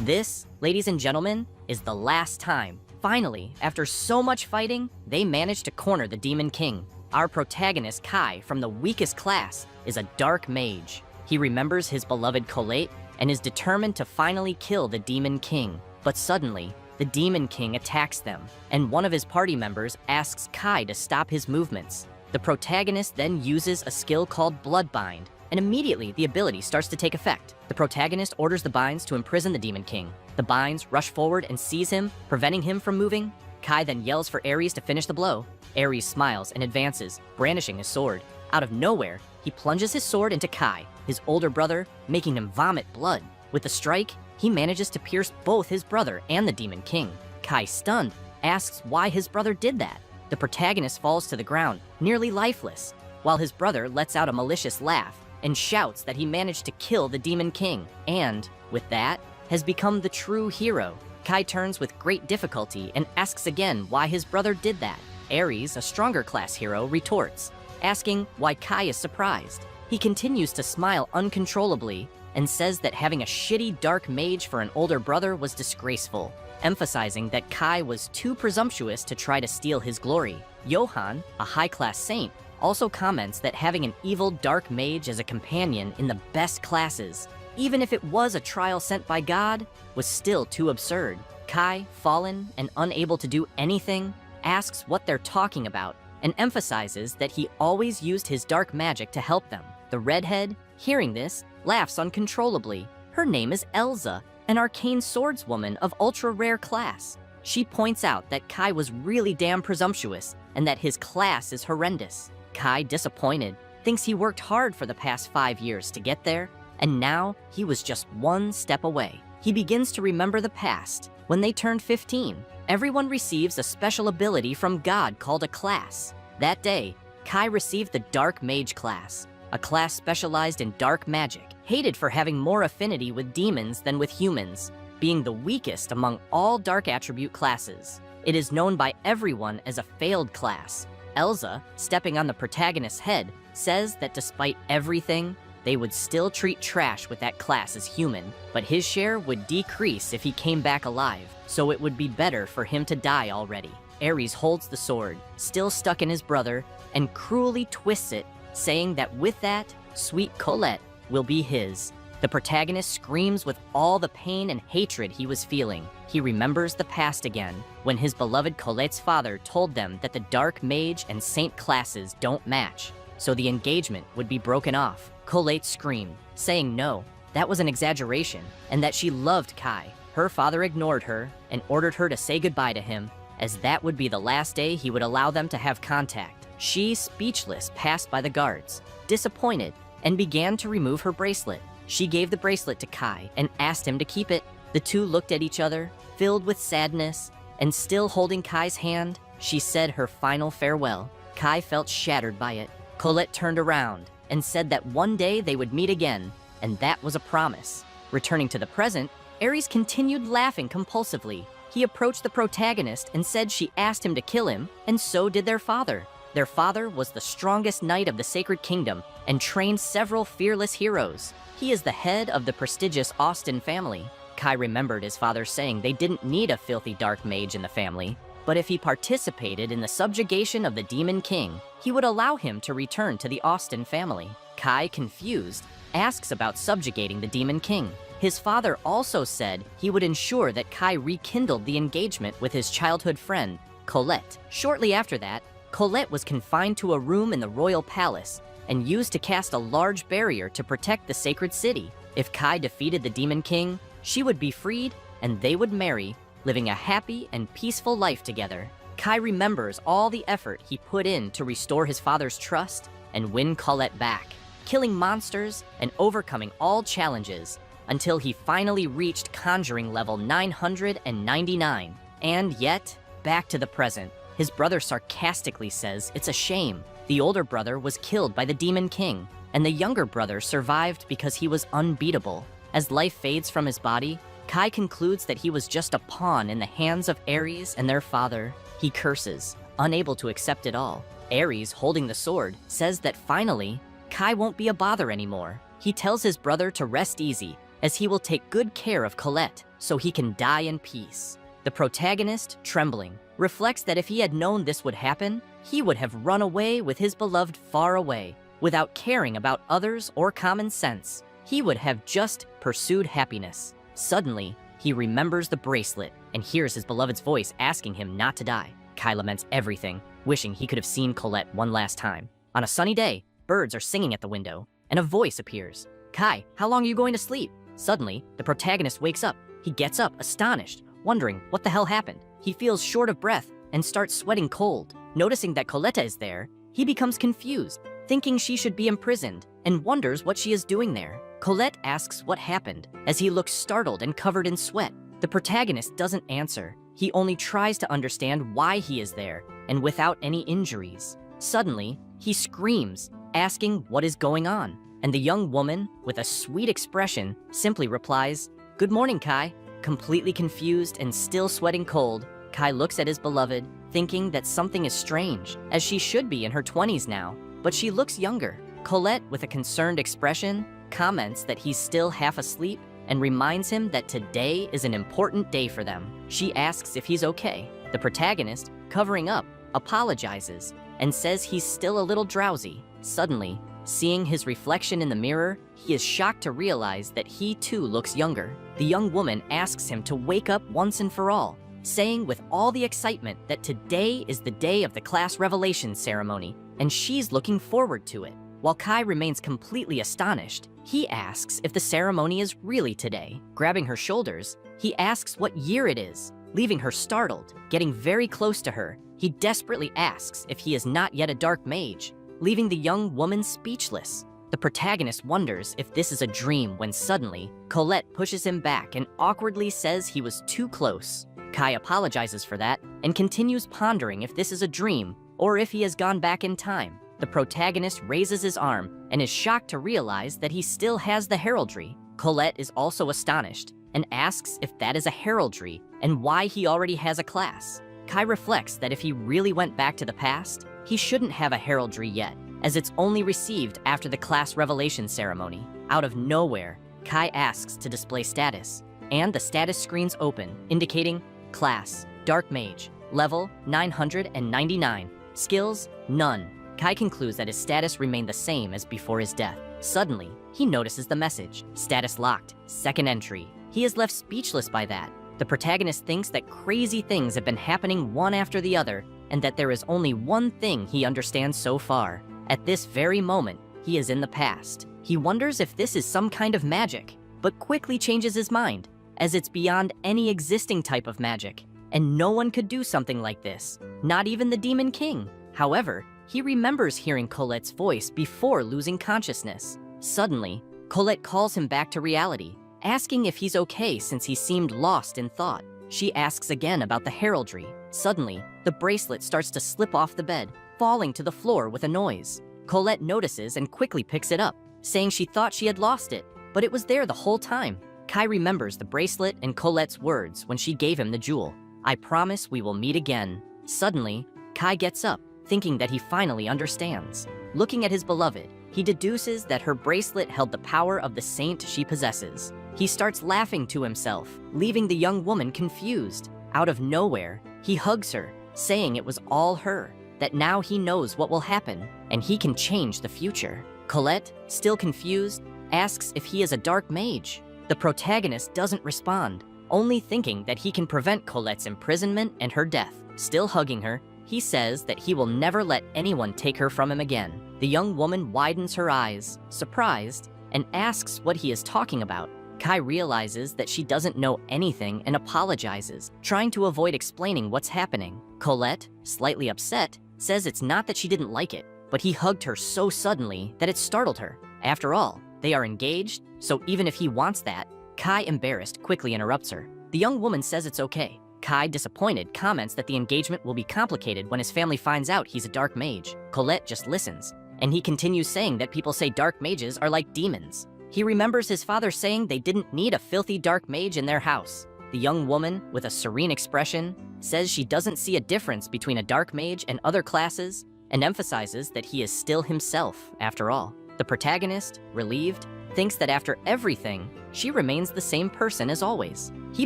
This, ladies and gentlemen, is the last time. Finally, after so much fighting, they managed to corner the Demon King. Our protagonist, Kai, from the weakest class, is a dark mage. He remembers his beloved Colette and is determined to finally kill the Demon King. But suddenly, the Demon King attacks them, and one of his party members asks Kai to stop his movements. The protagonist then uses a skill called Bloodbind, and immediately the ability starts to take effect. The protagonist orders the binds to imprison the Demon King. The binds rush forward and seize him, preventing him from moving. Kai then yells for Ares to finish the blow. Ares smiles and advances, brandishing his sword. Out of nowhere, he plunges his sword into Kai, his older brother, making him vomit blood. With the strike, he manages to pierce both his brother and the Demon King. Kai, stunned, asks why his brother did that. The protagonist falls to the ground, nearly lifeless, while his brother lets out a malicious laugh and shouts that he managed to kill the Demon King, and, with that, has become the true hero. Kai turns with great difficulty and asks again why his brother did that. Ares, a stronger class hero, retorts, asking why Kai is surprised. He continues to smile uncontrollably and says that having a shitty dark mage for an older brother was disgraceful, emphasizing that Kai was too presumptuous to try to steal his glory. Johann, a high-class saint, also comments that having an evil dark mage as a companion in the best classes, even if it was a trial sent by God, was still too absurd. Kai, fallen and unable to do anything, asks what they're talking about and emphasizes that he always used his dark magic to help them. The redhead, hearing this, laughs uncontrollably. Her name is Elsa, an arcane swordswoman of ultra-rare class. She points out that Kai was really damn presumptuous and that his class is horrendous. Kai, disappointed, thinks he worked hard for the past 5 years to get there, and now he was just one step away. He begins to remember the past. When they turned 15, everyone receives a special ability from God called a class. That day, Kai received the Dark Mage class, a class specialized in dark magic, hated for having more affinity with demons than with humans, being the weakest among all dark attribute classes. It is known by everyone as a failed class. Elsa, stepping on the protagonist's head, says that despite everything, they would still treat Trash with that class as human, but his share would decrease if he came back alive, so it would be better for him to die already. Ares holds the sword, still stuck in his brother, and cruelly twists it, saying that with that, sweet Colette will be his. The protagonist screams with all the pain and hatred he was feeling. He remembers the past again, when his beloved Colette's father told them that the Dark Mage and Saint classes don't match, so the engagement would be broken off. Colette screamed, saying no, that was an exaggeration, and that she loved Kai. Her father ignored her and ordered her to say goodbye to him, as that would be the last day he would allow them to have contact. She, speechless, passed by the guards, disappointed, and began to remove her bracelet. She gave the bracelet to Kai and asked him to keep it. The two looked at each other, filled with sadness, and still holding Kai's hand, she said her final farewell. Kai felt shattered by it. Colette turned around and said that one day they would meet again, and that was a promise. Returning to the present, Ares continued laughing compulsively. He approached the protagonist and said she asked him to kill him, and so did their father. Their father was the strongest knight of the Sacred Kingdom and trained several fearless heroes. He is the head of the prestigious Austin family. Kai remembered his father saying they didn't need a filthy dark mage in the family, but if he participated in the subjugation of the Demon King, he would allow him to return to the Austin family. Kai, confused, asks about subjugating the Demon King. His father also said he would ensure that Kai rekindled the engagement with his childhood friend, Colette. Shortly after that, Colette was confined to a room in the royal palace and used to cast a large barrier to protect the sacred city. If Kai defeated the Demon King, she would be freed and they would marry, living a happy and peaceful life together. Kai remembers all the effort he put in to restore his father's trust and win Colette back, killing monsters and overcoming all challenges until he finally reached conjuring level 999. And yet, back to the present. His brother sarcastically says it's a shame. The older brother was killed by the Demon King, and the younger brother survived because he was unbeatable. As life fades from his body, Kai concludes that he was just a pawn in the hands of Ares and their father. He curses, unable to accept it all. Ares, holding the sword, says that finally, Kai won't be a bother anymore. He tells his brother to rest easy, as he will take good care of Colette so he can die in peace. The protagonist, trembling, reflects that if he had known this would happen, he would have run away with his beloved far away, without caring about others or common sense. He would have just pursued happiness. Suddenly, he remembers the bracelet and hears his beloved's voice asking him not to die. Kai laments everything, wishing he could have seen Colette one last time. On a sunny day, birds are singing at the window, and a voice appears. Kai, how long are you going to sleep? Suddenly, the protagonist wakes up. He gets up, astonished, wondering what the hell happened. He feels short of breath and starts sweating cold. Noticing that Colette is there, he becomes confused, thinking she should be imprisoned, and wonders what she is doing there. Colette asks what happened, as he looks startled and covered in sweat. The protagonist doesn't answer. He only tries to understand why he is there, and without any injuries. Suddenly, he screams, asking what is going on. And the young woman, with a sweet expression, simply replies, "Good morning, Kai." Completely confused and still sweating cold, Kai looks at his beloved, thinking that something is strange, as she should be in her 20s now, but she looks younger. Colette, with a concerned expression, comments that he's still half asleep and reminds him that today is an important day for them. She asks if he's okay. The protagonist, covering up, apologizes and says he's still a little drowsy. Suddenly, seeing his reflection in the mirror, he is shocked to realize that he too looks younger. The young woman asks him to wake up once and for all, saying with all the excitement that today is the day of the class revelation ceremony, and she's looking forward to it. While Kai remains completely astonished, he asks if the ceremony is really today. Grabbing her shoulders, he asks what year it is, leaving her startled. Getting very close to her, he desperately asks if he is not yet a dark mage, leaving the young woman speechless. The protagonist wonders if this is a dream when suddenly, Colette pushes him back and awkwardly says he was too close. Kai apologizes for that and continues pondering if this is a dream or if he has gone back in time. The protagonist raises his arm and is shocked to realize that he still has the heraldry. Colette is also astonished and asks if that is a heraldry and why he already has a class. Kai reflects that if he really went back to the past, he shouldn't have a heraldry yet, as it's only received after the class revelation ceremony. Out of nowhere, Kai asks to display status, and the status screens open, indicating class, Dark Mage, level 999, skills, none. Kai concludes that his status remained the same as before his death. Suddenly, he notices the message, status locked, second entry. He is left speechless by that. The protagonist thinks that crazy things have been happening one after the other, and that there is only one thing he understands so far. At this very moment, he is in the past. He wonders if this is some kind of magic, but quickly changes his mind, as it's beyond any existing type of magic, and no one could do something like this, not even the Demon King. However, he remembers hearing Colette's voice before losing consciousness. Suddenly, Colette calls him back to reality, asking if he's okay since he seemed lost in thought. She asks again about the heraldry. Suddenly, the bracelet starts to slip off the bed, falling to the floor with a noise. Colette notices and quickly picks it up, saying she thought she had lost it, but it was there the whole time. Kai remembers the bracelet and Colette's words when she gave him the jewel. "I promise we will meet again." Suddenly, Kai gets up, thinking that he finally understands. Looking at his beloved, he deduces that her bracelet held the power of the saint she possesses. He starts laughing to himself, leaving the young woman confused. Out of nowhere, he hugs her, saying it was all her, that now he knows what will happen, and he can change the future. Colette, still confused, asks if he is a dark mage. The protagonist doesn't respond, only thinking that he can prevent Colette's imprisonment and her death. Still hugging her, he says that he will never let anyone take her from him again. The young woman widens her eyes, surprised, and asks what he is talking about. Kai realizes that she doesn't know anything and apologizes, trying to avoid explaining what's happening. Colette, slightly upset, says it's not that she didn't like it, but he hugged her so suddenly that it startled her. After all, they are engaged, so even if he wants that, Kai, embarrassed, quickly interrupts her. The young woman says it's okay. Kai, disappointed, comments that the engagement will be complicated when his family finds out he's a dark mage. Colette just listens, and he continues saying that people say dark mages are like demons. He remembers his father saying they didn't need a filthy dark mage in their house. The young woman, with a serene expression, says she doesn't see a difference between a dark mage and other classes, and emphasizes that he is still himself, after all. The protagonist, relieved, thinks that after everything, she remains the same person as always. He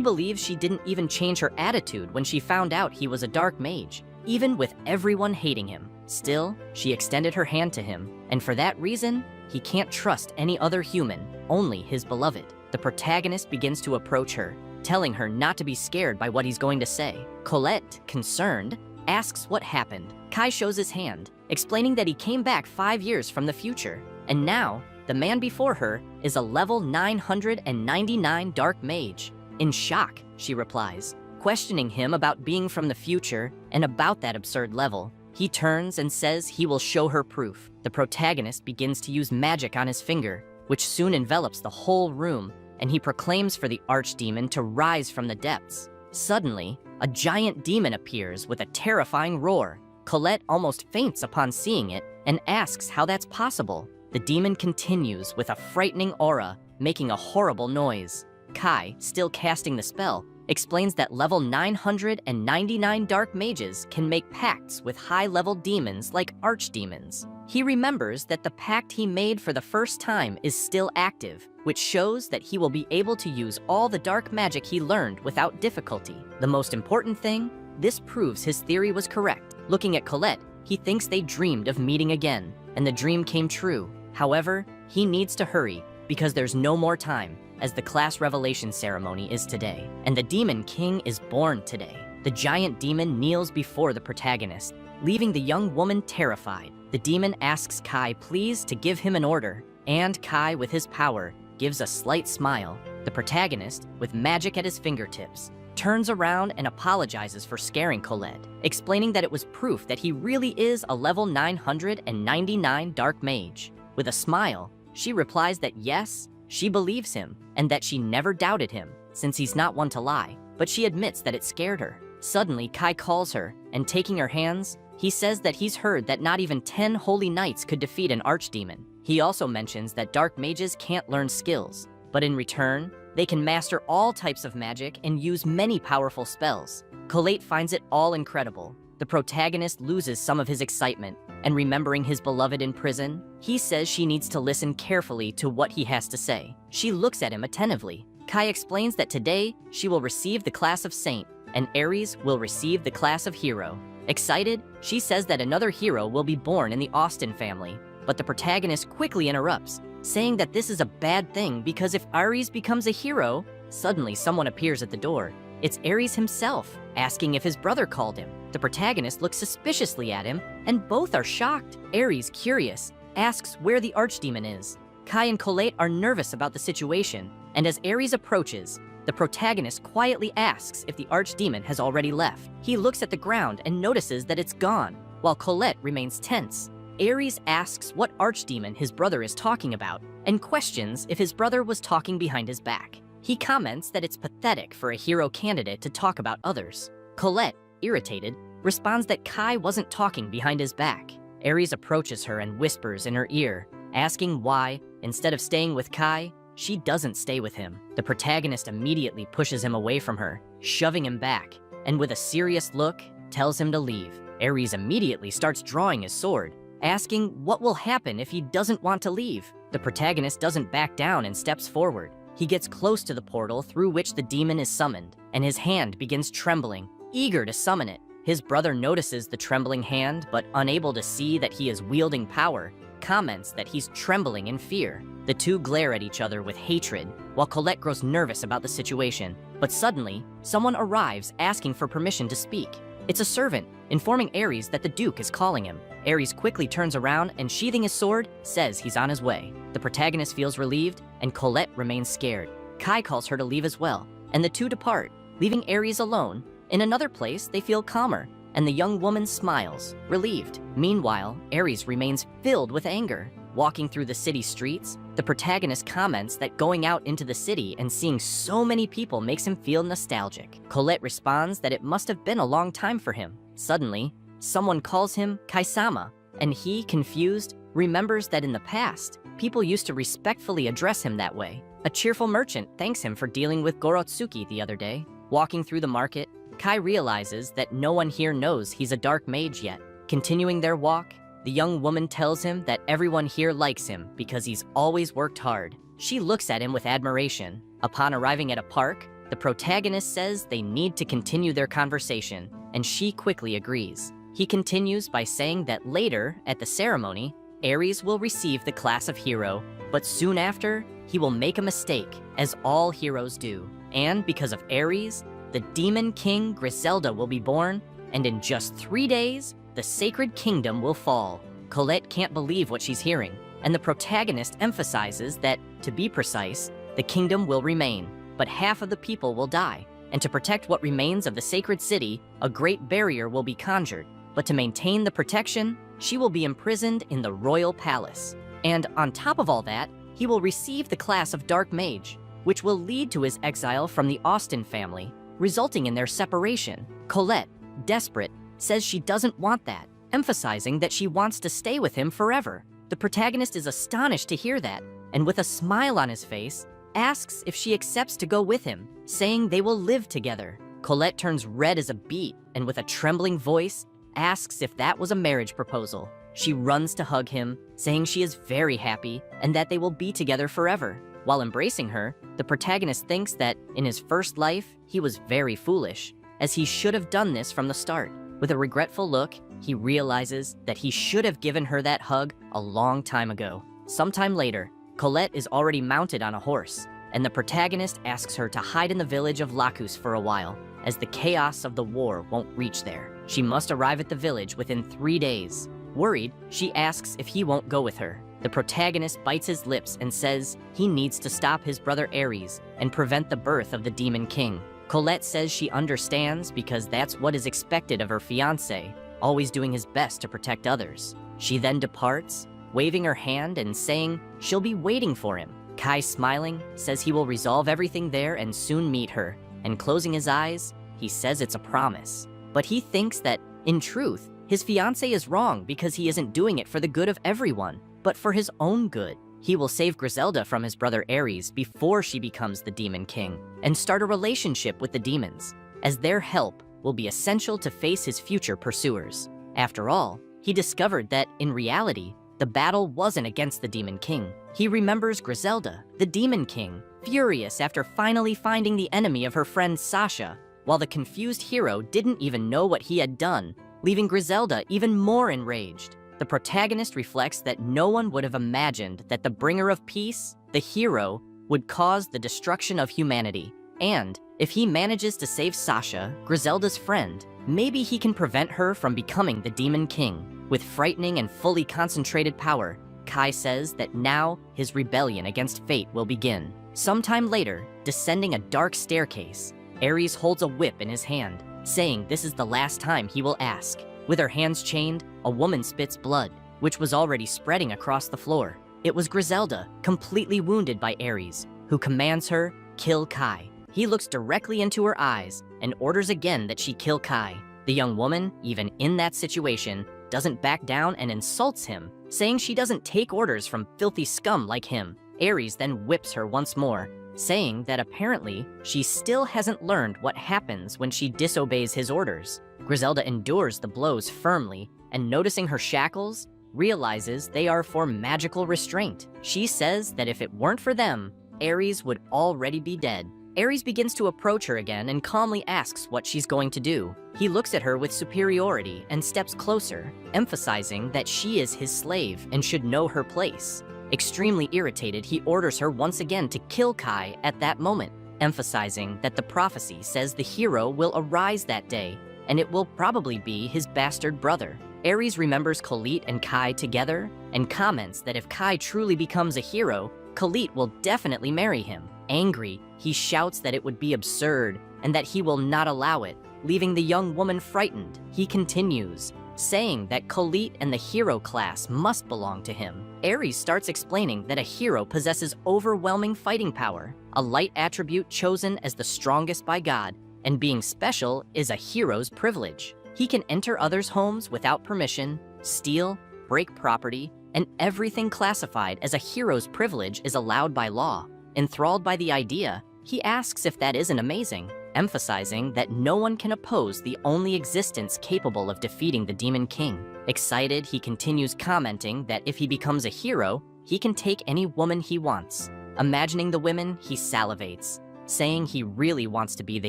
believes she didn't even change her attitude when she found out he was a dark mage, even with everyone hating him. Still, she extended her hand to him, and for that reason, he can't trust any other human, only his beloved. The protagonist begins to approach her, telling her not to be scared by what he's going to say. Colette, concerned, asks what happened. Kai shows his hand, explaining that he came back 5 years from the future, and now, the man before her is a level 999 dark mage. In shock, she replies, questioning him about being from the future and about that absurd level. He turns and says he will show her proof. The protagonist begins to use magic on his finger, which soon envelops the whole room, and he proclaims for the archdemon to rise from the depths. Suddenly, a giant demon appears with a terrifying roar. Colette almost faints upon seeing it and asks how that's possible. The demon continues with a frightening aura, making a horrible noise. Kai, still casting the spell, explains that level 999 dark mages can make pacts with high-level demons like archdemons. He remembers that the pact he made for the first time is still active, which shows that he will be able to use all the dark magic he learned without difficulty. The most important thing, this proves his theory was correct. Looking at Colette, he thinks they dreamed of meeting again, and the dream came true. However, he needs to hurry, because there's no more time, as the class revelation ceremony is today, and the Demon King is born today. The giant demon kneels before the protagonist, leaving the young woman terrified. The demon asks Kai please to give him an order, and Kai, with his power, gives a slight smile. The protagonist, with magic at his fingertips, turns around and apologizes for scaring Colette, explaining that it was proof that he really is a level 999 dark mage. With a smile, she replies that yes, she believes him, and that she never doubted him, since he's not one to lie, but she admits that it scared her. Suddenly, Kai calls her, and taking her hands, he says that he's heard that not even 10 holy knights could defeat an archdemon. He also mentions that dark mages can't learn skills, but in return, they can master all types of magic and use many powerful spells. Colette finds it all incredible. The protagonist loses some of his excitement, and remembering his beloved in prison, he says she needs to listen carefully to what he has to say. She looks at him attentively. Kai explains that today, she will receive the class of Saint, and Ares will receive the class of Hero. Excited, she says that another hero will be born in the Austin family, but the protagonist quickly interrupts, saying that this is a bad thing because if Ares becomes a hero, suddenly someone appears at the door. It's Ares himself, asking if his brother called him. The protagonist looks suspiciously at him, and both are shocked. Ares, curious, asks where the archdemon is. Kai and Colette are nervous about the situation, and as Ares approaches, the protagonist quietly asks if the archdemon has already left. He looks at the ground and notices that it's gone, while Colette remains tense. Ares asks what archdemon his brother is talking about, and questions if his brother was talking behind his back. He comments that it's pathetic for a hero candidate to talk about others. Colette, irritated, responds that Kai wasn't talking behind his back. Ares approaches her and whispers in her ear, asking why, instead of staying with Kai, she doesn't stay with him. The protagonist immediately pushes him away from her, shoving him back, and with a serious look, tells him to leave. Ares immediately starts drawing his sword, asking what will happen if he doesn't want to leave. The protagonist doesn't back down and steps forward. He gets close to the portal through which the demon is summoned, and his hand begins trembling, eager to summon it. His brother notices the trembling hand, but unable to see that he is wielding power, comments that he's trembling in fear. The two glare at each other with hatred, while Colette grows nervous about the situation. But suddenly, someone arrives asking for permission to speak. It's a servant, informing Ares that the Duke is calling him. Ares quickly turns around and, sheathing his sword, says he's on his way. The protagonist feels relieved, and Colette remains scared. Kai calls her to leave as well, and the two depart, leaving Ares alone. In another place, they feel calmer, and the young woman smiles, relieved. Meanwhile, Ares remains filled with anger. Walking through the city streets, the protagonist comments that going out into the city and seeing so many people makes him feel nostalgic. Colette responds that it must have been a long time for him. Suddenly, someone calls him Kaisama, and he, confused, remembers that in the past, people used to respectfully address him that way. A cheerful merchant thanks him for dealing with Gorotsuki the other day. Walking through the market, Kai realizes that no one here knows he's a dark mage yet. Continuing their walk, the young woman tells him that everyone here likes him because he's always worked hard. She looks at him with admiration. Upon arriving at a park, the protagonist says they need to continue their conversation, and she quickly agrees. He continues by saying that later, at the ceremony, Ares will receive the class of hero, but soon after, he will make a mistake, as all heroes do. And because of Ares, the demon king Griselda will be born, and in just 3 days, the sacred kingdom will fall. Colette can't believe what she's hearing, and the protagonist emphasizes that, to be precise, the kingdom will remain, but half of the people will die. And to protect what remains of the sacred city, a great barrier will be conjured. But to maintain the protection, she will be imprisoned in the royal palace. And on top of all that, he will receive the class of Dark Mage, which will lead to his exile from the Austen family, resulting in their separation. Colette, desperate, says she doesn't want that, emphasizing that she wants to stay with him forever. The protagonist is astonished to hear that, and with a smile on his face, asks if she accepts to go with him, saying they will live together. Colette turns red as a beet, and with a trembling voice, asks if that was a marriage proposal. She runs to hug him, saying she is very happy and that they will be together forever. While embracing her, the protagonist thinks that in his first life, he was very foolish, as he should have done this from the start. With a regretful look, he realizes that he should have given her that hug a long time ago. Sometime later, Colette is already mounted on a horse, and the protagonist asks her to hide in the village of Lacus for a while, as the chaos of the war won't reach there. She must arrive at the village within 3 days. Worried, she asks if he won't go with her. The protagonist bites his lips and says he needs to stop his brother Ares and prevent the birth of the Demon King. Colette says she understands because that's what is expected of her fiancé, always doing his best to protect others. She then departs, waving her hand and saying she'll be waiting for him. Kai, smiling, says he will resolve everything there and soon meet her, and closing his eyes, he says it's a promise. But he thinks that, in truth, his fiancé is wrong because he isn't doing it for the good of everyone, but for his own good. He will save Griselda from his brother Ares before she becomes the Demon King, and start a relationship with the demons, as their help will be essential to face his future pursuers. After all, he discovered that, in reality, the battle wasn't against the Demon King. He remembers Griselda, the Demon King, furious after finally finding the enemy of her friend Sasha, while the confused hero didn't even know what he had done, leaving Griselda even more enraged. The protagonist reflects that no one would have imagined that the bringer of peace, the hero, would cause the destruction of humanity. And if he manages to save Sasha, Griselda's friend, maybe he can prevent her from becoming the Demon King. With frightening and fully concentrated power, Kai says that now his rebellion against fate will begin. Sometime later, descending a dark staircase, Ares holds a whip in his hand, saying this is the last time he will ask. With her hands chained, a woman spits blood, which was already spreading across the floor. It was Griselda, completely wounded by Ares, who commands her, kill Kai. He looks directly into her eyes and orders again that she kill Kai. The young woman, even in that situation, doesn't back down and insults him, saying she doesn't take orders from filthy scum like him. Ares then whips her once more, saying that apparently she still hasn't learned what happens when she disobeys his orders. Griselda endures the blows firmly, and noticing her shackles, realizes they are for magical restraint. She says that if it weren't for them, Ares would already be dead. Ares begins to approach her again and calmly asks what she's going to do. He looks at her with superiority and steps closer, emphasizing that she is his slave and should know her place. Extremely irritated, he orders her once again to kill Kai at that moment, emphasizing that the prophecy says the hero will arise that day, and it will probably be his bastard brother. Ares remembers Khalit and Kai together, and comments that if Kai truly becomes a hero, Khalit will definitely marry him. Angry, he shouts that it would be absurd, and that he will not allow it, leaving the young woman frightened. He continues, saying that Khalit and the hero class must belong to him. Ares starts explaining that a hero possesses overwhelming fighting power, a light attribute chosen as the strongest by God, and being special is a hero's privilege. He can enter others' homes without permission, steal, break property, and everything classified as a hero's privilege is allowed by law. Enthralled by the idea, he asks if that isn't amazing, emphasizing that no one can oppose the only existence capable of defeating the Demon King. Excited, he continues commenting that if he becomes a hero, he can take any woman he wants. Imagining the women, he salivates, saying he really wants to be the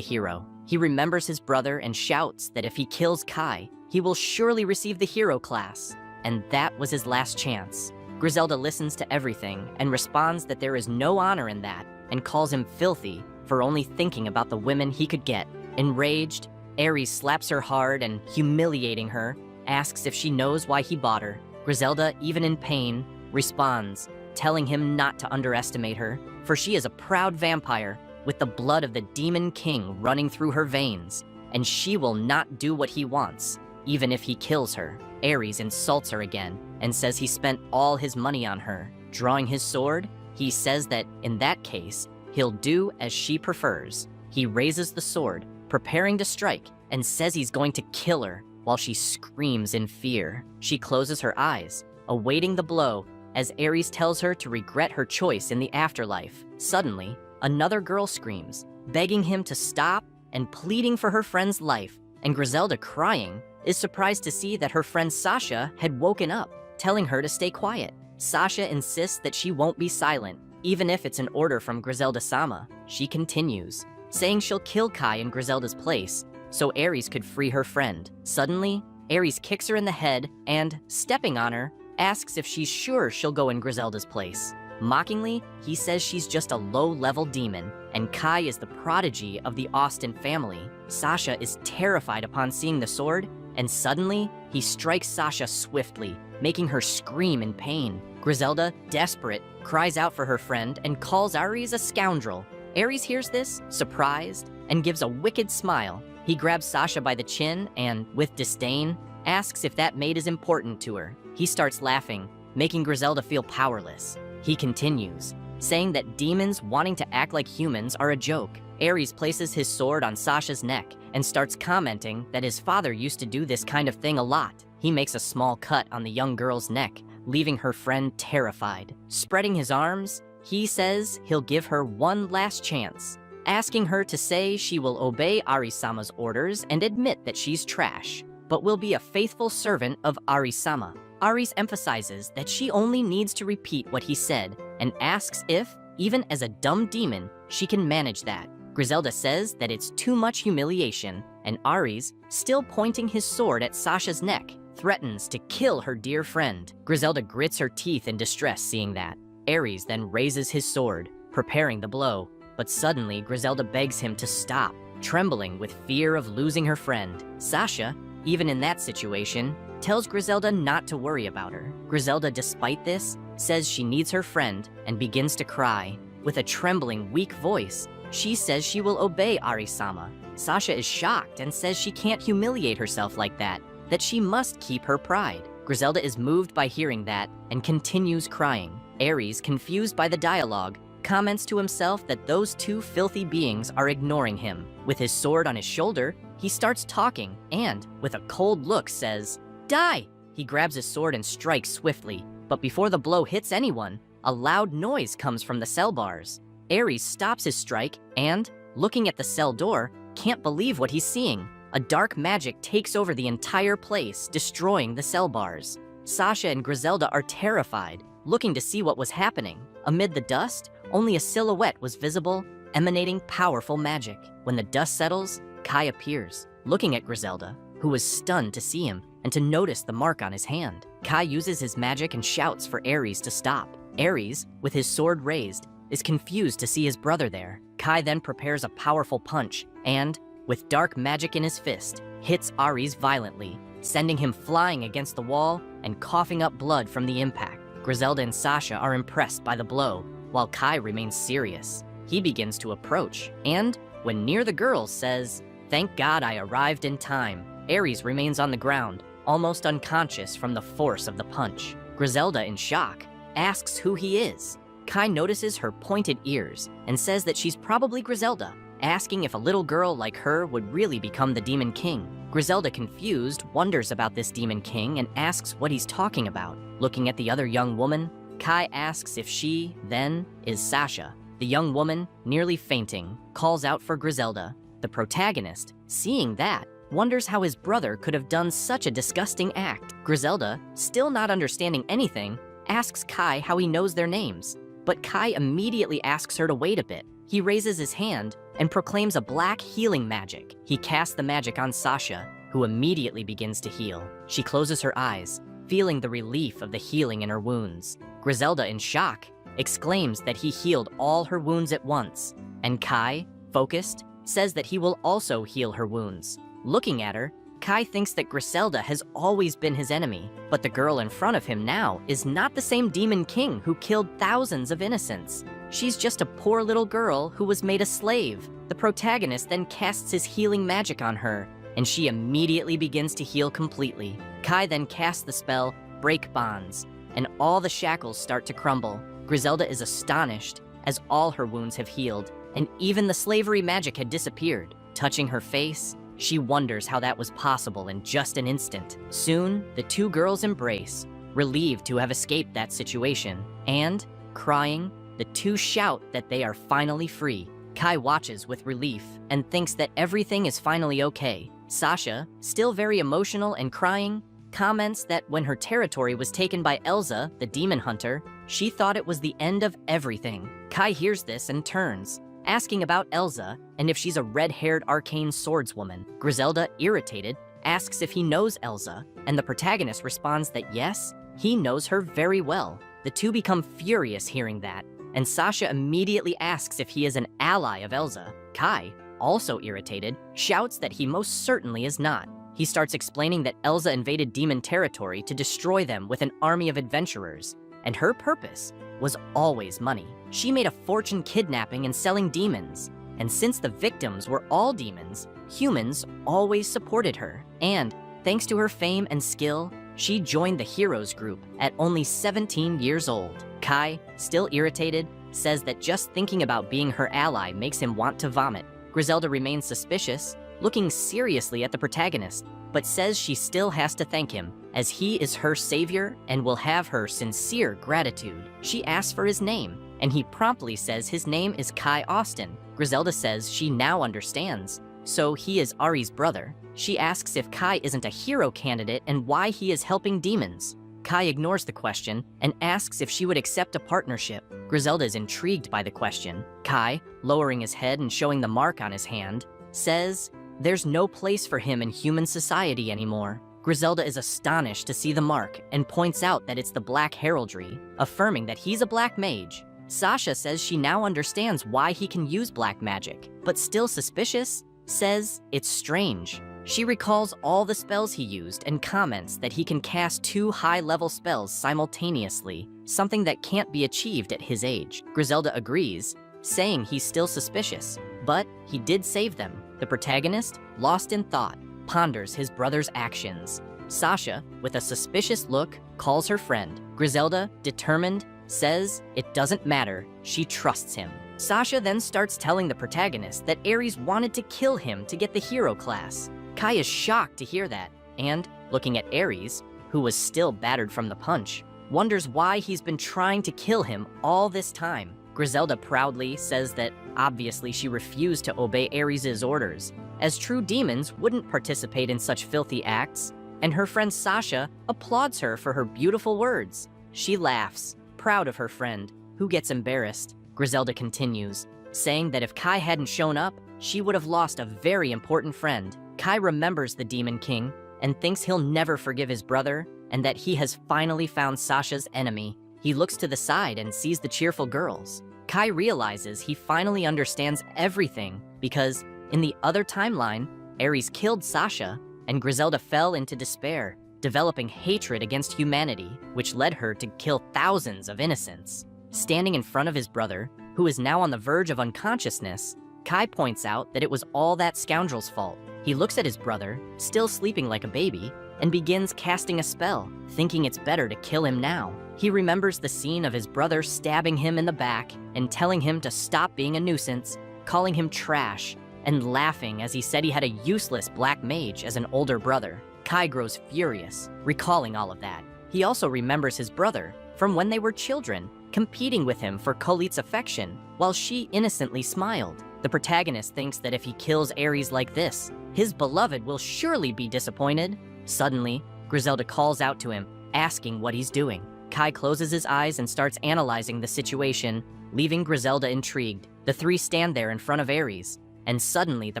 hero. He remembers his brother and shouts that if he kills Kai, he will surely receive the hero class. And that was his last chance. Griselda listens to everything and responds that there is no honor in that, and calls him filthy for only thinking about the women he could get. Enraged, Ares slaps her hard and, humiliating her, asks if she knows why he bought her. Griselda, even in pain, responds, telling him not to underestimate her, for she is a proud vampire with the blood of the Demon King running through her veins, and she will not do what he wants, even if he kills her. Ares insults her again and says he spent all his money on her. Drawing his sword, he says that, in that case, he'll do as she prefers. He raises the sword, preparing to strike, and says he's going to kill her, while she screams in fear. She closes her eyes, awaiting the blow, as Ares tells her to regret her choice in the afterlife. Suddenly, another girl screams, begging him to stop and pleading for her friend's life, and Griselda, crying, is surprised to see that her friend Sasha had woken up, telling her to stay quiet. Sasha insists that she won't be silent, even if it's an order from Griselda-sama. She continues, saying she'll kill Kai in Griselda's place, so Ares could free her friend. Suddenly, Ares kicks her in the head and, stepping on her, asks if she's sure she'll go in Griselda's place. Mockingly, he says she's just a low-level demon, and Kai is the prodigy of the Austin family. Sasha is terrified upon seeing the sword, and suddenly, he strikes Sasha swiftly, making her scream in pain. Griselda, desperate, cries out for her friend and calls Ares a scoundrel. Ares hears this, surprised, and gives a wicked smile. He grabs Sasha by the chin and, with disdain, asks if that maid is important to her. He starts laughing, making Griselda feel powerless. He continues, saying that demons wanting to act like humans are a joke. Ares places his sword on Sasha's neck and starts commenting that his father used to do this kind of thing a lot. He makes a small cut on the young girl's neck, leaving her friend terrified. Spreading his arms, he says he'll give her one last chance, asking her to say she will obey Arisama's orders and admit that she's trash, but will be a faithful servant of Arisama. Ares emphasizes that she only needs to repeat what he said and asks if, even as a dumb demon, she can manage that. Griselda says that it's too much humiliation, and Ares, still pointing his sword at Sasha's neck, threatens to kill her dear friend. Griselda grits her teeth in distress seeing that. Ares then raises his sword, preparing the blow, but suddenly Griselda begs him to stop, trembling with fear of losing her friend. Sasha, even in that situation, tells Griselda not to worry about her. Griselda, despite this, says she needs her friend and begins to cry. With a trembling, weak voice, she says she will obey Arisama. Sasha is shocked and says she can't humiliate herself like that she must keep her pride. Griselda is moved by hearing that and continues crying. Ares, confused by the dialogue, comments to himself that those two filthy beings are ignoring him. With his sword on his shoulder, he starts talking and, with a cold look, says, "Die!" He grabs his sword and strikes swiftly, but before the blow hits anyone, a loud noise comes from the cell bars. Ares stops his strike and, looking at the cell door, can't believe what he's seeing. A dark magic takes over the entire place, destroying the cell bars. Sasha and Griselda are terrified, looking to see what was happening. Amid the dust, only a silhouette was visible, emanating powerful magic. When the dust settles, Kai appears, looking at Griselda, who was stunned to see him and to notice the mark on his hand. Kai uses his magic and shouts for Ares to stop. Ares, with his sword raised, is confused to see his brother there. Kai then prepares a powerful punch and, with dark magic in his fist, hits Ares violently, sending him flying against the wall and coughing up blood from the impact. Griselda and Sasha are impressed by the blow, while Kai remains serious. He begins to approach, and, when near the girls, says, "Thank God I arrived in time." Ares remains on the ground, almost unconscious from the force of the punch. Griselda, in shock, asks who he is. Kai notices her pointed ears and says that she's probably Griselda, asking if a little girl like her would really become the Demon King. Griselda, confused, wonders about this Demon King and asks what he's talking about. Looking at the other young woman, Kai asks if she, then, is Sasha. The young woman, nearly fainting, calls out for Griselda. The protagonist, seeing that, wonders how his brother could have done such a disgusting act. Griselda, still not understanding anything, asks Kai how he knows their names. but Kai immediately asks her to wait a bit. He raises his hand and proclaims a black healing magic. He casts the magic on Sasha, who immediately begins to heal. She closes her eyes, feeling the relief of the healing in her wounds. Griselda, in shock, exclaims that he healed all her wounds at once, and Kai, focused, says that he will also heal her wounds. Looking at her, Kai thinks that Griselda has always been his enemy, but the girl in front of him now is not the same Demon King who killed thousands of innocents. She's just a poor little girl who was made a slave. The protagonist then casts his healing magic on her, and she immediately begins to heal completely. Kai then casts the spell, Break Bonds, and all the shackles start to crumble. Griselda is astonished, as all her wounds have healed, and even the slavery magic had disappeared. Touching her face, she wonders how that was possible in just an instant. Soon, the two girls embrace, relieved to have escaped that situation, and, crying, the two shout that they are finally free. Kai watches with relief and thinks that everything is finally okay. Sasha, still very emotional and crying, comments that when her territory was taken by Elsa, the demon hunter, she thought it was the end of everything. Kai hears this and turns, asking about Elsa and if she's a red-haired arcane swordswoman. Griselda, irritated, asks if he knows Elsa, and the protagonist responds that yes, he knows her very well. The two become furious hearing that, and Sasha immediately asks if he is an ally of Elsa. Kai, also irritated, shouts that he most certainly is not. He starts explaining that Elsa invaded demon territory to destroy them with an army of adventurers, and her purpose was always money. She made a fortune kidnapping and selling demons, and since the victims were all demons, humans always supported her. And, thanks to her fame and skill, she joined the Heroes group at only 17 years old. Kai, still irritated, says that just thinking about being her ally makes him want to vomit. Griselda remains suspicious, looking seriously at the protagonist, but says she still has to thank him, as he is her savior and will have her sincere gratitude. She asks for his name, and he promptly says his name is Kai Austin. Griselda says she now understands, so he is Ari's brother. She asks if Kai isn't a hero candidate and why he is helping demons. Kai ignores the question and asks if she would accept a partnership. Griselda is intrigued by the question. Kai, lowering his head and showing the mark on his hand, says there's no place for him in human society anymore. Griselda is astonished to see the mark and points out that it's the black heraldry, affirming that he's a black mage. Sasha says she now understands why he can use black magic, but still suspicious, says it's strange. She recalls all the spells he used and comments that he can cast 2 high-level spells simultaneously, something that can't be achieved at his age. Griselda agrees, saying he's still suspicious, but he did save them. The protagonist, lost in thought, ponders his brother's actions. Sasha, with a suspicious look, calls her friend. Griselda, determined, says it doesn't matter, she trusts him. Sasha then starts telling the protagonist that Ares wanted to kill him to get the hero class. Kai is shocked to hear that, and, looking at Ares, who was still battered from the punch, wonders why he's been trying to kill him all this time. Griselda proudly says that obviously she refused to obey Ares' orders, as true demons wouldn't participate in such filthy acts, and her friend Sasha applauds her for her beautiful words. She laughs, proud of her friend, who gets embarrassed. Griselda continues, saying that if Kai hadn't shown up, she would have lost a very important friend. Kai remembers the Demon King and thinks he'll never forgive his brother and that he has finally found Sasha's enemy. He looks to the side and sees the cheerful girls. Kai realizes he finally understands everything because, in the other timeline, Ares killed Sasha and Griselda fell into despair, developing hatred against humanity, which led her to kill thousands of innocents. Standing in front of his brother, who is now on the verge of unconsciousness, Kai points out that it was all that scoundrel's fault. He looks at his brother, still sleeping like a baby, and begins casting a spell, thinking it's better to kill him now. He remembers the scene of his brother stabbing him in the back and telling him to stop being a nuisance, calling him trash, and laughing as he said he had a useless black mage as an older brother. Kai grows furious, recalling all of that. He also remembers his brother from when they were children, competing with him for Khalid's affection, while she innocently smiled. The protagonist thinks that if he kills Ares like this, his beloved will surely be disappointed. Suddenly, Griselda calls out to him, asking what he's doing. Kai closes his eyes and starts analyzing the situation, leaving Griselda intrigued. The three stand there in front of Ares, and suddenly the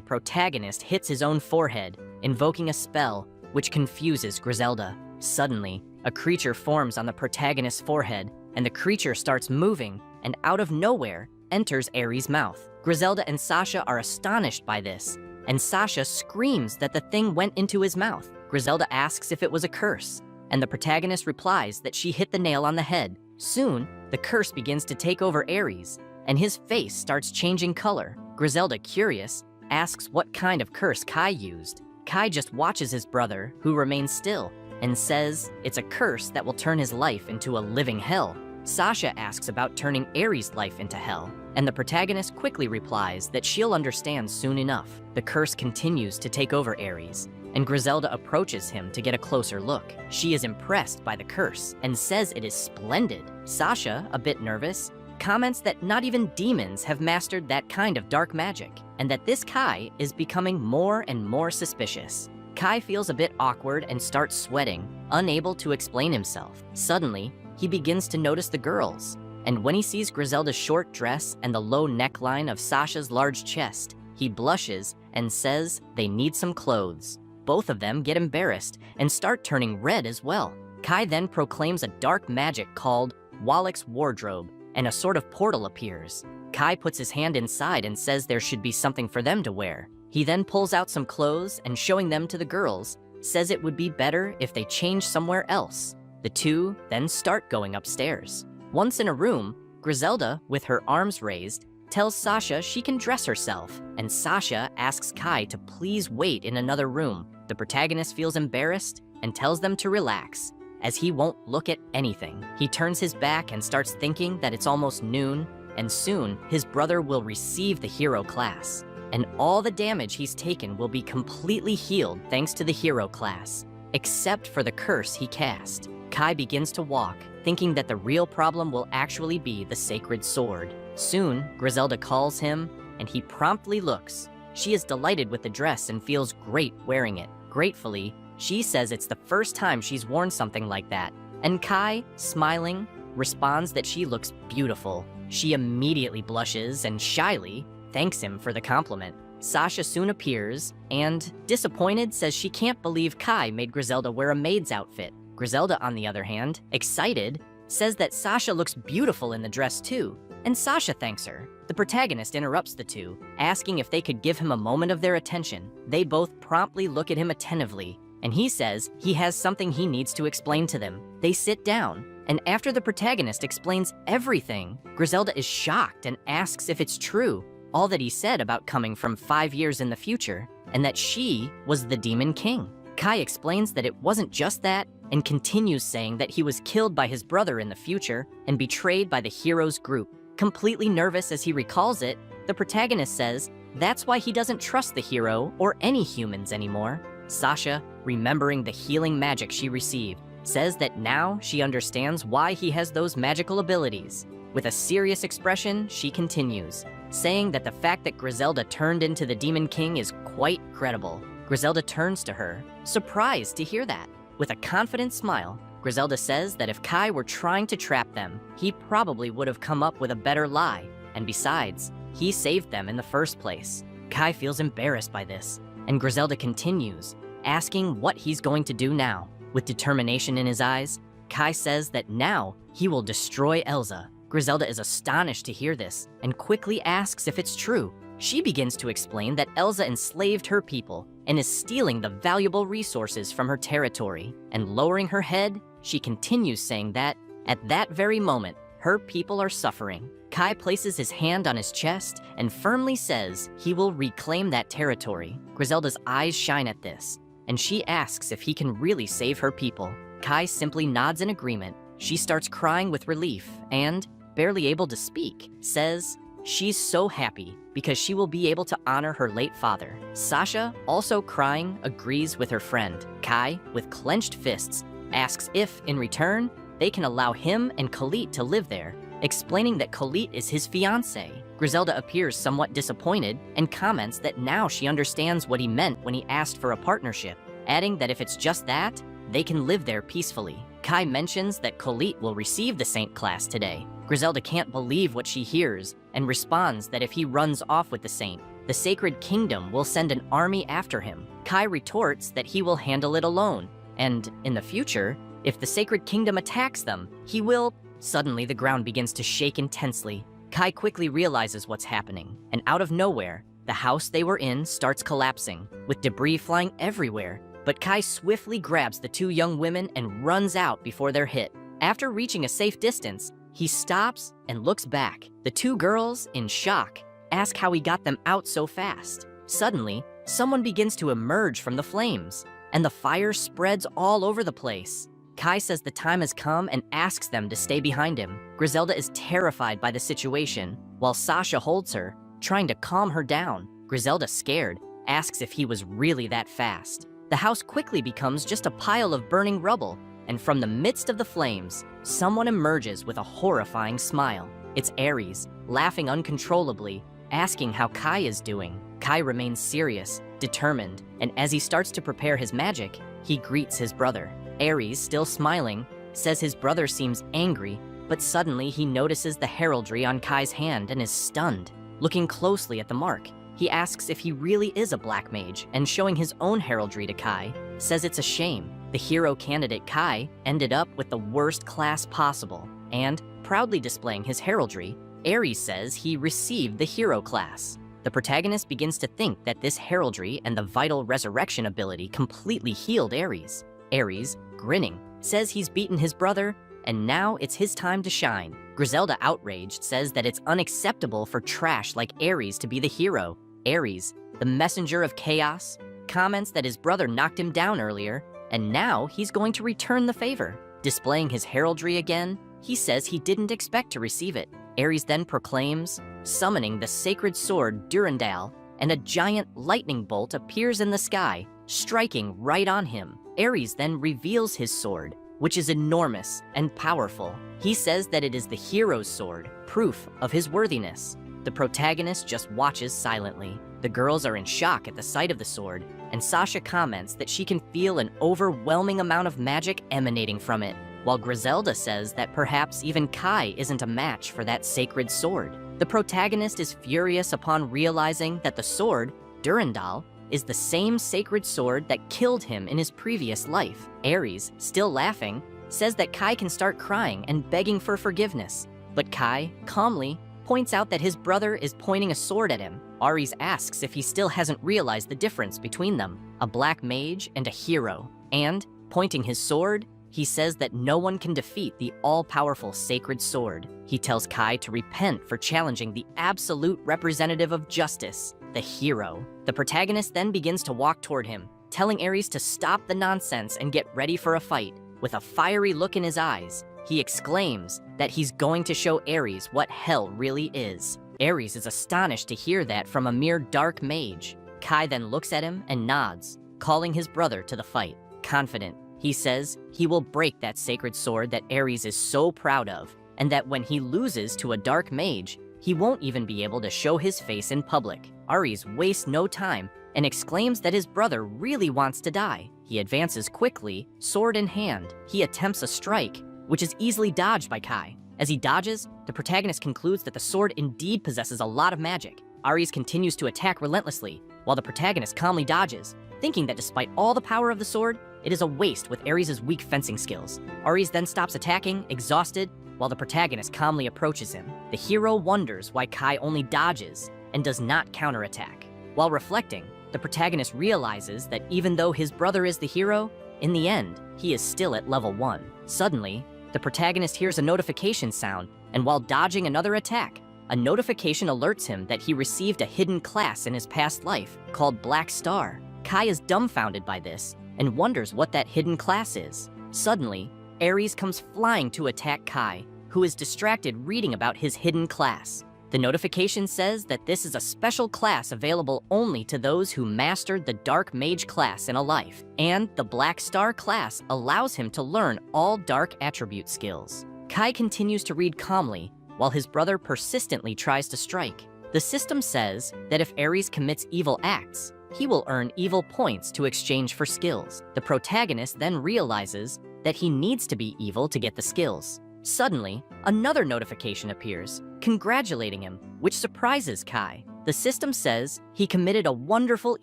protagonist hits his own forehead, invoking a spell, which confuses Griselda. Suddenly, a creature forms on the protagonist's forehead, and the creature starts moving, and out of nowhere, enters Ares' mouth. Griselda and Sasha are astonished by this, and Sasha screams that the thing went into his mouth. Griselda asks if it was a curse, and the protagonist replies that she hit the nail on the head. Soon, the curse begins to take over Ares, and his face starts changing color. Griselda, curious, asks what kind of curse Kai used. Kai just watches his brother, who remains still, and says it's a curse that will turn his life into a living hell. Sasha asks about turning Ares' life into hell, and the protagonist quickly replies that she'll understand soon enough. The curse continues to take over Ares, and Griselda approaches him to get a closer look. She is impressed by the curse and says it is splendid. Sasha, a bit nervous, comments that not even demons have mastered that kind of dark magic, and that this Kai is becoming more and more suspicious. Kai feels a bit awkward and starts sweating, unable to explain himself. Suddenly, he begins to notice the girls, and when he sees Griselda's short dress and the low neckline of Sasha's large chest, he blushes and says they need some clothes. Both of them get embarrassed and start turning red as well. Kai then proclaims a dark magic called Wallach's Wardrobe, and a sort of portal appears. Kai puts his hand inside and says there should be something for them to wear. He then pulls out some clothes and, showing them to the girls, says it would be better if they changed somewhere else. The two then start going upstairs. Once in a room, Griselda, with her arms raised, tells Sasha she can dress herself, and Sasha asks Kai to please wait in another room. The protagonist feels embarrassed and tells them to relax, as he won't look at anything. He turns his back and starts thinking that it's almost noon, and soon his brother will receive the hero class, and all the damage he's taken will be completely healed thanks to the hero class, except for the curse he cast. Kai begins to walk, thinking that the real problem will actually be the sacred sword. Soon, Griselda calls him, and he promptly looks. She is delighted with the dress and feels great wearing it. Gratefully, she says it's the first time she's worn something like that, and Kai, smiling, responds that she looks beautiful. She immediately blushes and shyly thanks him for the compliment. Sasha soon appears and, disappointed, says she can't believe Kai made Griselda wear a maid's outfit. Griselda, on the other hand, excited, says that Sasha looks beautiful in the dress too, and Sasha thanks her. The protagonist interrupts the two, asking if they could give him a moment of their attention. They both promptly look at him attentively, and he says he has something he needs to explain to them. They sit down, and after the protagonist explains everything, Griselda is shocked and asks if it's true, all that he said about coming from 5 years in the future, and that she was the Demon King. Kai explains that it wasn't just that, and continues saying that he was killed by his brother in the future and betrayed by the hero's group. Completely nervous as he recalls it, the protagonist says that's why he doesn't trust the hero or any humans anymore. Sasha, remembering the healing magic she received, says that now she understands why he has those magical abilities. With a serious expression, she continues, saying that the fact that Griselda turned into the Demon King is quite credible. Griselda turns to her, surprised to hear that. With a confident smile, Griselda says that if Kai were trying to trap them, he probably would have come up with a better lie, and besides, he saved them in the first place. Kai feels embarrassed by this, and Griselda continues, asking what he's going to do now. With determination in his eyes, Kai says that now he will destroy Elsa. Griselda is astonished to hear this, and quickly asks if it's true. She begins to explain that Elsa enslaved her people and is stealing the valuable resources from her territory, and lowering her head, she continues saying that, at that very moment, her people are suffering. Kai places his hand on his chest and firmly says he will reclaim that territory. Griselda's eyes shine at this, and she asks if he can really save her people. Kai simply nods in agreement. She starts crying with relief and, barely able to speak, says she's so happy because she will be able to honor her late father. Sasha, also crying, agrees with her friend. Kai, with clenched fists, asks if, in return, they can allow him and Khalid to live there, explaining that Khalid is his fiancé. Griselda appears somewhat disappointed and comments that now she understands what he meant when he asked for a partnership, adding that if it's just that, they can live there peacefully. Kai mentions that Colette will receive the Saint class today. Griselda can't believe what she hears and responds that if he runs off with the Saint, the Sacred Kingdom will send an army after him. Kai retorts that he will handle it alone, and in the future, if the Sacred Kingdom attacks them, he will... Suddenly, the ground begins to shake intensely. Kai quickly realizes what's happening, and out of nowhere, the house they were in starts collapsing, with debris flying everywhere. But Kai swiftly grabs the two young women and runs out before they're hit. After reaching a safe distance, he stops and looks back. The two girls, in shock, ask how he got them out so fast. Suddenly, someone begins to emerge from the flames, and the fire spreads all over the place. Kai says the time has come and asks them to stay behind him. Griselda is terrified by the situation, while Sasha holds her, trying to calm her down. Griselda, scared, asks if he was really that fast. The house quickly becomes just a pile of burning rubble, and from the midst of the flames, someone emerges with a horrifying smile. It's Ares, laughing uncontrollably, asking how Kai is doing. Kai remains serious, determined, and as he starts to prepare his magic, he greets his brother. Ares, still smiling, says his brother seems angry, but suddenly he notices the heraldry on Kai's hand and is stunned. Looking closely at the mark, he asks if he really is a black mage, and showing his own heraldry to Kai, says it's a shame. The hero candidate Kai ended up with the worst class possible, and, proudly displaying his heraldry, Ares says he received the hero class. The protagonist begins to think that this heraldry and the vital resurrection ability completely healed Ares. Ares, grinning, says he's beaten his brother, and now it's his time to shine. Griselda, outraged, says that it's unacceptable for trash like Ares to be the hero. Ares, the messenger of chaos, comments that his brother knocked him down earlier, and now he's going to return the favor. Displaying his heraldry again, he says he didn't expect to receive it. Ares then proclaims, summoning the sacred sword Durandal, and a giant lightning bolt appears in the sky, striking right on him. Ares then reveals his sword, which is enormous and powerful. He says that it is the hero's sword, proof of his worthiness. The protagonist just watches silently. The girls are in shock at the sight of the sword, and Sasha comments that she can feel an overwhelming amount of magic emanating from it, while Griselda says that perhaps even Kai isn't a match for that sacred sword. The protagonist is furious upon realizing that the sword, Durandal, is the same sacred sword that killed him in his previous life. Ares, still laughing, says that Kai can start crying and begging for forgiveness, but Kai, calmly, points out that his brother is pointing a sword at him. Ares asks if he still hasn't realized the difference between them, a black mage and a hero, and, pointing his sword, he says that no one can defeat the all-powerful sacred sword. He tells Kai to repent for challenging the absolute representative of justice, the hero. The protagonist then begins to walk toward him, telling Ares to stop the nonsense and get ready for a fight. With a fiery look in his eyes, he exclaims that he's going to show Ares what hell really is. Ares is astonished to hear that from a mere dark mage. Kai then looks at him and nods, calling his brother to the fight. Confident, he says he will break that sacred sword that Ares is so proud of, and that when he loses to a dark mage, he won't even be able to show his face in public. Ares wastes no time and exclaims that his brother really wants to die. He advances quickly, sword in hand. He attempts a strike, which is easily dodged by Kai. As he dodges, the protagonist concludes that the sword indeed possesses a lot of magic. Ares continues to attack relentlessly, while the protagonist calmly dodges, thinking that despite all the power of the sword, it is a waste with Ares' weak fencing skills. Ares then stops attacking, exhausted, while the protagonist calmly approaches him. The hero wonders why Kai only dodges and does not counterattack. While reflecting, the protagonist realizes that even though his brother is the hero, in the end, he is still at level 1. Suddenly, the protagonist hears a notification sound, and while dodging another attack, a notification alerts him that he received a hidden class in his past life called Black Star. Kai is dumbfounded by this and wonders what that hidden class is. Suddenly, Ares comes flying to attack Kai, who is distracted reading about his hidden class. The notification says that this is a special class available only to those who mastered the Dark Mage class in a life, and the Black Star class allows him to learn all dark attribute skills. Kai continues to read calmly, while his brother persistently tries to strike. The system says that if Ares commits evil acts, he will earn evil points to exchange for skills. The protagonist then realizes that he needs to be evil to get the skills. Suddenly, another notification appears, congratulating him, which surprises Kai. The system says he committed a wonderful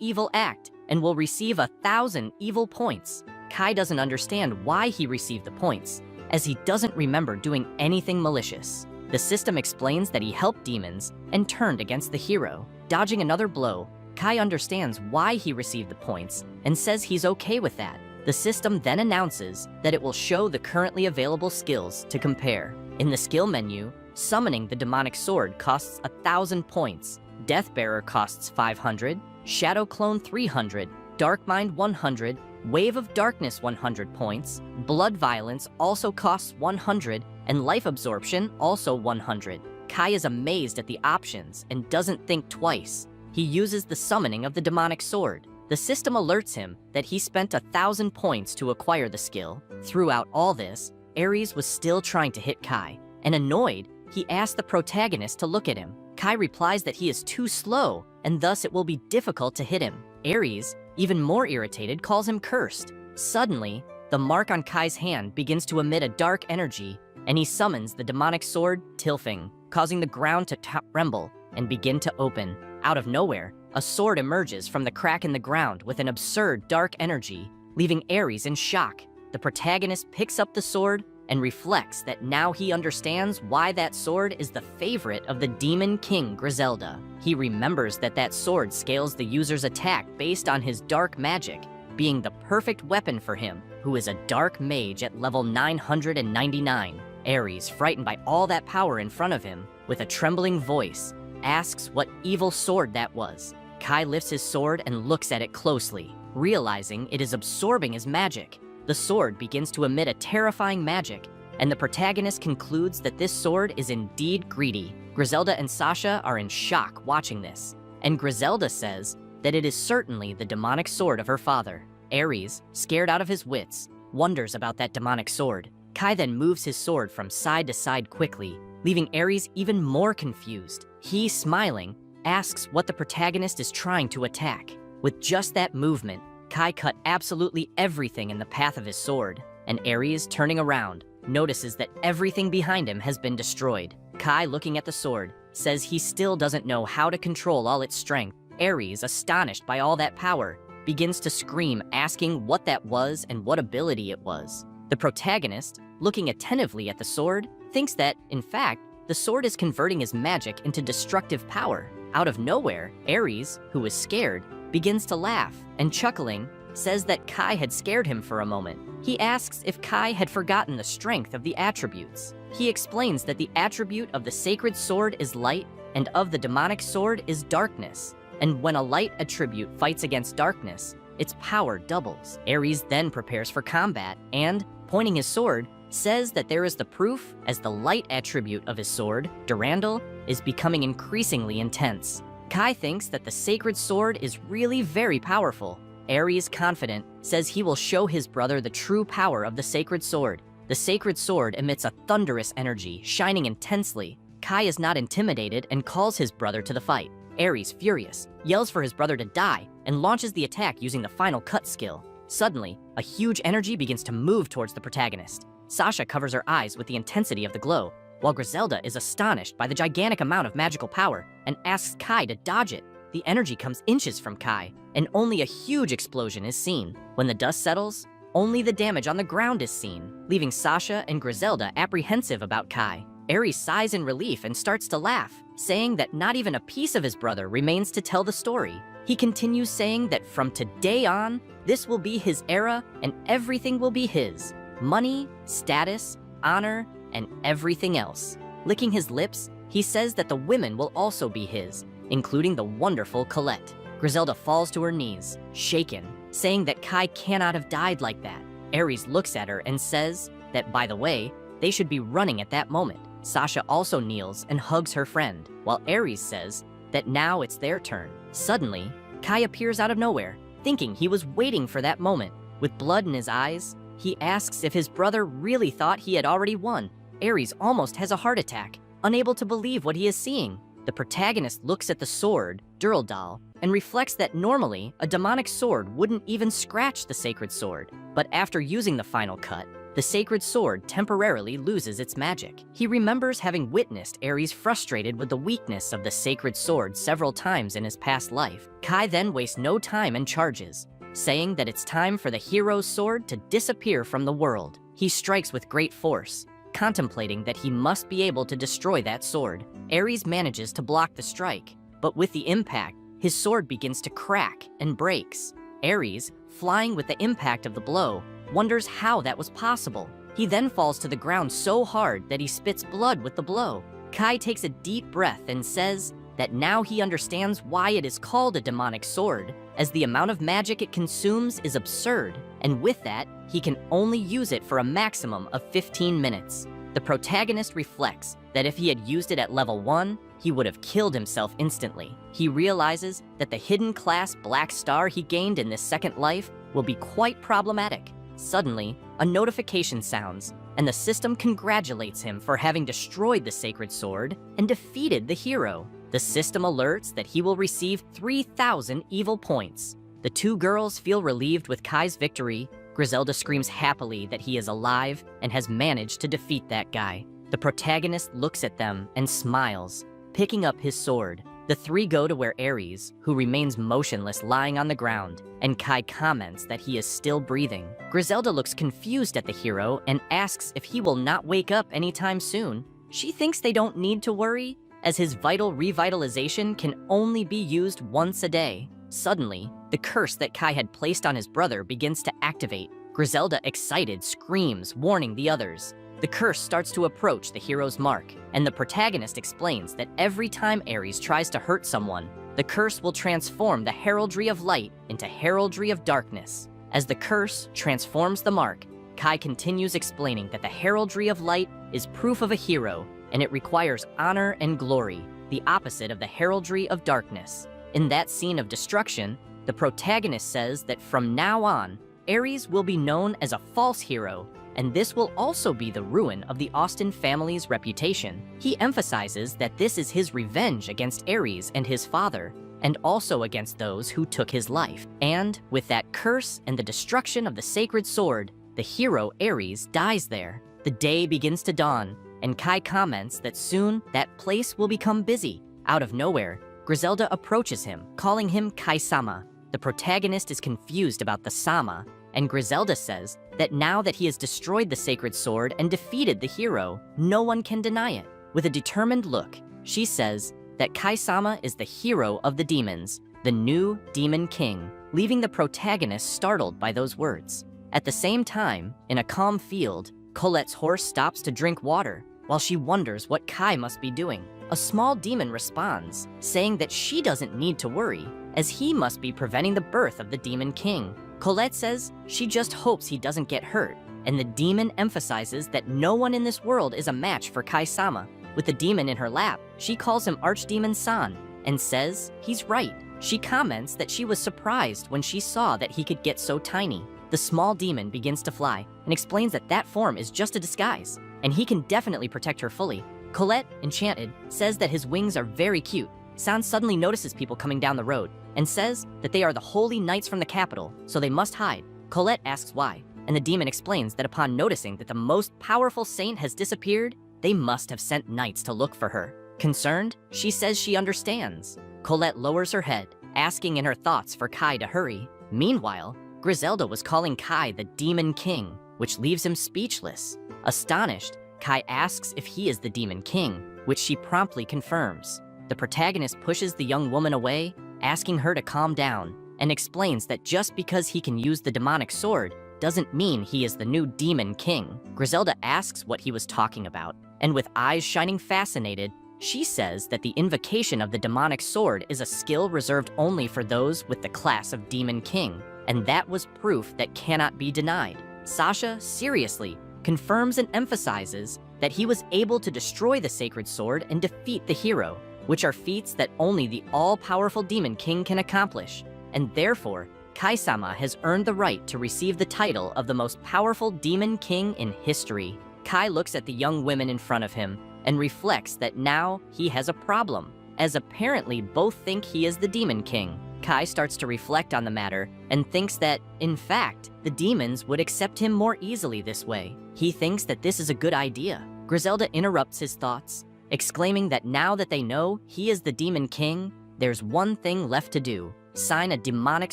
evil act and will receive 1,000 evil points. Kai doesn't understand why he received the points, as he doesn't remember doing anything malicious. The system explains that he helped demons and turned against the hero. Dodging another blow, Kai understands why he received the points and says he's okay with that. The system then announces that it will show the currently available skills to compare. In the skill menu, summoning the demonic sword costs 1,000 points, Deathbearer costs 500, Shadow Clone 300, Dark Mind 100, Wave of Darkness 100 points, Blood Violence also costs 100, and Life Absorption also 100. Kai is amazed at the options and doesn't think twice. He uses the summoning of the demonic sword. The system alerts him that he spent 1,000 points to acquire the skill. Throughout all this, Ares was still trying to hit Kai, and annoyed, he asked the protagonist to look at him. Kai replies that he is too slow, and thus it will be difficult to hit him. Ares, even more irritated, calls him cursed. Suddenly, the mark on Kai's hand begins to emit a dark energy, and he summons the demonic sword, Tilfing, causing the ground to tremble and begin to open. Out of nowhere, a sword emerges from the crack in the ground with an absurd dark energy, leaving Ares in shock. The protagonist picks up the sword and reflects that now he understands why that sword is the favorite of the Demon King Griselda. He remembers that that sword scales the user's attack based on his dark magic, being the perfect weapon for him, who is a dark mage at level 999. Ares, frightened by all that power in front of him, with a trembling voice, asks what evil sword that was. Kai lifts his sword and looks at it closely, realizing it is absorbing his magic. The sword begins to emit a terrifying magic, and the protagonist concludes that this sword is indeed greedy. Griselda and Sasha are in shock watching this, and Griselda says that it is certainly the demonic sword of her father. Ares, scared out of his wits, wonders about that demonic sword. Kai then moves his sword from side to side quickly, leaving Ares even more confused. He, smiling, asks what the protagonist is trying to attack. With just that movement, Kai cut absolutely everything in the path of his sword, and Ares, turning around, notices that everything behind him has been destroyed. Kai, looking at the sword, says he still doesn't know how to control all its strength. Ares, astonished by all that power, begins to scream, asking what that was and what ability it was. The protagonist, looking attentively at the sword, thinks that, in fact, the sword is converting his magic into destructive power. Out of nowhere, Ares, who is scared, begins to laugh, and chuckling, says that Kai had scared him for a moment. He asks if Kai had forgotten the strength of the attributes. He explains that the attribute of the sacred sword is light, and of the demonic sword is darkness. And when a light attribute fights against darkness, its power doubles. Ares then prepares for combat, and, pointing his sword, says that there is the proof as the light attribute of his sword, Durandal, is becoming increasingly intense. Kai thinks that the sacred sword is really very powerful. Ares, confident, says he will show his brother the true power of the sacred sword. The sacred sword emits a thunderous energy, shining intensely. Kai is not intimidated and calls his brother to the fight. Ares, furious, yells for his brother to die and launches the attack using the final cut skill. Suddenly, a huge energy begins to move towards the protagonist. Sasha covers her eyes with the intensity of the glow, while Griselda is astonished by the gigantic amount of magical power and asks Kai to dodge it. The energy comes inches from Kai, and only a huge explosion is seen. When the dust settles, only the damage on the ground is seen, leaving Sasha and Griselda apprehensive about Kai. Ares sighs in relief and starts to laugh, saying that not even a piece of his brother remains to tell the story. He continues saying that from today on, this will be his era and everything will be his. Money, status, honor, and everything else. Licking his lips, he says that the women will also be his, including the wonderful Colette. Griselda falls to her knees, shaken, saying that Kai cannot have died like that. Ares looks at her and says that, by the way, they should be running at that moment. Sasha also kneels and hugs her friend, while Ares says that now it's their turn. Suddenly, Kai appears out of nowhere, thinking he was waiting for that moment. With blood in his eyes, he asks if his brother really thought he had already won. Ares almost has a heart attack, unable to believe what he is seeing. The protagonist looks at the sword, Durandal, and reflects that normally a demonic sword wouldn't even scratch the sacred sword. But after using the final cut, the sacred sword temporarily loses its magic. He remembers having witnessed Ares frustrated with the weakness of the sacred sword several times in his past life. Kai then wastes no time and charges, saying that it's time for the hero's sword to disappear from the world. He strikes with great force, contemplating that he must be able to destroy that sword. Ares manages to block the strike, but with the impact, his sword begins to crack and breaks. Ares, flying with the impact of the blow, wonders how that was possible. He then falls to the ground so hard that he spits blood with the blow. Kai takes a deep breath and says that now he understands why it is called a demonic sword, as the amount of magic it consumes is absurd, and with that, he can only use it for a maximum of 15 minutes. The protagonist reflects that if he had used it at level 1, he would have killed himself instantly. He realizes that the hidden class Black Star he gained in this second life will be quite problematic. Suddenly, a notification sounds, and the system congratulates him for having destroyed the sacred sword and defeated the hero. The system alerts that he will receive 3,000 evil points. The two girls feel relieved with Kai's victory. Griselda screams happily that he is alive and has managed to defeat that guy. The protagonist looks at them and smiles, picking up his sword. The three go to where Ares, who remains motionless lying on the ground, and Kai comments that he is still breathing. Griselda looks confused at the hero and asks if he will not wake up anytime soon. She thinks they don't need to worry, as his vital revitalization can only be used once a day. Suddenly, the curse that Kai had placed on his brother begins to activate. Griselda, excited, screams, warning the others. The curse starts to approach the hero's mark, and the protagonist explains that every time Ares tries to hurt someone, the curse will transform the heraldry of light into heraldry of darkness. As the curse transforms the mark, Kai continues explaining that the heraldry of light is proof of a hero, and it requires honor and glory, the opposite of the heraldry of darkness. In that scene of destruction, the protagonist says that from now on, Ares will be known as a false hero, and this will also be the ruin of the Austen family's reputation. He emphasizes that this is his revenge against Ares and his father, and also against those who took his life. And with that curse and the destruction of the sacred sword, the hero Ares dies there. The day begins to dawn, and Kai comments that soon that place will become busy. Out of nowhere, Griselda approaches him, calling him Kai-sama. The protagonist is confused about the sama, and Griselda says that now that he has destroyed the sacred sword and defeated the hero, no one can deny it. With a determined look, she says that Kai-sama is the hero of the demons, the new demon king, leaving the protagonist startled by those words. At the same time, in a calm field, Colette's horse stops to drink water, while she wonders what Kai must be doing. A small demon responds, saying that she doesn't need to worry, as he must be preventing the birth of the demon king. Colette says she just hopes he doesn't get hurt, and the demon emphasizes that no one in this world is a match for Kai-sama. With the demon in her lap, she calls him Archdemon San, and says he's right. She comments that she was surprised when she saw that he could get so tiny. The small demon begins to fly, and explains that that form is just a disguise, and he can definitely protect her fully. Colette, enchanted, says that his wings are very cute. San suddenly notices people coming down the road, and says that they are the holy knights from the capital, so they must hide. Colette asks why, and the demon explains that upon noticing that the most powerful saint has disappeared, they must have sent knights to look for her. Concerned, she says she understands. Colette lowers her head, asking in her thoughts for Kai to hurry. Meanwhile, Griselda was calling Kai the Demon King, which leaves him speechless. Astonished, Kai asks if he is the Demon King, which she promptly confirms. The protagonist pushes the young woman away, asking her to calm down, and explains that just because he can use the demonic sword doesn't mean he is the new Demon King. Griselda asks what he was talking about, and with eyes shining fascinated, she says that the invocation of the demonic sword is a skill reserved only for those with the class of Demon King, and that was proof that cannot be denied. Sasha, seriously, confirms and emphasizes that he was able to destroy the sacred sword and defeat the hero, which are feats that only the all-powerful Demon King can accomplish, and therefore, Kai-sama has earned the right to receive the title of the most powerful Demon King in history. Kai looks at the young women in front of him and reflects that now he has a problem, as apparently both think he is the Demon King. Kai starts to reflect on the matter and thinks that, in fact, the demons would accept him more easily this way. He thinks that this is a good idea. Griselda interrupts his thoughts, exclaiming that now that they know he is the Demon King, there's one thing left to do: sign a demonic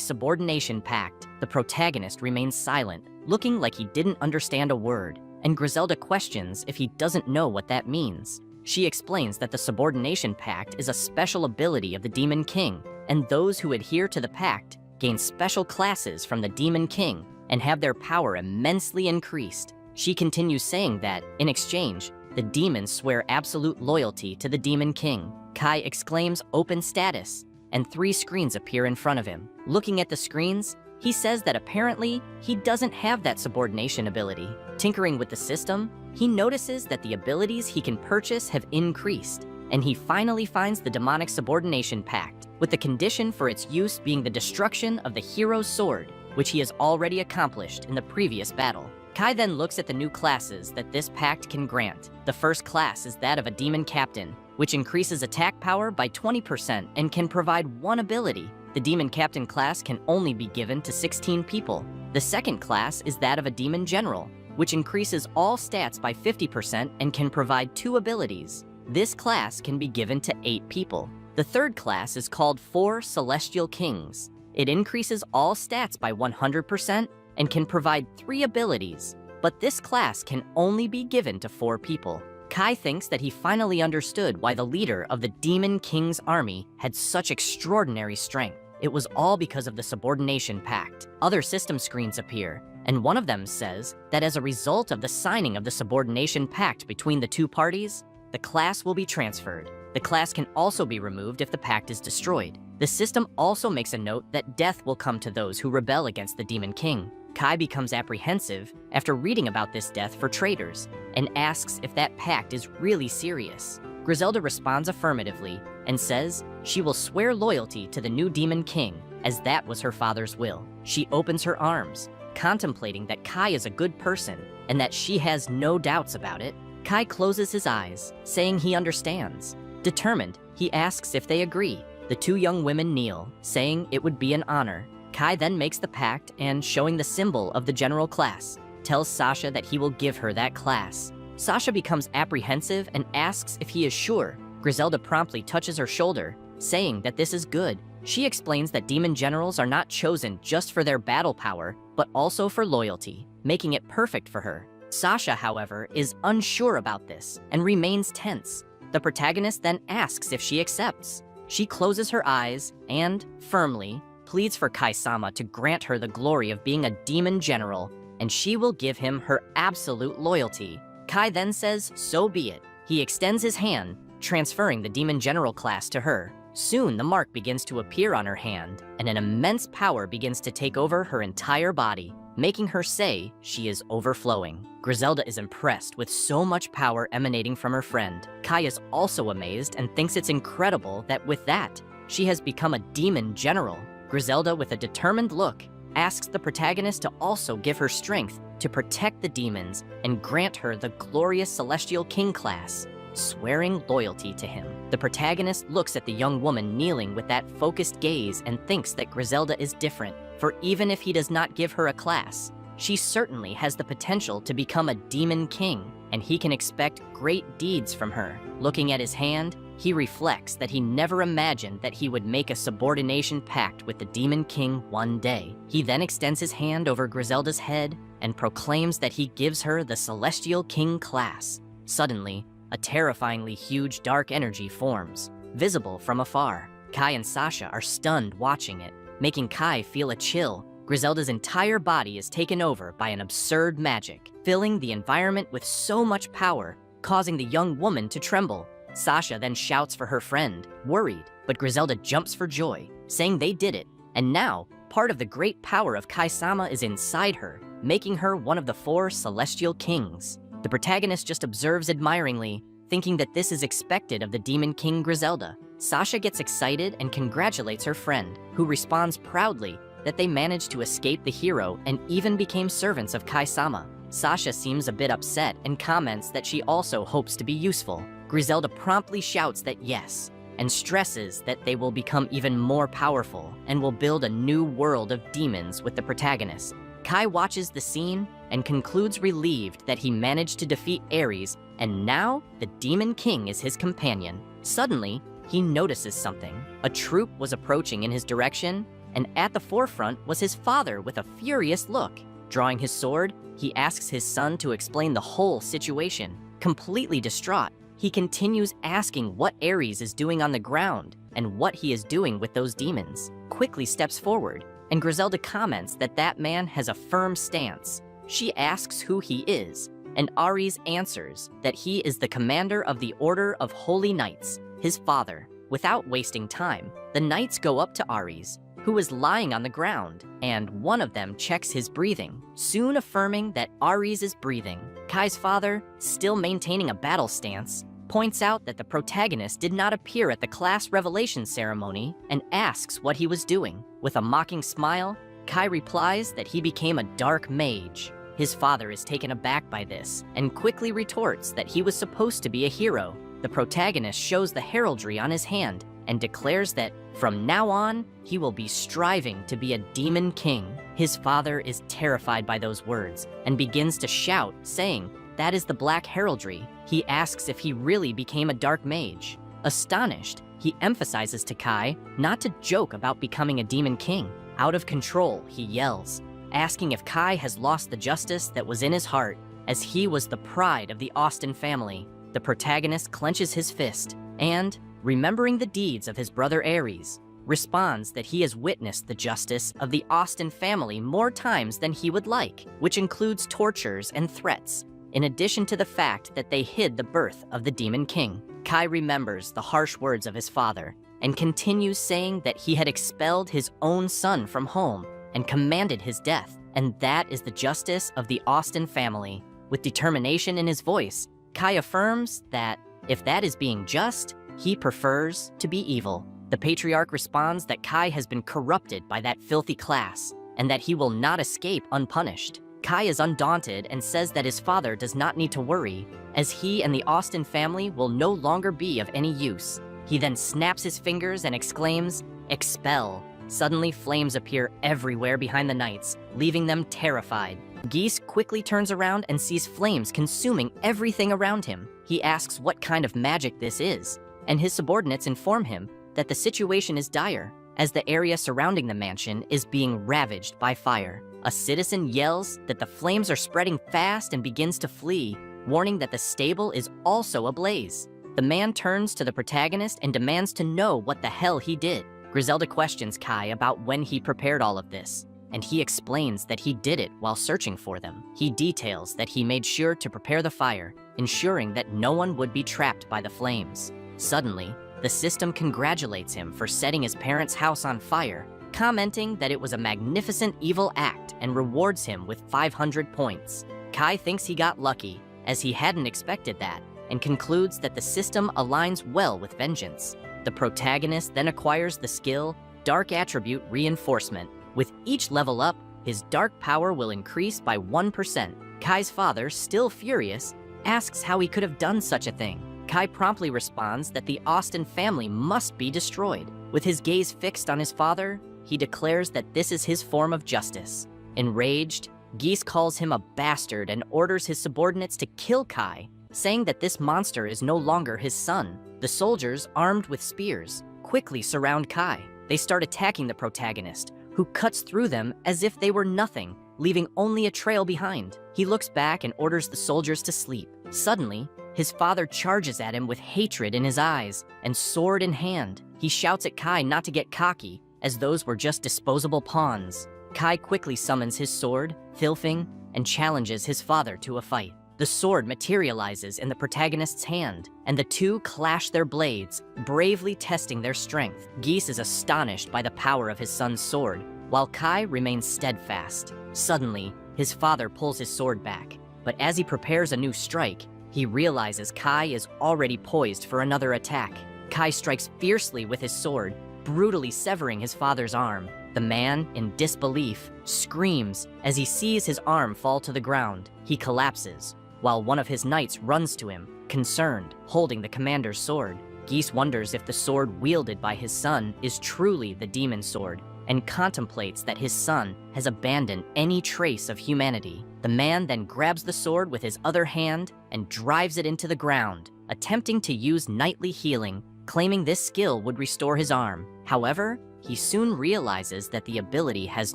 subordination pact. The protagonist remains silent, looking like he didn't understand a word, and Griselda questions if he doesn't know what that means. She explains that the subordination pact is a special ability of the Demon King, and those who adhere to the pact gain special classes from the Demon King and have their power immensely increased. She continues saying that, in exchange, the demons swear absolute loyalty to the Demon King. Kai exclaims open status, and 3 screens appear in front of him. Looking at the screens, he says that apparently he doesn't have that subordination ability. Tinkering with the system, he notices that the abilities he can purchase have increased, and he finally finds the demonic subordination pact, with the condition for its use being the destruction of the hero's sword, which he has already accomplished in the previous battle. Kai then looks at the new classes that this pact can grant. The first class is that of a Demon Captain, which increases attack power by 20% and can provide 1 ability. The Demon Captain class can only be given to 16 people. The second class is that of a Demon General, which increases all stats by 50% and can provide 2 abilities. This class can be given to 8 people. The third class is called 4 Celestial Kings. It increases all stats by 100% and can provide 3 abilities, but this class can only be given to 4 people. Kai thinks that he finally understood why the leader of the Demon King's army had such extraordinary strength. It was all because of the subordination pact. Other system screens appear, and one of them says that as a result of the signing of the subordination pact between the 2 parties, the class will be transferred. The class can also be removed if the pact is destroyed. The system also makes a note that death will come to those who rebel against the Demon King. Kai becomes apprehensive after reading about this death for traitors and asks if that pact is really serious. Griselda responds affirmatively and says she will swear loyalty to the new Demon King, as that was her father's will. She opens her arms, contemplating that Kai is a good person and that she has no doubts about it. Kai closes his eyes, saying he understands. Determined, he asks if they agree. The 2 young women kneel, saying it would be an honor. Kai then makes the pact and, showing the symbol of the general class, tells Sasha that he will give her that class. Sasha becomes apprehensive and asks if he is sure. Griselda promptly touches her shoulder, saying that this is good. She explains that demon generals are not chosen just for their battle power, but also for loyalty, making it perfect for her. Sasha, however, is unsure about this and remains tense. The protagonist then asks if she accepts. She closes her eyes and, firmly, pleads for Kai-sama to grant her the glory of being a demon general, and she will give him her absolute loyalty. Kai then says, so be it. He extends his hand, transferring the demon general class to her. Soon the mark begins to appear on her hand, and an immense power begins to take over her entire body, making her say she is overflowing. Griselda is impressed with so much power emanating from her friend. Kai is also amazed and thinks it's incredible that with that, she has become a demon general. Griselda, with a determined look, asks the protagonist to also give her strength to protect the demons and grant her the glorious Celestial King class, swearing loyalty to him. The protagonist looks at the young woman kneeling with that focused gaze and thinks that Griselda is different, for even if he does not give her a class, she certainly has the potential to become a demon king, and he can expect great deeds from her. Looking at his hand, he reflects that he never imagined that he would make a subordination pact with the Demon King one day. He then extends his hand over Griselda's head and proclaims that he gives her the Celestial King class. Suddenly, a terrifyingly huge dark energy forms, visible from afar. Kai and Sasha are stunned watching it, making Kai feel a chill. Griselda's entire body is taken over by an absurd magic, filling the environment with so much power, causing the young woman to tremble. Sasha then shouts for her friend, worried, but Griselda jumps for joy, saying they did it, and now, part of the great power of Kai-sama is inside her, making her one of the 4 Celestial Kings. The protagonist just observes admiringly, thinking that this is expected of the Demon King Griselda. Sasha gets excited and congratulates her friend, who responds proudly that they managed to escape the hero and even became servants of Kai-sama. Sasha seems a bit upset and comments that she also hopes to be useful. Griselda promptly shouts that yes, and stresses that they will become even more powerful and will build a new world of demons with the protagonist. Kai watches the scene and concludes relieved that he managed to defeat Ares, and now the Demon King is his companion. Suddenly, he notices something. A troop was approaching in his direction, and at the forefront was his father with a furious look. Drawing his sword, he asks his son to explain the whole situation. Completely distraught, he continues asking what Ares is doing on the ground and what he is doing with those demons. Quickly steps forward, and Griselda comments that that man has a firm stance. She asks who he is, and Ares answers that he is the commander of the Order of Holy Knights, his father. Without wasting time, the knights go up to Ares, who is lying on the ground, and one of them checks his breathing, soon affirming that Ares is breathing. Kai's father, still maintaining a battle stance, points out that the protagonist did not appear at the class revelation ceremony and asks what he was doing. With a mocking smile, Kai replies that he became a dark mage. His father is taken aback by this and quickly retorts that he was supposed to be a hero. The protagonist shows the heraldry on his hand and declares that from now on, he will be striving to be a demon king. His father is terrified by those words and begins to shout, saying, "That is the black heraldry." He asks if he really became a dark mage. Astonished, he emphasizes to Kai not to joke about becoming a demon king. Out of control, he yells, asking if Kai has lost the justice that was in his heart, as he was the pride of the Austin family. The protagonist clenches his fist and, remembering the deeds of his brother Ares, responds that he has witnessed the justice of the Austin family more times than he would like, which includes tortures and threats, in addition to the fact that they hid the birth of the Demon King. Kai remembers the harsh words of his father and continues saying that he had expelled his own son from home and commanded his death, and that is the justice of the Austin family. With determination in his voice, Kai affirms that if that is being just, he prefers to be evil. The patriarch responds that Kai has been corrupted by that filthy class and that he will not escape unpunished. Kai is undaunted and says that his father does not need to worry, as he and the Austin family will no longer be of any use. He then snaps his fingers and exclaims, "Expel." Suddenly, flames appear everywhere behind the knights, leaving them terrified. Geese quickly turns around and sees flames consuming everything around him. He asks what kind of magic this is, and his subordinates inform him that the situation is dire, as the area surrounding the mansion is being ravaged by fire. A citizen yells that the flames are spreading fast and begins to flee, warning that the stable is also ablaze. The man turns to the protagonist and demands to know what the hell he did. Griselda questions Kai about when he prepared all of this, and he explains that he did it while searching for them. He details that he made sure to prepare the fire, ensuring that no one would be trapped by the flames. Suddenly, the system congratulates him for setting his parents' house on fire, commenting that it was a magnificent evil act and rewards him with 500 points. Kai thinks he got lucky, as he hadn't expected that, and concludes that the system aligns well with vengeance. The protagonist then acquires the skill Dark Attribute Reinforcement. With each level up, his dark power will increase by 1%. Kai's father, still furious, asks how he could have done such a thing. Kai promptly responds that the Austin family must be destroyed. With his gaze fixed on his father, he declares that this is his form of justice. Enraged, Geese calls him a bastard and orders his subordinates to kill Kai, saying that this monster is no longer his son. The soldiers, armed with spears, quickly surround Kai. They start attacking the protagonist, who cuts through them as if they were nothing, leaving only a trail behind. He looks back and orders the soldiers to sleep. Suddenly, his father charges at him with hatred in his eyes and sword in hand. He shouts at Kai not to get cocky, as those were just disposable pawns. Kai quickly summons his sword, Filfing, and challenges his father to a fight. The sword materializes in the protagonist's hand, and the two clash their blades, bravely testing their strength. Geese is astonished by the power of his son's sword, while Kai remains steadfast. Suddenly, his father pulls his sword back, but as he prepares a new strike, he realizes Kai is already poised for another attack. Kai strikes fiercely with his sword, brutally severing his father's arm. The man, in disbelief, screams as he sees his arm fall to the ground. He collapses, while one of his knights runs to him, concerned, holding the commander's sword. Geese wonders if the sword wielded by his son is truly the demon sword, and contemplates that his son has abandoned any trace of humanity. The man then grabs the sword with his other hand and drives it into the ground, attempting to use nightly healing, claiming this skill would restore his arm. However, he soon realizes that the ability has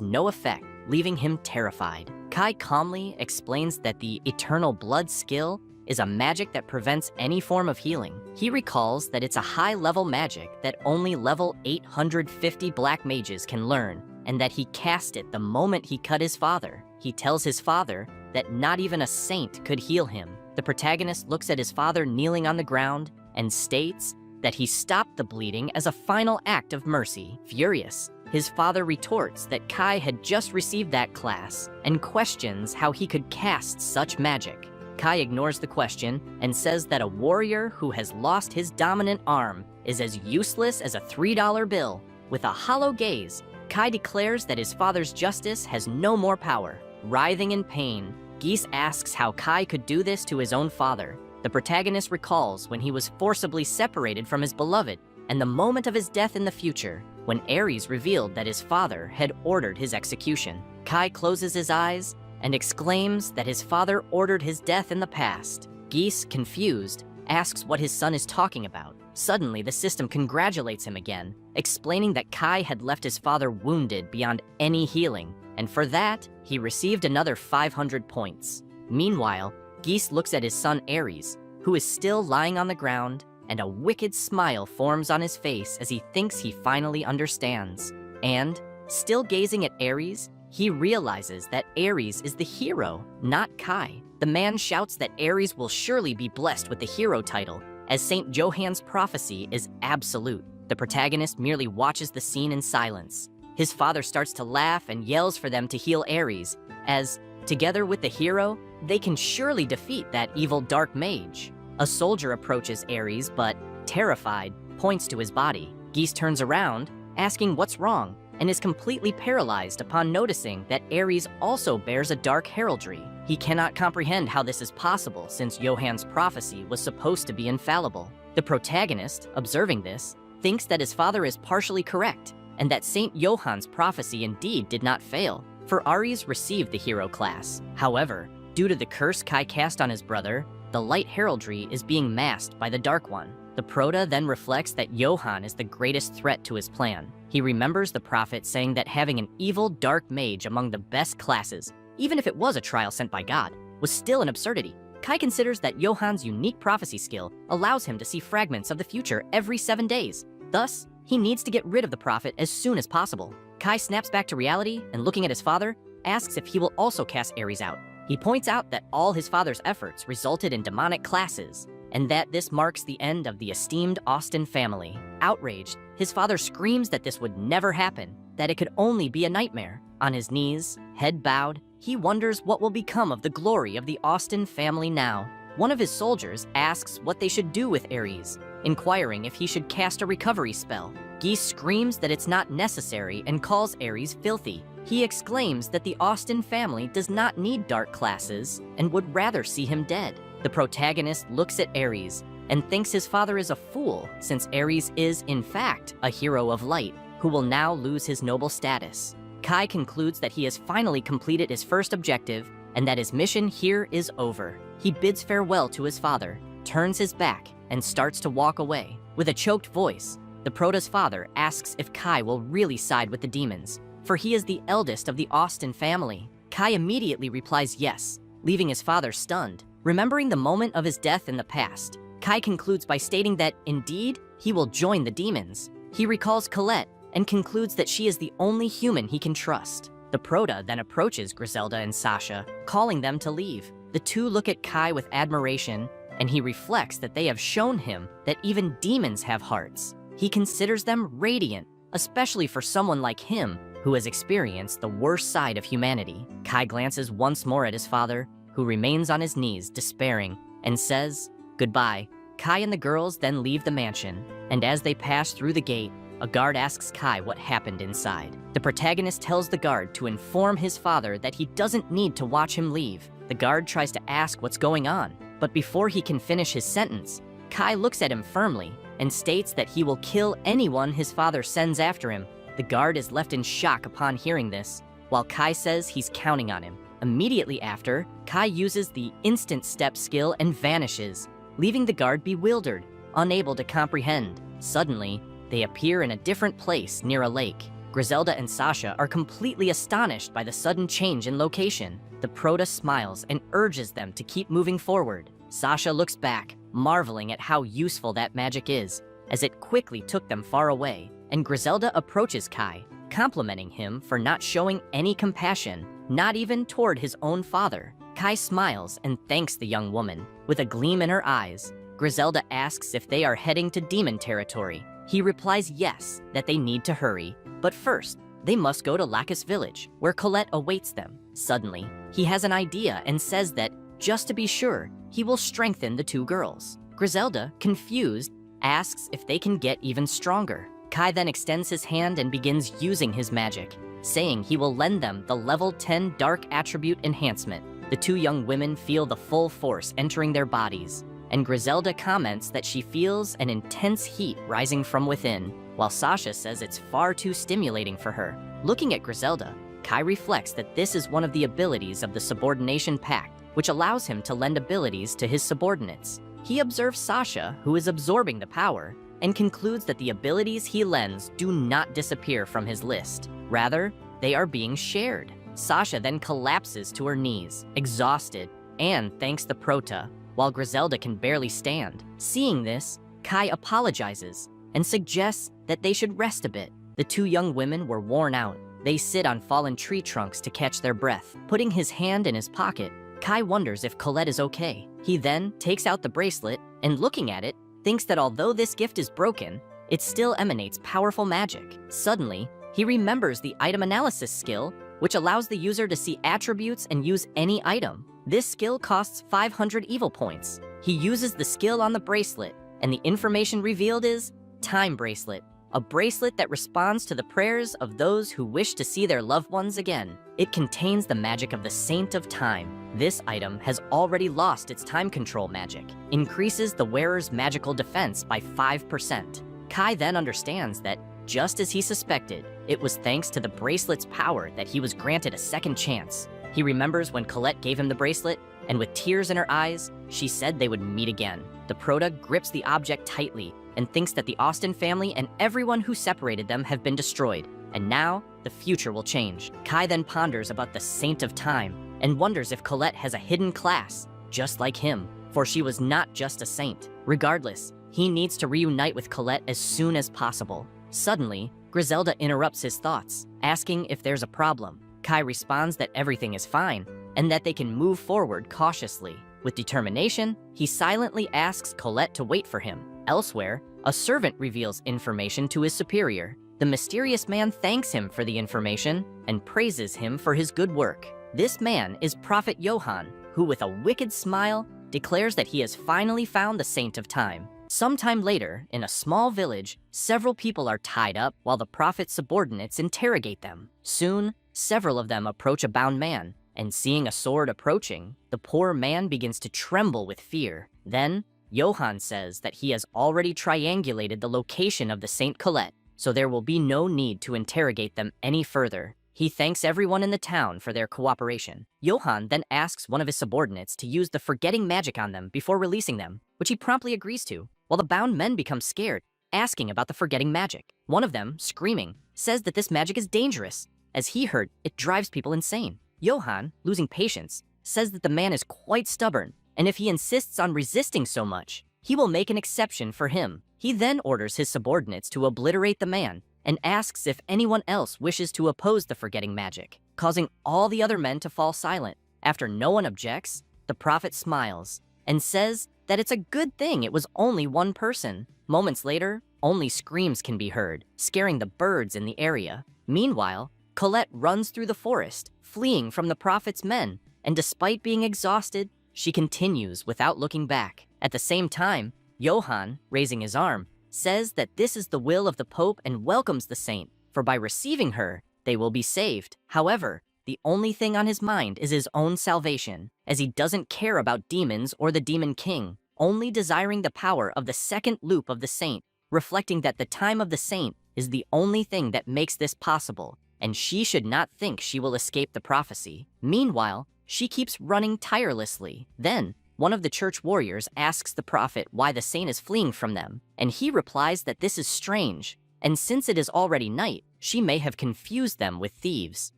no effect, leaving him terrified. Kai calmly explains that the Eternal Blood skill is a magic that prevents any form of healing. He recalls that it's a high-level magic that only level 850 black mages can learn, and that he cast it the moment he cut his father. He tells his father that not even a saint could heal him. The protagonist looks at his father kneeling on the ground and states that he stopped the bleeding as a final act of mercy. Furious, his father retorts that Kai had just received that class and questions how he could cast such magic. Kai ignores the question and says that a warrior who has lost his dominant arm is as useless as a $3 bill. With a hollow gaze, Kai declares that his father's justice has no more power. Writhing in pain, Geese asks how Kai could do this to his own father. The protagonist recalls when he was forcibly separated from his beloved and the moment of his death in the future, when Ares revealed that his father had ordered his execution. Kai closes his eyes and exclaims that his father ordered his death in the past. Geese, confused, asks what his son is talking about. Suddenly, the system congratulates him again, explaining that Kai had left his father wounded beyond any healing, and for that, he received another 500 points. Meanwhile, Geese looks at his son Ares, who is still lying on the ground, and a wicked smile forms on his face as he thinks he finally understands. And, still gazing at Ares, he realizes that Ares is the hero, not Kai. The man shouts that Ares will surely be blessed with the hero title, as St. Johann's prophecy is absolute. The protagonist merely watches the scene in silence. His father starts to laugh and yells for them to heal Ares, as, together with the hero, they can surely defeat that evil dark mage. A soldier approaches Ares, but, terrified, points to his body. Geese turns around, asking what's wrong, and is completely paralyzed upon noticing that Ares also bears a dark heraldry. He cannot comprehend how this is possible since Johann's prophecy was supposed to be infallible. The protagonist, observing this, thinks that his father is partially correct, and that St. Johann's prophecy indeed did not fail, for Ares received the hero class. However, due to the curse Kai cast on his brother, the light heraldry is being masked by the dark one. The prota then reflects that Johann is the greatest threat to his plan. He remembers the prophet saying that having an evil dark mage among the best classes, even if it was a trial sent by God, was still an absurdity. Kai considers that Johann's unique prophecy skill allows him to see fragments of the future every 7 days. Thus, he needs to get rid of the prophet as soon as possible. Kai snaps back to reality and, looking at his father, asks if he will also cast Ares out. He points out that all his father's efforts resulted in demonic classes, and that this marks the end of the esteemed Austen family. Outraged, his father screams that this would never happen, that it could only be a nightmare. On his knees, head bowed, he wonders what will become of the glory of the Austen family now. One of his soldiers asks what they should do with Ares, inquiring if he should cast a recovery spell. Geese screams that it's not necessary and calls Ares filthy. He exclaims that the Austen family does not need dark classes and would rather see him dead. The protagonist looks at Ares and thinks his father is a fool, since Ares is, in fact, a hero of light, who will now lose his noble status. Kai concludes that he has finally completed his first objective and that his mission here is over. He bids farewell to his father, turns his back, and starts to walk away. With a choked voice, the prota's father asks if Kai will really side with the demons, for he is the eldest of the Austen family. Kai immediately replies yes, leaving his father stunned. Remembering the moment of his death in the past, Kai concludes by stating that, indeed, he will join the demons. He recalls Colette and concludes that she is the only human he can trust. The prota then approaches Griselda and Sasha, calling them to leave. The two look at Kai with admiration, and he reflects that they have shown him that even demons have hearts. He considers them radiant, especially for someone like him who has experienced the worst side of humanity. Kai glances once more at his father, who remains on his knees, despairing, and says goodbye. Kai and the girls then leave the mansion, and as they pass through the gate, a guard asks Kai what happened inside. The protagonist tells the guard to inform his father that he doesn't need to watch him leave. The guard tries to ask what's going on, but before he can finish his sentence, Kai looks at him firmly and states that he will kill anyone his father sends after him. The guard is left in shock upon hearing this, while Kai says he's counting on him. Immediately after, Kai uses the instant step skill and vanishes, leaving the guard bewildered, unable to comprehend. Suddenly, they appear in a different place near a lake. Griselda and Sasha are completely astonished by the sudden change in location. The Prota smiles and urges them to keep moving forward. Sasha looks back, marveling at how useful that magic is, as it quickly took them far away, and Griselda approaches Kai, complimenting him for not showing any compassion, not even toward his own father. Kai smiles and thanks the young woman. With a gleam in her eyes, Griselda asks if they are heading to demon territory. He replies yes, that they need to hurry, but first, they must go to Lacus village, where Colette awaits them. Suddenly, he has an idea and says that, just to be sure, he will strengthen the two girls. Griselda, confused, asks if they can get even stronger. Kai then extends his hand and begins using his magic, saying he will lend them the level 10 dark attribute enhancement. The two young women feel the full force entering their bodies, and Griselda comments that she feels an intense heat rising from within, while Sasha says it's far too stimulating for her. Looking at Griselda, Kai reflects that this is one of the abilities of the Subordination Pact, which allows him to lend abilities to his subordinates. He observes Sasha, who is absorbing the power, and concludes that the abilities he lends do not disappear from his list. Rather, they are being shared. Sasha then collapses to her knees, exhausted, and thanks the Prota, while Griselda can barely stand. Seeing this, Kai apologizes and suggests that they should rest a bit. The two young women were worn out. They sit on fallen tree trunks to catch their breath. Putting his hand in his pocket, Kai wonders if Colette is okay. He then takes out the bracelet and, looking at it, thinks that although this gift is broken, it still emanates powerful magic. Suddenly, he remembers the item analysis skill, which allows the user to see attributes and use any item. This skill costs 500 evil points. He uses the skill on the bracelet, and the information revealed is Time Bracelet, a bracelet that responds to the prayers of those who wish to see their loved ones again. It contains the magic of the Saint of Time. This item has already lost its time control magic, increases the wearer's magical defense by 5%. Kai then understands that, just as he suspected, it was thanks to the bracelet's power that he was granted a second chance. He remembers when Colette gave him the bracelet, and with tears in her eyes, she said they would meet again. The Prota grips the object tightly and thinks that the Austin family and everyone who separated them have been destroyed, and now the future will change. Kai then ponders about the Saint of Time and wonders if Colette has a hidden class, just like him, for she was not just a saint. Regardless, he needs to reunite with Colette as soon as possible. Suddenly, Griselda interrupts his thoughts, asking if there's a problem. Kai responds that everything is fine, and that they can move forward cautiously. With determination, he silently asks Colette to wait for him. Elsewhere, a servant reveals information to his superior. The mysterious man thanks him for the information and praises him for his good work. This man is Prophet Johann, who with a wicked smile declares that he has finally found the Saint of Time. Sometime later, in a small village, several people are tied up while the prophet's subordinates interrogate them. Soon, several of them approach a bound man, and seeing a sword approaching, the poor man begins to tremble with fear. Then, Johann says that he has already triangulated the location of the Saint Colette, so there will be no need to interrogate them any further. He thanks everyone in the town for their cooperation. Johann then asks one of his subordinates to use the forgetting magic on them before releasing them, which he promptly agrees to, while the bound men become scared, asking about the forgetting magic. One of them, screaming, says that this magic is dangerous, as he heard it drives people insane. Johann, losing patience, says that the man is quite stubborn, and if he insists on resisting so much, he will make an exception for him. He then orders his subordinates to obliterate the man, and asks if anyone else wishes to oppose the forgetting magic, causing all the other men to fall silent. After no one objects, the prophet smiles and says that it's a good thing it was only one person. Moments later, only screams can be heard, scaring the birds in the area. Meanwhile, Colette runs through the forest, fleeing from the prophet's men, and despite being exhausted, she continues without looking back. At the same time, Johann, raising his arm, says that this is the will of the Pope and welcomes the saint, for by receiving her, they will be saved. However, the only thing on his mind is his own salvation, as he doesn't care about demons or the Demon King, only desiring the power of the second loop of the saint. reflecting that the time of the saint is the only thing that makes this possible, and she should not think she will escape the prophecy. Meanwhile, she keeps running tirelessly. Then, one of the church warriors asks the prophet why the saint is fleeing from them, and he replies that this is strange, and since it is already night, she may have confused them with thieves.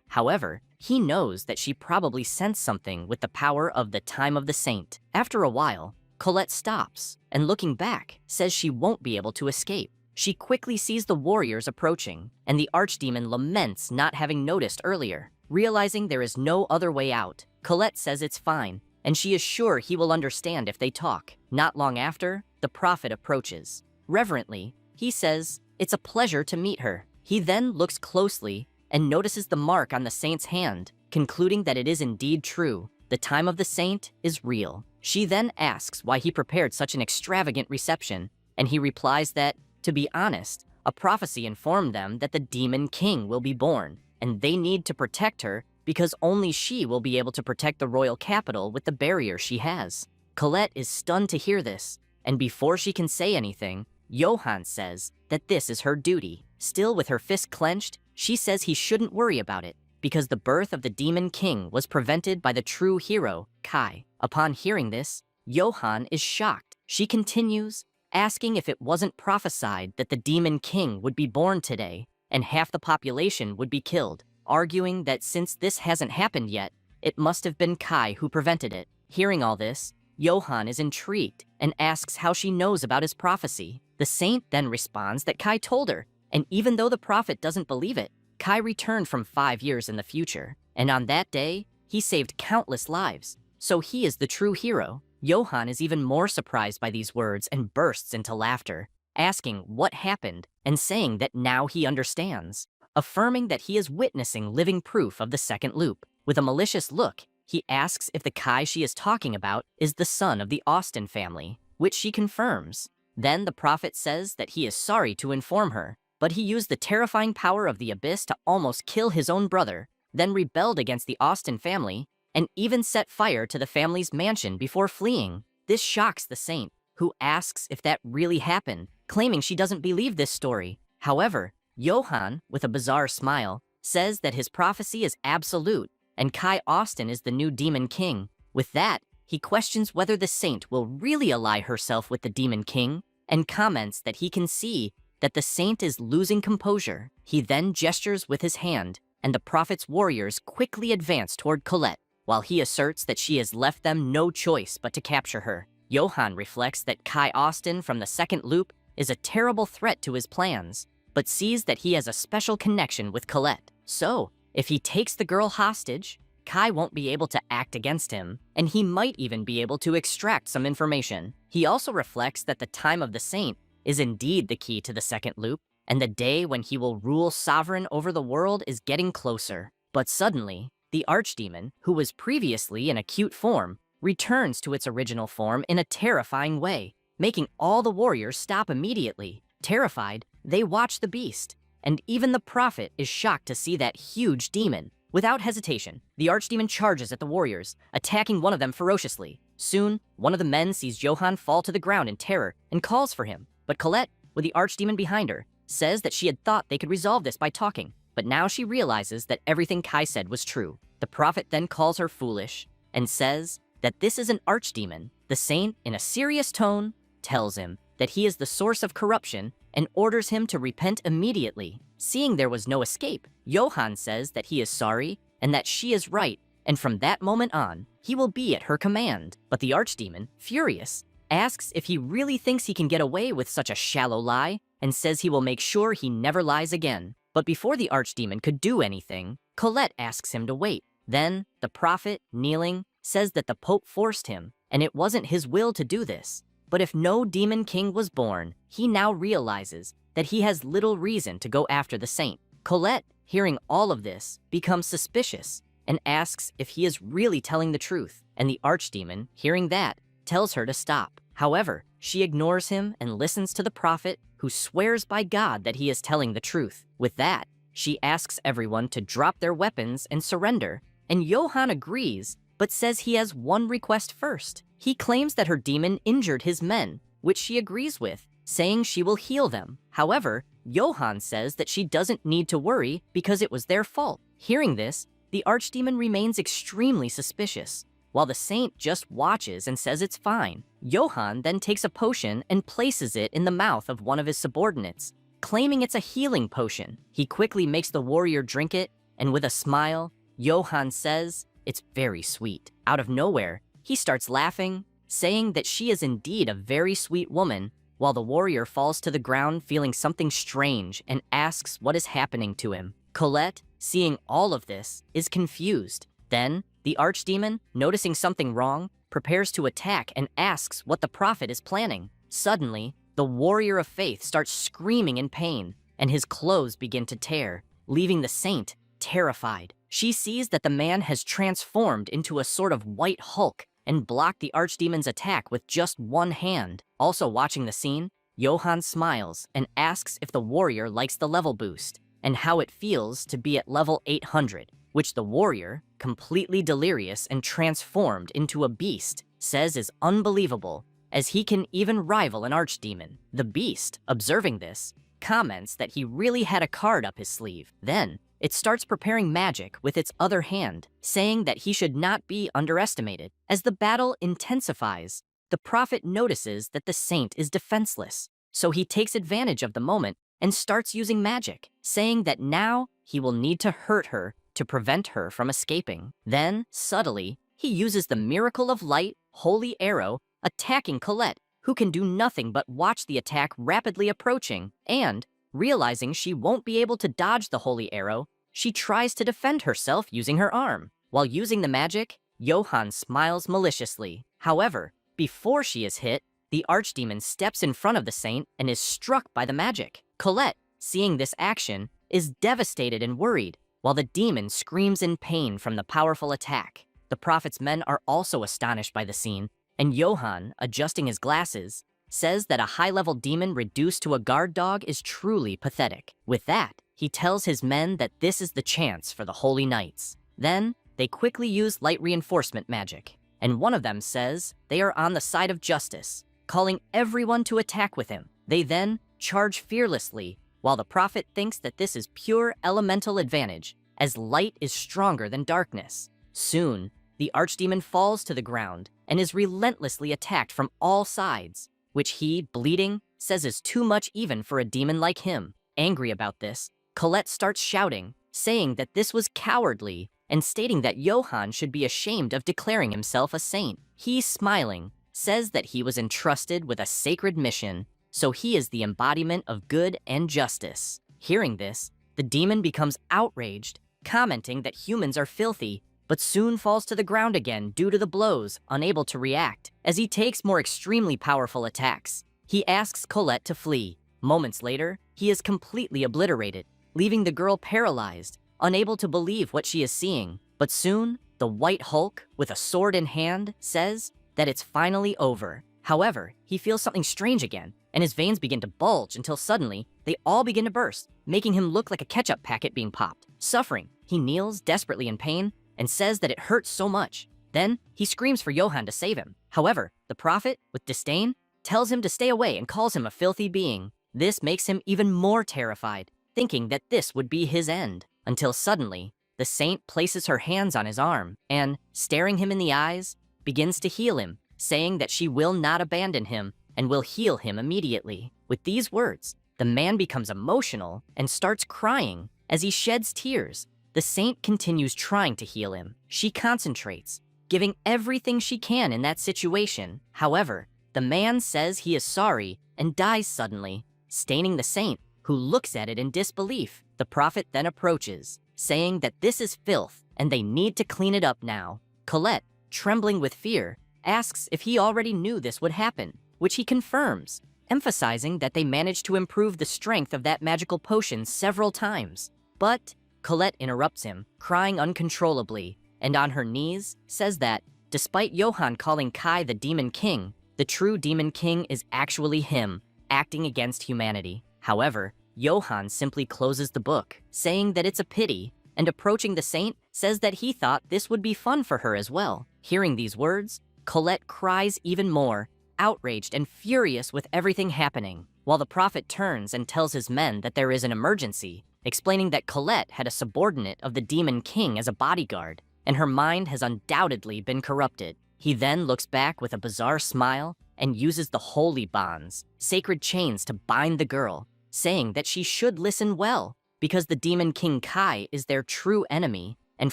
However, he knows that she probably sensed something with the power of the time of the saint. After a while, Colette stops, and looking back, says she won't be able to escape. She quickly sees the warriors approaching, and the archdemon laments not having noticed earlier. Realizing there is no other way out, Colette says it's fine, and she is sure he will understand if they talk. Not long after, the prophet approaches. Reverently, he says, "It's a pleasure to meet her." He then looks closely and notices the mark on the saint's hand, concluding that it is indeed true. The time of the saint is real. She then asks why he prepared such an extravagant reception, and he replies that, to be honest, a prophecy informed them that the demon king will be born, and they need to protect her because only she will be able to protect the royal capital with the barrier she has. Colette is stunned to hear this, and before she can say anything, Johann says that this is her duty. Still with her fist clenched, she says he shouldn't worry about it, because the birth of the demon king was prevented by the true hero, Kai. Upon hearing this, Johann is shocked. She continues, asking if it wasn't prophesied that the demon king would be born today, and half the population would be killed, arguing that since this hasn't happened yet, it must have been Kai who prevented it. Hearing all this, Johann is intrigued and asks how she knows about his prophecy. The saint then responds that Kai told her, and even though the prophet doesn't believe it, Kai returned from 5 years in the future, and on that day, he saved countless lives, so he is the true hero. Johann is even more surprised by these words and bursts into laughter, asking what happened and saying that now he understands, affirming that he is witnessing living proof of the second loop. With a malicious look, he asks if the Kai she is talking about is the son of the Austen family, which she confirms. Then the prophet says that he is sorry to inform her, but he used the terrifying power of the abyss to almost kill his own brother, then rebelled against the Austen family, and even set fire to the family's mansion before fleeing. This shocks the saint, who asks if that really happened, claiming she doesn't believe this story. However, Johann, with a bizarre smile, says that his prophecy is absolute, and Kai Austen is the new demon king. With that, he questions whether the saint will really ally herself with the demon king, and comments that he can see that the saint is losing composure. He then gestures with his hand, and the prophet's warriors quickly advance toward Colette, while he asserts that she has left them no choice but to capture her. Johann reflects that Kai Austen from the second loop is a terrible threat to his plans, but sees that he has a special connection with Colette. So, if he takes the girl hostage, Kai won't be able to act against him, and he might even be able to extract some information. He also reflects that the time of the saint is indeed the key to the second loop, and the day when he will rule sovereign over the world is getting closer. But suddenly, the archdemon, who was previously in a cute form, returns to its original form in a terrifying way, making all the warriors stop immediately. Terrified, they watch the beast, and even the prophet is shocked to see that huge demon. Without hesitation, the archdemon charges at the warriors, attacking one of them ferociously. Soon, one of the men sees Johann fall to the ground in terror and calls for him. But Colette, with the archdemon behind her, says that she had thought they could resolve this by talking, but now she realizes that everything Kai said was true. The prophet then calls her foolish and says that this is an archdemon. The saint, in a serious tone, tells him that he is the source of corruption and orders him to repent immediately. Seeing there was no escape, Johann says that he is sorry and that she is right, and from that moment on, he will be at her command. But the archdemon, furious, asks if he really thinks he can get away with such a shallow lie, and says he will make sure he never lies again. But before the archdemon could do anything, Colette asks him to wait. Then, the prophet, kneeling, says that the Pope forced him, and it wasn't his will to do this. But if no demon king was born, he now realizes that he has little reason to go after the saint. Colette, hearing all of this, becomes suspicious and asks if he is really telling the truth, and the archdemon, hearing that, tells her to stop. However, she ignores him and listens to the prophet, who swears by God that he is telling the truth. With that, she asks everyone to drop their weapons and surrender, and Johann agrees, but says he has one request first. He claims that her demon injured his men, which she agrees with, saying she will heal them. However, Johann says that she doesn't need to worry because it was their fault. Hearing this, the archdemon remains extremely suspicious, while the saint just watches and says it's fine. Johann then takes a potion and places it in the mouth of one of his subordinates, claiming it's a healing potion. He quickly makes the warrior drink it, and with a smile, Johann says it's very sweet. Out of nowhere, he starts laughing, saying that she is indeed a very sweet woman, while the warrior falls to the ground feeling something strange and asks what is happening to him. Colette, seeing all of this, is confused. Then, the archdemon, noticing something wrong, prepares to attack and asks what the prophet is planning. Suddenly, the warrior of faith starts screaming in pain, and his clothes begin to tear, leaving the saint terrified. She sees that the man has transformed into a sort of white Hulk and blocked the archdemon's attack with just one hand. Also watching the scene, Johann smiles and asks if the warrior likes the level boost and how it feels to be at level 800, which the warrior, completely delirious and transformed into a beast, says is unbelievable, as he can even rival an archdemon. The beast, observing this, comments that he really had a card up his sleeve. Then, it starts preparing magic with its other hand, saying that he should not be underestimated. As the battle intensifies, the prophet notices that the saint is defenseless, so he takes advantage of the moment and starts using magic, saying that now he will need to hurt her to prevent her from escaping. Then, subtly, he uses the miracle of light, holy arrow, attacking Colette, who can do nothing but watch the attack rapidly approaching, and, realizing she won't be able to dodge the holy arrow, she tries to defend herself using her arm. While using the magic, Johann smiles maliciously. However, before she is hit, the archdemon steps in front of the saint and is struck by the magic. Colette, seeing this action, is devastated and worried, while the demon screams in pain from the powerful attack. The prophet's men are also astonished by the scene, and Johann, adjusting his glasses, says that a high-level demon reduced to a guard dog is truly pathetic. With that, he tells his men that this is the chance for the Holy Knights. Then, they quickly use light reinforcement magic, and one of them says they are on the side of justice, calling everyone to attack with him. They then charge fearlessly, while the prophet thinks that this is pure elemental advantage, as light is stronger than darkness. Soon, the archdemon falls to the ground and is relentlessly attacked from all sides, which he, bleeding, says is too much even for a demon like him. Angry about this, Colette starts shouting, saying that this was cowardly, and stating that Johann should be ashamed of declaring himself a saint. He, smiling, says that he was entrusted with a sacred mission, so he is the embodiment of good and justice. Hearing this, the demon becomes outraged, commenting that humans are filthy, but soon falls to the ground again due to the blows, unable to react. As he takes more extremely powerful attacks, he asks Colette to flee. Moments later, he is completely obliterated, leaving the girl paralyzed, unable to believe what she is seeing. But soon, the White Hulk, with a sword in hand, says that it's finally over. However, he feels something strange again, and his veins begin to bulge until suddenly, they all begin to burst, making him look like a ketchup packet being popped. Suffering, he kneels desperately in pain and says that it hurts so much. Then, he screams for Johann to save him. However, the prophet, with disdain, tells him to stay away and calls him a filthy being. This makes him even more terrified, thinking that this would be his end, until suddenly, the saint places her hands on his arm and, staring him in the eyes, begins to heal him, saying that she will not abandon him and will heal him immediately. With these words, the man becomes emotional and starts crying. As he sheds tears, the saint continues trying to heal him. She concentrates, giving everything she can in that situation. However, the man says he is sorry and dies suddenly, staining the saint, who looks at it in disbelief. The prophet then approaches, saying that this is filth and they need to clean it up now. Colette, trembling with fear, asks if he already knew this would happen, which he confirms, emphasizing that they managed to improve the strength of that magical potion several times. But Colette interrupts him, crying uncontrollably, and on her knees says that, despite Johann calling Kai the Demon King, the true Demon King is actually him, acting against humanity. However, Johann simply closes the book, saying that it's a pity, and approaching the saint, says that he thought this would be fun for her as well. Hearing these words, Colette cries even more, outraged and furious with everything happening. while the prophet turns and tells his men that there is an emergency, explaining that Colette had a subordinate of the Demon King as a bodyguard, and her mind has undoubtedly been corrupted. He then looks back with a bizarre smile and uses the holy bonds, sacred chains, to bind the girl, saying that she should listen well, because the Demon King Kai is their true enemy, and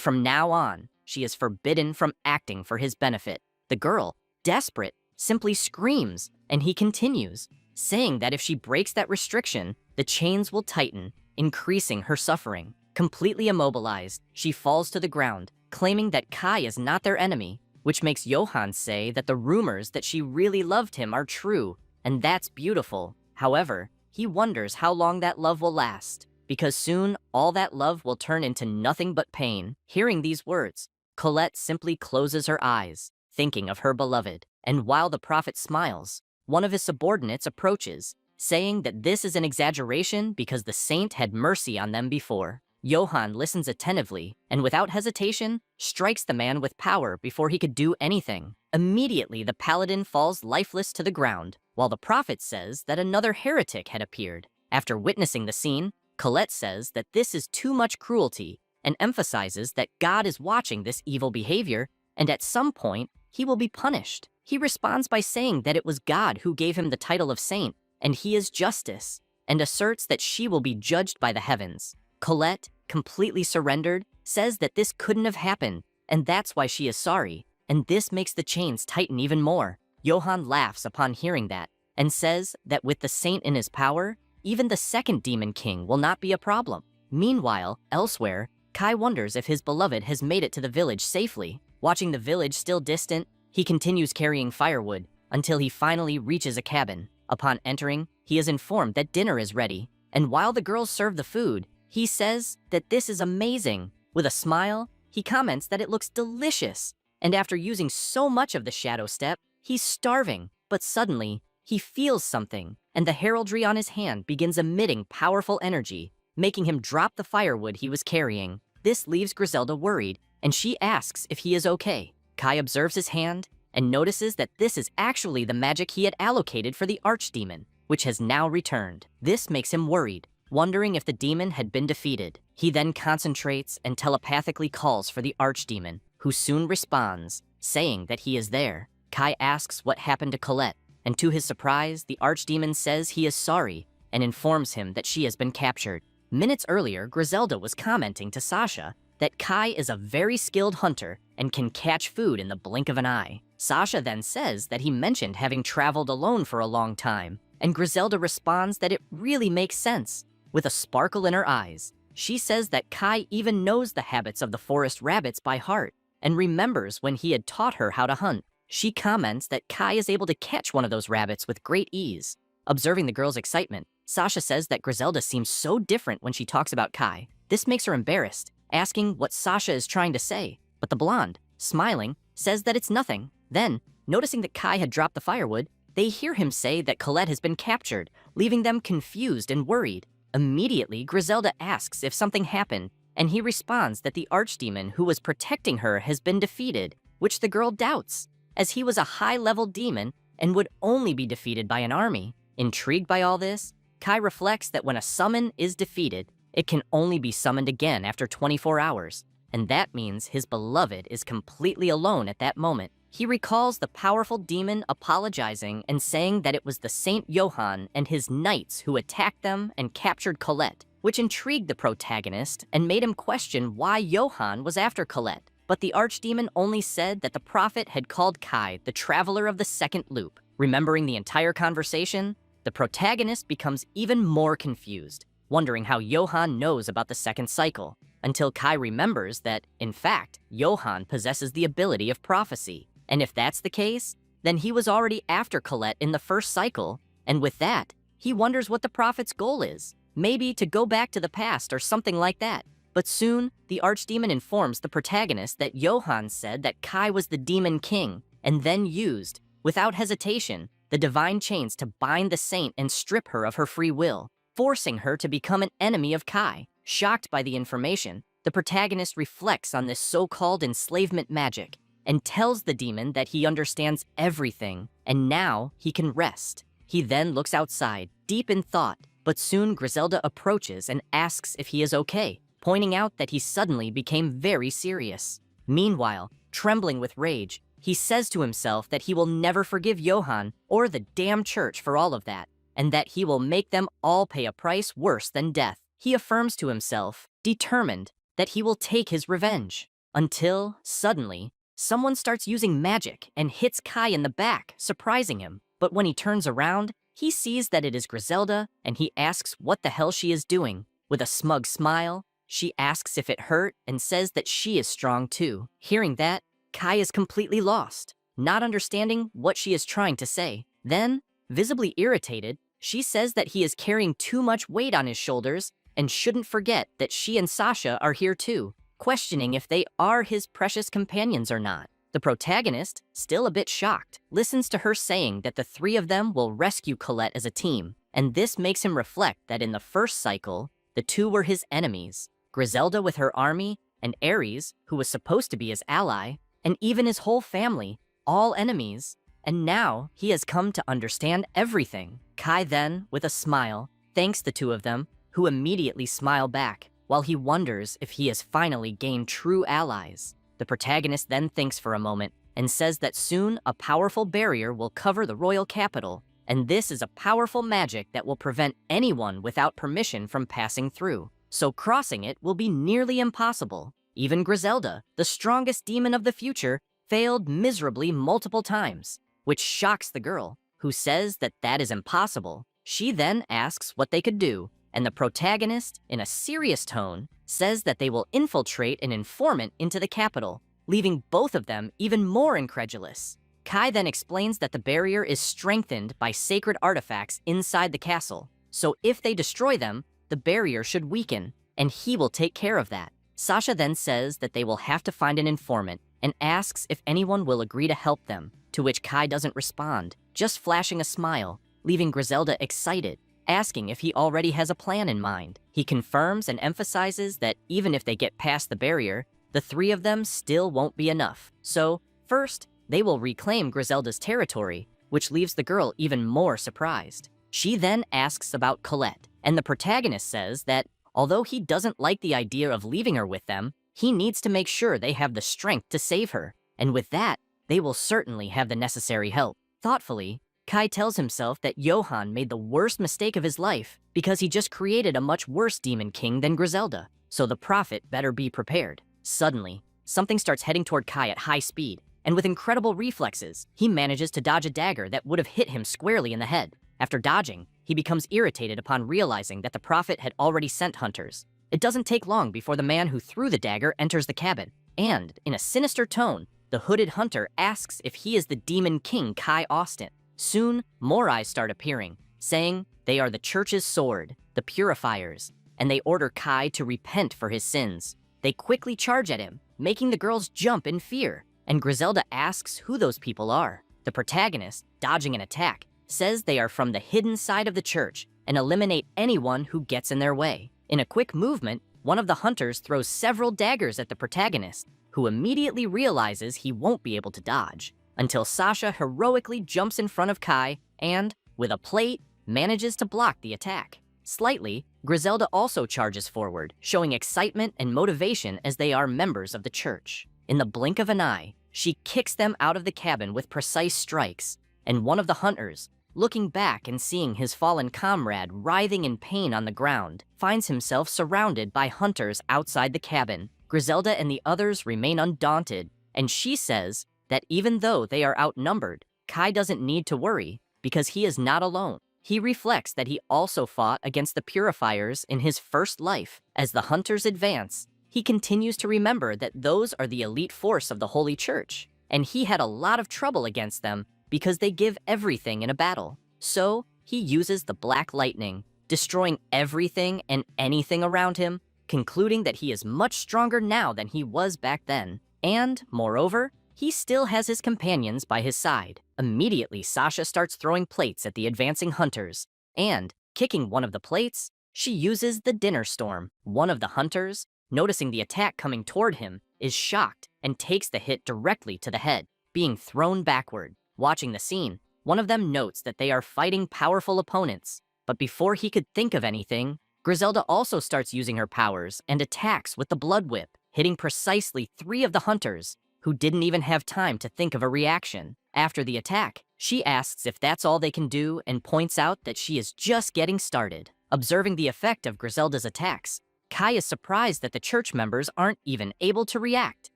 from now on, she is forbidden from acting for his benefit. The girl, desperate, simply screams, and he continues, saying that if she breaks that restriction, the chains will tighten, increasing her suffering. Completely immobilized, she falls to the ground, claiming that Kai is not their enemy, which makes Johann say that the rumors that she really loved him are true, and that's beautiful. However, he wonders how long that love will last, because soon all that love will turn into nothing but pain. Hearing these words, Colette simply closes her eyes, thinking of her beloved, and while the prophet smiles, one of his subordinates approaches, saying that this is an exaggeration because the saint had mercy on them before. Johann listens attentively, and without hesitation, strikes the man with power before he could do anything. Immediately, the paladin falls lifeless to the ground, while the prophet says that another heretic had appeared. After witnessing the scene, Colette says that this is too much cruelty, and emphasizes that God is watching this evil behavior, and at some point, he will be punished. He responds by saying that it was God who gave him the title of saint, and he is justice, and asserts that she will be judged by the heavens. Colette, completely surrendered, says that this couldn't have happened, and that's why she is sorry, and this makes the chains tighten even more. Johann laughs upon hearing that, and says that with the saint in his power, even the second Demon King will not be a problem. Meanwhile, elsewhere, Kai wonders if his beloved has made it to the village safely. Watching the village still distant, he continues carrying firewood until he finally reaches a cabin. Upon entering, he is informed that dinner is ready, and while the girls serve the food, he says that this is amazing. With a smile, he comments that it looks delicious, and after using so much of the shadow step, he's starving. But suddenly, he feels something, and the heraldry on his hand begins emitting powerful energy, making him drop the firewood he was carrying. This leaves Griselda worried, and she asks if he is okay. Kai observes his hand and notices that this is actually the magic he had allocated for the archdemon, which has now returned. This makes him worried, wondering if the demon had been defeated. He then concentrates and telepathically calls for the archdemon, who soon responds, saying that he is there. Kai asks what happened to Colette, and to his surprise, the archdemon says he is sorry and informs him that she has been captured. Minutes earlier, Griselda was commenting to Sasha that Kai is a very skilled hunter and can catch food in the blink of an eye. Sasha then says that he mentioned having traveled alone for a long time, and Griselda responds that it really makes sense. With a sparkle in her eyes, she says that Kai even knows the habits of the forest rabbits by heart and remembers when he had taught her how to hunt. She comments that Kai is able to catch one of those rabbits with great ease. Observing the girl's excitement, Sasha says that Griselda seems so different when she talks about Kai. This makes her embarrassed, asking what Sasha is trying to say, but the blonde, smiling, says that it's nothing. Then, noticing that Kai had dropped the firewood, they hear him say that Colette has been captured, leaving them confused and worried. Immediately, Griselda asks if something happened, and he responds that the archdemon who was protecting her has been defeated, which the girl doubts, as he was a high-level demon and would only be defeated by an army. Intrigued by all this, Kai reflects that when a summon is defeated, it can only be summoned again after 24 hours, and that means his beloved is completely alone at that moment. He recalls the powerful demon apologizing and saying that it was the Saint Johann and his knights who attacked them and captured Colette, which intrigued the protagonist and made him question why Johann was after Colette. But the archdemon only said that the prophet had called Kai the traveler of the second loop. Remembering the entire conversation, the protagonist becomes even more confused, wondering how Johann knows about the second cycle, until Kai remembers that, in fact, Johann possesses the ability of prophecy. And if that's the case, then he was already after Colette in the first cycle, and with that, he wonders what the prophet's goal is. Maybe to go back to the past or something like that. But soon, the archdemon informs the protagonist that Johann said that Kai was the Demon King, and then used, without hesitation, the divine chains to bind the saint and strip her of her free will, forcing her to become an enemy of Kai. Shocked by the information, the protagonist reflects on this so-called enslavement magic and tells the demon that he understands everything, and now he can rest. He then looks outside, deep in thought, but soon Griselda approaches and asks if he is okay, pointing out that he suddenly became very serious. Meanwhile, trembling with rage, he says to himself that he will never forgive Johann or the damn church for all of that, and that he will make them all pay a price worse than death. He affirms to himself, determined, that he will take his revenge. Until, suddenly, someone starts using magic and hits Kai in the back, surprising him. But when he turns around, he sees that it is Griselda, and he asks what the hell she is doing. With a smug smile, she asks if it hurt and says that she is strong too. Hearing that, Kai is completely lost, not understanding what she is trying to say. Then, visibly irritated, she says that he is carrying too much weight on his shoulders and shouldn't forget that she and Sasha are here too, questioning if they are his precious companions or not. The protagonist, still a bit shocked, listens to her saying that the three of them will rescue Colette as a team, and this makes him reflect that in the first cycle, the two were his enemies, Griselda with her army, and Ares, who was supposed to be his ally, and even his whole family, all enemies, and now he has come to understand everything. Kai then, with a smile, thanks the two of them, who immediately smile back, while he wonders if he has finally gained true allies. The protagonist then thinks for a moment and says that soon a powerful barrier will cover the royal capital, and this is a powerful magic that will prevent anyone without permission from passing through. So crossing it will be nearly impossible. Even Griselda, the strongest demon of the future, failed miserably multiple times, which shocks the girl, who says that that is impossible. She then asks what they could do, and the protagonist, in a serious tone, says that they will infiltrate an informant into the capital, leaving both of them even more incredulous. Kai then explains that the barrier is strengthened by sacred artifacts inside the castle, so if they destroy them, the barrier should weaken, and he will take care of that. Sasha then says that they will have to find an informant and asks if anyone will agree to help them, to which Kai doesn't respond, just flashing a smile, leaving Griselda excited, asking if he already has a plan in mind. He confirms and emphasizes that even if they get past the barrier, the three of them still won't be enough. So, first, they will reclaim Griselda's territory, which leaves the girl even more surprised. She then asks about Colette, and the protagonist says that although he doesn't like the idea of leaving her with them, he needs to make sure they have the strength to save her, and with that, they will certainly have the necessary help. Thoughtfully, Kai tells himself that Johann made the worst mistake of his life because he just created a much worse demon king than Griselda, so the prophet better be prepared. Suddenly, something starts heading toward Kai at high speed, and with incredible reflexes, he manages to dodge a dagger that would have hit him squarely in the head. After dodging, he becomes irritated upon realizing that the prophet had already sent hunters. It doesn't take long before the man who threw the dagger enters the cabin, and, in a sinister tone, the hooded hunter asks if he is the demon king Kai Austin. Soon, more eyes start appearing, saying they are the church's sword, the purifiers, and they order Kai to repent for his sins. They quickly charge at him, making the girls jump in fear, and Griselda asks who those people are. The protagonist, dodging an attack, says they are from the hidden side of the church and eliminate anyone who gets in their way. In a quick movement, one of the hunters throws several daggers at the protagonist, who immediately realizes he won't be able to dodge, until Sasha heroically jumps in front of Kai and, with a plate, manages to block the attack. Slightly, Griselda also charges forward, showing excitement and motivation as they are members of the church. In the blink of an eye, she kicks them out of the cabin with precise strikes, and one of the hunters, looking back and seeing his fallen comrade writhing in pain on the ground, finds himself surrounded by hunters outside the cabin. Griselda and the others remain undaunted, and she says that even though they are outnumbered, Kai doesn't need to worry because he is not alone. He reflects that he also fought against the purifiers in his first life. As the hunters advance, he continues to remember that those are the elite force of the Holy Church, and he had a lot of trouble against them because they give everything in a battle. So, he uses the Black Lightning, destroying everything and anything around him, concluding that he is much stronger now than he was back then. And, moreover, he still has his companions by his side. Immediately, Sasha starts throwing plates at the advancing hunters, and, kicking one of the plates, she uses the Dinner Storm. One of the hunters, noticing the attack coming toward him, is shocked and takes the hit directly to the head, being thrown backward. Watching the scene, one of them notes that they are fighting powerful opponents. But before he could think of anything, Griselda also starts using her powers and attacks with the blood whip, hitting precisely 3 of the hunters, who didn't even have time to think of a reaction. After the attack, she asks if that's all they can do and points out that she is just getting started. Observing the effect of Griselda's attacks, Kai is surprised that the church members aren't even able to react,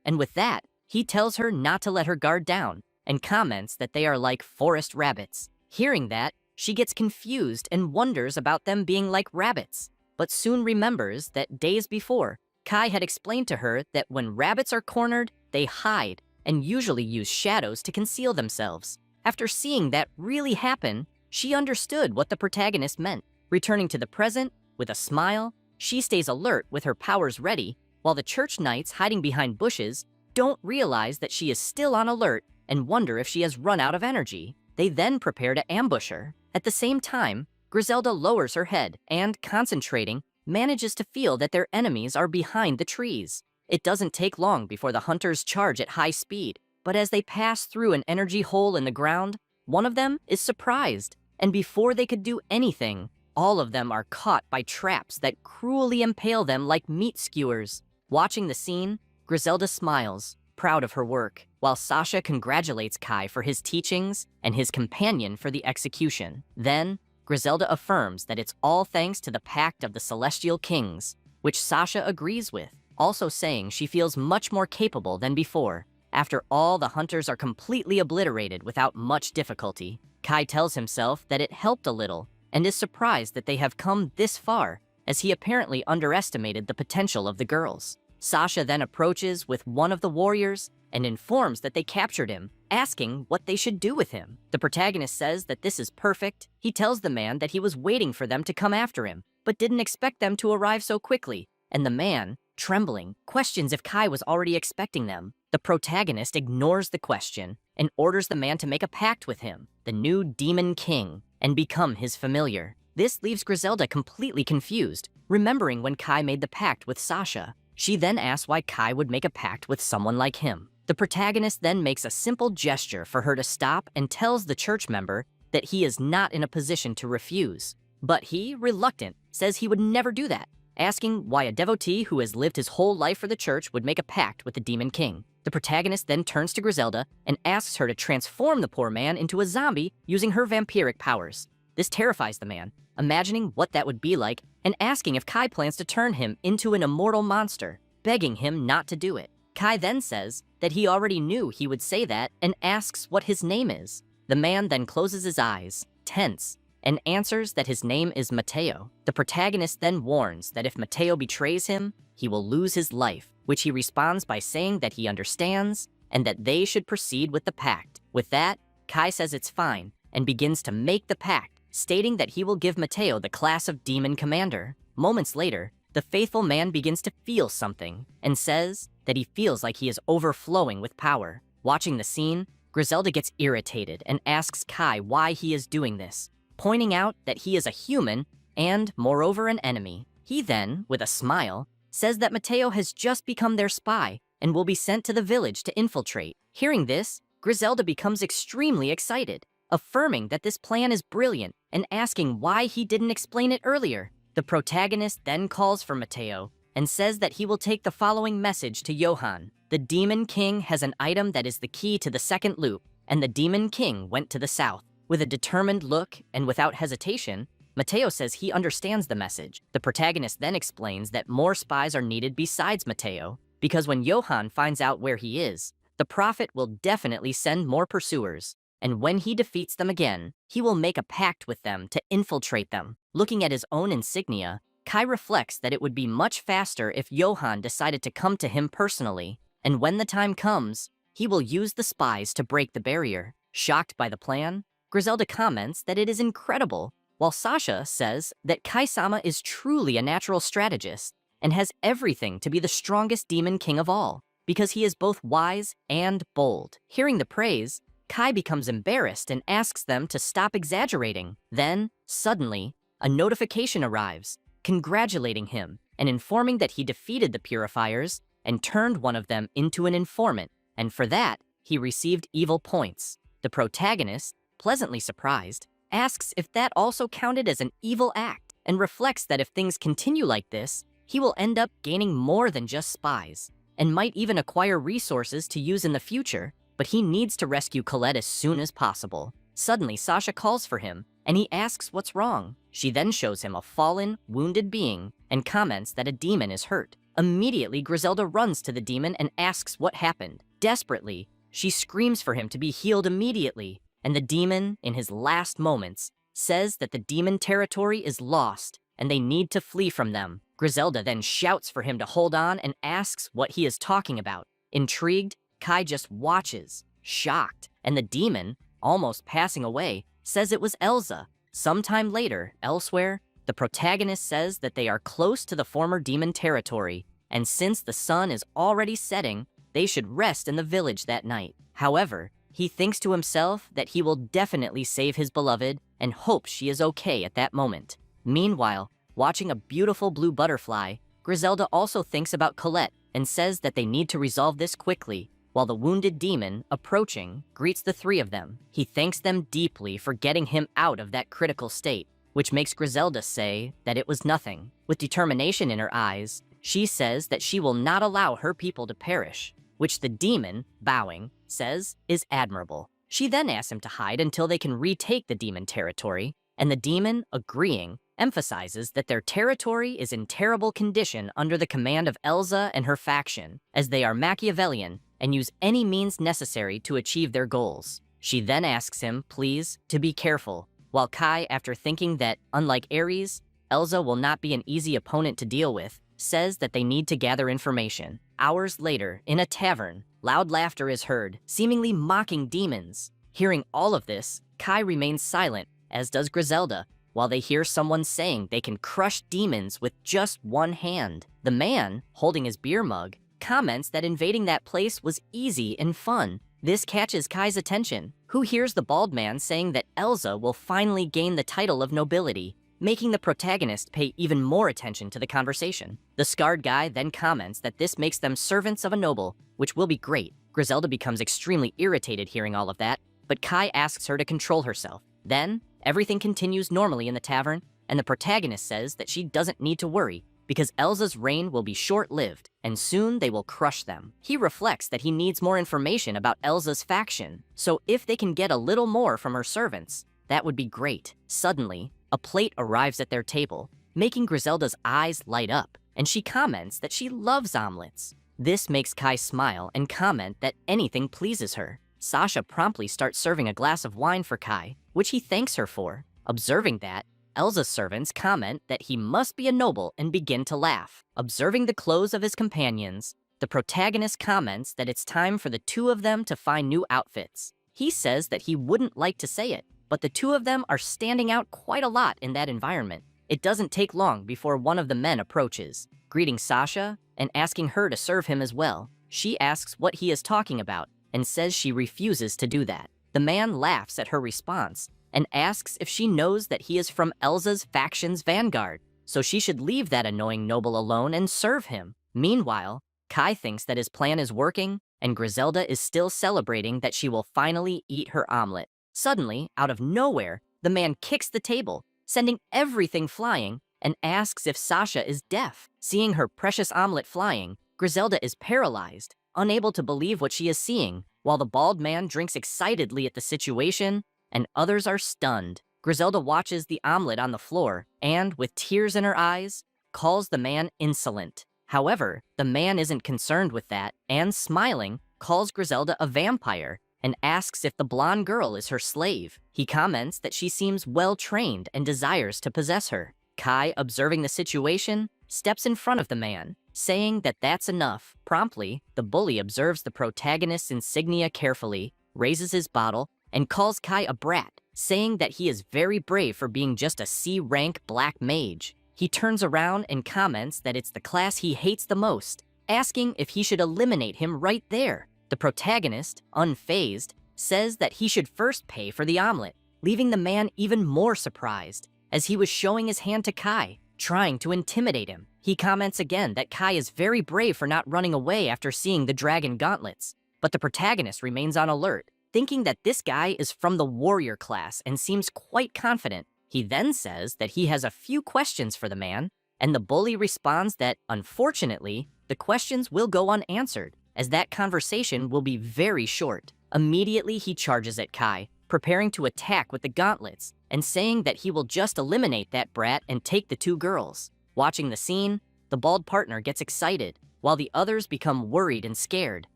and with that, he tells her not to let her guard down and comments that they are like forest rabbits. Hearing that, she gets confused and wonders about them being like rabbits, but soon remembers that days before, Kai had explained to her that when rabbits are cornered, they hide and usually use shadows to conceal themselves. After seeing that really happen, she understood what the protagonist meant. Returning to the present, with a smile, she stays alert with her powers ready, while the church knights hiding behind bushes don't realize that she is still on alert and wonder if she has run out of energy. They then prepare to ambush her. At the same time, Griselda lowers her head and, concentrating, manages to feel that their enemies are behind the trees. It doesn't take long before the hunters charge at high speed, but as they pass through an energy hole in the ground, one of them is surprised, and before they could do anything, all of them are caught by traps that cruelly impale them like meat skewers. Watching the scene, Griselda smiles, proud of her work, while Sasha congratulates Kai for his teachings and his companion for the execution. Then, Griselda affirms that it's all thanks to the Pact of the Celestial Kings, which Sasha agrees with, also saying she feels much more capable than before. After all the hunters are completely obliterated without much difficulty, Kai tells himself that it helped a little and is surprised that they have come this far, as he apparently underestimated the potential of the girls. Sasha then approaches with one of the warriors and informs that they captured him, asking what they should do with him. The protagonist says that this is perfect. He tells the man that he was waiting for them to come after him, but didn't expect them to arrive so quickly, and the man, trembling, questions if Kai was already expecting them. The protagonist ignores the question and orders the man to make a pact with him, the new Demon King, and become his familiar. This leaves Griselda completely confused, remembering when Kai made the pact with Sasha. She then asks why Kai would make a pact with someone like him. The protagonist then makes a simple gesture for her to stop and tells the church member that he is not in a position to refuse. But he, reluctant, says he would never do that, asking why a devotee who has lived his whole life for the church would make a pact with the Demon King. The protagonist then turns to Griselda and asks her to transform the poor man into a zombie using her vampiric powers. This terrifies the man, imagining what that would be like and asking if Kai plans to turn him into an immortal monster, begging him not to do it. Kai then says that he already knew he would say that and asks what his name is. The man then closes his eyes, tense, and answers that his name is Mateo. The protagonist then warns that if Mateo betrays him, he will lose his life, which he responds by saying that he understands and that they should proceed with the pact. With that, Kai says it's fine and begins to make the pact, stating that he will give Mateo the class of Demon Commander. Moments later, the faithful man begins to feel something and says that he feels like he is overflowing with power. Watching the scene, Griselda gets irritated and asks Kai why he is doing this, pointing out that he is a human and, moreover, an enemy. He then, with a smile, says that Mateo has just become their spy and will be sent to the village to infiltrate. Hearing this, Griselda becomes extremely excited, affirming that this plan is brilliant and asking why he didn't explain it earlier. The protagonist then calls for Mateo and says that he will take the following message to Johann. The Demon King has an item that is the key to the second loop, and the Demon King went to the south. With a determined look and without hesitation, Mateo says he understands the message. The protagonist then explains that more spies are needed besides Mateo, because when Johann finds out where he is, the prophet will definitely send more pursuers, and when he defeats them again, he will make a pact with them to infiltrate them. Looking at his own insignia, Kai reflects that it would be much faster if Johann decided to come to him personally, and when the time comes, he will use the spies to break the barrier. Shocked by the plan, Griselda comments that it is incredible, while Sasha says that Kai-sama is truly a natural strategist and has everything to be the strongest demon king of all, because he is both wise and bold. Hearing the praise, Kai becomes embarrassed and asks them to stop exaggerating. Then, suddenly, a notification arrives, congratulating him and informing that he defeated the purifiers and turned one of them into an informant, and for that, he received evil points. The protagonist, pleasantly surprised, asks if that also counted as an evil act, and reflects that if things continue like this, he will end up gaining more than just spies, and might even acquire resources to use in the future, but he needs to rescue Colette as soon as possible. Suddenly, Sasha calls for him, and he asks what's wrong. She then shows him a fallen, wounded being, and comments that a demon is hurt. Immediately, Griselda runs to the demon and asks what happened. Desperately, she screams for him to be healed immediately, and the demon, in his last moments, says that the demon territory is lost, and they need to flee from them. Griselda then shouts for him to hold on and asks what he is talking about. Intrigued, Kai just watches, shocked, and the demon, almost passing away, says it was Elsa. Sometime later, elsewhere, the protagonist says that they are close to the former demon territory, and since the sun is already setting, they should rest in the village that night. However, he thinks to himself that he will definitely save his beloved and hopes she is okay at that moment. Meanwhile, watching a beautiful blue butterfly, Griselda also thinks about Colette and says that they need to resolve this quickly, while the wounded demon, approaching, greets the three of them. He thanks them deeply for getting him out of that critical state, which makes Griselda say that it was nothing. With determination in her eyes, she says that she will not allow her people to perish, which the demon, bowing, says is admirable. She then asks him to hide until they can retake the demon territory, and the demon, agreeing, emphasizes that their territory is in terrible condition under the command of Elsa and her faction, as they are Machiavellian and use any means necessary to achieve their goals. She then asks him, please, to be careful, while Kai, after thinking that, unlike Ares, Elsa will not be an easy opponent to deal with, says that they need to gather information. Hours later, in a tavern, loud laughter is heard, seemingly mocking demons. Hearing all of this, Kai remains silent, as does Griselda, while they hear someone saying they can crush demons with just one hand. The man, holding his beer mug, comments that invading that place was easy and fun. This catches Kai's attention, who hears the bald man saying that Elsa will finally gain the title of nobility, making the protagonist pay even more attention to the conversation. The scarred guy then comments that this makes them servants of a noble, which will be great. Griselda becomes extremely irritated hearing all of that, but Kai asks her to control herself. Then, everything continues normally in the tavern, and the protagonist says that she doesn't need to worry, because Elsa's reign will be short-lived, and soon they will crush them. He reflects that he needs more information about Elsa's faction, so if they can get a little more from her servants, that would be great. Suddenly, a plate arrives at their table, making Griselda's eyes light up, and she comments that she loves omelets. This makes Kai smile and comment that anything pleases her. Sasha promptly starts serving a glass of wine for Kai, which he thanks her for. Observing that, Elsa's servants comment that he must be a noble and begin to laugh. Observing the clothes of his companions, the protagonist comments that it's time for the two of them to find new outfits. He says that he wouldn't like to say it, but the two of them are standing out quite a lot in that environment. It doesn't take long before one of the men approaches, greeting Sasha and asking her to serve him as well. She asks what he is talking about and says she refuses to do that. The man laughs at her response and asks if she knows that he is from Elsa's faction's vanguard, so she should leave that annoying noble alone and serve him. Meanwhile, Kai thinks that his plan is working, and Griselda is still celebrating that she will finally eat her omelet. Suddenly, out of nowhere, the man kicks the table, sending everything flying, and asks if Sasha is deaf. Seeing her precious omelet flying, Griselda is paralyzed, unable to believe what she is seeing, while the bald man drinks excitedly at the situation, and others are stunned. Griselda watches the omelet on the floor and, with tears in her eyes, calls the man insolent. However, the man isn't concerned with that and, smiling, calls Griselda a vampire and asks if the blonde girl is her slave. He comments that she seems well-trained and desires to possess her. Kai, observing the situation, steps in front of the man, saying that that's enough. Promptly, the bully observes the protagonist's insignia carefully, raises his bottle, and calls Kai a brat, saying that he is very brave for being just a C-rank black mage. He turns around and comments that it's the class he hates the most, asking if he should eliminate him right there. The protagonist, unfazed, says that he should first pay for the omelet, leaving the man even more surprised, as he was showing his hand to Kai, trying to intimidate him. He comments again that Kai is very brave for not running away after seeing the dragon gauntlets, but the protagonist remains on alert, thinking that this guy is from the warrior class and seems quite confident. He then says that he has a few questions for the man, and the bully responds that, unfortunately, the questions will go unanswered, as that conversation will be very short. Immediately, he charges at Kai, preparing to attack with the gauntlets, and saying that he will just eliminate that brat and take the two girls. Watching the scene, the bald partner gets excited, while the others become worried and scared.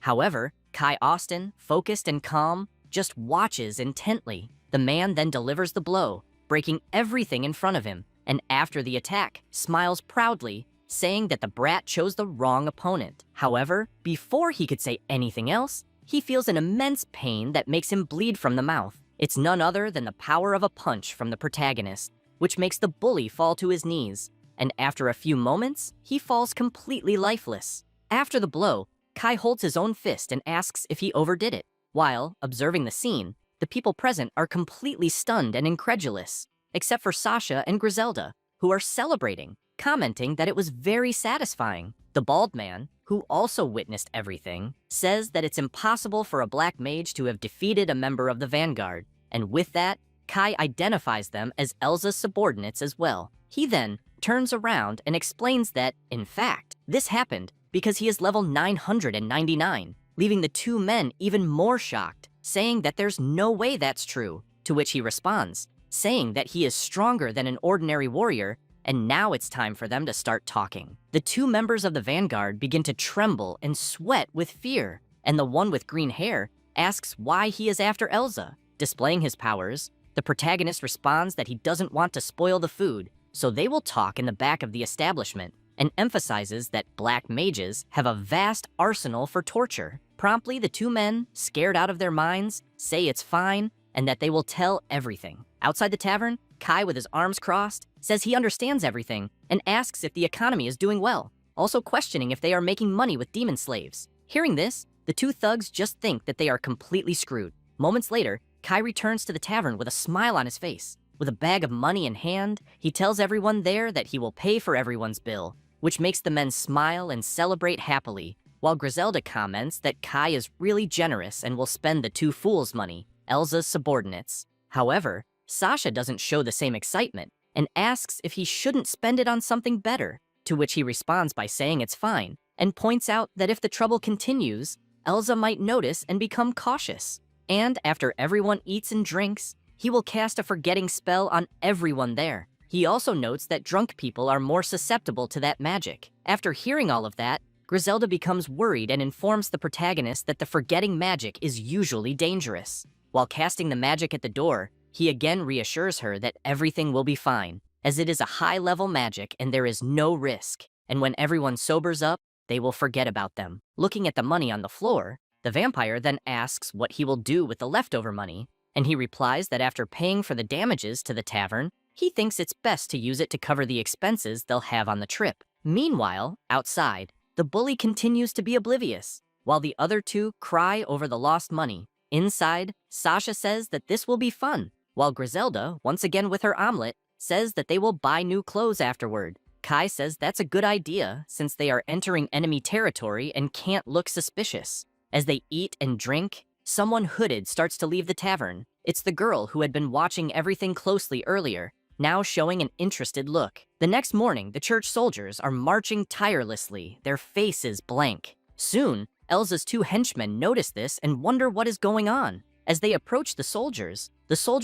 However, Kai Austin, focused and calm, just watches intently. The man then delivers the blow, breaking everything in front of him, and after the attack, smiles proudly, saying that the brat chose the wrong opponent. However, before he could say anything else, he feels an immense pain that makes him bleed from the mouth. It's none other than the power of a punch from the protagonist, which makes the bully fall to his knees, and after a few moments, he falls completely lifeless. After the blow, Kai holds his own fist and asks if he overdid it. While observing the scene, the people present are completely stunned and incredulous, except for Sasha and Griselda, who are celebrating, commenting that it was very satisfying. The bald man, who also witnessed everything, says that it's impossible for a black mage to have defeated a member of the Vanguard, and with that, Kai identifies them as Elza's subordinates as well. He then turns around and explains that, in fact, this happened because he is level 999, leaving the two men even more shocked, saying that there's no way that's true, to which he responds, saying that he is stronger than an ordinary warrior, and now it's time for them to start talking. The two members of the Vanguard begin to tremble and sweat with fear, and the one with green hair asks why he is after Elza. Displaying his powers, the protagonist responds that he doesn't want to spoil the food, so they will talk in the back of the establishment, and emphasizes that black mages have a vast arsenal for torture. Promptly, the two men, scared out of their minds, say it's fine and that they will tell everything. Outside the tavern, Kai, with his arms crossed, says he understands everything and asks if the economy is doing well, also questioning if they are making money with demon slaves. Hearing this, the two thugs just think that they are completely screwed. Moments later, Kai returns to the tavern with a smile on his face. With a bag of money in hand, he tells everyone there that he will pay for everyone's bill, which makes the men smile and celebrate happily, while Griselda comments that Kai is really generous and will spend the two fools' money, Elza's subordinates. However, Sasha doesn't show the same excitement and asks if he shouldn't spend it on something better, to which he responds by saying it's fine, and points out that if the trouble continues, Elza might notice and become cautious. And after everyone eats and drinks, he will cast a forgetting spell on everyone there. He also notes that drunk people are more susceptible to that magic. After hearing all of that, Griselda becomes worried and informs the protagonist that the forgetting magic is usually dangerous. While casting the magic at the door, he again reassures her that everything will be fine, as it is a high-level magic and there is no risk, and when everyone sobers up, they will forget about them. Looking at the money on the floor, the vampire then asks what he will do with the leftover money, and he replies that after paying for the damages to the tavern, he thinks it's best to use it to cover the expenses they'll have on the trip. Meanwhile, outside, the bully continues to be oblivious, while the other two cry over the lost money. Inside, Sasha says that this will be fun, while Griselda, once again with her omelet, says that they will buy new clothes afterward. Kai says that's a good idea since they are entering enemy territory and can't look suspicious. As they eat and drink, someone hooded starts to leave the tavern. It's the girl who had been watching everything closely earlier, now showing an interested look. The next morning, the church soldiers are marching tirelessly, their faces blank. Soon, Elza's two henchmen notice this and wonder what is going on. As they approach the soldiers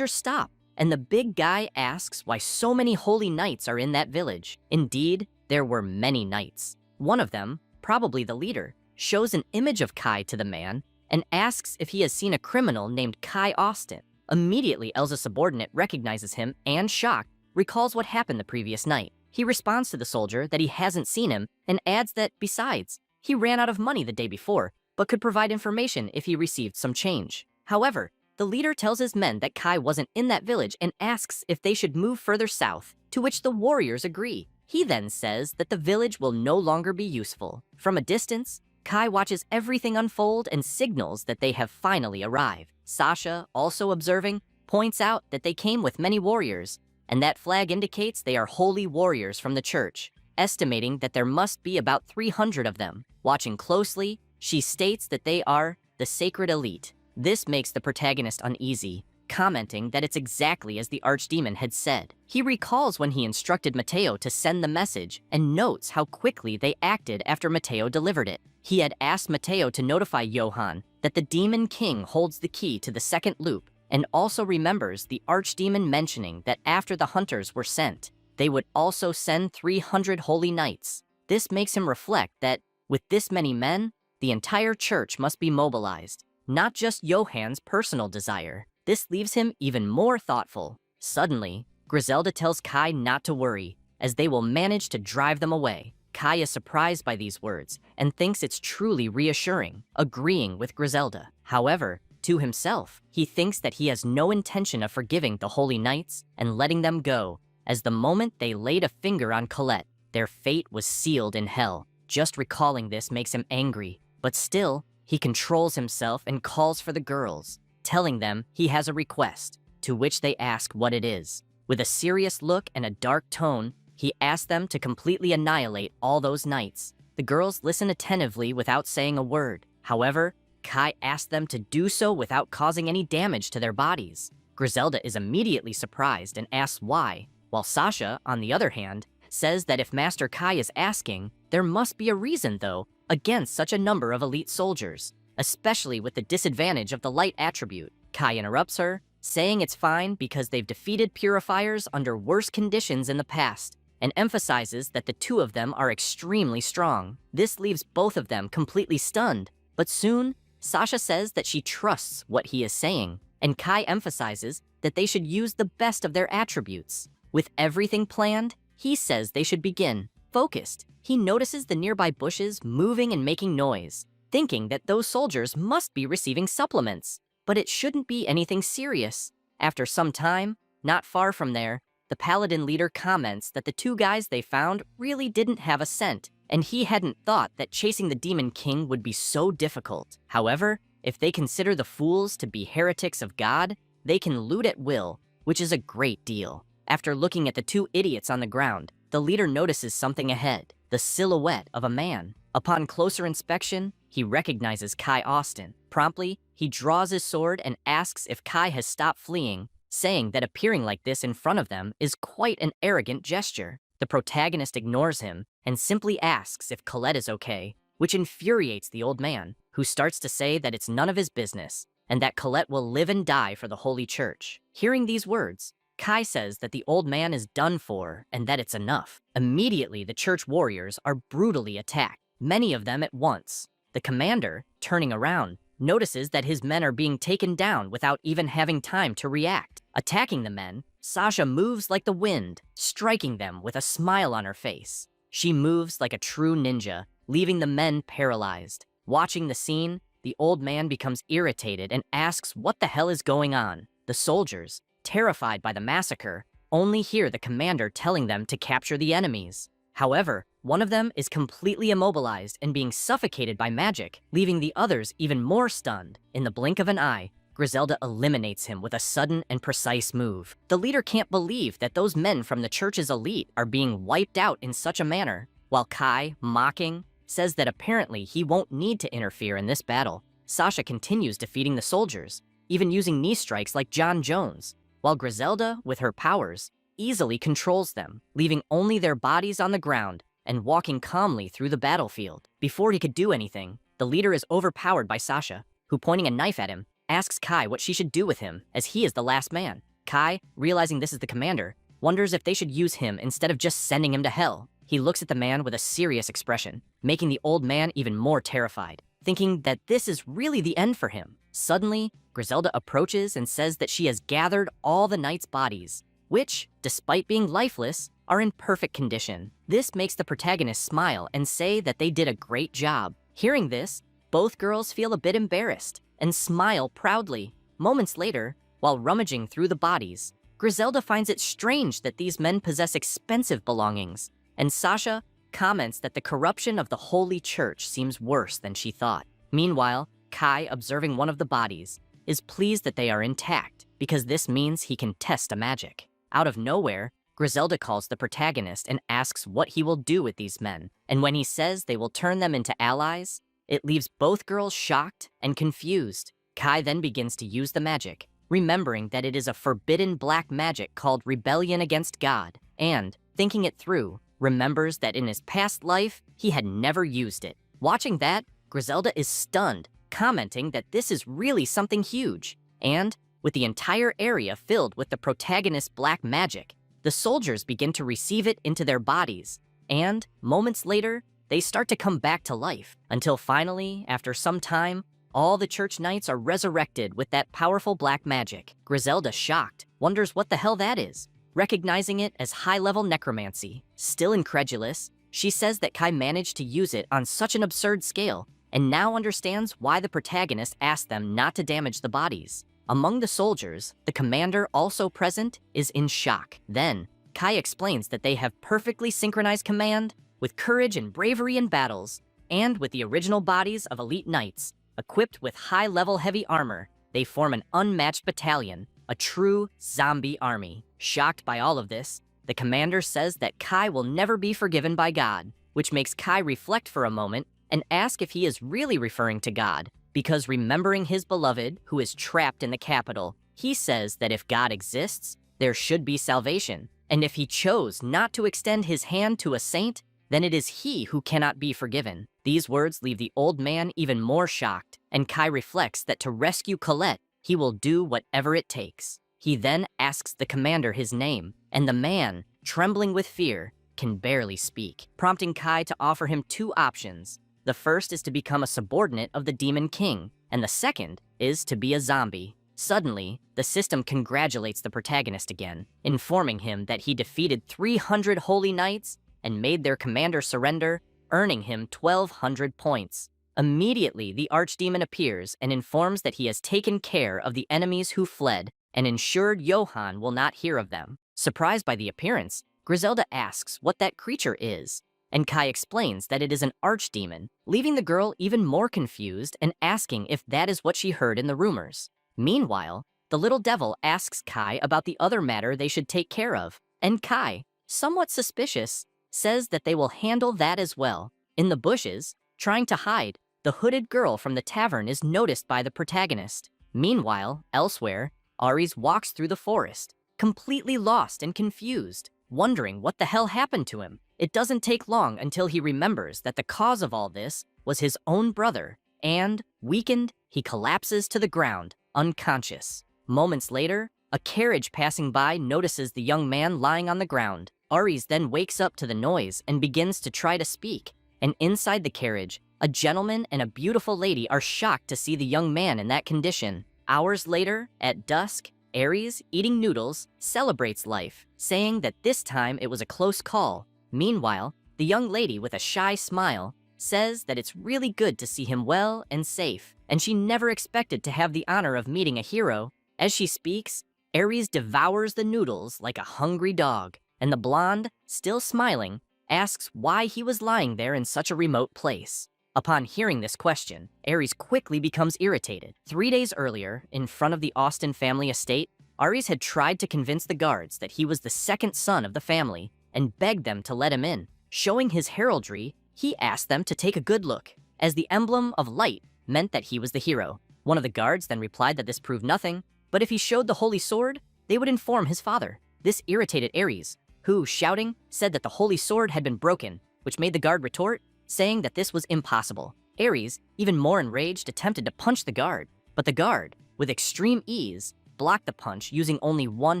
stop, and the big guy asks why so many holy knights are in that village. Indeed, there were many knights. One of them, probably the leader, shows an image of Kai to the man and asks if he has seen a criminal named Kai Austin. Immediately, Elza's subordinate recognizes him and, shocked, recalls what happened the previous night. He responds to the soldier that he hasn't seen him and adds that, besides, he ran out of money the day before, but could provide information if he received some change. However, the leader tells his men that Kai wasn't in that village and asks if they should move further south, to which the warriors agree. He then says that the village will no longer be useful. From a distance, Kai watches everything unfold and signals that they have finally arrived. Sasha, also observing, points out that they came with many warriors, and that flag indicates they are holy warriors from the church, estimating that there must be about 300 of them. Watching closely, she states that they are the sacred elite. This makes the protagonist uneasy, commenting that it's exactly as the archdemon had said. He recalls when he instructed Mateo to send the message and notes how quickly they acted after Mateo delivered it. He had asked Mateo to notify Johann that the Demon King holds the key to the second loop, and also remembers the archdemon mentioning that after the hunters were sent, they would also send 300 holy knights. This makes him reflect that, with this many men, the entire church must be mobilized, not just Johann's personal desire. This leaves him even more thoughtful. Suddenly, Griselda tells Kai not to worry, as they will manage to drive them away. Kai is surprised by these words and thinks it's truly reassuring, agreeing with Griselda. However, to himself, he thinks that he has no intention of forgiving the Holy Knights and letting them go, as the moment they laid a finger on Colette, their fate was sealed in hell. Just recalling this makes him angry, but still, he controls himself and calls for the girls, telling them he has a request, to which they ask what it is. With a serious look and a dark tone, he asks them to completely annihilate all those knights. The girls listen attentively without saying a word. However, Kai asks them to do so without causing any damage to their bodies. Griselda is immediately surprised and asks why, while Sasha, on the other hand, says that if Master Kai is asking, there must be a reason, though, against such a number of elite soldiers, especially with the disadvantage of the light attribute. Kai interrupts her, saying it's fine because they've defeated purifiers under worse conditions in the past, and emphasizes that the two of them are extremely strong. This leaves both of them completely stunned, but soon, Sasha says that she trusts what he is saying, and Kai emphasizes that they should use the best of their attributes. With everything planned, he says they should begin. Focused, he notices the nearby bushes moving and making noise, thinking that those soldiers must be receiving supplements. But it shouldn't be anything serious. After some time, not far from there, the paladin leader comments that the two guys they found really didn't have a scent, and he hadn't thought that chasing the Demon King would be so difficult. However, if they consider the fools to be heretics of God, they can loot at will, which is a great deal. After looking at the two idiots on the ground, the leader notices something ahead, the silhouette of a man. Upon closer inspection, he recognizes Kai Austin. Promptly, he draws his sword and asks if Kai has stopped fleeing, saying that appearing like this in front of them is quite an arrogant gesture. The protagonist ignores him and simply asks if Colette is okay, which infuriates the old man, who starts to say that it's none of his business, and that Colette will live and die for the Holy Church. Hearing these words, Kai says that the old man is done for and that it's enough. Immediately, the church warriors are brutally attacked, many of them at once. The commander, turning around, notices that his men are being taken down without even having time to react. Attacking the men, Sasha moves like the wind, striking them with a smile on her face. She moves like a true ninja, leaving the men paralyzed. Watching the scene, the old man becomes irritated and asks what the hell is going on. The soldiers, terrified by the massacre, only hear the commander telling them to capture the enemies. However, one of them is completely immobilized and being suffocated by magic, leaving the others even more stunned. In the blink of an eye, Griselda eliminates him with a sudden and precise move. The leader can't believe that those men from the church's elite are being wiped out in such a manner, while Kai, mocking, says that apparently he won't need to interfere in this battle. Sasha continues defeating the soldiers, even using knee strikes like John Jones, while Griselda, with her powers, easily controls them, leaving only their bodies on the ground and walking calmly through the battlefield. Before he could do anything, the leader is overpowered by Sasha, who, pointing a knife at him, asks Kai what she should do with him, as he is the last man. Kai, realizing this is the commander, wonders if they should use him instead of just sending him to hell. He looks at the man with a serious expression, making the old man even more terrified, thinking that this is really the end for him. Suddenly, Griselda approaches and says that she has gathered all the knights' bodies, which, despite being lifeless, are in perfect condition. This makes the protagonist smile and say that they did a great job. Hearing this, both girls feel a bit embarrassed and smile proudly. Moments later, while rummaging through the bodies, Griselda finds it strange that these men possess expensive belongings, and Sasha comments that the corruption of the Holy Church seems worse than she thought. Meanwhile, Kai, observing one of the bodies, is pleased that they are intact, because this means he can test a magic. Out of nowhere, Griselda calls the protagonist and asks what he will do with these men, and when he says they will turn them into allies, it leaves both girls shocked and confused. Kai then begins to use the magic, remembering that it is a forbidden black magic called rebellion against God, and, thinking it through, remembers that in his past life, he had never used it. Watching that, Griselda is stunned, commenting that this is really something huge. And, with the entire area filled with the protagonist's black magic, the soldiers begin to receive it into their bodies, and, moments later, they start to come back to life, until finally, after some time, all the church knights are resurrected with that powerful black magic. Griselda, shocked, wonders what the hell that is, recognizing it as high-level necromancy. Still incredulous, she says that Kai managed to use it on such an absurd scale, and now understands why the protagonist asked them not to damage the bodies. Among the soldiers, the commander, also present, is in shock. Then, Kai explains that they have perfectly synchronized command, with courage and bravery in battles, and with the original bodies of elite knights. Equipped with high-level heavy armor, they form an unmatched battalion, a true zombie army. Shocked by all of this, the commander says that Kai will never be forgiven by God, which makes Kai reflect for a moment and ask if he is really referring to God, because remembering his beloved, who is trapped in the capital, he says that if God exists, there should be salvation, and if he chose not to extend his hand to a saint, then it is he who cannot be forgiven. These words leave the old man even more shocked, and Kai reflects that to rescue Colette, he will do whatever it takes. He then asks the commander his name, and the man, trembling with fear, can barely speak, prompting Kai to offer him two options. The first is to become a subordinate of the Demon King, and the second is to be a zombie. Suddenly, the system congratulates the protagonist again, informing him that he defeated 300 holy knights and made their commander surrender, earning him 1,200 points. Immediately, the archdemon appears and informs that he has taken care of the enemies who fled and ensured Johann will not hear of them. Surprised by the appearance, Griselda asks what that creature is, and Kai explains that it is an archdemon, leaving the girl even more confused and asking if that is what she heard in the rumors. Meanwhile, the little devil asks Kai about the other matter they should take care of, and Kai, somewhat suspicious, says that they will handle that as well. In the bushes, trying to hide, the hooded girl from the tavern is noticed by the protagonist. Meanwhile, elsewhere, Ares walks through the forest, completely lost and confused, wondering what the hell happened to him. It doesn't take long until he remembers that the cause of all this was his own brother, and, weakened, he collapses to the ground, unconscious. Moments later, a carriage passing by notices the young man lying on the ground. Ares then wakes up to the noise and begins to try to speak, and inside the carriage, a gentleman and a beautiful lady are shocked to see the young man in that condition. Hours later, at dusk, Ares, eating noodles, celebrates life, saying that this time it was a close call. Meanwhile, the young lady, with a shy smile, says that it's really good to see him well and safe, and she never expected to have the honor of meeting a hero. As she speaks, Ares devours the noodles like a hungry dog, and the blonde, still smiling, asks why he was lying there in such a remote place. Upon hearing this question, Ares quickly becomes irritated. 3 days earlier, in front of the Austin family estate, Ares had tried to convince the guards that he was the second son of the family and begged them to let him in. Showing his heraldry, he asked them to take a good look, as the emblem of light meant that he was the hero. One of the guards then replied that this proved nothing, but if he showed the holy sword, they would inform his father. This irritated Ares, who, shouting, said that the holy sword had been broken, which made the guard retort, saying that this was impossible. Ares, even more enraged, attempted to punch the guard, but the guard, with extreme ease, blocked the punch using only one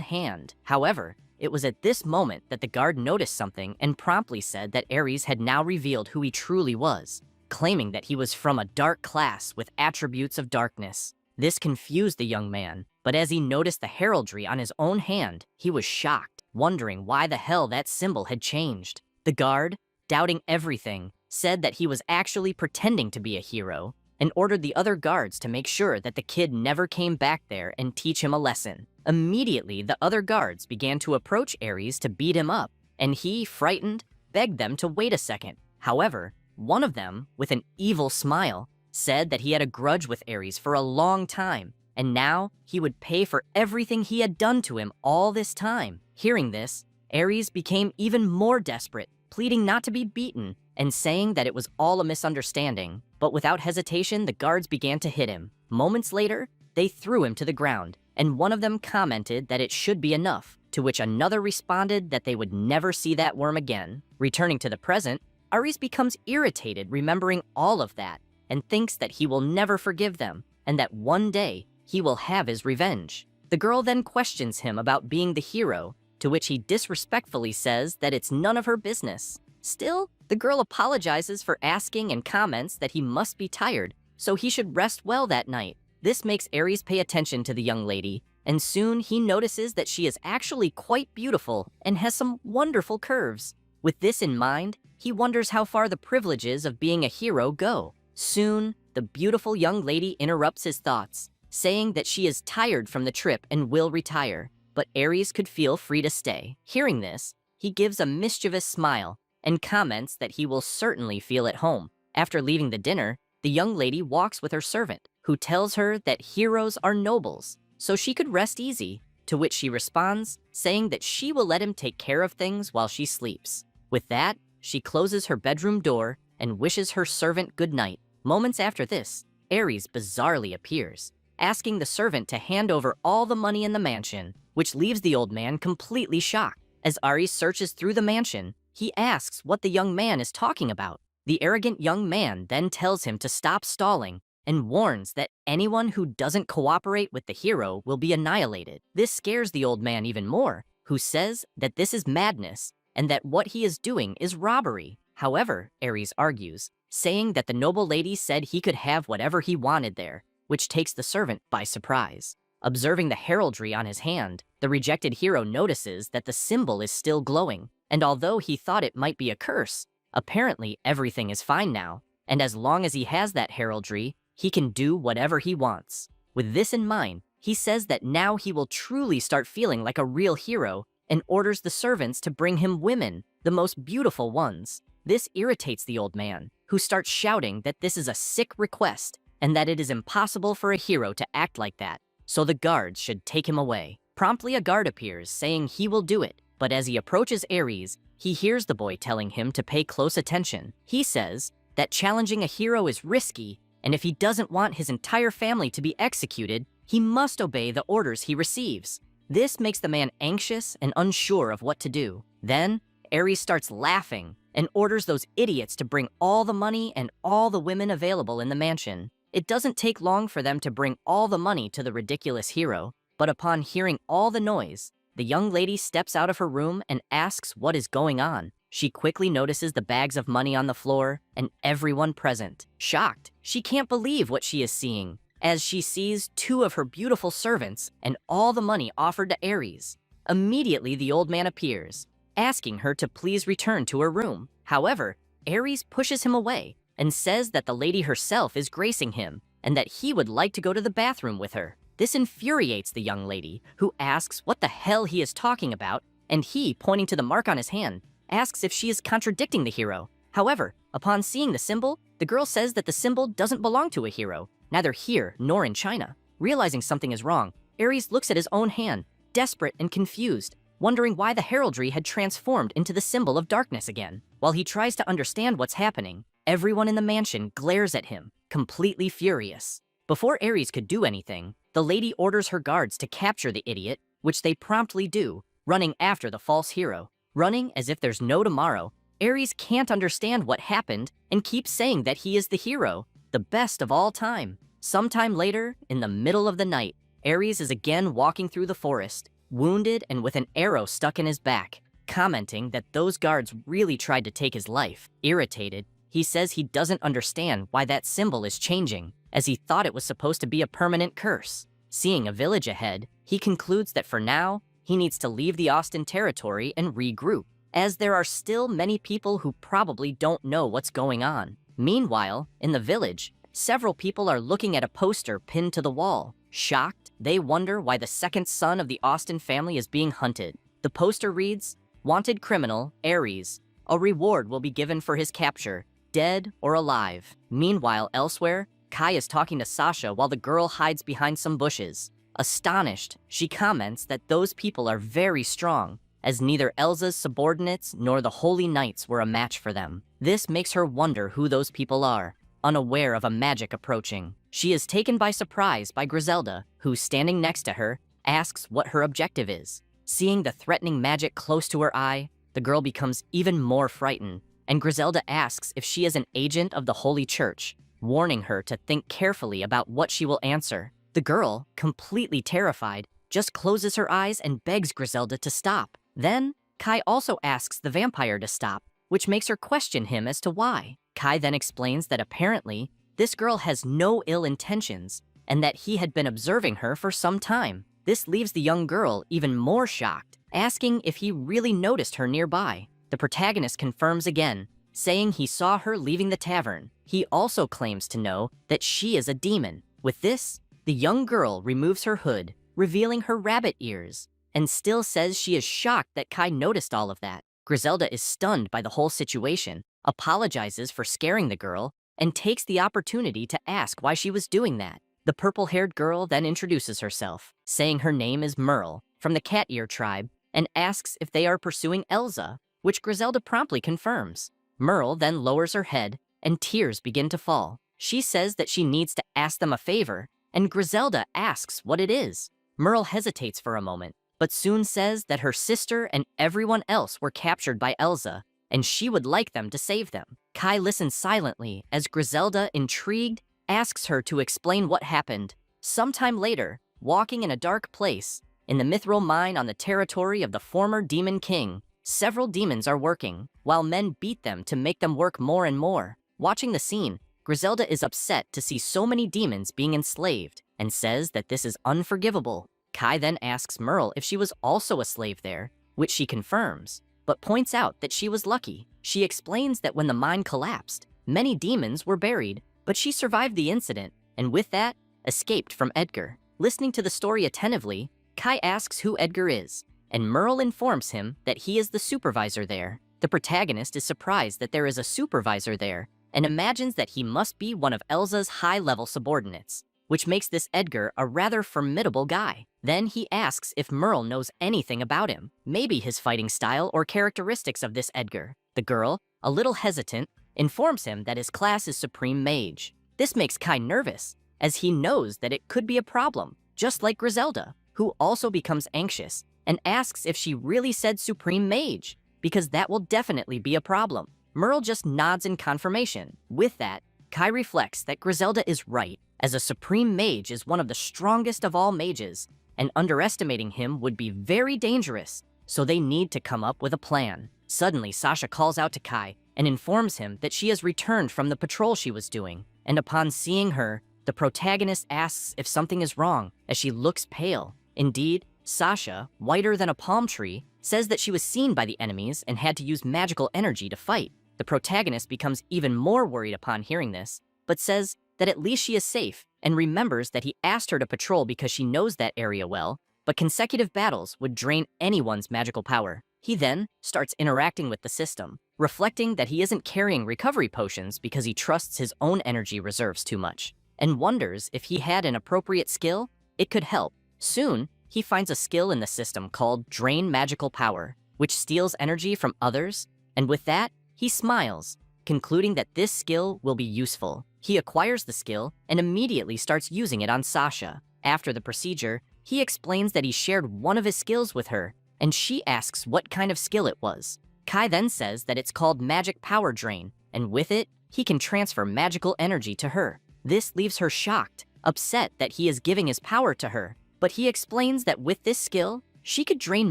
hand. However, it was at this moment that the guard noticed something and promptly said that Ares had now revealed who he truly was, claiming that he was from a dark class with attributes of darkness. This confused the young man, but as he noticed the heraldry on his own hand, he was shocked, wondering why the hell that symbol had changed. The guard, doubting everything, said that he was actually pretending to be a hero, and ordered the other guards to make sure that the kid never came back there and teach him a lesson. Immediately, the other guards began to approach Ares to beat him up, and he, frightened, begged them to wait a second. However, one of them, with an evil smile, said that he had a grudge with Ares for a long time, and now he would pay for everything he had done to him all this time. Hearing this, Ares became even more desperate, pleading not to be beaten and saying that it was all a misunderstanding. But without hesitation, the guards began to hit him. Moments later, they threw him to the ground, and one of them commented that it should be enough, to which another responded that they would never see that worm again. Returning to the present, Aries becomes irritated remembering all of that, and thinks that he will never forgive them, and that one day he will have his revenge. The girl then questions him about being the hero, to which he disrespectfully says that it's none of her business. Still, the girl apologizes for asking and comments that he must be tired, so he should rest well that night. This makes Aries pay attention to the young lady, and soon he notices that she is actually quite beautiful and has some wonderful curves. With this in mind, he wonders how far the privileges of being a hero go. Soon, the beautiful young lady interrupts his thoughts, saying that she is tired from the trip and will retire, but Aries could feel free to stay. Hearing this, he gives a mischievous smile and comments that he will certainly feel at home. After leaving the dinner, the young lady walks with her servant, who tells her that heroes are nobles, so she could rest easy, to which she responds, saying that she will let him take care of things while she sleeps. With that, she closes her bedroom door and wishes her servant good night. Moments after this, Aries bizarrely appears, asking the servant to hand over all the money in the mansion, which leaves the old man completely shocked. As Aries searches through the mansion, he asks what the young man is talking about. The arrogant young man then tells him to stop stalling and warns that anyone who doesn't cooperate with the hero will be annihilated. This scares the old man even more, who says that this is madness and that what he is doing is robbery. However, Aries argues, saying that the noble lady said he could have whatever he wanted there, which takes the servant by surprise. Observing the heraldry on his hand, the rejected hero notices that the symbol is still glowing, and although he thought it might be a curse, apparently everything is fine now, and as long as he has that heraldry, he can do whatever he wants. With this in mind, he says that now he will truly start feeling like a real hero and orders the servants to bring him women, the most beautiful ones. This irritates the old man, who starts shouting that this is a sick request and that it is impossible for a hero to act like that, so the guards should take him away. Promptly a guard appears, saying he will do it, but as he approaches Aries, he hears the boy telling him to pay close attention. He says that challenging a hero is risky, and if he doesn't want his entire family to be executed, he must obey the orders he receives. This makes the man anxious and unsure of what to do. Then, Aries starts laughing and orders those idiots to bring all the money and all the women available in the mansion. It doesn't take long for them to bring all the money to the ridiculous hero, but upon hearing all the noise, the young lady steps out of her room and asks what is going on. She quickly notices the bags of money on the floor and everyone present. Shocked, she can't believe what she is seeing, as she sees two of her beautiful servants and all the money offered to Aries. Immediately, the old man appears, asking her to please return to her room. However, Aries pushes him away and says that the lady herself is gracing him and that he would like to go to the bathroom with her. This infuriates the young lady, who asks what the hell he is talking about, and he, pointing to the mark on his hand, asks if she is contradicting the hero. However, upon seeing the symbol, the girl says that the symbol doesn't belong to a hero, neither here nor in China. Realizing something is wrong, Aries looks at his own hand, desperate and confused, wondering why the heraldry had transformed into the symbol of darkness again. While he tries to understand what's happening, everyone in the mansion glares at him, completely furious. Before Aries could do anything, the lady orders her guards to capture the idiot, which they promptly do, running after the false hero. Running as if there's no tomorrow, Aries can't understand what happened and keeps saying that he is the hero, the best of all time. Sometime later, in the middle of the night, Aries is again walking through the forest, wounded and with an arrow stuck in his back, commenting that those guards really tried to take his life. Irritated, he says he doesn't understand why that symbol is changing, as he thought it was supposed to be a permanent curse. Seeing a village ahead, he concludes that for now, he needs to leave the Austin territory and regroup, as there are still many people who probably don't know what's going on. Meanwhile, in the village, several people are looking at a poster pinned to the wall. Shocked, they wonder why the second son of the Austin family is being hunted. The poster reads, "Wanted criminal, Aries. A reward will be given for his capture, dead or alive." Meanwhile, elsewhere, Kai is talking to Sasha while the girl hides behind some bushes. Astonished, she comments that those people are very strong, as neither Elsa's subordinates nor the Holy Knights were a match for them. This makes her wonder who those people are, unaware of a magic approaching. She is taken by surprise by Griselda, who, standing next to her, asks what her objective is. Seeing the threatening magic close to her eye, the girl becomes even more frightened, and Griselda asks if she is an agent of the Holy Church, warning her to think carefully about what she will answer. The girl, completely terrified, just closes her eyes and begs Griselda to stop. Then, Kai also asks the vampire to stop, which makes her question him as to why. Kai then explains that apparently, this girl has no ill intentions, and that he had been observing her for some time. This leaves the young girl even more shocked, asking if he really noticed her nearby. The protagonist confirms again, saying he saw her leaving the tavern. He also claims to know that she is a demon. With this, the young girl removes her hood, revealing her rabbit ears, and still says she is shocked that Kai noticed all of that. Griselda is stunned by the whole situation, apologizes for scaring the girl, and takes the opportunity to ask why she was doing that. The purple-haired girl then introduces herself, saying her name is Merle, from the Cat Ear tribe, and asks if they are pursuing Elsa, which Griselda promptly confirms. Merle then lowers her head, and tears begin to fall. She says that she needs to ask them a favor, and Griselda asks what it is. Merle hesitates for a moment, but soon says that her sister and everyone else were captured by Elsa, and she would like them to save them. Kai listens silently as Griselda, intrigued, asks her to explain what happened. Sometime later, walking in a dark place, in the mithril mine on the territory of the former Demon King, several demons are working, while men beat them to make them work more and more. Watching the scene, Griselda is upset to see so many demons being enslaved, and says that this is unforgivable. Kai then asks Merle if she was also a slave there, which she confirms, but points out that she was lucky. She explains that when the mine collapsed, many demons were buried, but she survived the incident, and with that, escaped from Edgar. Listening to the story attentively, Kai asks who Edgar is, and Merle informs him that he is the supervisor there. The protagonist is surprised that there is a supervisor there, and imagines that he must be one of Elsa's high-level subordinates, which makes this Edgar a rather formidable guy. Then he asks if Merle knows anything about him, maybe his fighting style or characteristics of this Edgar. The girl, a little hesitant, informs him that his class is Supreme Mage. This makes Kai nervous, as he knows that it could be a problem, just like Griselda, who also becomes anxious and asks if she really said Supreme Mage, because that will definitely be a problem. Merle just nods in confirmation. With that, Kai reflects that Griselda is right, as a Supreme Mage is one of the strongest of all mages, and underestimating him would be very dangerous, so they need to come up with a plan. Suddenly, Sasha calls out to Kai and informs him that she has returned from the patrol she was doing, and upon seeing her, the protagonist asks if something is wrong, as she looks pale. Indeed, Sasha, whiter than a palm tree, says that she was seen by the enemies and had to use magical energy to fight. The protagonist becomes even more worried upon hearing this, but says that at least she is safe, and remembers that he asked her to patrol because she knows that area well, but consecutive battles would drain anyone's magical power. He then starts interacting with the system, reflecting that he isn't carrying recovery potions because he trusts his own energy reserves too much, and wonders if he had an appropriate skill, it could help. Soon, he finds a skill in the system called Drain Magical Power, which steals energy from others, and with that, he smiles, concluding that this skill will be useful. He acquires the skill and immediately starts using it on Sasha. After the procedure, he explains that he shared one of his skills with her, and she asks what kind of skill it was. Kai then says that it's called Magic Power Drain, and with it, he can transfer magical energy to her. This leaves her shocked, upset that he is giving his power to her, but he explains that with this skill, she could drain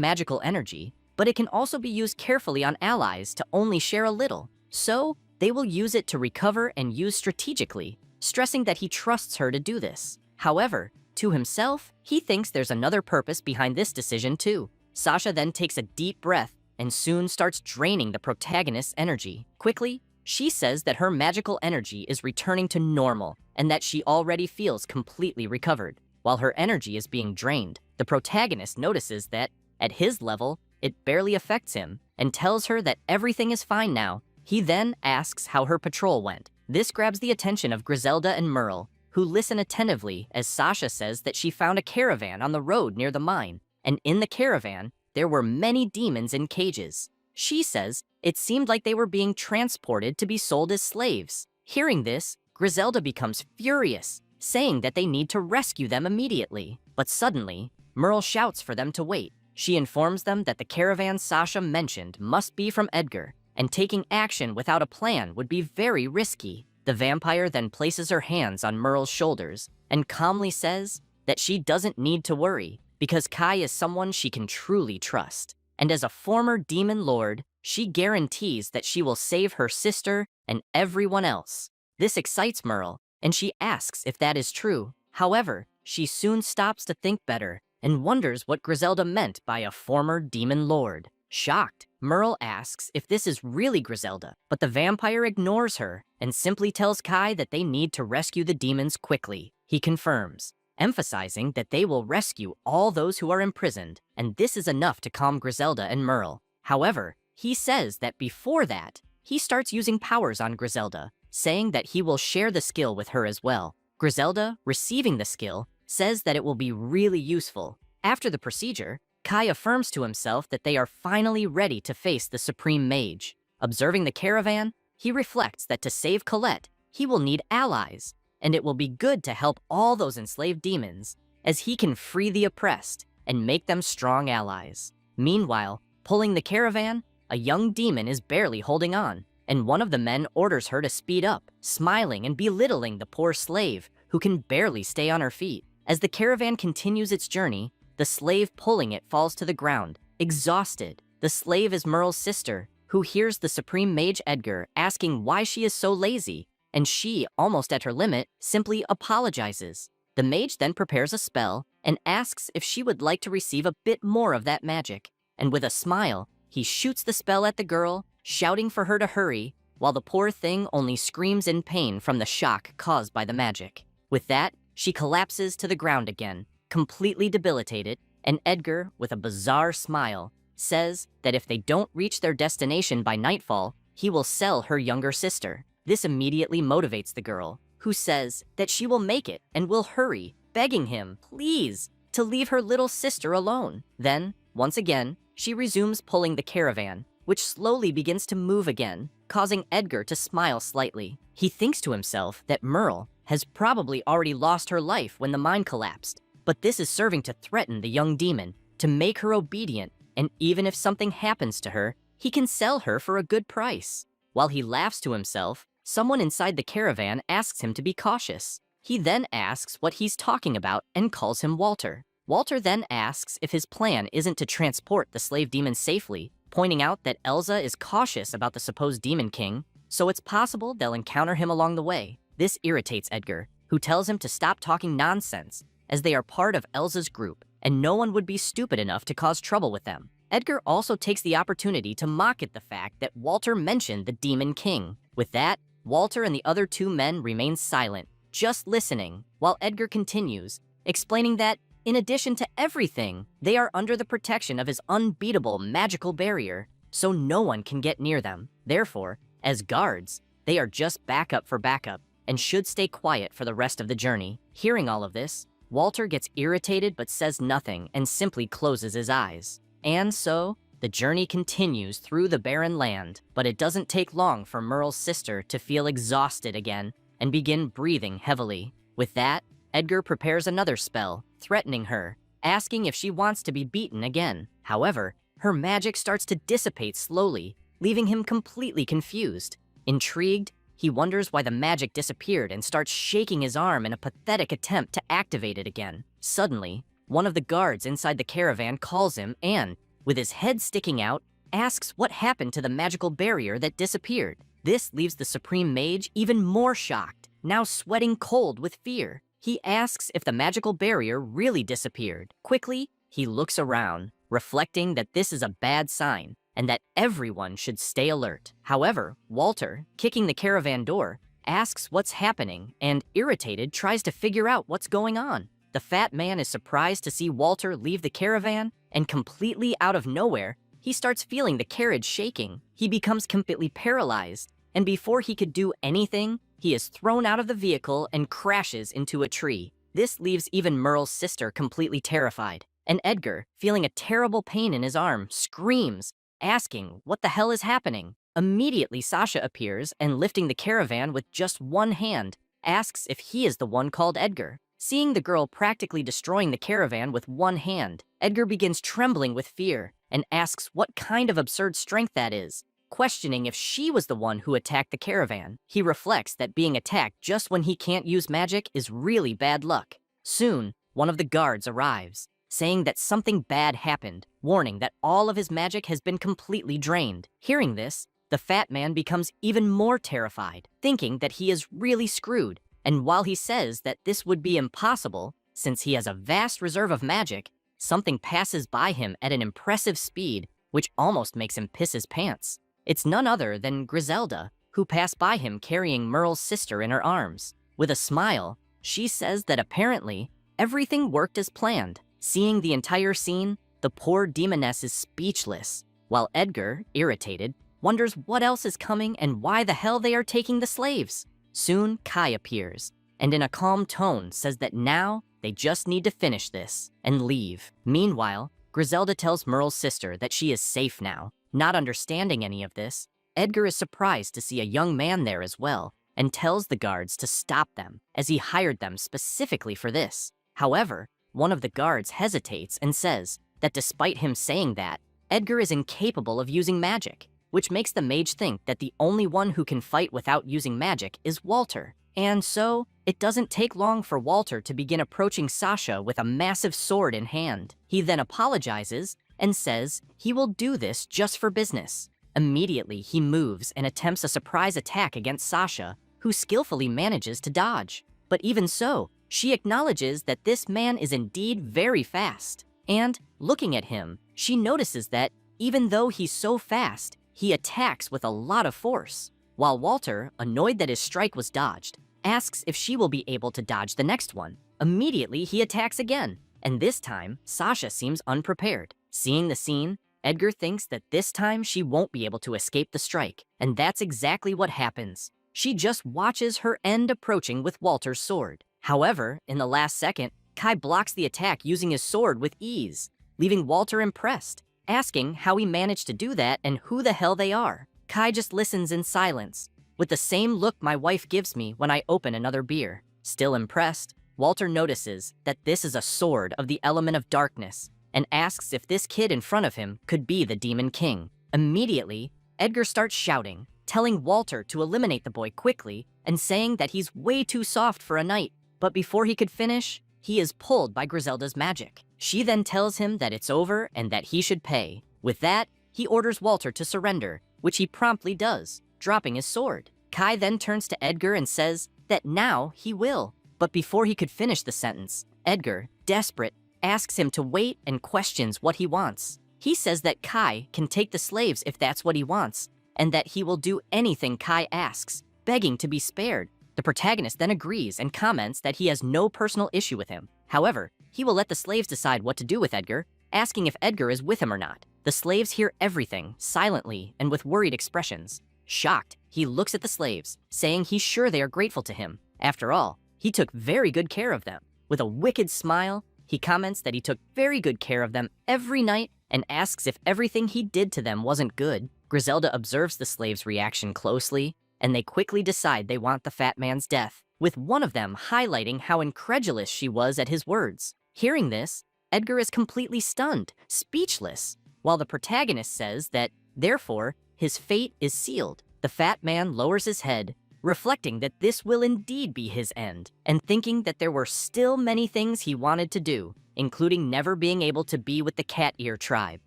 magical energy, but it can also be used carefully on allies to only share a little. So, they will use it to recover and use strategically, stressing that he trusts her to do this. However, to himself, he thinks there's another purpose behind this decision too. Sasha then takes a deep breath and soon starts draining the protagonist's energy. Quickly, she says that her magical energy is returning to normal and that she already feels completely recovered. While her energy is being drained, the protagonist notices that, at his level, it barely affects him and tells her that everything is fine now. He then asks how her patrol went. This grabs the attention of Griselda and Merle, who listen attentively as Sasha says that she found a caravan on the road near the mine, and in the caravan, there were many demons in cages. She says it seemed like they were being transported to be sold as slaves. Hearing this, Griselda becomes furious, saying that they need to rescue them immediately. But suddenly, Merle shouts for them to wait. She informs them that the caravan Sasha mentioned must be from Edgar, and taking action without a plan would be very risky. The vampire then places her hands on Merle's shoulders and calmly says that she doesn't need to worry because Kai is someone she can truly trust. And as a former demon lord, she guarantees that she will save her sister and everyone else. This excites Merle, and she asks if that is true. However, she soon stops to think better and wonders what Griselda meant by a former demon lord. Shocked, Merle asks if this is really Griselda, but the vampire ignores her and simply tells Kai that they need to rescue the demons quickly. He confirms, emphasizing that they will rescue all those who are imprisoned, and this is enough to calm Griselda and Merle. However, he says that before that, he starts using powers on Griselda, saying that he will share the skill with her as well. Griselda, receiving the skill, says that it will be really useful. After the procedure, Kai affirms to himself that they are finally ready to face the Supreme Mage. Observing the caravan, he reflects that to save Colette, he will need allies, and it will be good to help all those enslaved demons, as he can free the oppressed and make them strong allies. Meanwhile, pulling the caravan, a young demon is barely holding on, and one of the men orders her to speed up, smiling and belittling the poor slave, who can barely stay on her feet. As the caravan continues its journey, the slave pulling it falls to the ground, exhausted. The slave is Merle's sister, who hears the Supreme Mage Edgar asking why she is so lazy, and she, almost at her limit, simply apologizes. The mage then prepares a spell and asks if she would like to receive a bit more of that magic, and with a smile, he shoots the spell at the girl, shouting for her to hurry, while the poor thing only screams in pain from the shock caused by the magic. With that, she collapses to the ground again, completely debilitated, and Edgar, with a bizarre smile, says that if they don't reach their destination by nightfall, he will sell her younger sister. This immediately motivates the girl, who says that she will make it and will hurry, begging him, please, to leave her little sister alone. Then, once again, she resumes pulling the caravan, which slowly begins to move again, causing Edgar to smile slightly. He thinks to himself that Merle has probably already lost her life when the mine collapsed, but this is serving to threaten the young demon, to make her obedient, and even if something happens to her, he can sell her for a good price. While he laughs to himself, someone inside the caravan asks him to be cautious. He then asks what he's talking about and calls him Walter. Walter then asks if his plan isn't to transport the slave demon safely, pointing out that Elsa is cautious about the supposed demon king, so it's possible they'll encounter him along the way. This irritates Edgar, who tells him to stop talking nonsense, as they are part of Elsa's group, and no one would be stupid enough to cause trouble with them. Edgar also takes the opportunity to mock at the fact that Walter mentioned the Demon King. With that, Walter and the other two men remain silent, just listening, while Edgar continues, explaining that, in addition to everything, they are under the protection of his unbeatable magical barrier, so no one can get near them. Therefore, as guards, they are just backup for backup, and should stay quiet for the rest of the journey. Hearing all of this, Walter gets irritated but says nothing and simply closes his eyes. And so, the journey continues through the barren land, but it doesn't take long for Merle's sister to feel exhausted again and begin breathing heavily. With that, Edgar prepares another spell, threatening her, asking if she wants to be beaten again. However, her magic starts to dissipate slowly, leaving him completely confused. Intrigued, he wonders why the magic disappeared and starts shaking his arm in a pathetic attempt to activate it again. Suddenly, one of the guards inside the caravan calls him and, with his head sticking out, asks what happened to the magical barrier that disappeared. This leaves the Supreme Mage even more shocked, now sweating cold with fear. He asks if the magical barrier really disappeared. Quickly, he looks around, reflecting that this is a bad sign and that everyone should stay alert. However, Walter, kicking the caravan door, asks what's happening and, irritated, tries to figure out what's going on. The fat man is surprised to see Walter leave the caravan, and completely out of nowhere, he starts feeling the carriage shaking. He becomes completely paralyzed, and before he could do anything, he is thrown out of the vehicle and crashes into a tree. This leaves even Merle's sister completely terrified, and Edgar, feeling a terrible pain in his arm, screams, asking what the hell is happening. Immediately, Sasha appears and, lifting the caravan with just one hand, asks if he is the one called Edgar. Seeing the girl practically destroying the caravan with one hand, Edgar begins trembling with fear and asks what kind of absurd strength that is. Questioning if she was the one who attacked the caravan, he reflects that being attacked just when he can't use magic is really bad luck. Soon, one of the guards arrives, saying that something bad happened, warning that all of his magic has been completely drained. Hearing this, the fat man becomes even more terrified, thinking that he is really screwed. And while he says that this would be impossible, since he has a vast reserve of magic, something passes by him at an impressive speed, which almost makes him piss his pants. It's none other than Griselda, who passed by him carrying Merle's sister in her arms. With a smile, she says that apparently everything worked as planned. Seeing the entire scene, the poor demoness is speechless, while Edgar, irritated, wonders what else is coming and why the hell they are taking the slaves. Soon, Kai appears, and in a calm tone says that now they just need to finish this and leave. Meanwhile, Griselda tells Merle's sister that she is safe now. Not understanding any of this, Edgar is surprised to see a young man there as well, and tells the guards to stop them, as he hired them specifically for this. However, one of the guards hesitates and says that despite him saying that, Edgar is incapable of using magic, which makes the mage think that the only one who can fight without using magic is Walter. And so, it doesn't take long for Walter to begin approaching Sasha with a massive sword in hand. He then apologizes and says he will do this just for business. Immediately, he moves and attempts a surprise attack against Sasha, who skillfully manages to dodge. But even so, she acknowledges that this man is indeed very fast. And, looking at him, she notices that, even though he's so fast, he attacks with a lot of force. While Walter, annoyed that his strike was dodged, asks if she will be able to dodge the next one. Immediately, he attacks again, and this time, Sasha seems unprepared. Seeing the scene, Edgar thinks that this time she won't be able to escape the strike, and that's exactly what happens. She just watches her end approaching with Walter's sword. However, in the last second, Kai blocks the attack using his sword with ease, leaving Walter impressed, asking how he managed to do that and who the hell they are. Kai just listens in silence, with the same look my wife gives me when I open another beer. Still impressed, Walter notices that this is a sword of the element of darkness, and asks if this kid in front of him could be the Demon King. Immediately, Edgar starts shouting, telling Walter to eliminate the boy quickly and saying that he's way too soft for a knight. But before he could finish, he is pulled by Griselda's magic. She then tells him that it's over and that he should pay. With that, he orders Walter to surrender, which he promptly does, dropping his sword. Kai then turns to Edgar and says that now he will. But before he could finish the sentence, Edgar, desperate, asks him to wait and questions what he wants. He says that Kai can take the slaves if that's what he wants, and that he will do anything Kai asks, begging to be spared. The protagonist then agrees and comments that he has no personal issue with him. However, he will let the slaves decide what to do with Edgar, asking if Edgar is with him or not. The slaves hear everything, silently and with worried expressions. Shocked, he looks at the slaves, saying he's sure they are grateful to him. After all, he took very good care of them. With a wicked smile, he comments that he took very good care of them every night and asks if everything he did to them wasn't good. Griselda observes the slaves' reaction closely, and they quickly decide they want the fat man's death, with one of them highlighting how incredulous she was at his words. Hearing this, Edgar is completely stunned, speechless, while the protagonist says that, therefore, his fate is sealed. The fat man lowers his head, reflecting that this will indeed be his end, and thinking that there were still many things he wanted to do, including never being able to be with the cat ear tribe.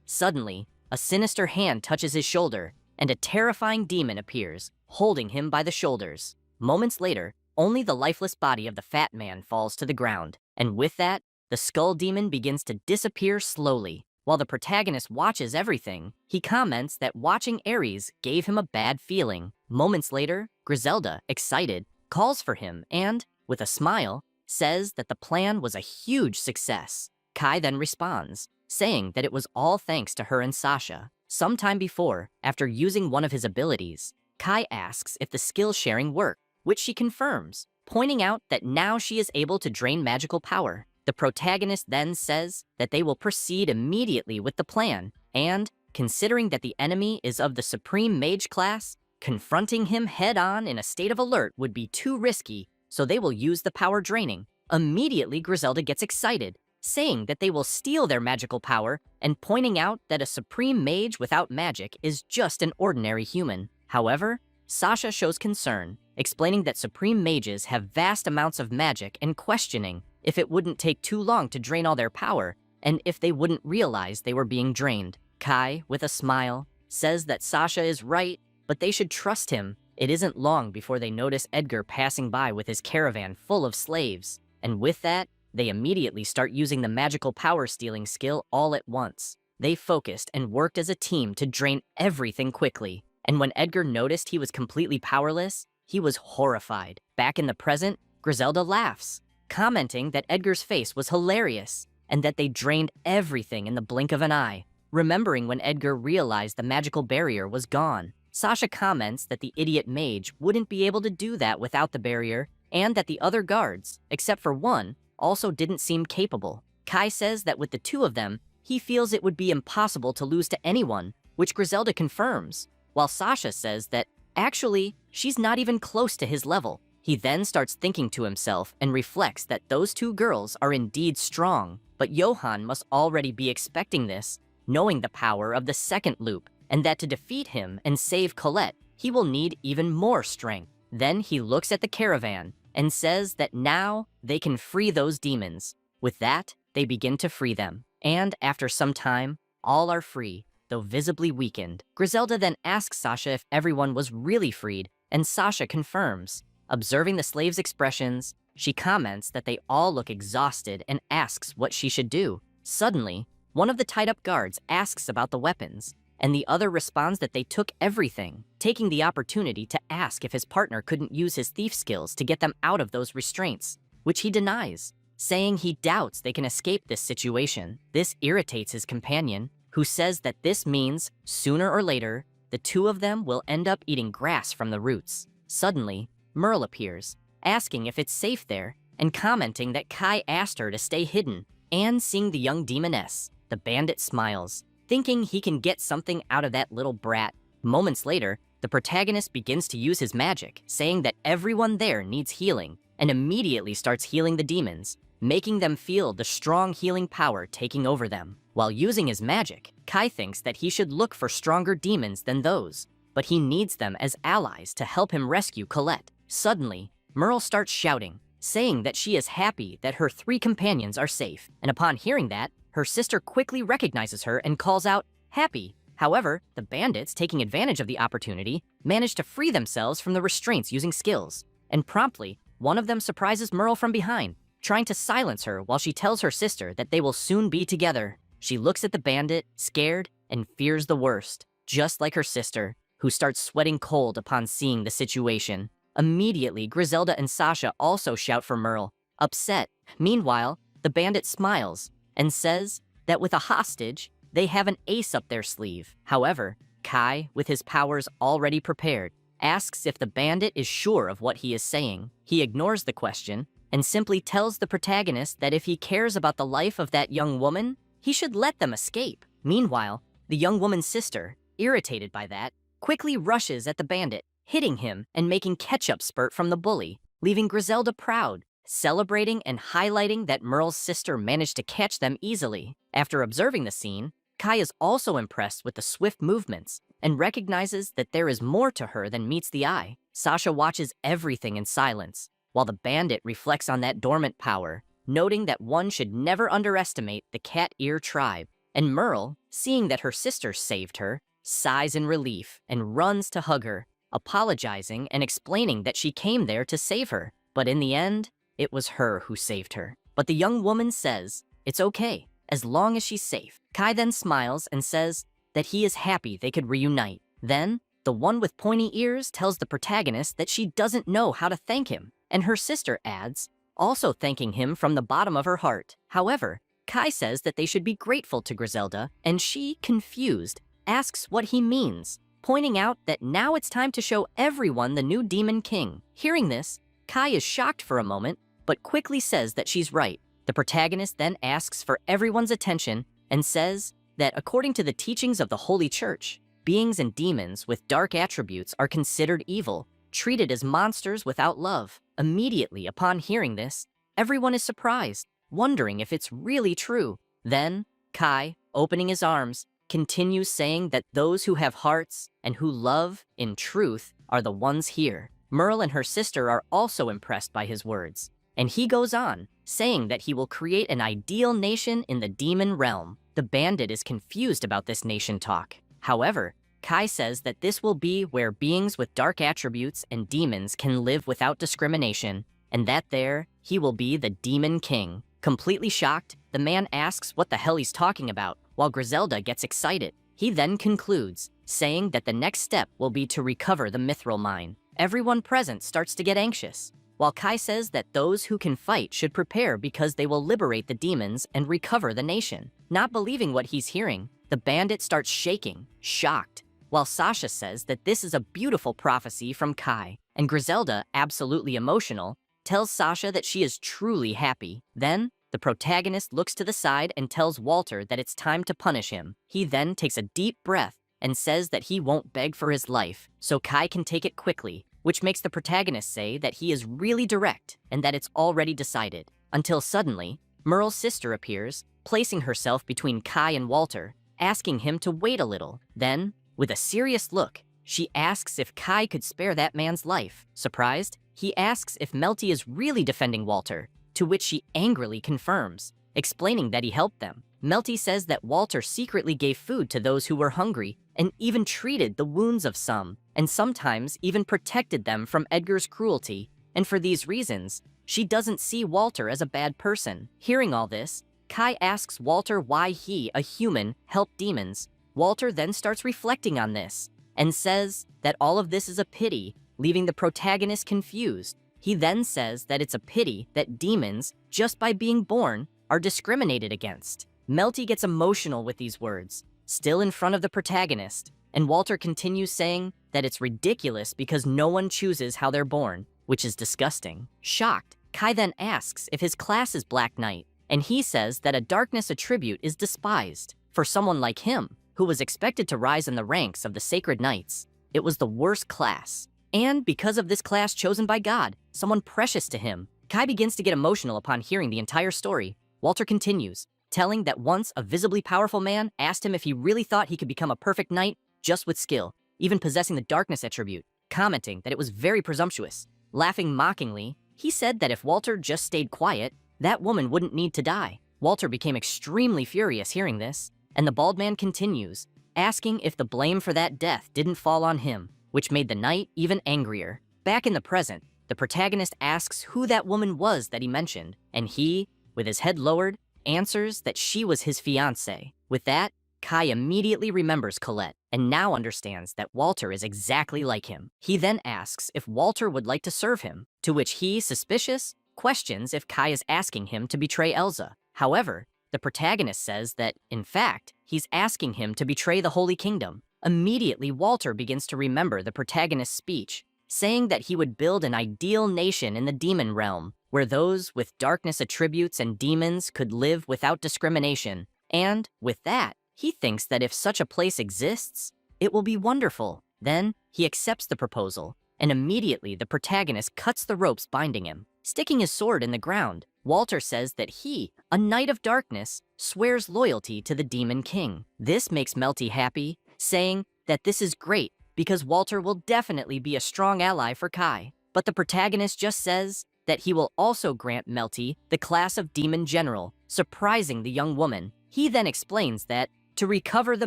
Suddenly, a sinister hand touches his shoulder, and a terrifying demon appears, holding him by the shoulders. Moments later, only the lifeless body of the fat man falls to the ground, and with that, the skull demon begins to disappear slowly. While the protagonist watches everything, he comments that watching Ares gave him a bad feeling. Moments later, Griselda, excited, calls for him and, with a smile, says that the plan was a huge success. Kai then responds, saying that it was all thanks to her and Sasha. Sometime before, after using one of his abilities, Kai asks if the skill sharing worked, which she confirms, pointing out that now she is able to drain magical power. The protagonist then says that they will proceed immediately with the plan, and, considering that the enemy is of the Supreme Mage class, confronting him head-on in a state of alert would be too risky, so they will use the power draining. Immediately, Griselda gets excited, saying that they will steal their magical power and pointing out that a Supreme Mage without magic is just an ordinary human. However, Sasha shows concern, explaining that Supreme Mages have vast amounts of magic and questioning if it wouldn't take too long to drain all their power and if they wouldn't realize they were being drained. Kai, with a smile, says that Sasha is right, but they should trust him. It isn't long before they notice Edgar passing by with his caravan full of slaves, and with that, they immediately start using the magical power stealing skill all at once. They focused and worked as a team to drain everything quickly, and when Edgar noticed he was completely powerless, he was horrified. Back in the present, Griselda laughs, commenting that Edgar's face was hilarious and that they drained everything in the blink of an eye. Remembering when Edgar realized the magical barrier was gone, Sasha comments that the idiot mage wouldn't be able to do that without the barrier and that the other guards, except for one, also didn't seem capable. Kai says that with the two of them, he feels it would be impossible to lose to anyone, which Griselda confirms, while Sasha says that, actually, she's not even close to his level. He then starts thinking to himself and reflects that those two girls are indeed strong, but Johann must already be expecting this, knowing the power of the second loop, and that to defeat him and save Colette, he will need even more strength. Then he looks at the caravan and says that now they can free those demons. With that, they begin to free them. And after some time, all are free, though visibly weakened. Griselda then asks Sasha if everyone was really freed, and Sasha confirms. Observing the slaves' expressions, she comments that they all look exhausted and asks what she should do. Suddenly, one of the tied-up guards asks about the weapons, and the other responds that they took everything, taking the opportunity to ask if his partner couldn't use his thief skills to get them out of those restraints, which he denies, saying he doubts they can escape this situation. This irritates his companion, who says that this means, sooner or later, the two of them will end up eating grass from the roots. Suddenly, Merle appears, asking if it's safe there, and commenting that Kai asked her to stay hidden, and seeing the young demoness, the bandit smiles, thinking he can get something out of that little brat. Moments later, the protagonist begins to use his magic, saying that everyone there needs healing, and immediately starts healing the demons, making them feel the strong healing power taking over them. While using his magic, Kai thinks that he should look for stronger demons than those, but he needs them as allies to help him rescue Colette. Suddenly, Merle starts shouting, saying that she is happy that her three companions are safe, and upon hearing that, her sister quickly recognizes her and calls out, "Happy." However, the bandits, taking advantage of the opportunity, manage to free themselves from the restraints using skills, and promptly, one of them surprises Merle from behind, trying to silence her while she tells her sister that they will soon be together. She looks at the bandit, scared, and fears the worst, just like her sister, who starts sweating cold upon seeing the situation. Immediately, Griselda and Sasha also shout for Merle, upset. Meanwhile, the bandit smiles and says that with a hostage, they have an ace up their sleeve. However, Kai, with his powers already prepared, asks if the bandit is sure of what he is saying. He ignores the question and simply tells the protagonist that if he cares about the life of that young woman, he should let them escape. Meanwhile, the young woman's sister, irritated by that, quickly rushes at the bandit, hitting him and making ketchup spurt from the bully, leaving Griselda proud, celebrating and highlighting that Merle's sister managed to catch them easily. After observing the scene, Kai is also impressed with the swift movements and recognizes that there is more to her than meets the eye. Sasha watches everything in silence, while the bandit reflects on that dormant power, noting that one should never underestimate the cat ear tribe. And Merle, seeing that her sister saved her, sighs in relief and runs to hug her, apologizing and explaining that she came there to save her. But in the end, it was her who saved her. But the young woman says, it's okay, as long as she's safe. Kai then smiles and says that he is happy they could reunite. Then, the one with pointy ears tells the protagonist that she doesn't know how to thank him, and her sister adds, also thanking him from the bottom of her heart. However, Kai says that they should be grateful to Griselda, and she, confused, asks what he means, pointing out that now it's time to show everyone the new Demon King. Hearing this, Kai is shocked for a moment, but quickly says that she's right, The protagonist then asks for everyone's attention and says that according to the teachings of the Holy Church, beings and demons with dark attributes are considered evil, treated as monsters without love. Immediately upon hearing this, everyone is surprised, wondering if it's really true. Then, Kai, opening his arms, continues saying that those who have hearts and who love, in truth, are the ones here. Merle and her sister are also impressed by his words, and he goes on, saying that he will create an ideal nation in the demon realm. The bandit is confused about this nation talk. However, Kai says that this will be where beings with dark attributes and demons can live without discrimination, and that there, he will be the Demon King. Completely shocked, the man asks what the hell he's talking about, while Griselda gets excited. He then concludes, saying that the next step will be to recover the mithril mine. Everyone present starts to get anxious, while Kai says that those who can fight should prepare because they will liberate the demons and recover the nation. Not believing what he's hearing, the bandit starts shaking, shocked, while Sasha says that this is a beautiful prophecy from Kai, and Griselda, absolutely emotional, tells Sasha that she is truly happy. Then, the protagonist looks to the side and tells Walter that it's time to punish him. He then takes a deep breath and says that he won't beg for his life, so Kai can take it quickly, which makes the protagonist say that he is really direct and that it's already decided. Until suddenly, Merle's sister appears, placing herself between Kai and Walter, asking him to wait a little. Then, with a serious look, she asks if Kai could spare that man's life. Surprised, he asks if Melty is really defending Walter, to which she angrily confirms, explaining that he helped them. Melty says that Walter secretly gave food to those who were hungry and even treated the wounds of some, and sometimes even protected them from Edgar's cruelty, and for these reasons, she doesn't see Walter as a bad person. Hearing all this, Kai asks Walter why he, a human, helped demons. Walter then starts reflecting on this, and says that all of this is a pity, leaving the protagonist confused. He then says that it's a pity that demons, just by being born, are discriminated against. Melty gets emotional with these words, still in front of the protagonist, and Walter continues saying that it's ridiculous because no one chooses how they're born, which is disgusting. Shocked, Kai then asks if his class is Black Knight, and he says that a darkness attribute is despised. For someone like him, who was expected to rise in the ranks of the Sacred Knights, it was the worst class. And because of this class chosen by God, someone precious to him, Kai begins to get emotional upon hearing the entire story. Walter continues, telling that once a visibly powerful man asked him if he really thought he could become a perfect knight just with skill, even possessing the darkness attribute, commenting that it was very presumptuous. Laughing mockingly, he said that if Walter just stayed quiet, that woman wouldn't need to die. Walter became extremely furious hearing this, and the bald man continues, asking if the blame for that death didn't fall on him, which made the knight even angrier. Back in the present, the protagonist asks who that woman was that he mentioned, and he, with his head lowered, answers that she was his fiancée. With that, Kai immediately remembers Colette, and now understands that Walter is exactly like him. He then asks if Walter would like to serve him, to which he, suspicious, questions if Kai is asking him to betray Elsa. However, the protagonist says that, in fact, he's asking him to betray the Holy Kingdom. Immediately, Walter begins to remember the protagonist's speech, saying that he would build an ideal nation in the demon realm, where those with darkness attributes and demons could live without discrimination. And, with that, he thinks that if such a place exists, it will be wonderful. Then, he accepts the proposal, and immediately the protagonist cuts the ropes binding him. Sticking his sword in the ground, Walter says that he, a knight of darkness, swears loyalty to the Demon King. This makes Melty happy, saying that this is great because Walter will definitely be a strong ally for Kai. But the protagonist just says that he will also grant Melty the class of Demon General, surprising the young woman. He then explains that, to recover the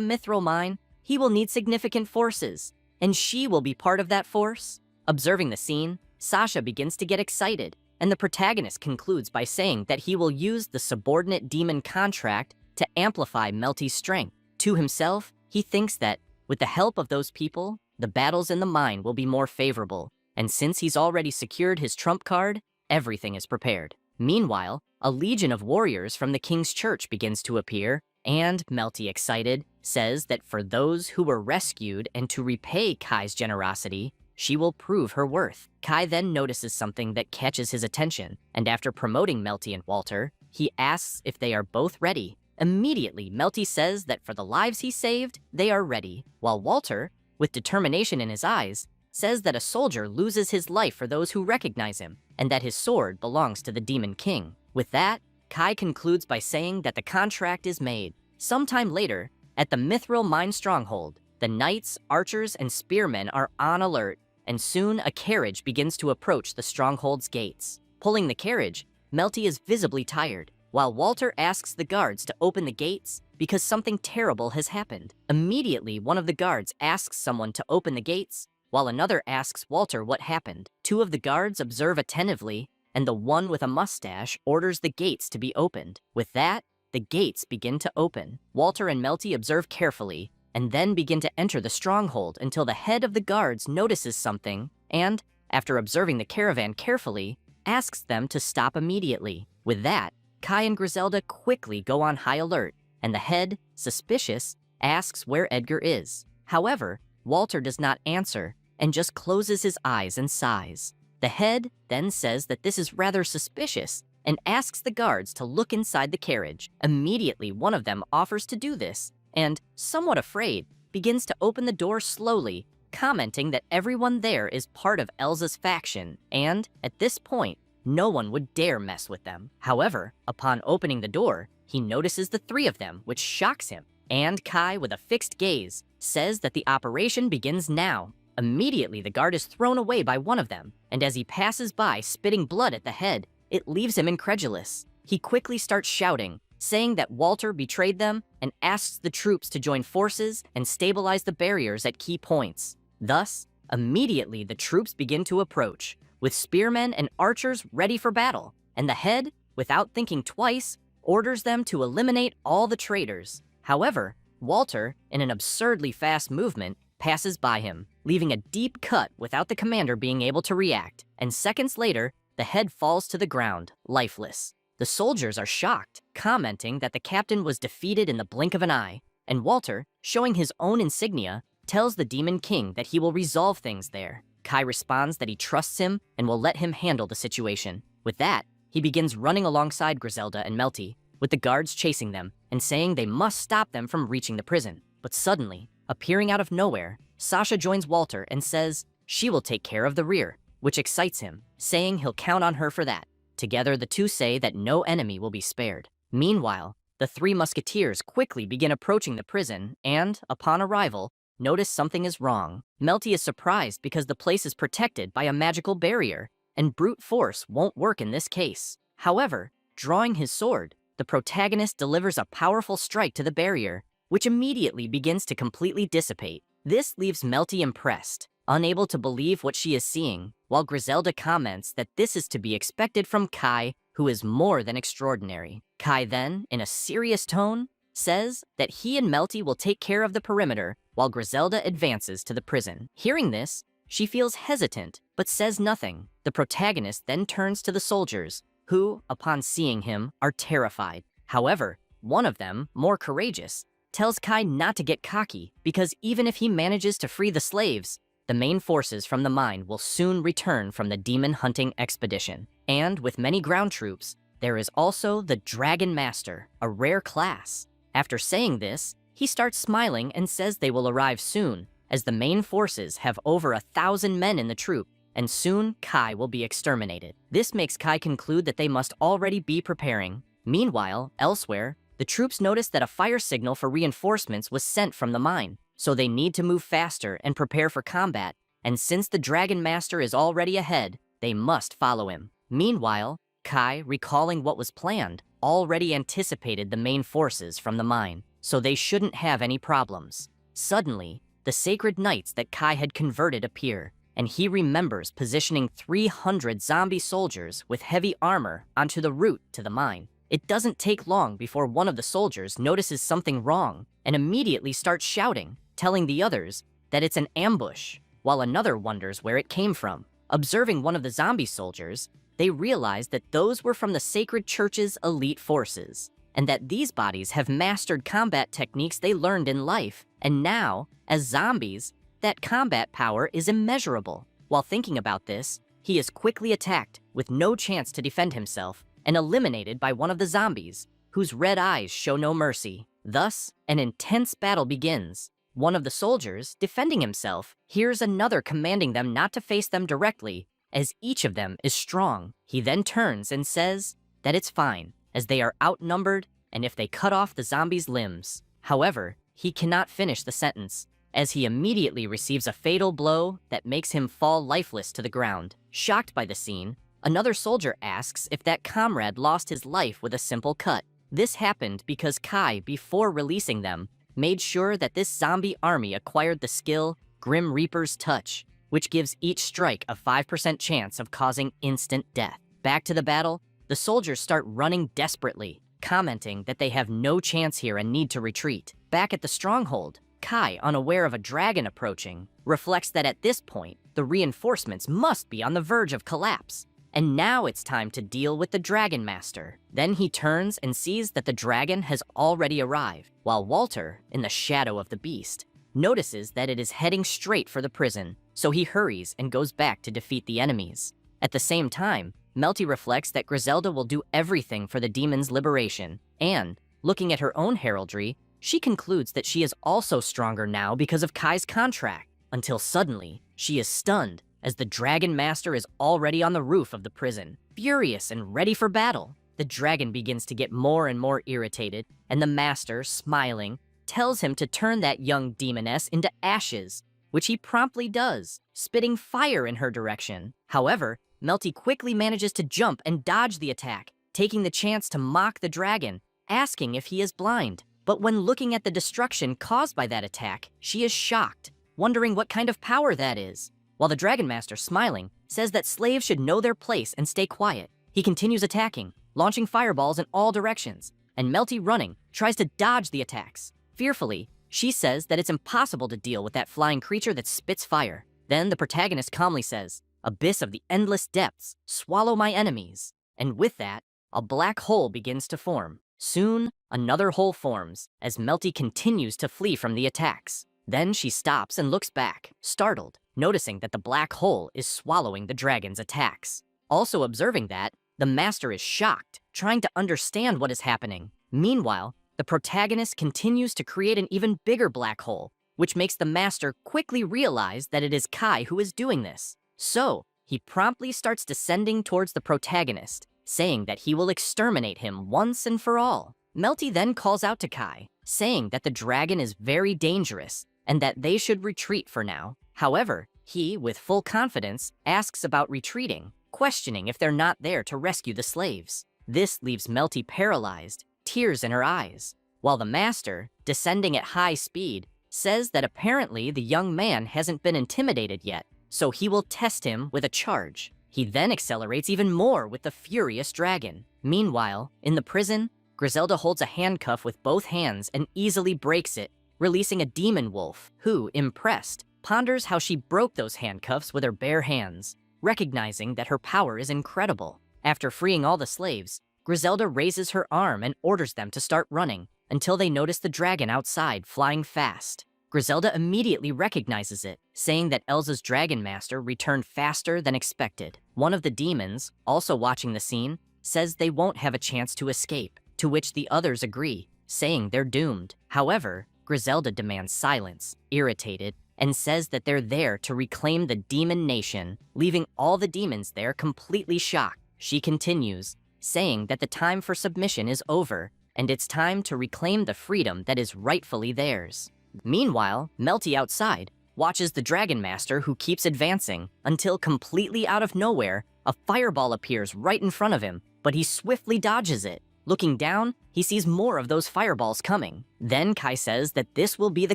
mithril mine, he will need significant forces, and she will be part of that force. Observing the scene, Sasha begins to get excited, and the protagonist concludes by saying that he will use the subordinate demon contract to amplify Melty's strength. To himself, he thinks that, with the help of those people, the battles in the mine will be more favorable, and since he's already secured his trump card, everything is prepared. Meanwhile, a legion of warriors from the King's Church begins to appear, and Melty, excited, says that for those who were rescued and to repay Kai's generosity, she will prove her worth. Kai then notices something that catches his attention, and after promoting Melty and Walter, He asks if they are both ready. Immediately, Melty says that for the lives he saved, they are ready, while Walter, with determination in his eyes, says that a soldier loses his life for those who recognize him, and that his sword belongs to the Demon King. With that, Kai concludes by saying that the contract is made. Sometime later, at the Mithril Mine Stronghold, the knights, archers, and spearmen are on alert, and soon a carriage begins to approach the stronghold's gates. Pulling the carriage, Melty is visibly tired, while Walter asks the guards to open the gates because something terrible has happened. Immediately, one of the guards asks someone to open the gates, while another asks Walter what happened. Two of the guards observe attentively, and the one with a mustache orders the gates to be opened. With that, the gates begin to open. Walter and Melty observe carefully, and then begin to enter the stronghold until the head of the guards notices something, and, after observing the caravan carefully, asks them to stop immediately. With that, Kai and Griselda quickly go on high alert, and the head, suspicious, asks where Edgar is. However, Walter does not answer, and just closes his eyes and sighs. The head then says that this is rather suspicious, and asks the guards to look inside the carriage. Immediately, one of them offers to do this, and, somewhat afraid, begins to open the door slowly, commenting that everyone there is part of Elsa's faction, and, at this point, no one would dare mess with them. However, upon opening the door, he notices the three of them, which shocks him, and Kai, with a fixed gaze, says that the operation begins now. Immediately, the guard is thrown away by one of them, and as he passes by, spitting blood at the head, it leaves him incredulous. He quickly starts shouting, saying that Walter betrayed them and asks the troops to join forces and stabilize the barriers at key points. Thus, immediately the troops begin to approach, with spearmen and archers ready for battle, and the head, without thinking twice, orders them to eliminate all the traitors. However, Walter, in an absurdly fast movement, passes by him, leaving a deep cut without the commander being able to react, and seconds later, the head falls to the ground, lifeless. The soldiers are shocked, commenting that the captain was defeated in the blink of an eye, and Walter, showing his own insignia, tells the Demon King that he will resolve things there. Kai responds that he trusts him and will let him handle the situation. With that, he begins running alongside Griselda and Melty, with the guards chasing them and saying they must stop them from reaching the prison. But suddenly, appearing out of nowhere, Sasha joins Walter and says she will take care of the rear, which excites him, saying he'll count on her for that. Together, the two say that no enemy will be spared. Meanwhile, the three musketeers quickly begin approaching the prison and, upon arrival, notice something is wrong. Melty is surprised because the place is protected by a magical barrier, and brute force won't work in this case. However, drawing his sword, the protagonist delivers a powerful strike to the barrier, which immediately begins to completely dissipate. This leaves Melty impressed, unable to believe what she is seeing, while Griselda comments that this is to be expected from Kai, who is more than extraordinary. Kai then, in a serious tone, says that he and Melty will take care of the perimeter while Griselda advances to the prison. Hearing this, she feels hesitant, but says nothing. The protagonist then turns to the soldiers, who, upon seeing him, are terrified. However, one of them, more courageous, tells Kai not to get cocky because even if he manages to free the slaves, the main forces from the mine will soon return from the demon hunting expedition. And with many ground troops, there is also the Dragon Master, a rare class. After saying this, he starts smiling and says they will arrive soon, as the main forces have over 1,000 men in the troop, and soon Kai will be exterminated. This makes Kai conclude that they must already be preparing. Meanwhile, elsewhere, the troops notice that a fire signal for reinforcements was sent from the mine, so they need to move faster and prepare for combat, and since the Dragon Master is already ahead, they must follow him. Meanwhile, Kai, recalling what was planned, already anticipated the main forces from the mine, so they shouldn't have any problems. Suddenly, the sacred knights that Kai had converted appear, and he remembers positioning 300 zombie soldiers with heavy armor onto the route to the mine. It doesn't take long before one of the soldiers notices something wrong and immediately starts shouting, telling the others that it's an ambush, while another wonders where it came from. Observing one of the zombie soldiers, they realize that those were from the Sacred Church's elite forces, and that these bodies have mastered combat techniques they learned in life, and now, as zombies, that combat power is immeasurable. While thinking about this, he is quickly attacked with no chance to defend himself, and eliminated by one of the zombies, whose red eyes show no mercy. Thus, an intense battle begins. One of the soldiers, defending himself, hears another commanding them not to face them directly, as each of them is strong. He then turns and says that it's fine, as they are outnumbered and if they cut off the zombie's limbs. However, he cannot finish the sentence, as he immediately receives a fatal blow that makes him fall lifeless to the ground. Shocked by the scene, another soldier asks if that comrade lost his life with a simple cut. This happened because Kai, before releasing them, made sure that this zombie army acquired the skill Grim Reaper's Touch, which gives each strike a 5% chance of causing instant death. Back to the battle, the soldiers start running desperately, commenting that they have no chance here and need to retreat. Back at the stronghold, Kai, unaware of a dragon approaching, reflects that at this point, the reinforcements must be on the verge of collapse. And now it's time to deal with the Dragon Master. Then he turns and sees that the dragon has already arrived, while Walter, in the shadow of the beast, notices that it is heading straight for the prison, so he hurries and goes back to defeat the enemies. At the same time, Melty reflects that Griselda will do everything for the demon's liberation, and, looking at her own heraldry, she concludes that she is also stronger now because of Kai's contract, until suddenly, she is stunned as the Dragon Master is already on the roof of the prison, furious and ready for battle. The dragon begins to get more and more irritated, and the Master, smiling, tells him to turn that young demoness into ashes, which he promptly does, spitting fire in her direction. However, Melty quickly manages to jump and dodge the attack, taking the chance to mock the dragon, asking if he is blind. But when looking at the destruction caused by that attack, she is shocked, wondering what kind of power that is. While the Dragon Master, smiling, says that slaves should know their place and stay quiet, he continues attacking, launching fireballs in all directions, and Melty, running, tries to dodge the attacks. Fearfully, she says that it's impossible to deal with that flying creature that spits fire. Then the protagonist calmly says, "Abyss of the endless depths, swallow my enemies." And with that, a black hole begins to form. Soon, another hole forms, as Melty continues to flee from the attacks. Then she stops and looks back, startled, noticing that the black hole is swallowing the dragon's attacks. Also observing that, the Master is shocked, trying to understand what is happening. Meanwhile, the protagonist continues to create an even bigger black hole, which makes the Master quickly realize that it is Kai who is doing this. So, he promptly starts descending towards the protagonist, saying that he will exterminate him once and for all. Melty then calls out to Kai, saying that the dragon is very dangerous and that they should retreat for now. However, he, with full confidence, asks about retreating, questioning if they're not there to rescue the slaves. This leaves Melty paralyzed, tears in her eyes, while the Master, descending at high speed, says that apparently the young man hasn't been intimidated yet, so he will test him with a charge. He then accelerates even more with the furious dragon. Meanwhile, in the prison, Griselda holds a handcuff with both hands and easily breaks it, releasing a demon wolf who, impressed, ponders how she broke those handcuffs with her bare hands, recognizing that her power is incredible. After freeing all the slaves, Griselda raises her arm and orders them to start running until they notice the dragon outside flying fast. Griselda immediately recognizes it, saying that Elza's Dragon Master returned faster than expected. One of the demons, also watching the scene, says they won't have a chance to escape, to which the others agree, saying they're doomed. However, Griselda demands silence, irritated, and says that they're there to reclaim the demon nation, leaving all the demons there completely shocked. She continues, saying that the time for submission is over, and it's time to reclaim the freedom that is rightfully theirs. Meanwhile, Melty outside watches the Dragon Master, who keeps advancing until completely out of nowhere, a fireball appears right in front of him, but he swiftly dodges it. Looking down, he sees more of those fireballs coming. Then Kai says that this will be the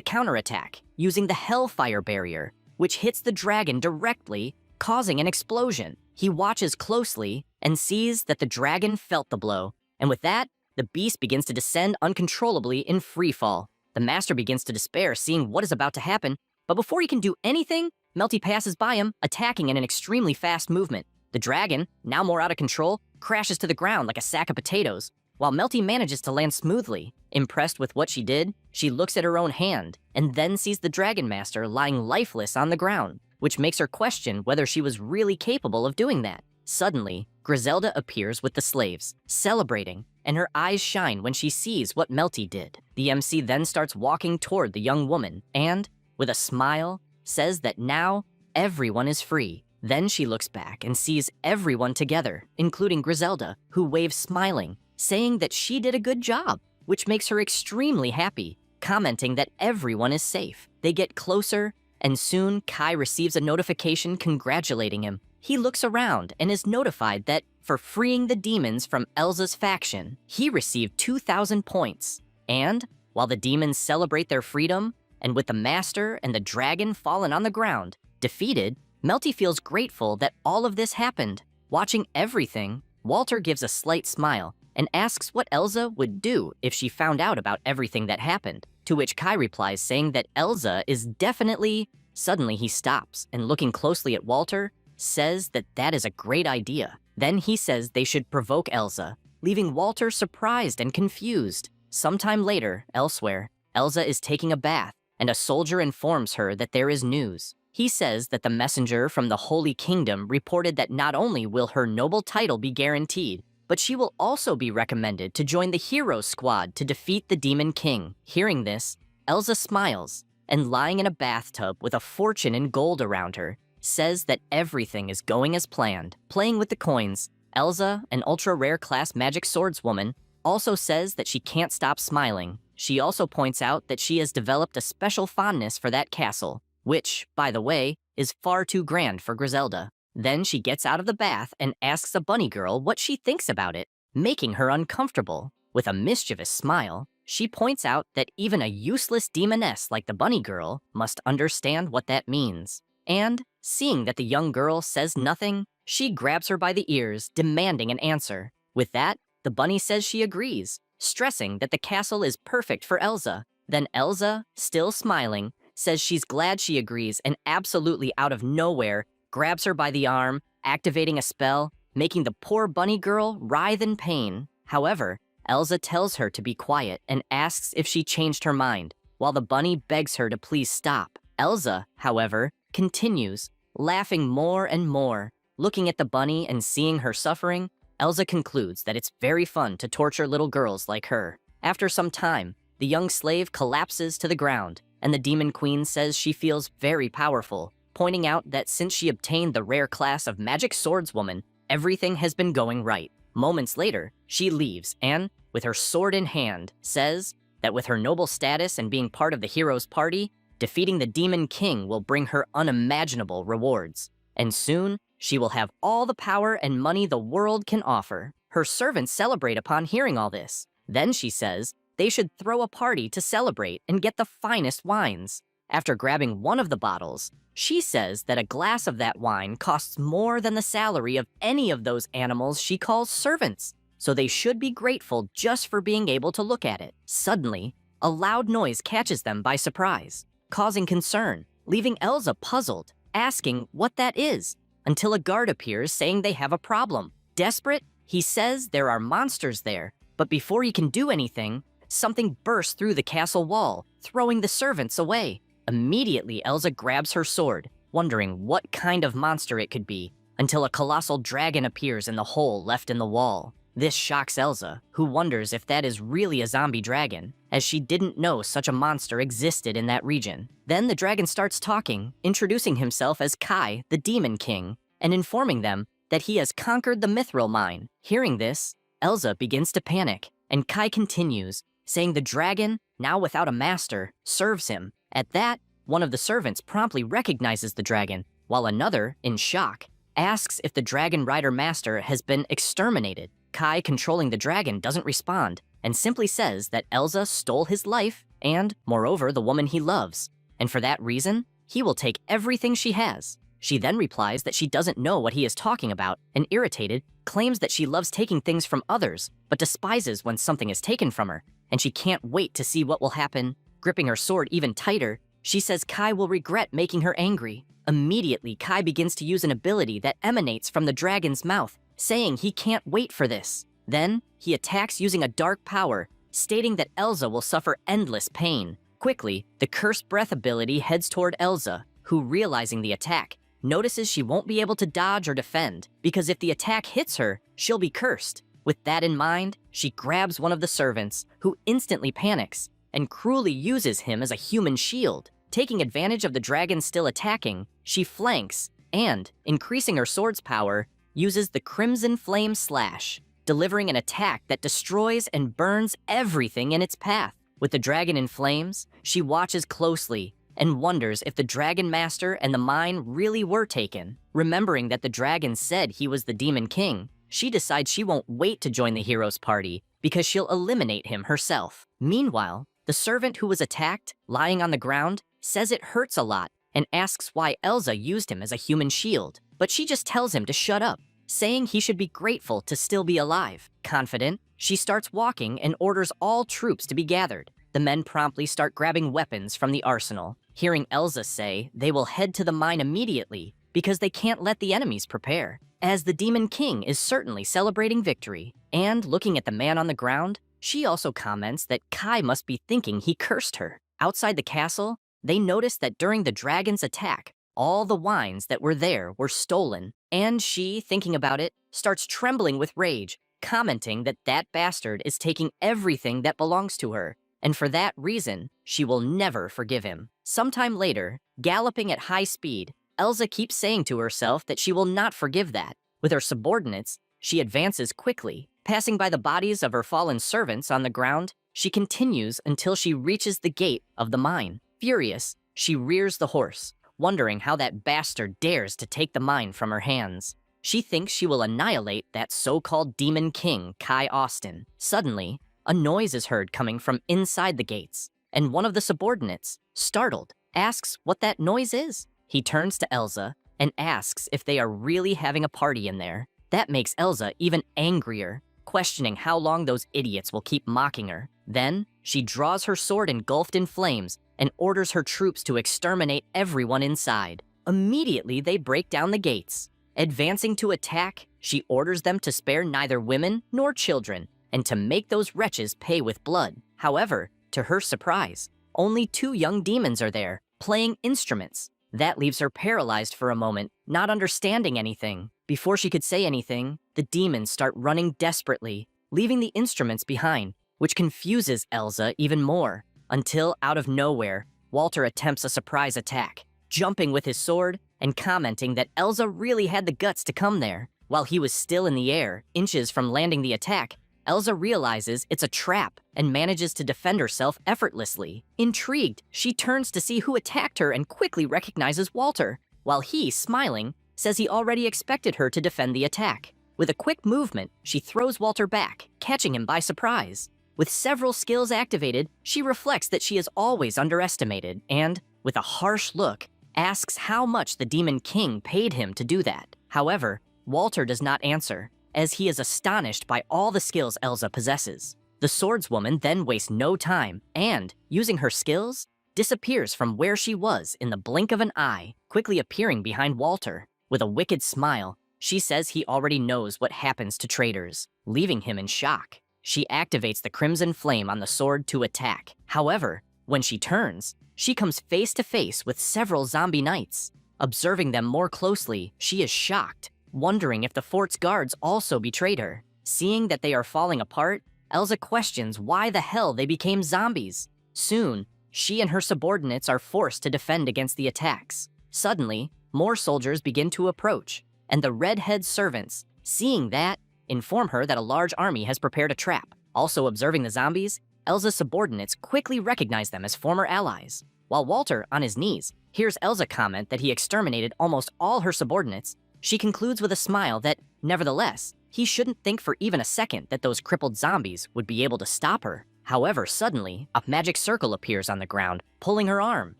counterattack, using the Hellfire Barrier, which hits the dragon directly, causing an explosion. He watches closely and sees that the dragon felt the blow, and with that, the beast begins to descend uncontrollably in free fall. The Master begins to despair, seeing what is about to happen, but before he can do anything, Melty passes by him, attacking in an extremely fast movement. The dragon, now more out of control, crashes to the ground like a sack of potatoes, while Melty manages to land smoothly. Impressed with what she did, she looks at her own hand, and then sees the Dragon Master lying lifeless on the ground, which makes her question whether she was really capable of doing that. Suddenly, Griselda appears with the slaves, celebrating, and her eyes shine when she sees what Melty did. The MC then starts walking toward the young woman and, with a smile, says that now everyone is free. Then she looks back and sees everyone together, including Griselda, who waves smiling, saying that she did a good job, which makes her extremely happy, commenting that everyone is safe. They get closer, and soon Kai receives a notification congratulating him. He looks around and is notified that for freeing the demons from Elza's faction, he received 2,000 points. And while the demons celebrate their freedom, and with the master and the dragon fallen on the ground, defeated, Melty feels grateful that all of this happened. Watching everything, Walter gives a slight smile and asks what Elza would do if she found out about everything that happened, to which Kai replies saying that Elza is definitely... Suddenly he stops and looking closely at Walter, says that that is a great idea. Then he says they should provoke Elza, leaving Walter surprised and confused. Sometime later, elsewhere, Elza is taking a bath, and a soldier informs her that there is news. He says that the messenger from the Holy Kingdom reported that not only will her noble title be guaranteed, but she will also be recommended to join the hero squad to defeat the Demon King. Hearing this, Elza smiles, and lying in a bathtub with a fortune in gold around her, says that everything is going as planned. Playing with the coins, Elza, an ultra-rare class magic swordswoman, also says that she can't stop smiling. She also points out that she has developed a special fondness for that castle, which, by the way, is far too grand for Griselda. Then she gets out of the bath and asks a bunny girl what she thinks about it, making her uncomfortable. With a mischievous smile, she points out that even a useless demoness like the bunny girl must understand what that means. And, seeing that the young girl says nothing, she grabs her by the ears, demanding an answer. With that, the bunny says she agrees, stressing that the castle is perfect for Elza. Then Elza, still smiling, says she's glad she agrees and absolutely out of nowhere grabs her by the arm, activating a spell, making the poor bunny girl writhe in pain. However, Elza tells her to be quiet and asks if she changed her mind, while the bunny begs her to please stop. Elza, however, continues, laughing more and more. Looking at the bunny and seeing her suffering, Elza concludes that it's very fun to torture little girls like her. After some time, the young slave collapses to the ground, and the Demon Queen says she feels very powerful, pointing out that since she obtained the rare class of Magic Swordswoman, everything has been going right. Moments later, she leaves and, with her sword in hand, says that with her noble status and being part of the hero's party, defeating the Demon King will bring her unimaginable rewards. And soon, she will have all the power and money the world can offer. Her servants celebrate upon hearing all this. Then she says they should throw a party to celebrate and get the finest wines. After grabbing one of the bottles, she says that a glass of that wine costs more than the salary of any of those animals she calls servants, so they should be grateful just for being able to look at it. Suddenly, a loud noise catches them by surprise, causing concern, leaving Elza puzzled, asking what that is, until a guard appears saying they have a problem. Desperate, he says there are monsters there, but before he can do anything, something bursts through the castle wall, throwing the servants away. Immediately, Elza grabs her sword, wondering what kind of monster it could be, until a colossal dragon appears in the hole left in the wall. This shocks Elza, who wonders if that is really a zombie dragon, as she didn't know such a monster existed in that region. Then the dragon starts talking, introducing himself as Kai, the Demon King, and informing them that he has conquered the Mithril Mine. Hearing this, Elza begins to panic, and Kai continues, saying the dragon, now without a master, serves him. At that, one of the servants promptly recognizes the dragon, while another, in shock, asks if the dragon rider master has been exterminated. Kai, controlling the dragon, doesn't respond, and simply says that Elza stole his life and, moreover, the woman he loves, and for that reason, he will take everything she has. She then replies that she doesn't know what he is talking about, and irritated, claims that she loves taking things from others, but despises when something is taken from her, and she can't wait to see what will happen. Gripping her sword even tighter, she says Kai will regret making her angry. Immediately, Kai begins to use an ability that emanates from the dragon's mouth, saying he can't wait for this. Then, he attacks using a dark power, stating that Elza will suffer endless pain. Quickly, the Cursed Breath ability heads toward Elza, who, realizing the attack, notices she won't be able to dodge or defend, because if the attack hits her, she'll be cursed. With that in mind, she grabs one of the servants, who instantly panics, and cruelly uses him as a human shield. Taking advantage of the dragon still attacking, she flanks, and, increasing her sword's power, uses the Crimson Flame Slash, delivering an attack that destroys and burns everything in its path. With the dragon in flames, she watches closely and wonders if the Dragon Master and the mine really were taken. Remembering that the dragon said he was the Demon King, she decides she won't wait to join the hero's party because she'll eliminate him herself. Meanwhile, the servant who was attacked, lying on the ground, says it hurts a lot and asks why Elsa used him as a human shield, but she just tells him to shut up, saying he should be grateful to still be alive. Confident, she starts walking and orders all troops to be gathered. The men promptly start grabbing weapons from the arsenal. Hearing Elsa say they will head to the mine immediately because they can't let the enemies prepare, as the Demon King is certainly celebrating victory. And looking at the man on the ground, she also comments that Kai must be thinking he cursed her. Outside the castle, they notice that during the dragon's attack, all the wines that were there were stolen, and she, thinking about it, starts trembling with rage, commenting that that bastard is taking everything that belongs to her, and for that reason, she will never forgive him. Sometime later, galloping at high speed, Elsa keeps saying to herself that she will not forgive that. With her subordinates, she advances quickly. Passing by the bodies of her fallen servants on the ground, she continues until she reaches the gate of the mine. Furious, she rears the horse, wondering how that bastard dares to take the mine from her hands. She thinks she will annihilate that so-called Demon King, Kai Austin. Suddenly, a noise is heard coming from inside the gates, and one of the subordinates, startled, asks what that noise is. He turns to Elsa and asks if they are really having a party in there. That makes Elsa even angrier, questioning how long those idiots will keep mocking her. Then, she draws her sword engulfed in flames and orders her troops to exterminate everyone inside. Immediately, they break down the gates. Advancing to attack, she orders them to spare neither women nor children, and to make those wretches pay with blood. However, to her surprise, only 2 young demons are there, playing instruments. That leaves her paralyzed for a moment, not understanding anything. Before she could say anything, the demons start running desperately, leaving the instruments behind, which confuses Elsa even more, until, out of nowhere, Walter attempts a surprise attack, jumping with his sword and commenting that Elsa really had the guts to come there. While he was still in the air, inches from landing the attack, Elsa realizes it's a trap and manages to defend herself effortlessly. Intrigued, she turns to see who attacked her and quickly recognizes Walter, while he, smiling, says he already expected her to defend the attack. With a quick movement, she throws Walter back, catching him by surprise. With several skills activated, she reflects that she is always underestimated and, with a harsh look, asks how much the Demon King paid him to do that. However, Walter does not answer, as he is astonished by all the skills Elsa possesses. The swordswoman then wastes no time and, using her skills, disappears from where she was in the blink of an eye, quickly appearing behind Walter. With a wicked smile, she says he already knows what happens to traitors, leaving him in shock. She activates the Crimson Flame on the sword to attack. However, when she turns, she comes face to face with several zombie knights. Observing them more closely, she is shocked, wondering if the fort's guards also betrayed her. Seeing that they are falling apart, Elsa questions why the hell they became zombies. Soon, she and her subordinates are forced to defend against the attacks. Suddenly, more soldiers begin to approach, and the redhead servants, seeing that, inform her that a large army has prepared a trap. Also observing the zombies, Elsa's subordinates quickly recognize them as former allies. While Walter, on his knees, hears Elsa comment that he exterminated almost all her subordinates, she concludes with a smile that, nevertheless, he shouldn't think for even a second that those crippled zombies would be able to stop her. However, suddenly, a magic circle appears on the ground, pulling her arm.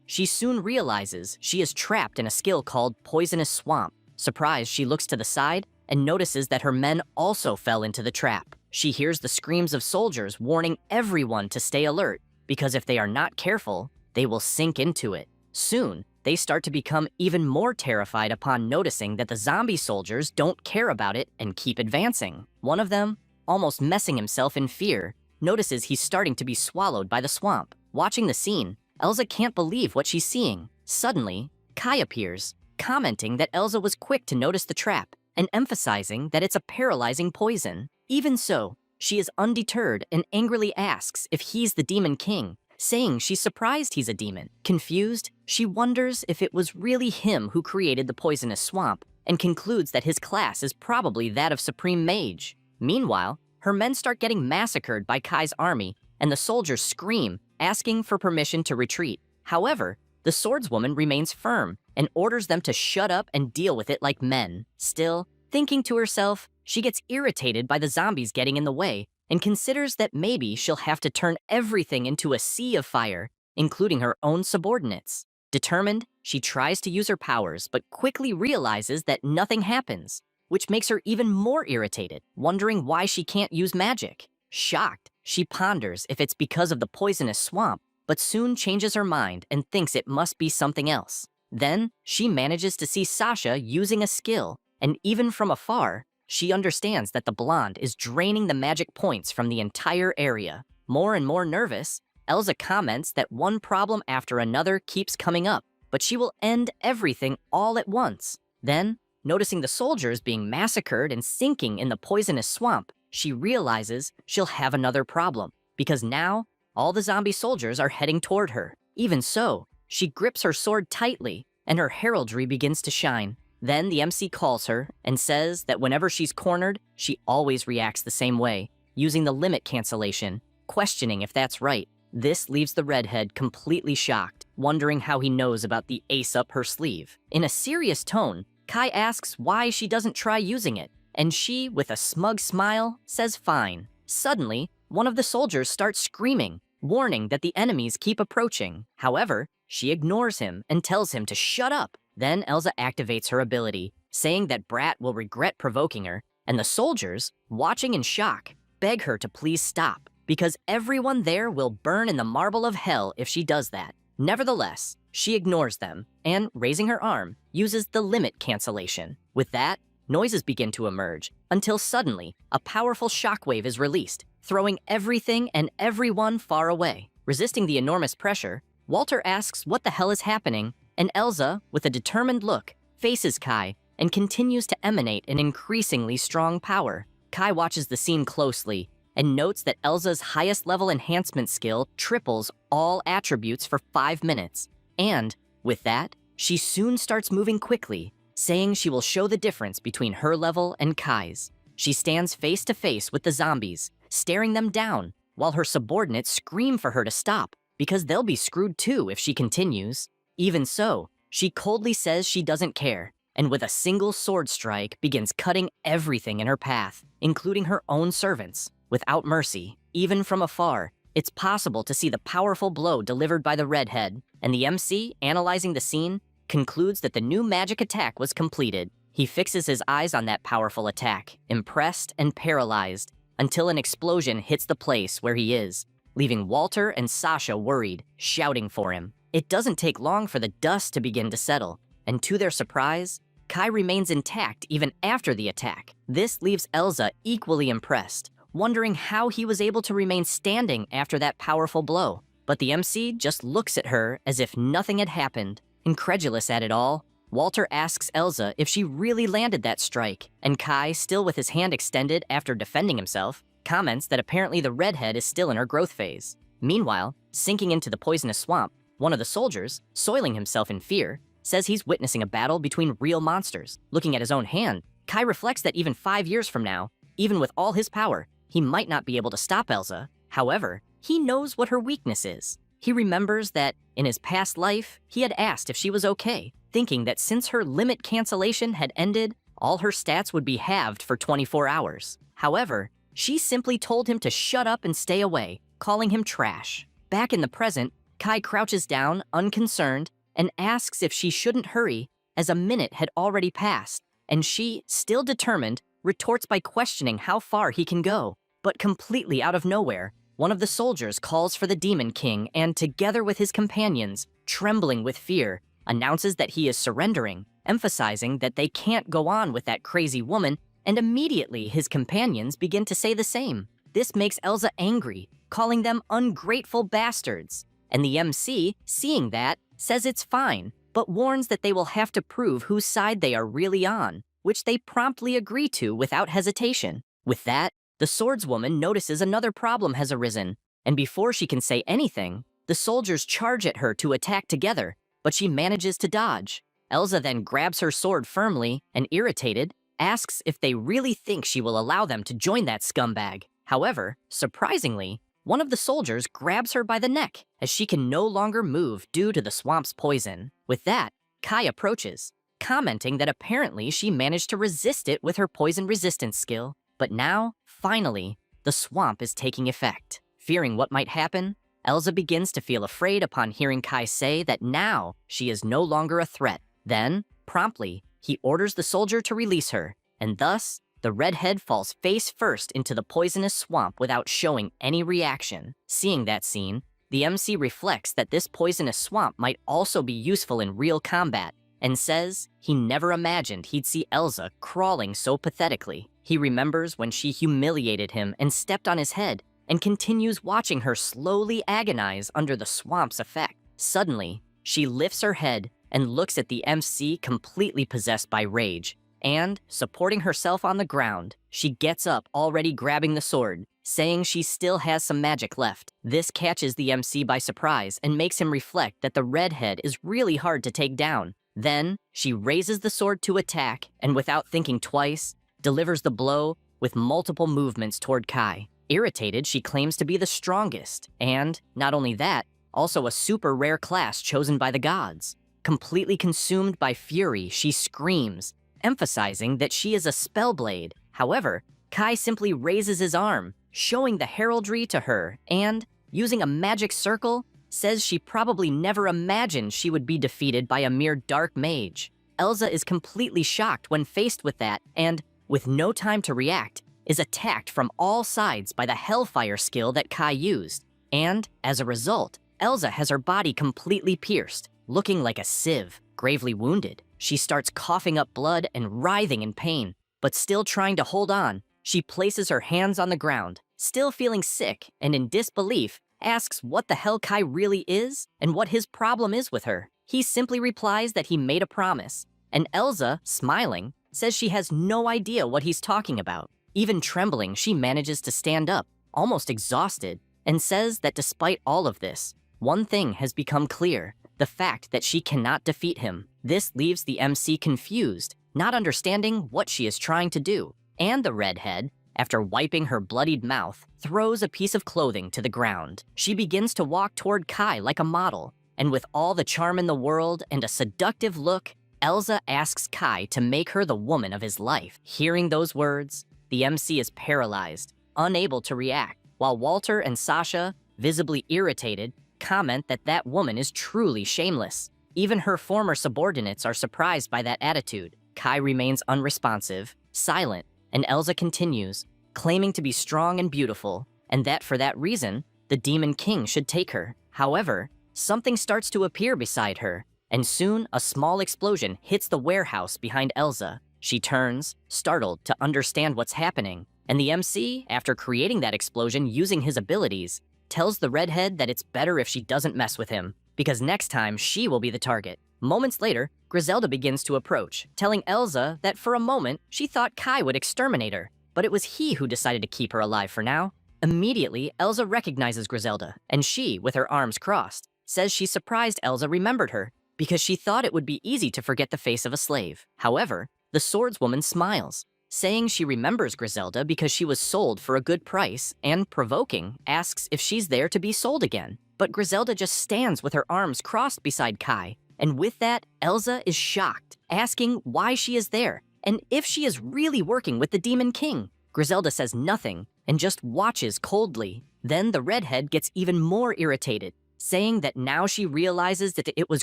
She soon realizes she is trapped in a skill called Poisonous Swamp. Surprised, she looks to the side and notices that her men also fell into the trap. She hears the screams of soldiers warning everyone to stay alert, because if they are not careful, they will sink into it. Soon, they start to become even more terrified upon noticing that the zombie soldiers don't care about it and keep advancing. One of them, almost messing himself in fear, notices he's starting to be swallowed by the swamp. Watching the scene, Elsa can't believe what she's seeing. Suddenly, Kai appears, commenting that Elsa was quick to notice the trap and emphasizing that it's a paralyzing poison. Even so, she is undeterred and angrily asks if he's the Demon King, saying she's surprised he's a demon. Confused, she wonders if it was really him who created the poisonous swamp and concludes that his class is probably that of Supreme Mage. Meanwhile, her men start getting massacred by Kai's army, and the soldiers scream, asking for permission to retreat. However, the swordswoman remains firm and orders them to shut up and deal with it like men. Still, thinking to herself, she gets irritated by the zombies getting in the way and considers that maybe she'll have to turn everything into a sea of fire, including her own subordinates. Determined, she tries to use her powers but quickly realizes that nothing happens, which makes her even more irritated, wondering why she can't use magic. Shocked, she ponders if it's because of the poisonous swamp, but soon changes her mind and thinks it must be something else. Then, she manages to see Sasha using a skill, and even from afar, she understands that the blonde is draining the magic points from the entire area. More and more nervous, Elsa comments that one problem after another keeps coming up, but she will end everything all at once. Then, noticing the soldiers being massacred and sinking in the poisonous swamp, she realizes she'll have another problem, because now, all the zombie soldiers are heading toward her. Even so, she grips her sword tightly, and her heraldry begins to shine. Then the MC calls her and says that whenever she's cornered, she always reacts the same way, using the limit cancellation, questioning if that's right. This leaves the redhead completely shocked, wondering how he knows about the ace up her sleeve. In a serious tone, Kai asks why she doesn't try using it, and she, with a smug smile, says fine. Suddenly, one of the soldiers starts screaming, warning that the enemies keep approaching. However, she ignores him and tells him to shut up. Then Elsa activates her ability, saying that Brat will regret provoking her, and the soldiers, watching in shock, beg her to please stop, because everyone there will burn in the marble of hell if she does that. Nevertheless, she ignores them, and, raising her arm, uses the limit cancellation. With that, noises begin to emerge, until suddenly, a powerful shockwave is released, throwing everything and everyone far away. Resisting the enormous pressure, Walter asks what the hell is happening, and Elsa, with a determined look, faces Kai and continues to emanate an increasingly strong power. Kai watches the scene closely and notes that Elsa's highest level enhancement skill triples all attributes for 5 minutes. And, with that, she soon starts moving quickly, saying she will show the difference between her level and Kai's. She stands face to face with the zombies, staring them down, while her subordinates scream for her to stop, because they'll be screwed too if she continues. Even so, she coldly says she doesn't care, and with a single sword strike begins cutting everything in her path, including her own servants, without mercy. Even from afar, it's possible to see the powerful blow delivered by the redhead, and the MC, analyzing the scene, concludes that the new magic attack was completed. He fixes his eyes on that powerful attack, impressed and paralyzed, until an explosion hits the place where he is, leaving Walter and Sasha worried, shouting for him. It doesn't take long for the dust to begin to settle, and to their surprise, Kai remains intact even after the attack. This leaves Elsa equally impressed, wondering how he was able to remain standing after that powerful blow. But the MC just looks at her as if nothing had happened. Incredulous at it all, Walter asks Elsa if she really landed that strike, and Kai, still with his hand extended after defending himself, comments that apparently the redhead is still in her growth phase. Meanwhile, sinking into the poisonous swamp, one of the soldiers, soiling himself in fear, says he's witnessing a battle between real monsters. Looking at his own hand, Kai reflects that even 5 years from now, even with all his power, he might not be able to stop Elsa. However, he knows what her weakness is. He remembers that, in his past life, he had asked if she was okay, thinking that since her limit cancellation had ended, all her stats would be halved for 24 hours. However, she simply told him to shut up and stay away, calling him trash. Back in the present, Kai crouches down, unconcerned, and asks if she shouldn't hurry, as a minute had already passed, and she, still determined, retorts by questioning how far he can go. But completely out of nowhere, one of the soldiers calls for the Demon King and, together with his companions, trembling with fear, announces that he is surrendering, emphasizing that they can't go on with that crazy woman, and immediately his companions begin to say the same. This makes Elsa angry, calling them ungrateful bastards. And the MC, seeing that, says it's fine, but warns that they will have to prove whose side they are really on, which they promptly agree to without hesitation. With that, the swordswoman notices another problem has arisen, and before she can say anything, the soldiers charge at her to attack together, but she manages to dodge. Elsa then grabs her sword firmly and, irritated, asks if they really think she will allow them to join that scumbag. However, surprisingly, one of the soldiers grabs her by the neck as she can no longer move due to the swamp's poison. With that, Kai approaches, commenting that apparently she managed to resist it with her poison resistance skill, but now, finally, the swamp is taking effect. Fearing what might happen, Elsa begins to feel afraid upon hearing Kai say that now she is no longer a threat. Then, promptly, he orders the soldier to release her, and thus, the redhead falls face first into the poisonous swamp without showing any reaction. Seeing that scene, the MC reflects that this poisonous swamp might also be useful in real combat, and says he never imagined he'd see Elsa crawling so pathetically. He remembers when she humiliated him and stepped on his head, and continues watching her slowly agonize under the swamp's effect. Suddenly, she lifts her head and looks at the MC completely possessed by rage, and, supporting herself on the ground, she gets up already grabbing the sword, saying she still has some magic left. This catches the MC by surprise and makes him reflect that the redhead is really hard to take down. Then, she raises the sword to attack, and without thinking twice, delivers the blow with multiple movements toward Kai. Irritated, she claims to be the strongest, and, not only that, also a super rare class chosen by the gods. Completely consumed by fury, she screams, emphasizing that she is a spellblade. However, Kai simply raises his arm, showing the heraldry to her, and, using a magic circle, says she probably never imagined she would be defeated by a mere dark mage. Elsa is completely shocked when faced with that, and, with no time to react, is attacked from all sides by the Hellfire skill that Kai used. And, as a result, Elsa has her body completely pierced, looking like a sieve, gravely wounded. She starts coughing up blood and writhing in pain, but still trying to hold on, she places her hands on the ground, still feeling sick and in disbelief, asks what the hell Kai really is and what his problem is with her. He simply replies that he made a promise, and Elsa, smiling, says she has no idea what he's talking about. Even trembling, she manages to stand up, almost exhausted, and says that despite all of this, one thing has become clear, the fact that she cannot defeat him. This leaves the MC confused, not understanding what she is trying to do. And the redhead, after wiping her bloodied mouth, throws a piece of clothing to the ground. She begins to walk toward Kai like a model, and with all the charm in the world and a seductive look, Elsa asks Kai to make her the woman of his life. Hearing those words, the MC is paralyzed, unable to react, while Walter and Sasha, visibly irritated, comment that that woman is truly shameless. Even her former subordinates are surprised by that attitude. Kai remains unresponsive, silent, and Elsa continues, claiming to be strong and beautiful, and that for that reason, the Demon King should take her. However, something starts to appear beside her, and soon a small explosion hits the warehouse behind Elsa. She turns, startled to understand what's happening, and the MC, after creating that explosion using his abilities, tells the redhead that it's better if she doesn't mess with him, because next time she will be the target. Moments later, Griselda begins to approach, telling Elsa that for a moment she thought Kai would exterminate her, but it was he who decided to keep her alive for now. Immediately, Elsa recognizes Griselda, and she, with her arms crossed, says she's surprised Elsa remembered her, because she thought it would be easy to forget the face of a slave. However, the swordswoman smiles, saying she remembers Griselda because she was sold for a good price, and, provoking, asks if she's there to be sold again. But Griselda just stands with her arms crossed beside Kai, and with that, Elsa is shocked, asking why she is there, and if she is really working with the Demon King. Griselda says nothing, and just watches coldly. Then the redhead gets even more irritated, saying that now she realizes that it was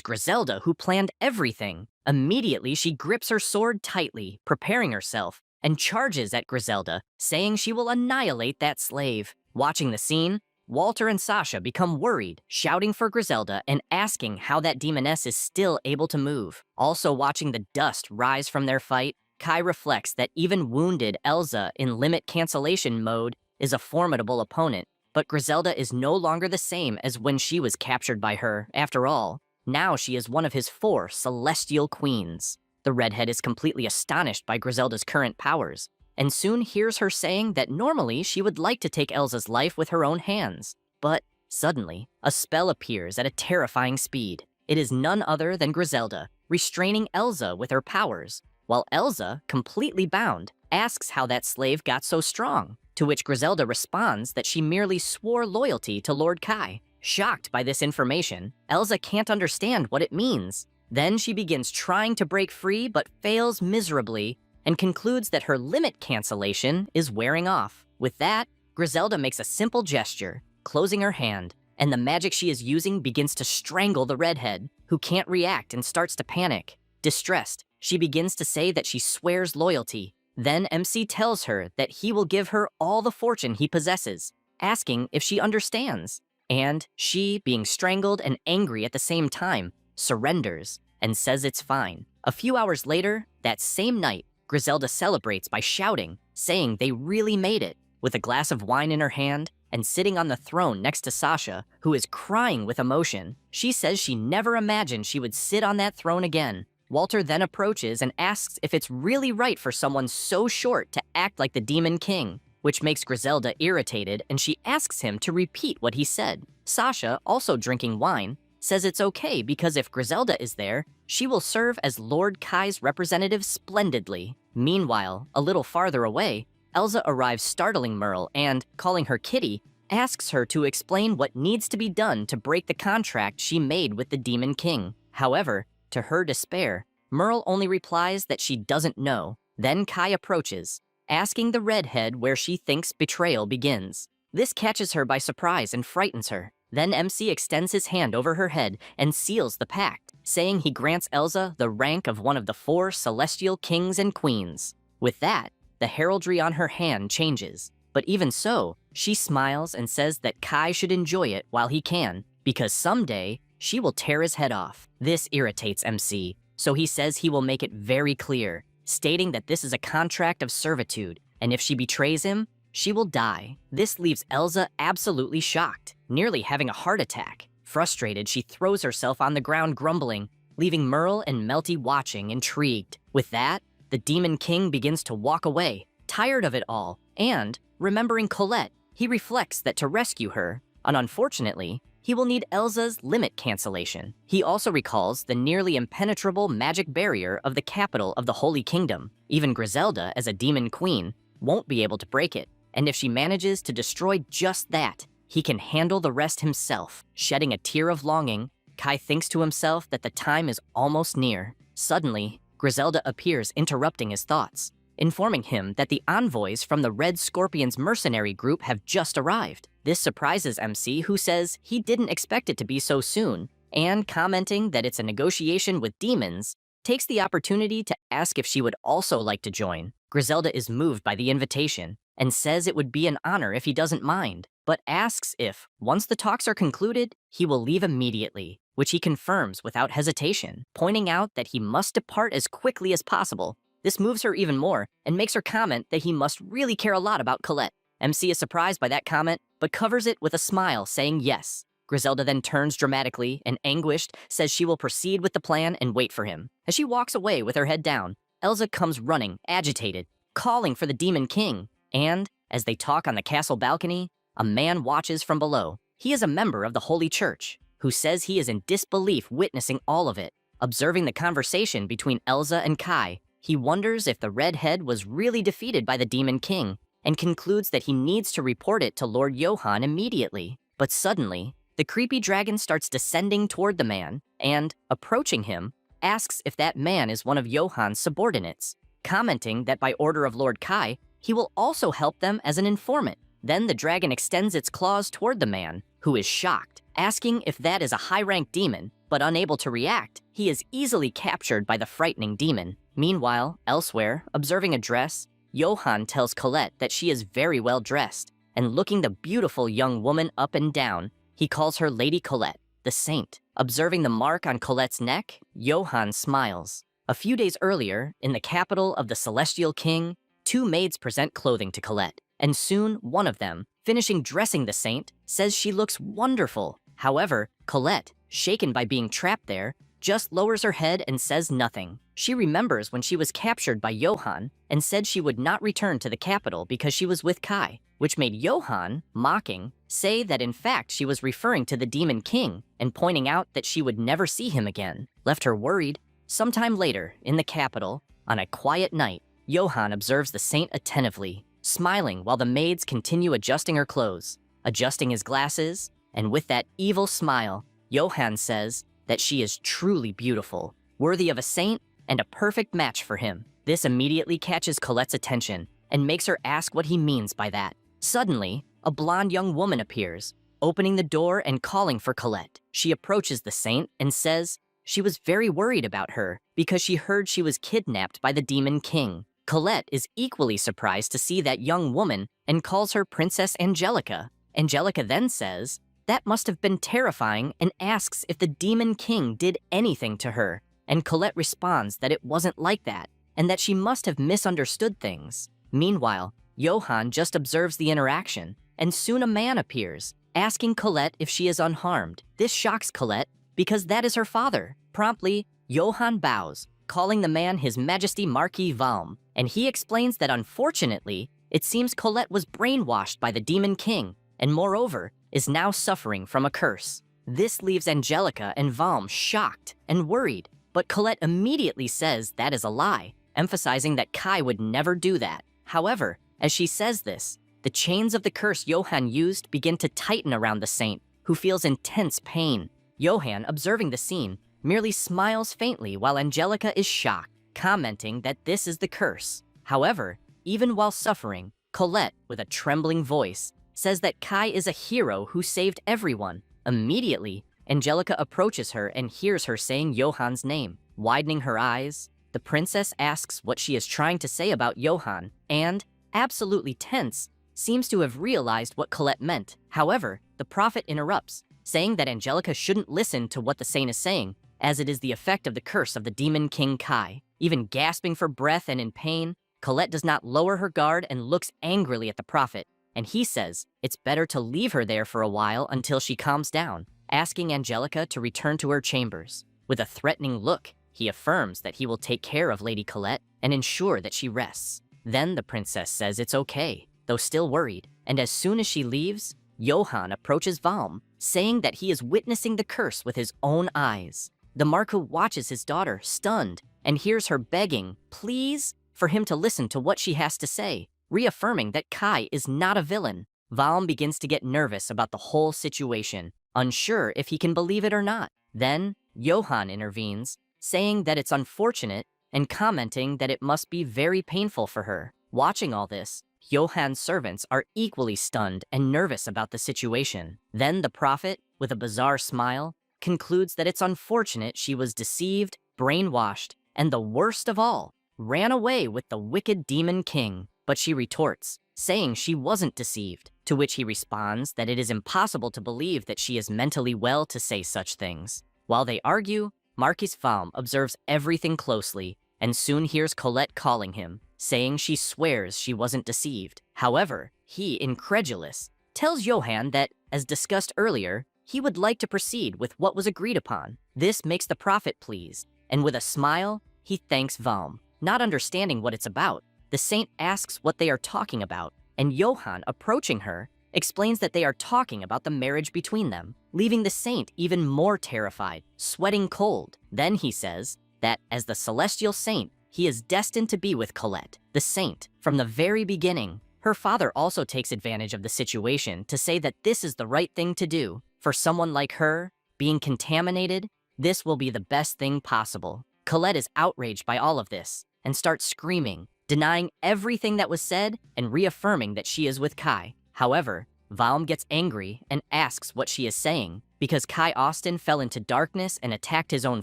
Griselda who planned everything. Immediately, she grips her sword tightly, preparing herself, and charges at Griselda, saying she will annihilate that slave. Watching the scene, Walter and Sasha become worried, shouting for Griselda and asking how that demoness is still able to move. Also watching the dust rise from their fight, Kai reflects that even wounded Elsa in limit cancellation mode is a formidable opponent, but Griselda is no longer the same as when she was captured by her. After all, Now she is one of his 4 celestial queens. The redhead is completely astonished by Griselda's current powers, and soon hears her saying that normally she would like to take Elsa's life with her own hands. But suddenly, a spell appears at a terrifying speed. It is none other than Griselda, restraining Elsa with her powers, while Elsa, completely bound, asks how that slave got so strong, to which Griselda responds that she merely swore loyalty to Lord Kai. Shocked by this information, Elsa can't understand what it means. Then she begins trying to break free but fails miserably and concludes that her limit cancellation is wearing off. With that, Griselda makes a simple gesture, closing her hand, and the magic she is using begins to strangle the redhead, who can't react and starts to panic. Distressed, she begins to say that she swears loyalty. Then MC tells her that he will give her all the fortune he possesses, asking if she understands. And she, being strangled and angry at the same time, surrenders and says it's fine. A few hours later, that same night, Griselda celebrates by shouting, saying they really made it. With a glass of wine in her hand and sitting on the throne next to Sasha, who is crying with emotion, she says she never imagined she would sit on that throne again. Walter then approaches and asks if it's really right for someone so short to act like the Demon King, which makes Griselda irritated, and she asks him to repeat what he said. Sasha, also drinking wine, says it's okay because if Griselda is there, she will serve as Lord Kai's representative splendidly. Meanwhile, a little farther away, Elsa arrives startling Merle and, calling her Kitty, asks her to explain what needs to be done to break the contract she made with the Demon King. However, to her despair, Merle only replies that she doesn't know. Then Kai approaches, asking the redhead where she thinks betrayal begins. This catches her by surprise and frightens her. Then MC extends his hand over her head and seals the pact, saying he grants Elsa the rank of one of the 4 celestial kings and queens. With that, the heraldry on her hand changes. But even so, she smiles and says that Kai should enjoy it while he can, because someday she will tear his head off. This irritates MC, so he says he will make it very clear, stating that this is a contract of servitude, and if she betrays him, she will die. This leaves Elsa absolutely shocked, nearly having a heart attack. Frustrated, she throws herself on the ground grumbling, leaving Merle and Melty watching, intrigued. With that, the Demon King begins to walk away, tired of it all, and, remembering Colette, he reflects that to rescue her, and unfortunately, he will need Elsa's limit cancellation. He also recalls the nearly impenetrable magic barrier of the capital of the Holy Kingdom. Even Griselda, as a demon queen, won't be able to break it, and if she manages to destroy just that, he can handle the rest himself. Shedding a tear of longing, Kai thinks to himself that the time is almost near. Suddenly, Griselda appears, interrupting his thoughts, informing him that the envoys from the Red Scorpions mercenary group have just arrived. This surprises MC, who says he didn't expect it to be so soon, and commenting that it's a negotiation with demons, takes the opportunity to ask if she would also like to join. Griselda is moved by the invitation and says it would be an honor if he doesn't mind, but asks if, once the talks are concluded, he will leave immediately, which he confirms without hesitation, pointing out that he must depart as quickly as possible. This moves her even more and makes her comment that he must really care a lot about Colette. MC is surprised by that comment, but covers it with a smile, saying yes. Griselda then turns dramatically and, anguished, says she will proceed with the plan and wait for him. As she walks away with her head down, Elsa comes running, agitated, calling for the Demon King. And, as they talk on the castle balcony, a man watches from below. He is a member of the Holy Church, who says he is in disbelief witnessing all of it. Observing the conversation between Elsa and Kai, he wonders if the redhead was really defeated by the Demon King, and concludes that he needs to report it to Lord Johann immediately. But suddenly, the creepy dragon starts descending toward the man, and, approaching him, asks if that man is one of Johann's subordinates, commenting that by order of Lord Kai, he will also help them as an informant. Then the dragon extends its claws toward the man, who is shocked, asking if that is a high-ranked demon, but unable to react, he is easily captured by the frightening demon. Meanwhile, elsewhere, observing a dress, Johann tells Colette that she is very well dressed, and looking the beautiful young woman up and down, he calls her Lady Colette, the saint. Observing the mark on Colette's neck, Johann smiles. A few days earlier, in the capital of the Celestial King, 2 maids present clothing to Colette, and soon one of them, finishing dressing the saint, says she looks wonderful. However, Colette, shaken by being trapped there, just lowers her head and says nothing. She remembers when she was captured by Johann and said she would not return to the capital because she was with Kai, which made Johann, mocking, say that in fact she was referring to the Demon King and pointing out that she would never see him again, left her worried. Sometime later, in the capital, on a quiet night, Johann observes the saint attentively, smiling while the maids continue adjusting her clothes, adjusting his glasses, and with that evil smile, Johann says that she is truly beautiful, worthy of a saint, and a perfect match for him. This immediately catches Colette's attention and makes her ask what he means by that. Suddenly, a blonde young woman appears, opening the door and calling for Colette. She approaches the saint and says she was very worried about her because she heard she was kidnapped by the Demon King. Colette is equally surprised to see that young woman and calls her Princess Angelica. Angelica then says that must have been terrifying and asks if the Demon King did anything to her, and Colette responds that it wasn't like that and that she must have misunderstood things. Meanwhile, Johann just observes the interaction, and soon a man appears, asking Colette if she is unharmed. This shocks Colette because that is her father. Promptly, Johann bows, calling the man His Majesty Marquis Valm, and he explains that unfortunately, it seems Colette was brainwashed by the Demon King, and moreover, is now suffering from a curse. This leaves Angelica and Valm shocked and worried, but Colette immediately says that is a lie, emphasizing that Kai would never do that. However, as she says this, the chains of the curse Johann used begin to tighten around the saint, who feels intense pain. Johann, observing the scene, merely smiles faintly while Angelica is shocked, commenting that this is the curse. However, even while suffering, Colette, with a trembling voice, says that Kai is a hero who saved everyone. Immediately, Angelica approaches her and hears her saying Johann's name. Widening her eyes, the princess asks what she is trying to say about Johann, and, absolutely tense, seems to have realized what Colette meant. However, the prophet interrupts, saying that Angelica shouldn't listen to what the saint is saying, as it is the effect of the curse of the Demon King Kai. Even gasping for breath and in pain, Colette does not lower her guard and looks angrily at the prophet, and he says it's better to leave her there for a while until she calms down, asking Angelica to return to her chambers. With a threatening look, he affirms that he will take care of Lady Colette and ensure that she rests. Then the princess says it's okay, though still worried, and as soon as she leaves, Johann approaches Valm, saying that he is witnessing the curse with his own eyes. The Marquis watches his daughter, stunned, and hears her begging, please, for him to listen to what she has to say, reaffirming that Kai is not a villain. Valm begins to get nervous about the whole situation, unsure if he can believe it or not. Then, Johann intervenes, saying that it's unfortunate and commenting that it must be very painful for her. Watching all this, Johann's servants are equally stunned and nervous about the situation. Then the prophet, with a bizarre smile, concludes that it's unfortunate she was deceived, brainwashed, and the worst of all, ran away with the wicked Demon King. But she retorts, saying she wasn't deceived, to which he responds that it is impossible to believe that she is mentally well to say such things. While they argue, Marquis Valm observes everything closely and soon hears Colette calling him, saying she swears she wasn't deceived. However, he, incredulous, tells Johann that, as discussed earlier, he would like to proceed with what was agreed upon. This makes the prophet pleased, and with a smile, he thanks Valm. Not understanding what it's about, the saint asks what they are talking about, and Johann, approaching her, explains that they are talking about the marriage between them, leaving the saint even more terrified, sweating cold. Then he says that, as the celestial saint, he is destined to be with Colette, the saint, from the very beginning. Her father also takes advantage of the situation to say that this is the right thing to do. For someone like her, being contaminated, this will be the best thing possible. Colette is outraged by all of this and starts screaming, denying everything that was said and reaffirming that she is with Kai. However, Valm gets angry and asks what she is saying because Kai Austin fell into darkness and attacked his own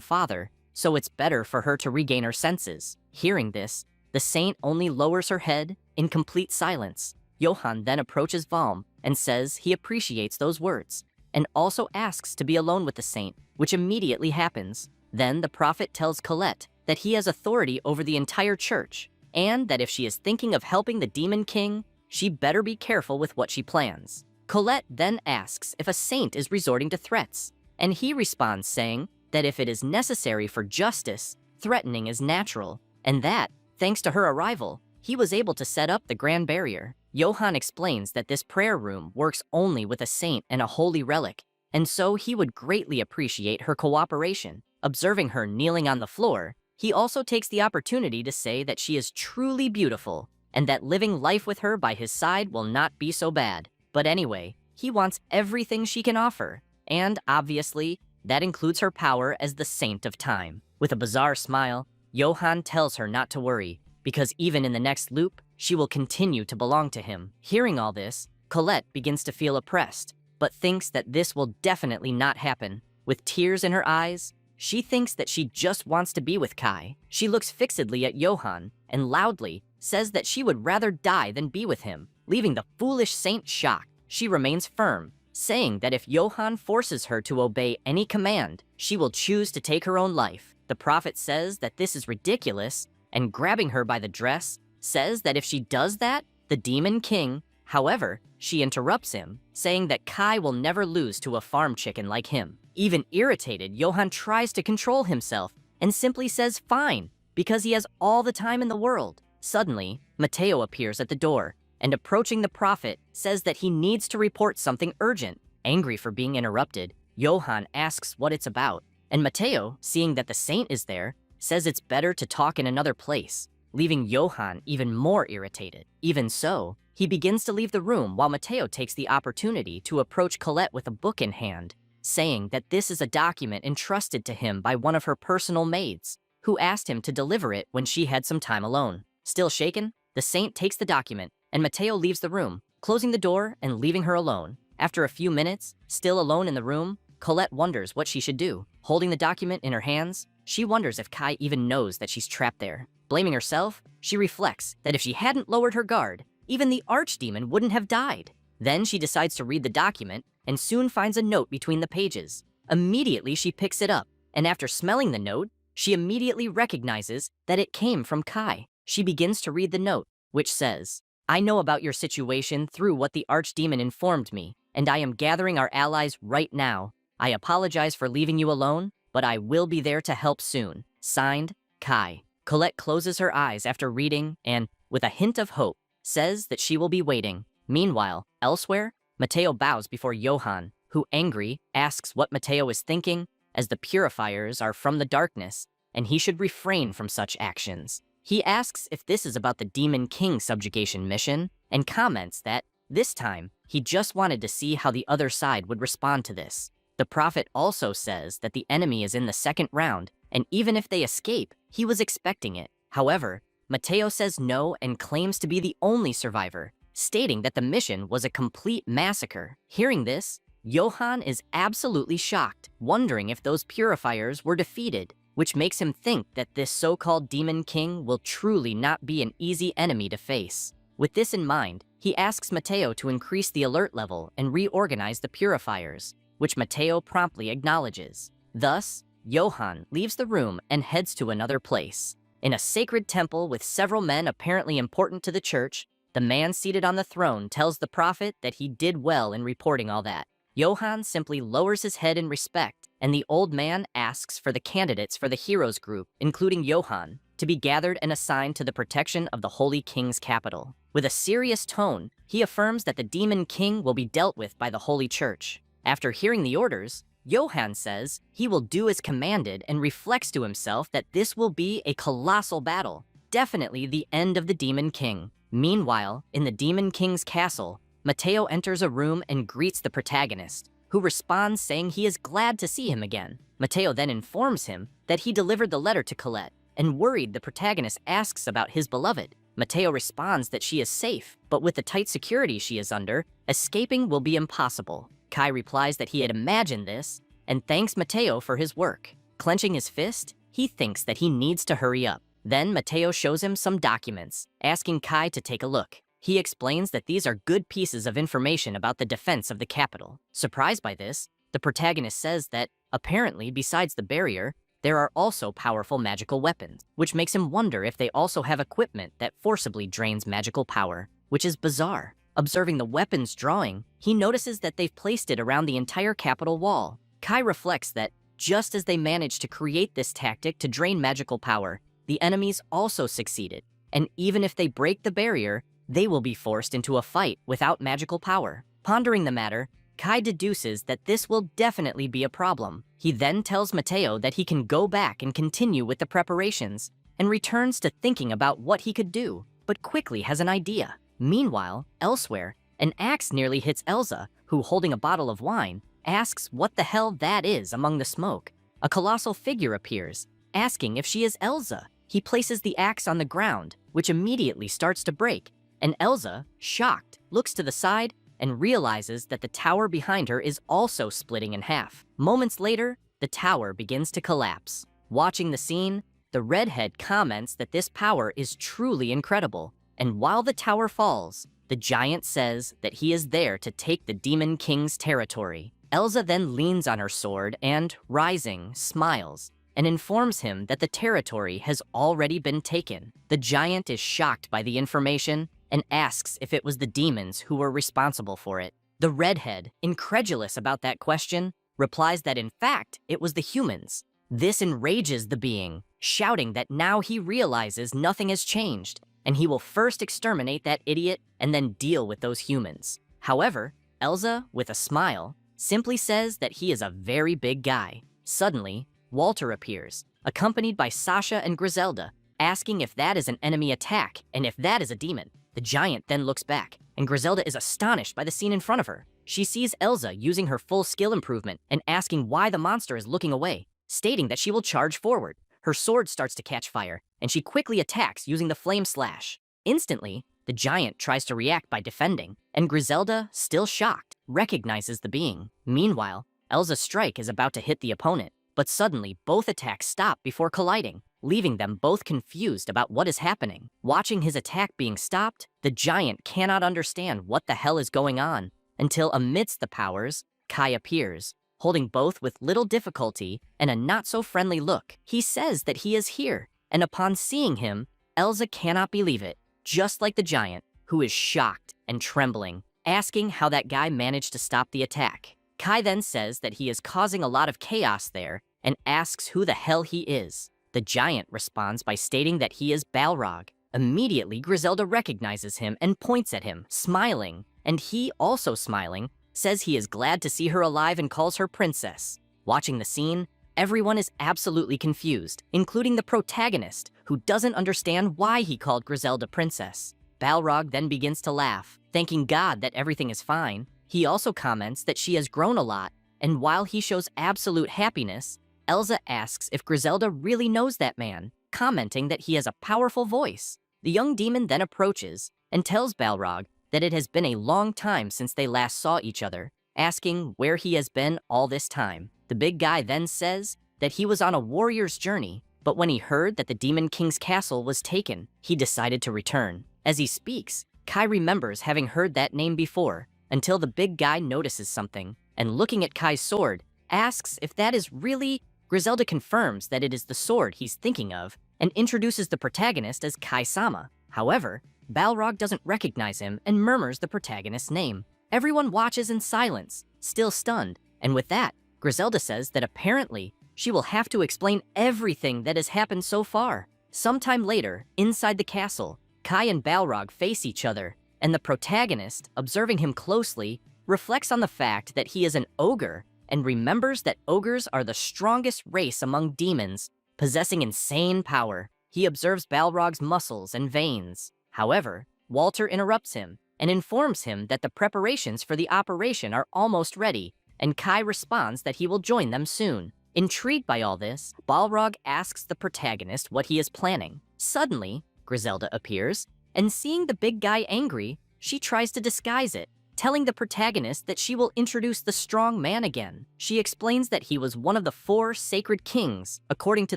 father, so it's better for her to regain her senses. Hearing this, the saint only lowers her head in complete silence. Johann then approaches Valm and says he appreciates those words, and also asks to be alone with the saint, which immediately happens. Then the prophet tells Colette that he has authority over the entire church, and that if she is thinking of helping the Demon King, she better be careful with what she plans. Colette then asks if a saint is resorting to threats, And he responds saying that if it is necessary for justice, threatening is natural, and that, thanks to her arrival, he was able to set up the Grand Barrier. Johann explains that this prayer room works only with a saint and a holy relic, and so he would greatly appreciate her cooperation. Observing her kneeling on the floor, he also takes the opportunity to say that she is truly beautiful, and that living life with her by his side will not be so bad. But anyway, he wants everything she can offer, and obviously, that includes her power as the Saint of Time. With a bizarre smile, Johann tells her not to worry, because even in the next loop, she will continue to belong to him. Hearing all this, Colette begins to feel oppressed, but thinks that this will definitely not happen. With tears in her eyes, she thinks that she just wants to be with Kai. She looks fixedly at Johann and loudly says that she would rather die than be with him, leaving the foolish saint shocked. She remains firm, saying that if Johann forces her to obey any command, she will choose to take her own life. The prophet says that this is ridiculous, and grabbing her by the dress, says that if she does that, the Demon King. However, she interrupts him, saying that Kai will never lose to a farm chicken like him. Even irritated, Johann tries to control himself and simply says fine, because he has all the time in the world. Suddenly, Matteo appears at the door, and approaching the prophet, says that he needs to report something urgent. Angry for being interrupted, Johann asks what it's about, and Matteo, seeing that the saint is there, says it's better to talk in another place, leaving Johann even more irritated. Even so, he begins to leave the room while Matteo takes the opportunity to approach Colette with a book in hand, saying that this is a document entrusted to him by one of her personal maids, who asked him to deliver it when she had some time alone. Still shaken, the saint takes the document, and Matteo leaves the room, closing the door and leaving her alone. After a few minutes, still alone in the room, Colette wonders what she should do. Holding the document in her hands, she wonders if Kai even knows that she's trapped there. Blaming herself, she reflects that if she hadn't lowered her guard, even the archdemon wouldn't have died. Then she decides to read the document and soon finds a note between the pages. Immediately, she picks it up, and after smelling the note, she immediately recognizes that it came from Kai. She begins to read the note, which says, "I know about your situation through what the archdemon informed me, and I am gathering our allies right now. I apologize for leaving you alone, but I will be there to help soon. Signed, Kai." Colette closes her eyes after reading and, with a hint of hope, says that she will be waiting. Meanwhile, elsewhere, Matteo bows before Johann, who, angry, asks what Matteo is thinking, as the purifiers are from the darkness, and he should refrain from such actions. He asks if this is about the Demon King subjugation mission, and comments that, this time, he just wanted to see how the other side would respond to this. The prophet also says that the enemy is in the second round, and even if they escape, he was expecting it. However, Matteo says no and claims to be the only survivor, stating that the mission was a complete massacre. Hearing this, Johann is absolutely shocked, wondering if those purifiers were defeated, which makes him think that this so-called Demon King will truly not be an easy enemy to face. With this in mind, he asks Matteo to increase the alert level and reorganize the purifiers, which Matteo promptly acknowledges. Thus, Johann leaves the room and heads to another place. In a sacred temple with several men apparently important to the church, the man seated on the throne tells the prophet that he did well in reporting all that. Johann simply lowers his head in respect, and the old man asks for the candidates for the heroes group, including Johann, to be gathered and assigned to the protection of the Holy King's capital. With a serious tone, he affirms that the Demon King will be dealt with by the Holy Church. After hearing the orders, Johann says he will do as commanded and reflects to himself that this will be a colossal battle, definitely the end of the Demon King. Meanwhile, in the Demon King's castle, Matteo enters a room and greets the protagonist, who responds saying he is glad to see him again. Matteo then informs him that he delivered the letter to Colette, and worried the protagonist asks about his beloved. Matteo responds that she is safe, but with the tight security she is under, escaping will be impossible. Kai replies that he had imagined this, and thanks Matteo for his work. Clenching his fist, he thinks that he needs to hurry up. Then Matteo shows him some documents, asking Kai to take a look. He explains that these are good pieces of information about the defense of the capital. Surprised by this, the protagonist says that, apparently, besides the barrier, there are also powerful magical weapons, which makes him wonder if they also have equipment that forcibly drains magical power, which is bizarre. Observing the weapons drawing, he notices that they've placed it around the entire capital wall, Kai reflects that just as they managed to create this tactic to drain magical power, the enemies also succeeded, and even if they break the barrier, they will be forced into a fight without magical power. Pondering the matter, Kai deduces that this will definitely be a problem. He then tells Mateo that he can go back and continue with the preparations, and returns to thinking about what he could do, but quickly has an idea. Meanwhile, elsewhere, an axe nearly hits Elsa, who, holding a bottle of wine, asks what the hell that is among the smoke. A colossal figure appears, asking if she is Elsa. He places the axe on the ground, which immediately starts to break, and Elsa, shocked, looks to the side and realizes that the tower behind her is also splitting in half. Moments later, the tower begins to collapse. Watching the scene, the redhead comments that this power is truly incredible, and while the tower falls, the giant says that he is there to take the Demon King's territory. Elsa then leans on her sword and, rising, smiles, and informs him that the territory has already been taken. The giant is shocked by the information and asks if it was the demons who were responsible for it. The redhead, incredulous about that question, replies that in fact it was the humans. This enrages the being, shouting that now he realizes nothing has changed, and he will first exterminate that idiot and then deal with those humans. However, Elsa, with a smile, simply says that he is a very big guy. Suddenly, Walter appears, accompanied by Sasha and Griselda, asking if that is an enemy attack and if that is a demon. The giant then looks back, and Griselda is astonished by the scene in front of her. She sees Elsa using her full skill improvement and asking why the monster is looking away, stating that she will charge forward. Her sword starts to catch fire, and she quickly attacks using the flame slash. Instantly, the giant tries to react by defending, and Griselda, still shocked, recognizes the being. Meanwhile, Elsa's strike is about to hit the opponent, but suddenly both attacks stop before colliding, leaving them both confused about what is happening. Watching his attack being stopped, the giant cannot understand what the hell is going on, until amidst the powers, Kai appears, holding both with little difficulty and a not-so-friendly look. He says that he is here, and upon seeing him, Elsa cannot believe it, just like the giant, who is shocked and trembling, asking how that guy managed to stop the attack. Kai then says that he is causing a lot of chaos there and asks who the hell he is. The giant responds by stating that he is Balrog. Immediately, Griselda recognizes him and points at him, smiling, and he, also smiling, says he is glad to see her alive and calls her princess. Watching the scene, everyone is absolutely confused, including the protagonist, who doesn't understand why he called Griselda princess. Balrog then begins to laugh, thanking God that everything is fine. He also comments that she has grown a lot, and while he shows absolute happiness, Elsa asks if Griselda really knows that man, commenting that he has a powerful voice. The young demon then approaches and tells Balrog that it has been a long time since they last saw each other, asking where he has been all this time. The big guy then says that he was on a warrior's journey, but when he heard that the Demon King's castle was taken, he decided to return. As he speaks, Kai remembers having heard that name before, until the big guy notices something, and looking at Kai's sword, asks if that is really... Griselda confirms that it is the sword he's thinking of, and introduces the protagonist as Kai-sama. However, Balrog doesn't recognize him and murmurs the protagonist's name. Everyone watches in silence, still stunned, and with that, Griselda says that apparently she will have to explain everything that has happened so far. Sometime later, inside the castle, Kai and Balrog face each other, and the protagonist, observing him closely, reflects on the fact that he is an ogre and remembers that ogres are the strongest race among demons, possessing insane power. He observes Balrog's muscles and veins. However, Walter interrupts him and informs him that the preparations for the operation are almost ready, and Kai responds that he will join them soon. Intrigued by all this, Balrog asks the protagonist what he is planning. Suddenly, Griselda appears, and seeing the big guy angry, she tries to disguise it, telling the protagonist that she will introduce the strong man again. She explains that he was one of the 4 sacred kings, according to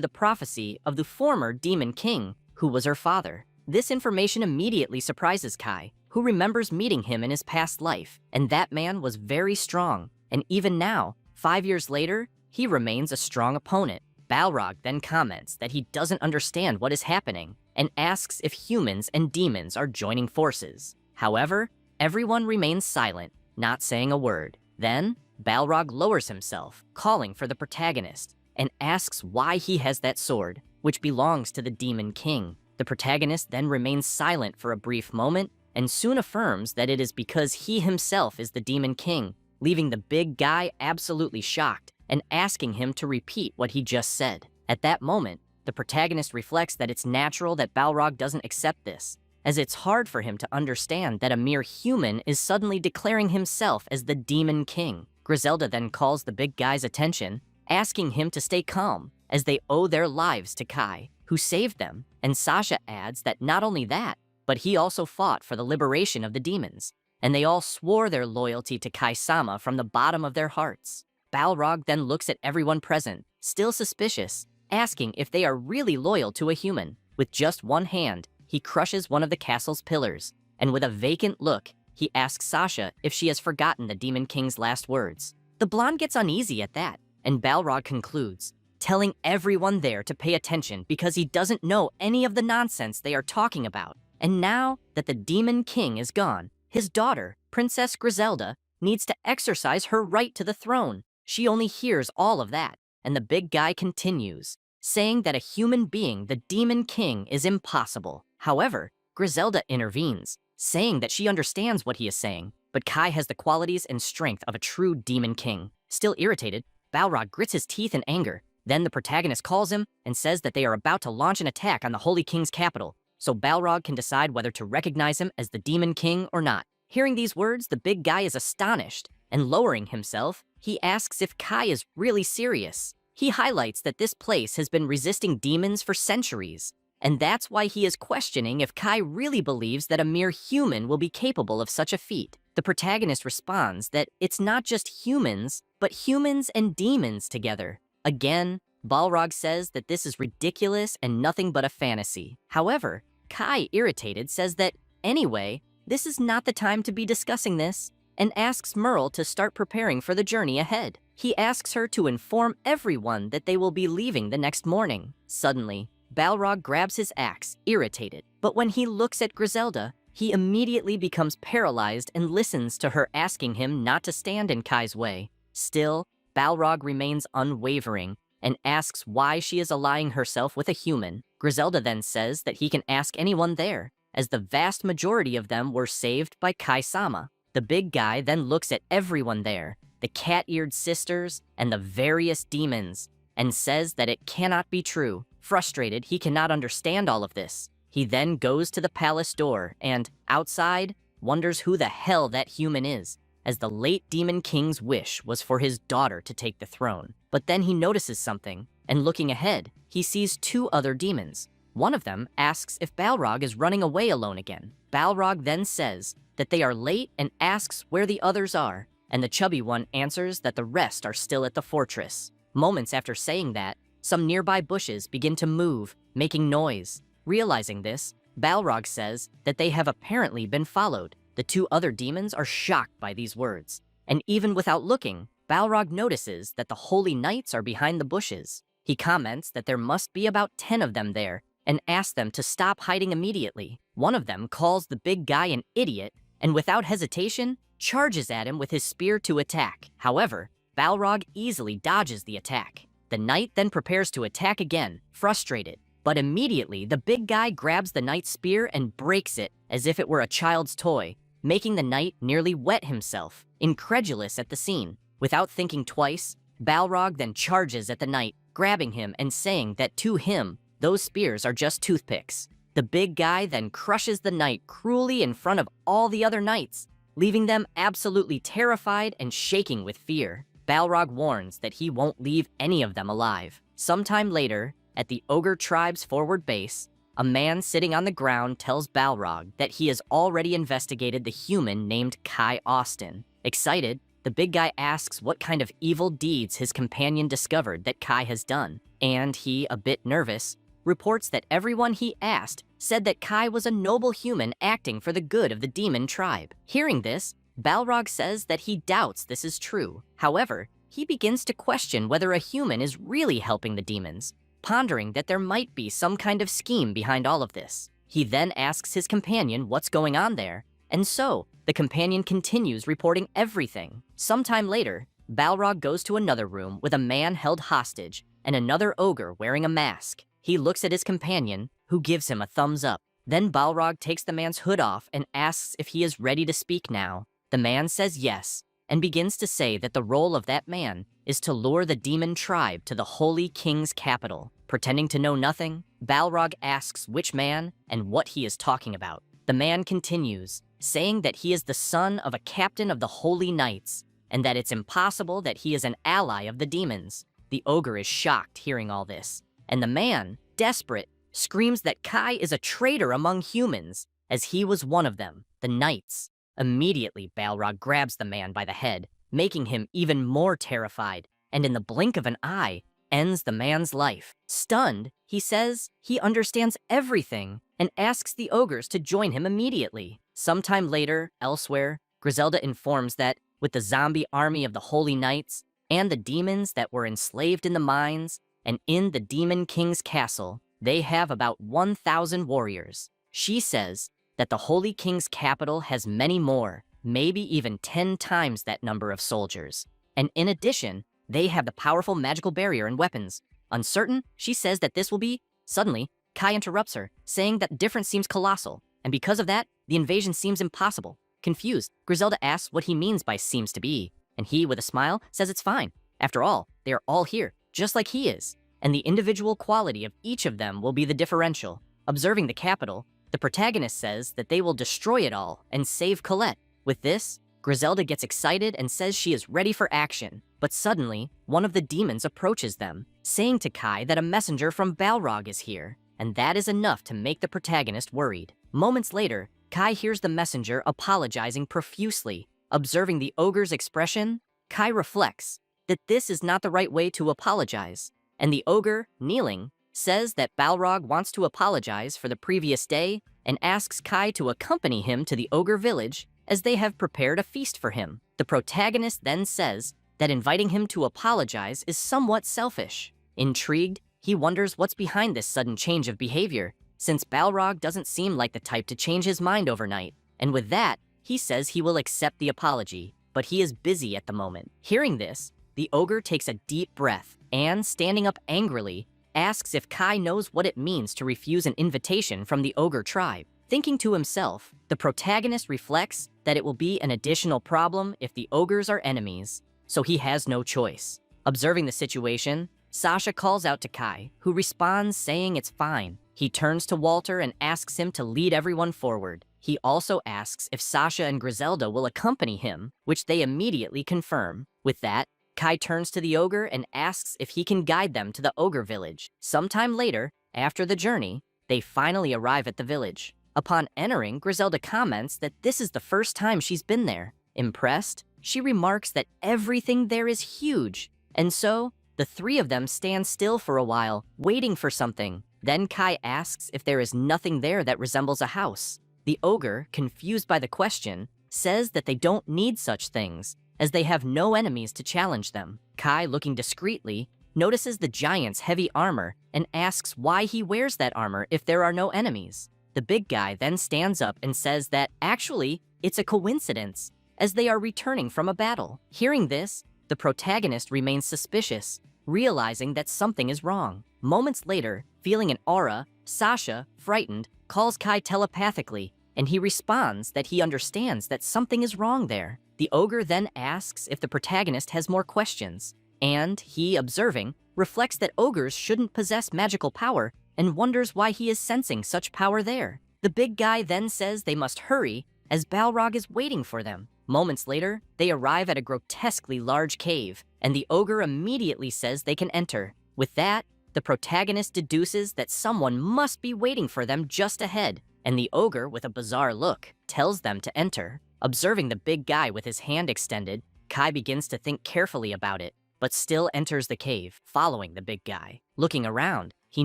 the prophecy of the former Demon King, who was her father. This information immediately surprises Kai, who remembers meeting him in his past life, and that man was very strong, and even now, 5 years later, he remains a strong opponent. Balrog then comments that he doesn't understand what is happening, and asks if humans and demons are joining forces. However, everyone remains silent, not saying a word. Then, Balrog lowers himself, calling for the protagonist, and asks why he has that sword, which belongs to the Demon King. The protagonist then remains silent for a brief moment and soon affirms that it is because he himself is the Demon King, leaving the big guy absolutely shocked and asking him to repeat what he just said. At that moment, the protagonist reflects that it's natural that Balrog doesn't accept this, as it's hard for him to understand that a mere human is suddenly declaring himself as the Demon King. Griselda then calls the big guy's attention, asking him to stay calm, as they owe their lives to Kai, who saved them, and Sasha adds that not only that, but he also fought for the liberation of the demons, and they all swore their loyalty to Kai-sama from the bottom of their hearts. Balrog then looks at everyone present, still suspicious, asking if they are really loyal to a human. With just one hand, he crushes one of the castle's pillars, and with a vacant look, he asks Sasha if she has forgotten the Demon King's last words. The blonde gets uneasy at that, and Balrog concludes, telling everyone there to pay attention because he doesn't know any of the nonsense they are talking about. And now that the Demon King is gone, his daughter, Princess Griselda, needs to exercise her right to the throne. She only hears all of that, and the big guy continues, saying that a human being the Demon King is impossible. However, Griselda intervenes, saying that she understands what he is saying, but Kai has the qualities and strength of a true Demon King. Still irritated, Balrog grits his teeth in anger. Then the protagonist calls him and says that they are about to launch an attack on the Holy King's capital, so Balrog can decide whether to recognize him as the Demon King or not. Hearing these words, the big guy is astonished, and lowering himself, he asks if Kai is really serious. He highlights that this place has been resisting demons for centuries, and that's why he is questioning if Kai really believes that a mere human will be capable of such a feat. The protagonist responds that it's not just humans, but humans and demons together. Again, Balrog says that this is ridiculous and nothing but a fantasy. However, Kai, irritated, says that, anyway, this is not the time to be discussing this, and asks Merle to start preparing for the journey ahead. He asks her to inform everyone that they will be leaving the next morning. Suddenly, Balrog grabs his axe, irritated, but when he looks at Griselda, he immediately becomes paralyzed and listens to her asking him not to stand in Kai's way. Still, Balrog remains unwavering and asks why she is allying herself with a human. Griselda then says that he can ask anyone there, as the vast majority of them were saved by Kai-sama. The big guy then looks at everyone there, the cat-eared sisters and the various demons, and says that it cannot be true. Frustrated, he cannot understand all of this. He then goes to the palace door and, outside, wonders who the hell that human is, as the late Demon King's wish was for his daughter to take the throne. But then he notices something, and looking ahead, he sees two other demons. One of them asks if Balrog is running away alone again. Balrog then says that they are late and asks where the others are, and the chubby one answers that the rest are still at the fortress. Moments after saying that, some nearby bushes begin to move, making noise. Realizing this, Balrog says that they have apparently been followed. The two other demons are shocked by these words, and even without looking, Balrog notices that the holy knights are behind the bushes. He comments that there must be about 10 of them there, and asks them to stop hiding immediately. One of them calls the big guy an idiot, and without hesitation, charges at him with his spear to attack. However, Balrog easily dodges the attack. The knight then prepares to attack again, frustrated. But immediately, the big guy grabs the knight's spear and breaks it as if it were a child's toy, making the knight nearly wet himself, incredulous at the scene. Without thinking twice, Balrog then charges at the knight, grabbing him and saying that to him, those spears are just toothpicks. The big guy then crushes the knight cruelly in front of all the other knights, leaving them absolutely terrified and shaking with fear. Balrog warns that he won't leave any of them alive. Sometime later, at the Ogre tribe's forward base, a man sitting on the ground tells Balrog that he has already investigated the human named Kai Austin. Excited, the big guy asks what kind of evil deeds his companion discovered that Kai has done, and he, a bit nervous, reports that everyone he asked said that Kai was a noble human acting for the good of the demon tribe. Hearing this, Balrog says that he doubts this is true. However, he begins to question whether a human is really helping the demons, pondering that there might be some kind of scheme behind all of this. He then asks his companion what's going on there, and so the companion continues reporting everything. Sometime later, Balrog goes to another room with a man held hostage and another ogre wearing a mask. He looks at his companion, who gives him a thumbs up. Then Balrog takes the man's hood off and asks if he is ready to speak now. The man says yes, and begins to say that the role of that man is to lure the demon tribe to the Holy King's capital. Pretending to know nothing, Balrog asks which man and what he is talking about. The man continues, saying that he is the son of a captain of the Holy Knights, and that it's impossible that he is an ally of the demons. The ogre is shocked hearing all this, and the man, desperate, screams that Kai is a traitor among humans, as he was one of them, the knights. Immediately, Balrog grabs the man by the head, making him even more terrified, and in the blink of an eye, ends the man's life. Stunned, he says he understands everything and asks the ogres to join him immediately. Sometime later, elsewhere, Griselda informs that with the zombie army of the Holy Knights and the demons that were enslaved in the mines and in the Demon King's castle, they have about 1,000 warriors. She says that the Holy King's capital has many more, maybe even 10 times that number of soldiers. And in addition, they have the powerful magical barrier and weapons. Uncertain, she says that this will be... Suddenly, Kai interrupts her, saying that the difference seems colossal, and because of that, the invasion seems impossible. Confused, Griselda asks what he means by seems to be, and he, with a smile, says it's fine. After all, they are all here, just like he is, and the individual quality of each of them will be the differential. Observing the capital, the protagonist says that they will destroy it all and save Colette. With this, Griselda gets excited and says she is ready for action, but suddenly, one of the demons approaches them, saying to Kai that a messenger from Balrog is here, and that is enough to make the protagonist worried. Moments later, Kai hears the messenger apologizing profusely. Observing the ogre's expression, Kai reflects that this is not the right way to apologize, and the ogre, kneeling, says that Balrog wants to apologize for the previous day and asks Kai to accompany him to the ogre village as they have prepared a feast for him. The protagonist then says that inviting him to apologize is somewhat selfish. Intrigued, he wonders what's behind this sudden change of behavior, since Balrog doesn't seem like the type to change his mind overnight. And with that, he says he will accept the apology, but he is busy at the moment. Hearing this, the ogre takes a deep breath and, standing up angrily, asks if Kai knows what it means to refuse an invitation from the ogre tribe. Thinking to himself, the protagonist reflects that it will be an additional problem if the ogres are enemies, so he has no choice. Observing the situation, Sasha calls out to Kai, who responds saying it's fine. He turns to Walter and asks him to lead everyone forward. He also asks if Sasha and Griselda will accompany him, which they immediately confirm. With that, Kai turns to the ogre and asks if he can guide them to the ogre village. Sometime later, after the journey, they finally arrive at the village. Upon entering, Griselda comments that this is the first time she's been there. Impressed, she remarks that everything there is huge, and so the three of them stand still for a while, waiting for something. Then Kai asks if there is nothing there that resembles a house. The ogre, confused by the question, says that they don't need such things, as they have no enemies to challenge them. Kai, looking discreetly, notices the giant's heavy armor and asks why he wears that armor if there are no enemies. The big guy then stands up and says that, actually, it's a coincidence, as they are returning from a battle. Hearing this, the protagonist remains suspicious, realizing that something is wrong. Moments later, feeling an aura, Sasha, frightened, calls Kai telepathically, and he responds that he understands that something is wrong there. The ogre then asks if the protagonist has more questions, and he, observing, reflects that ogres shouldn't possess magical power and wonders why he is sensing such power there. The big guy then says they must hurry, as Balrog is waiting for them. Moments later, they arrive at a grotesquely large cave, and the ogre immediately says they can enter. With that, the protagonist deduces that someone must be waiting for them just ahead, and the ogre, with a bizarre look, tells them to enter. Observing the big guy with his hand extended, Kai begins to think carefully about it, but still enters the cave, following the big guy. Looking around, he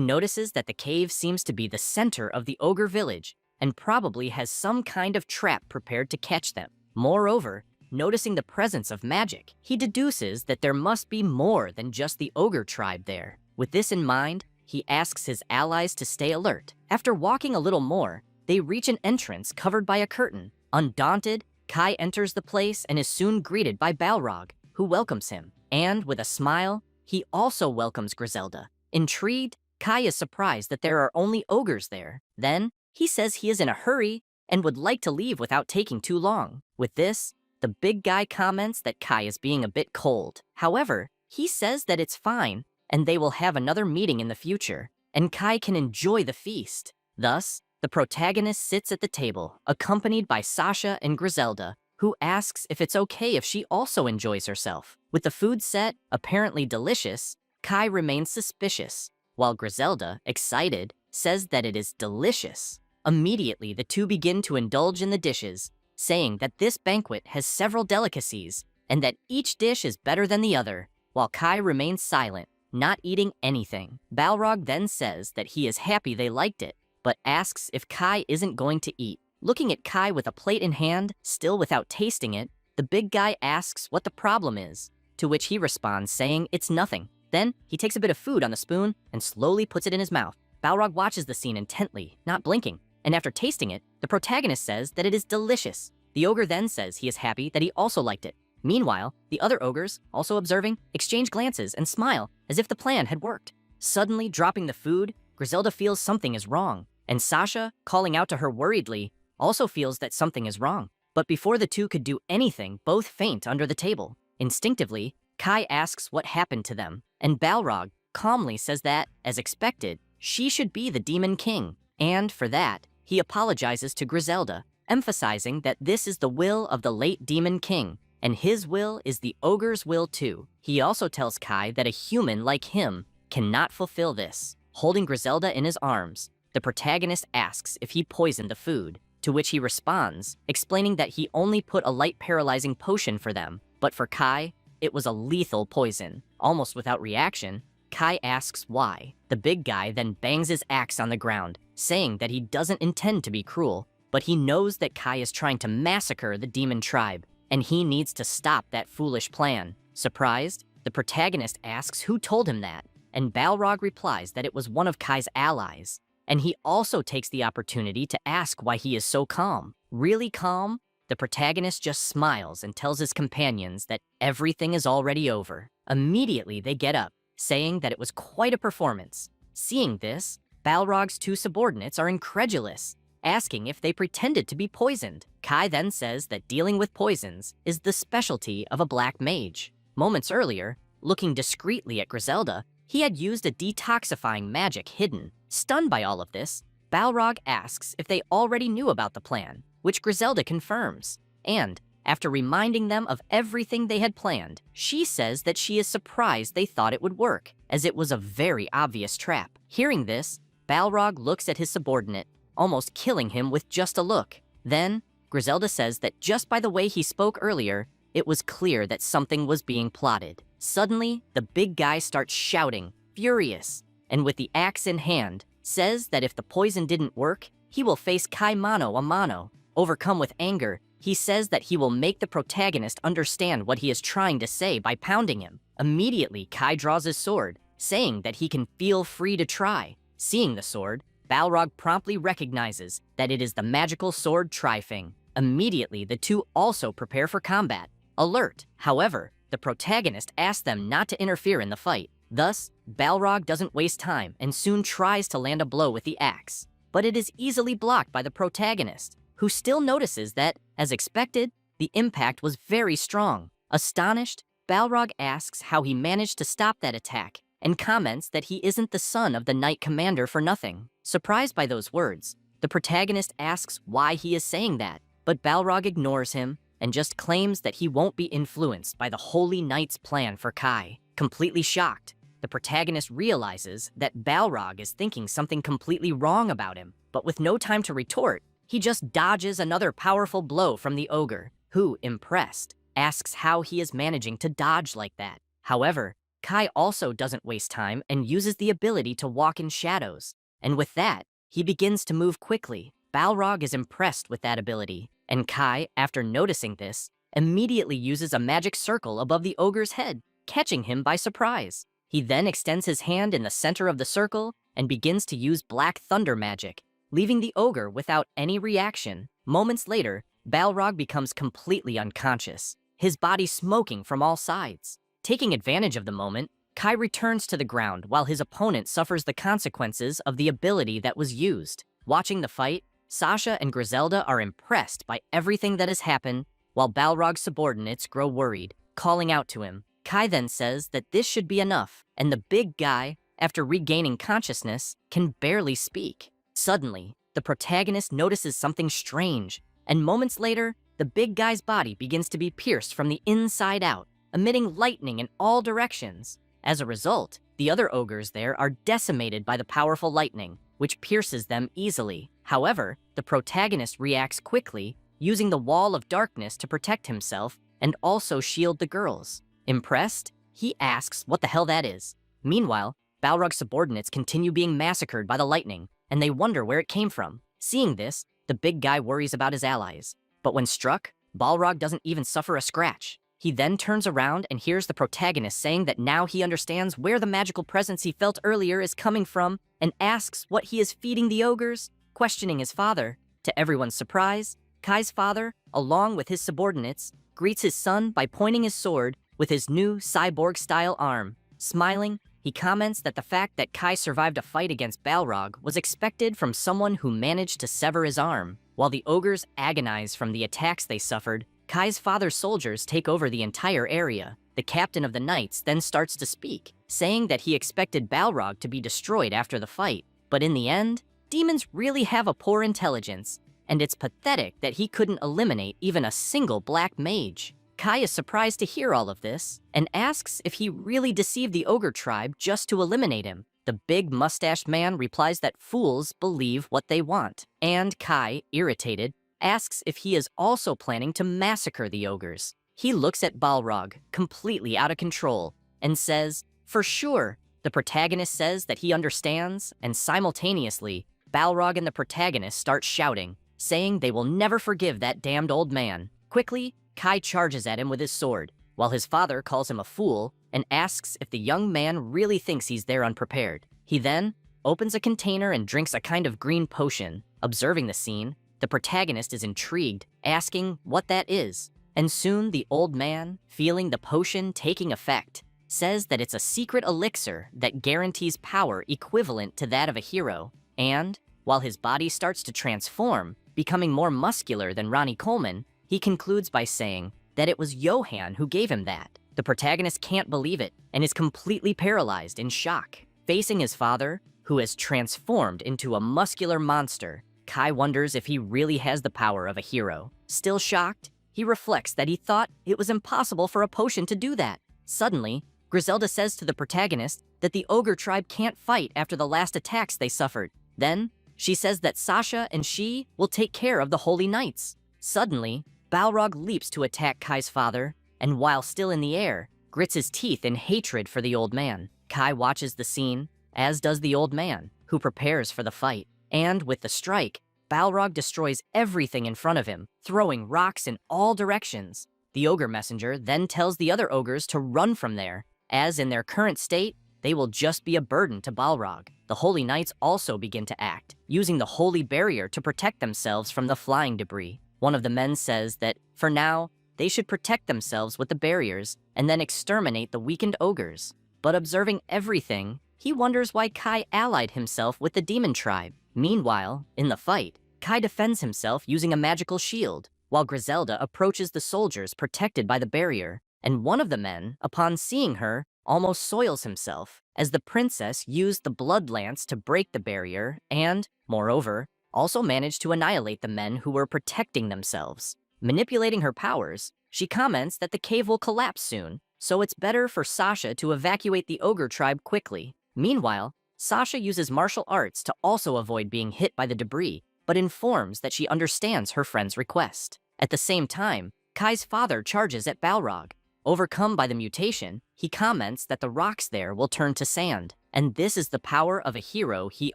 notices that the cave seems to be the center of the ogre village, and probably has some kind of trap prepared to catch them. Moreover, noticing the presence of magic, he deduces that there must be more than just the ogre tribe there. With this in mind, he asks his allies to stay alert. After walking a little more, they reach an entrance covered by a curtain. Undaunted, Kai enters the place and is soon greeted by Balrog, who who welcomes him. And with a smile, he also welcomes Griselda. Intrigued, Kai is surprised that there are only ogres there. Then, he says he is in a hurry and would like to leave without taking too long. With this, the big guy comments that Kai is being a bit cold. However, he says that it's fine and they will have another meeting in the future, and Kai can enjoy the feast. Thus, the protagonist sits at the table, accompanied by Sasha and Griselda, who asks if it's okay if she also enjoys herself. With the food set, apparently delicious, Kai remains suspicious, while Griselda, excited, says that it is delicious. Immediately, the two begin to indulge in the dishes, saying that this banquet has several delicacies and that each dish is better than the other, while Kai remains silent, not eating anything. Balrog then says that he is happy they liked it, but asks if Kai isn't going to eat. Looking at Kai with a plate in hand, still without tasting it, the big guy asks what the problem is, to which he responds saying it's nothing. Then, he takes a bit of food on the spoon and slowly puts it in his mouth. Balrog watches the scene intently, not blinking, and after tasting it, the protagonist says that it is delicious. The ogre then says he is happy that he also liked it. Meanwhile, the other ogres, also observing, exchange glances and smile as if the plan had worked. Suddenly dropping the food, Griselda feels something is wrong, and Sasha, calling out to her worriedly, also feels that something is wrong. But before the two could do anything, both faint under the table. Instinctively, Kai asks what happened to them, and Balrog calmly says that, as expected, she should be the Demon King, and for that, he apologizes to Griselda, emphasizing that this is the will of the late Demon King, and his will is the ogre's will too. He also tells Kai that a human like him cannot fulfill this. Holding Griselda in his arms, the protagonist asks if he poisoned the food, to which he responds, explaining that he only put a light paralyzing potion for them, but for Kai, it was a lethal poison. Almost without reaction, Kai asks why. The big guy then bangs his axe on the ground, saying that he doesn't intend to be cruel, but he knows that Kai is trying to massacre the demon tribe, and he needs to stop that foolish plan. Surprised, the protagonist asks who told him that, and Balrog replies that it was one of Kai's allies, and he also takes the opportunity to ask why he is so calm. Really calm, the protagonist just smiles and tells his companions that everything is already over. Immediately, they get up, saying that it was quite a performance. Seeing this, Balrog's two subordinates are incredulous, asking if they pretended to be poisoned. Kai then says that dealing with poisons is the specialty of a black mage. Moments earlier, looking discreetly at Griselda, he had used a detoxifying magic hidden. Stunned by all of this, Balrog asks if they already knew about the plan, which Griselda confirms. And, after reminding them of everything they had planned, she says that she is surprised they thought it would work, as it was a very obvious trap. Hearing this, Balrog looks at his subordinate, almost killing him with just a look. Then, Griselda says that just by the way he spoke earlier, it was clear that something was being plotted. Suddenly, the big guy starts shouting, furious, and with the axe in hand, says that if the poison didn't work, he will face Kai mano a mano. Overcome with anger, he says that he will make the protagonist understand what he is trying to say by pounding him. Immediately, Kai draws his sword, saying that he can feel free to try. Seeing the sword, Balrog promptly recognizes that it is the magical sword Trifing. Immediately, the two also prepare for combat, alert. However, the protagonist asks them not to interfere in the fight. Thus, Balrog doesn't waste time and soon tries to land a blow with the axe, but it is easily blocked by the protagonist, who still notices that, as expected, the impact was very strong. Astonished, Balrog asks how he managed to stop that attack and comments that he isn't the son of the Knight Commander for nothing. Surprised by those words, the protagonist asks why he is saying that, but Balrog ignores him and just claims that he won't be influenced by the Holy Knight's plan for Kai. Completely shocked, the protagonist realizes that Balrog is thinking something completely wrong about him, but with no time to retort, he just dodges another powerful blow from the ogre, who, impressed, asks how he is managing to dodge like that. However, Kai also doesn't waste time and uses the ability to walk in shadows, and with that, he begins to move quickly. Balrog is impressed with that ability, and Kai, after noticing this, immediately uses a magic circle above the ogre's head, catching him by surprise. He then extends his hand in the center of the circle and begins to use Black Thunder magic, leaving the ogre without any reaction. Moments later, Balrog becomes completely unconscious. his body smoking from all sides. Taking advantage of the moment, Kai returns to the ground while his opponent suffers the consequences of the ability that was used. Watching the fight, Sasha and Griselda are impressed by everything that has happened, while Balrog's subordinates grow worried, calling out to him. Kai then says that this should be enough, and the big guy, after regaining consciousness, can barely speak. Suddenly, the protagonist notices something strange, and moments later, the big guy's body begins to be pierced from the inside out, emitting lightning in all directions. As a result, the other ogres there are decimated by the powerful lightning, which pierces them easily. However, the protagonist reacts quickly, using the wall of darkness to protect himself and also shield the girls. Impressed, he asks what the hell that is. Meanwhile, Balrog's subordinates continue being massacred by the lightning, and they wonder where it came from. Seeing this, the big guy worries about his allies. But when struck, Balrog doesn't even suffer a scratch. He then turns around and hears the protagonist saying that now he understands where the magical presence he felt earlier is coming from, and asks what he is feeding the ogres, questioning his father. To everyone's surprise, Kai's father, along with his subordinates, greets his son by pointing his sword with his new cyborg-style arm. Smiling, he comments that the fact that Kai survived a fight against Balrog was expected from someone who managed to sever his arm. While the ogres agonize from the attacks they suffered, Kai's father's soldiers take over the entire area. The captain of the knights then starts to speak, saying that he expected Balrog to be destroyed after the fight. But in the end, demons really have a poor intelligence, and it's pathetic that he couldn't eliminate even a single black mage. Kai is surprised to hear all of this, and asks if he really deceived the ogre tribe just to eliminate him. The big mustached man replies that fools believe what they want, and Kai, irritated, asks if he is also planning to massacre the ogres. He looks at Balrog, completely out of control, and says, "For sure." The protagonist says that he understands, and simultaneously, Balrog and the protagonist start shouting, saying they will never forgive that damned old man. Quickly, Kai charges at him with his sword, while his father calls him a fool and asks if the young man really thinks he's there unprepared. He then opens a container and drinks a kind of green potion. Observing the scene, the protagonist is intrigued, asking what that is. And soon the old man, feeling the potion taking effect, says that it's a secret elixir that guarantees power equivalent to that of a hero. And, while his body starts to transform, becoming more muscular than Ronnie Coleman, he concludes by saying that it was Johann who gave him that. The protagonist can't believe it and is completely paralyzed in shock. Facing his father, who has transformed into a muscular monster, Kai wonders if he really has the power of a hero. Still shocked, he reflects that he thought it was impossible for a potion to do that. Suddenly, Griselda says to the protagonist that the ogre tribe can't fight after the last attacks they suffered. Then, she says that Sasha and she will take care of the Holy Knights. Suddenly, Balrog leaps to attack Kai's father, and while still in the air, grits his teeth in hatred for the old man. Kai watches the scene, as does the old man, who prepares for the fight. And with the strike, Balrog destroys everything in front of him, throwing rocks in all directions. The ogre messenger then tells the other ogres to run from there, as in their current state, they will just be a burden to Balrog. The Holy Knights also begin to act, using the holy barrier to protect themselves from the flying debris. One of the men says that, for now, they should protect themselves with the barriers and then exterminate the weakened ogres. But observing everything, he wonders why Kai allied himself with the demon tribe. Meanwhile, in the fight, Kai defends himself using a magical shield, while Griselda approaches the soldiers protected by the barrier, and one of the men, upon seeing her, almost soils himself, as the princess used the blood lance to break the barrier and, moreover, also managed to annihilate the men who were protecting themselves. Manipulating her powers, she comments that the cave will collapse soon, so it's better for Sasha to evacuate the ogre tribe quickly. Meanwhile, Sasha uses martial arts to also avoid being hit by the debris, but informs that she understands her friend's request. At the same time, Kai's father charges at Balrog. Overcome by the mutation, he comments that the rocks there will turn to sand, and this is the power of a hero he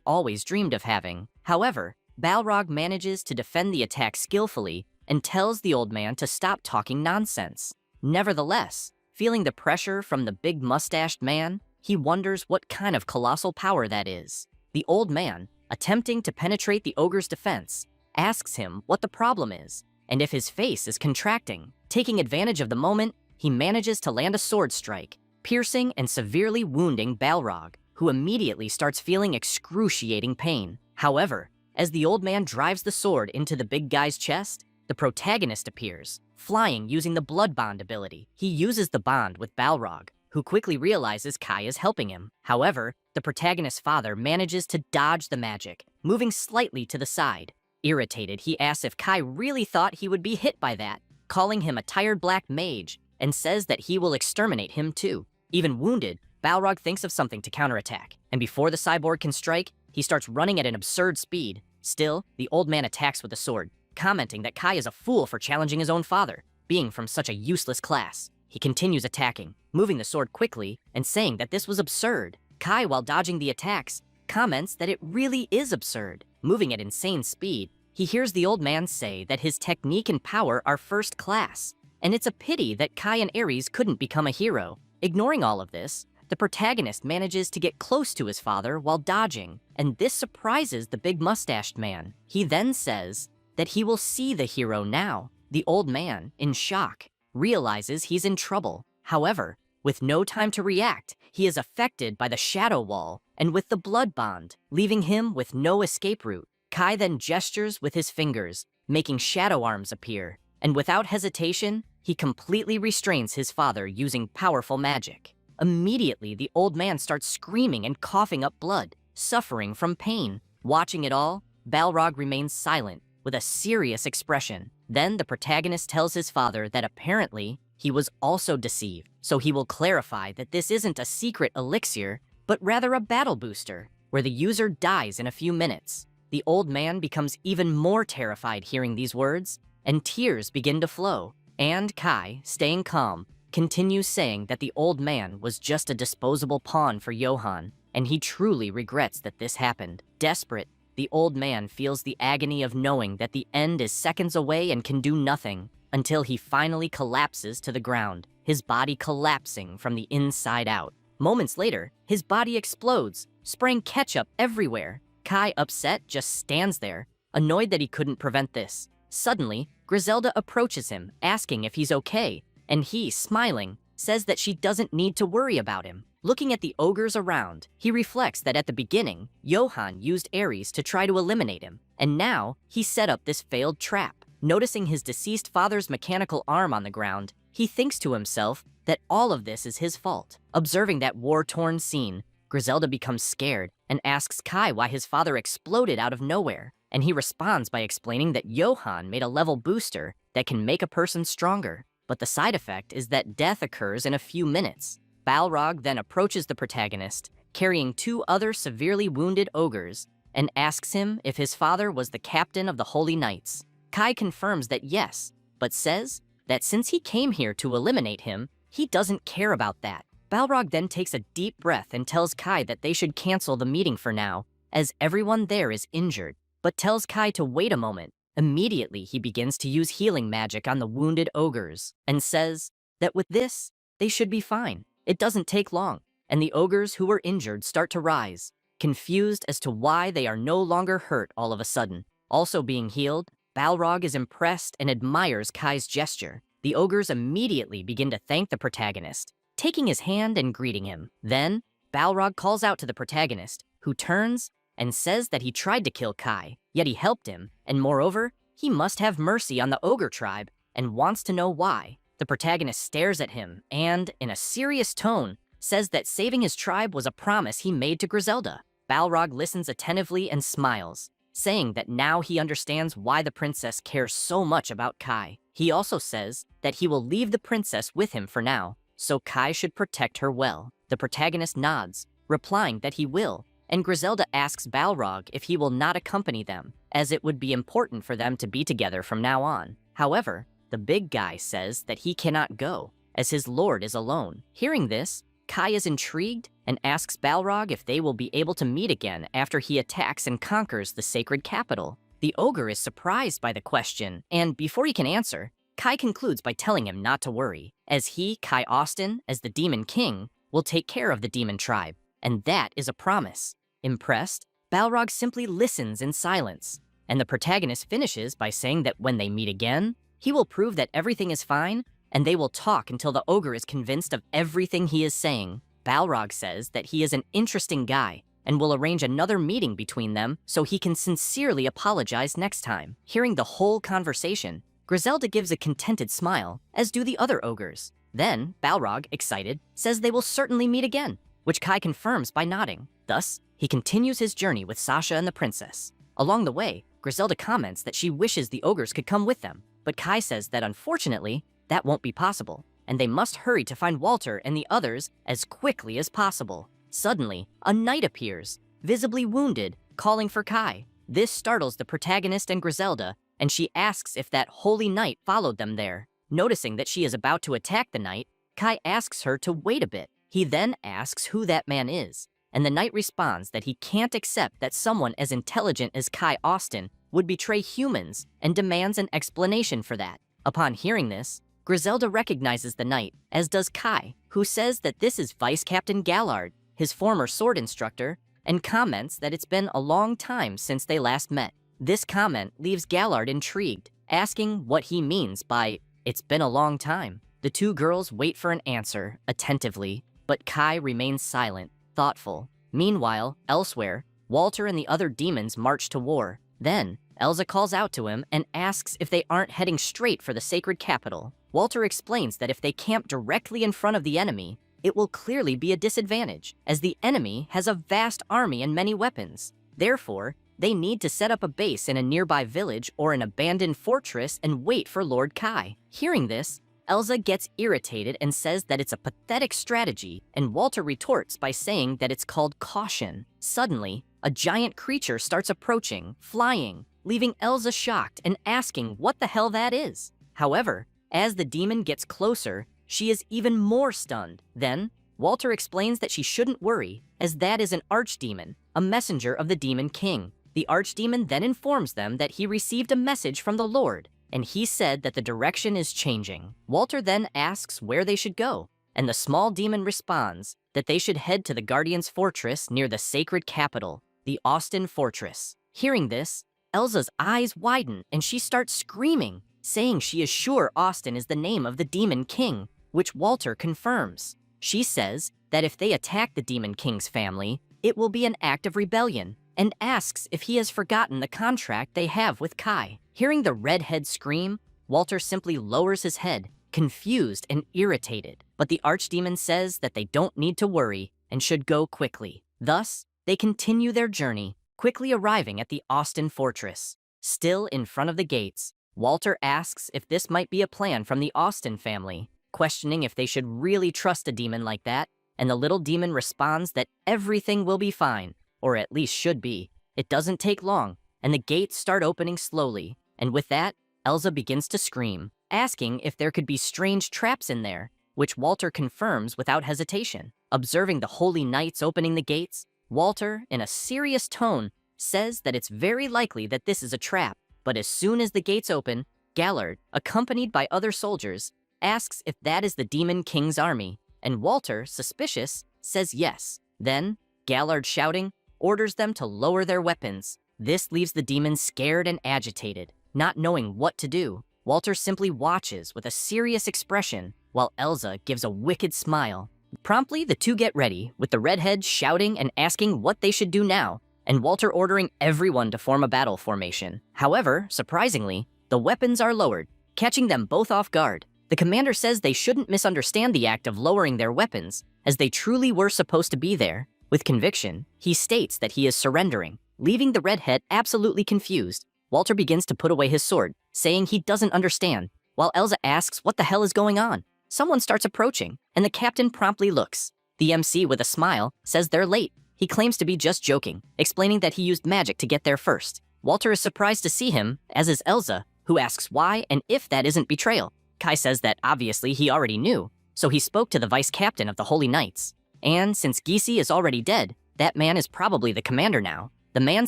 always dreamed of having. However, Balrog manages to defend the attack skillfully and tells the old man to stop talking nonsense. Nevertheless, feeling the pressure from the big mustached man, he wonders what kind of colossal power that is. The old man, attempting to penetrate the ogre's defense, asks him what the problem is. and if his face is contracting. Taking advantage of the moment, he manages to land a sword strike, piercing and severely wounding Balrog, who immediately starts feeling excruciating pain. However, as the old man drives the sword into the big guy's chest, the protagonist appears, flying using the blood bond ability. He uses the bond with Balrog, who quickly realizes Kai is helping him. However, the protagonist's father manages to dodge the magic, moving slightly to the side. Irritated, he asks if Kai really thought he would be hit by that, calling him a tired black mage, and says that he will exterminate him too. Even wounded, Balrog thinks of something to counterattack, and before the cyborg can strike, he starts running at an absurd speed. Still, the old man attacks with the sword, commenting that Kai is a fool for challenging his own father, being from such a useless class. He continues attacking, moving the sword quickly and saying that this was absurd. Kai, while dodging the attacks, comments that it really is absurd. Moving at insane speed, he hears the old man say that his technique and power are first class, and it's a pity that Kai and Ares couldn't become a hero. Ignoring all of this, the protagonist manages to get close to his father while dodging, and this surprises the big mustached man. He then says that he will see the hero now. The old man, in shock, realizes he's in trouble. However, with no time to react, he is affected by the shadow wall and with the blood bond, leaving him with no escape route. Kai then gestures with his fingers, making shadow arms appear, and without hesitation, he completely restrains his father using powerful magic. Immediately, the old man starts screaming and coughing up blood, suffering from pain. Watching it all, Balrog remains silent, with a serious expression. Then the protagonist tells his father that apparently he was also deceived, so he will clarify that this isn't a secret elixir, but rather a battle booster, where the user dies in a few minutes. The old man becomes even more terrified hearing these words, and tears begin to flow. And Kai, staying calm, continues saying that the old man was just a disposable pawn for Johann, and he truly regrets that this happened. Desperate, the old man feels the agony of knowing that the end is seconds away and can do nothing, until he finally collapses to the ground, his body collapsing from the inside out. Moments later, his body explodes, spraying ketchup everywhere. Kai, upset, just stands there, annoyed that he couldn't prevent this. Suddenly, Griselda approaches him, asking if he's okay, and he, smiling, says that she doesn't need to worry about him. Looking at the ogres around, he reflects that at the beginning, Johann used Ares to try to eliminate him, and now he set up this failed trap. Noticing his deceased father's mechanical arm on the ground, he thinks to himself that all of this is his fault. Observing that war-torn scene, Griselda becomes scared and asks Kai why his father exploded out of nowhere, and he responds by explaining that Johann made a level booster that can make a person stronger, but the side effect is that death occurs in a few minutes. Balrog then approaches the protagonist, carrying two other severely wounded ogres, and asks him if his father was the captain of the Holy Knights. Kai confirms that yes, but says that since he came here to eliminate him, he doesn't care about that. Balrog then takes a deep breath and tells Kai that they should cancel the meeting for now, as everyone there is injured, but tells Kai to wait a moment. Immediately, he begins to use healing magic on the wounded ogres, and says that with this, they should be fine. It doesn't take long, and the ogres who were injured start to rise, confused as to why they are no longer hurt all of a sudden. Also being healed, Balrog is impressed and admires Kai's gesture. The ogres immediately begin to thank the protagonist, taking his hand and greeting him. Then, Balrog calls out to the protagonist, who turns and says that he tried to kill Kai, yet he helped him, and moreover, he must have mercy on the ogre tribe and wants to know why. The protagonist stares at him and, in a serious tone, says that saving his tribe was a promise he made to Griselda. Balrog listens attentively and smiles, saying that now he understands why the princess cares so much about Kai. He also says that he will leave the princess with him for now, so Kai should protect her well. The protagonist nods, replying that he will, and Griselda asks Balrog if he will not accompany them, as it would be important for them to be together from now on. However, the big guy says that he cannot go, as his lord is alone. Hearing this, Kai is intrigued and asks Balrog if they will be able to meet again after he attacks and conquers the sacred capital. The ogre is surprised by the question, and before he can answer, Kai concludes by telling him not to worry, as he, Kai Austin, as the Demon King, will take care of the demon tribe, and that is a promise. Impressed, Balrog simply listens in silence. and the protagonist finishes by saying that when they meet again, he will prove that everything is fine, and they will talk until the ogre is convinced of everything he is saying. Balrog says that he is an interesting guy, and will arrange another meeting between them so he can sincerely apologize next time. Hearing the whole conversation, Griselda gives a contented smile, as do the other ogres. Then, Balrog, excited, says they will certainly meet again, which Kai confirms by nodding. Thus, he continues his journey with Sasha and the princess. Along the way, Griselda comments that she wishes the ogres could come with them, but Kai says that unfortunately, that won't be possible, and they must hurry to find Walter and the others as quickly as possible. Suddenly, a knight appears, visibly wounded, calling for Kai. This startles the protagonist and Griselda, and she asks if that holy knight followed them there. Noticing that she is about to attack the knight, Kai asks her to wait a bit. He then asks who that man is, and the knight responds that he can't accept that someone as intelligent as Kai Austin would betray humans and demands an explanation for that. Upon hearing this, Griselda recognizes the knight, as does Kai, who says that this is Vice Captain Gallard, his former sword instructor, and comments that it's been a long time since they last met. This comment leaves Gallard intrigued, asking what he means by, "It's been a long time." The two girls wait for an answer, attentively, but Kai remains silent, thoughtful. Meanwhile, elsewhere, Walter and the other demons march to war. Then, Elsa calls out to him and asks if they aren't heading straight for the sacred capital. Walter explains that if they camp directly in front of the enemy, it will clearly be a disadvantage, as the enemy has a vast army and many weapons. Therefore, they need to set up a base in a nearby village or an abandoned fortress and wait for Lord Kai. Hearing this, Elsa gets irritated and says that it's a pathetic strategy, and Walter retorts by saying that it's called caution. Suddenly, a giant creature starts approaching, flying, leaving Elsa shocked and asking what the hell that is. However, as the demon gets closer, she is even more stunned. Then, Walter explains that she shouldn't worry, as that is an archdemon, a messenger of the Demon King. The archdemon then informs them that he received a message from the Lord, and he said that the direction is changing. Walter then asks where they should go, and the small demon responds that they should head to the Guardian's fortress near the sacred capital, the Austin Fortress. Hearing this, Elsa's eyes widen and she starts screaming, saying she is sure Austin is the name of the Demon King, which Walter confirms. She says that if they attack the Demon King's family, it will be an act of rebellion, and asks if he has forgotten the contract they have with Kai. Hearing the redhead scream, Walter simply lowers his head, confused and irritated. But the archdemon says that they don't need to worry and should go quickly. Thus, they continue their journey, quickly arriving at the Austin Fortress. Still in front of the gates, Walter asks if this might be a plan from the Austin family, questioning if they should really trust a demon like that, and the little demon responds that everything will be fine, or at least should be. It doesn't take long, and the gates start opening slowly, and with that, Elsa begins to scream, asking if there could be strange traps in there, which Walter confirms without hesitation. Observing the holy knights opening the gates, Walter, in a serious tone, says that it's very likely that this is a trap, but as soon as the gates open, Gallard, accompanied by other soldiers, asks if that is the Demon King's army, and Walter, suspicious, says yes. Then, Gallard, shouting, orders them to lower their weapons. This leaves the demons scared and agitated, not knowing what to do. Walter simply watches with a serious expression, while Elsa gives a wicked smile. Promptly, the two get ready, with the redhead shouting and asking what they should do now, and Walter ordering everyone to form a battle formation. However, surprisingly, the weapons are lowered, catching them both off guard. The commander says they shouldn't misunderstand the act of lowering their weapons, as they truly were supposed to be there. With conviction, he states that he is surrendering, leaving the redhead absolutely confused. Walter begins to put away his sword, saying he doesn't understand, while Elsa asks what the hell is going on. Someone starts approaching, and the captain promptly looks. The MC, with a smile, says they're late. He claims to be just joking, explaining that he used magic to get there first. Walter is surprised to see him, as is Elsa, who asks why and if that isn't betrayal. Kai says that obviously he already knew, so he spoke to the vice captain of the Holy Knights. And since Gisi is already dead, that man is probably the commander now. The man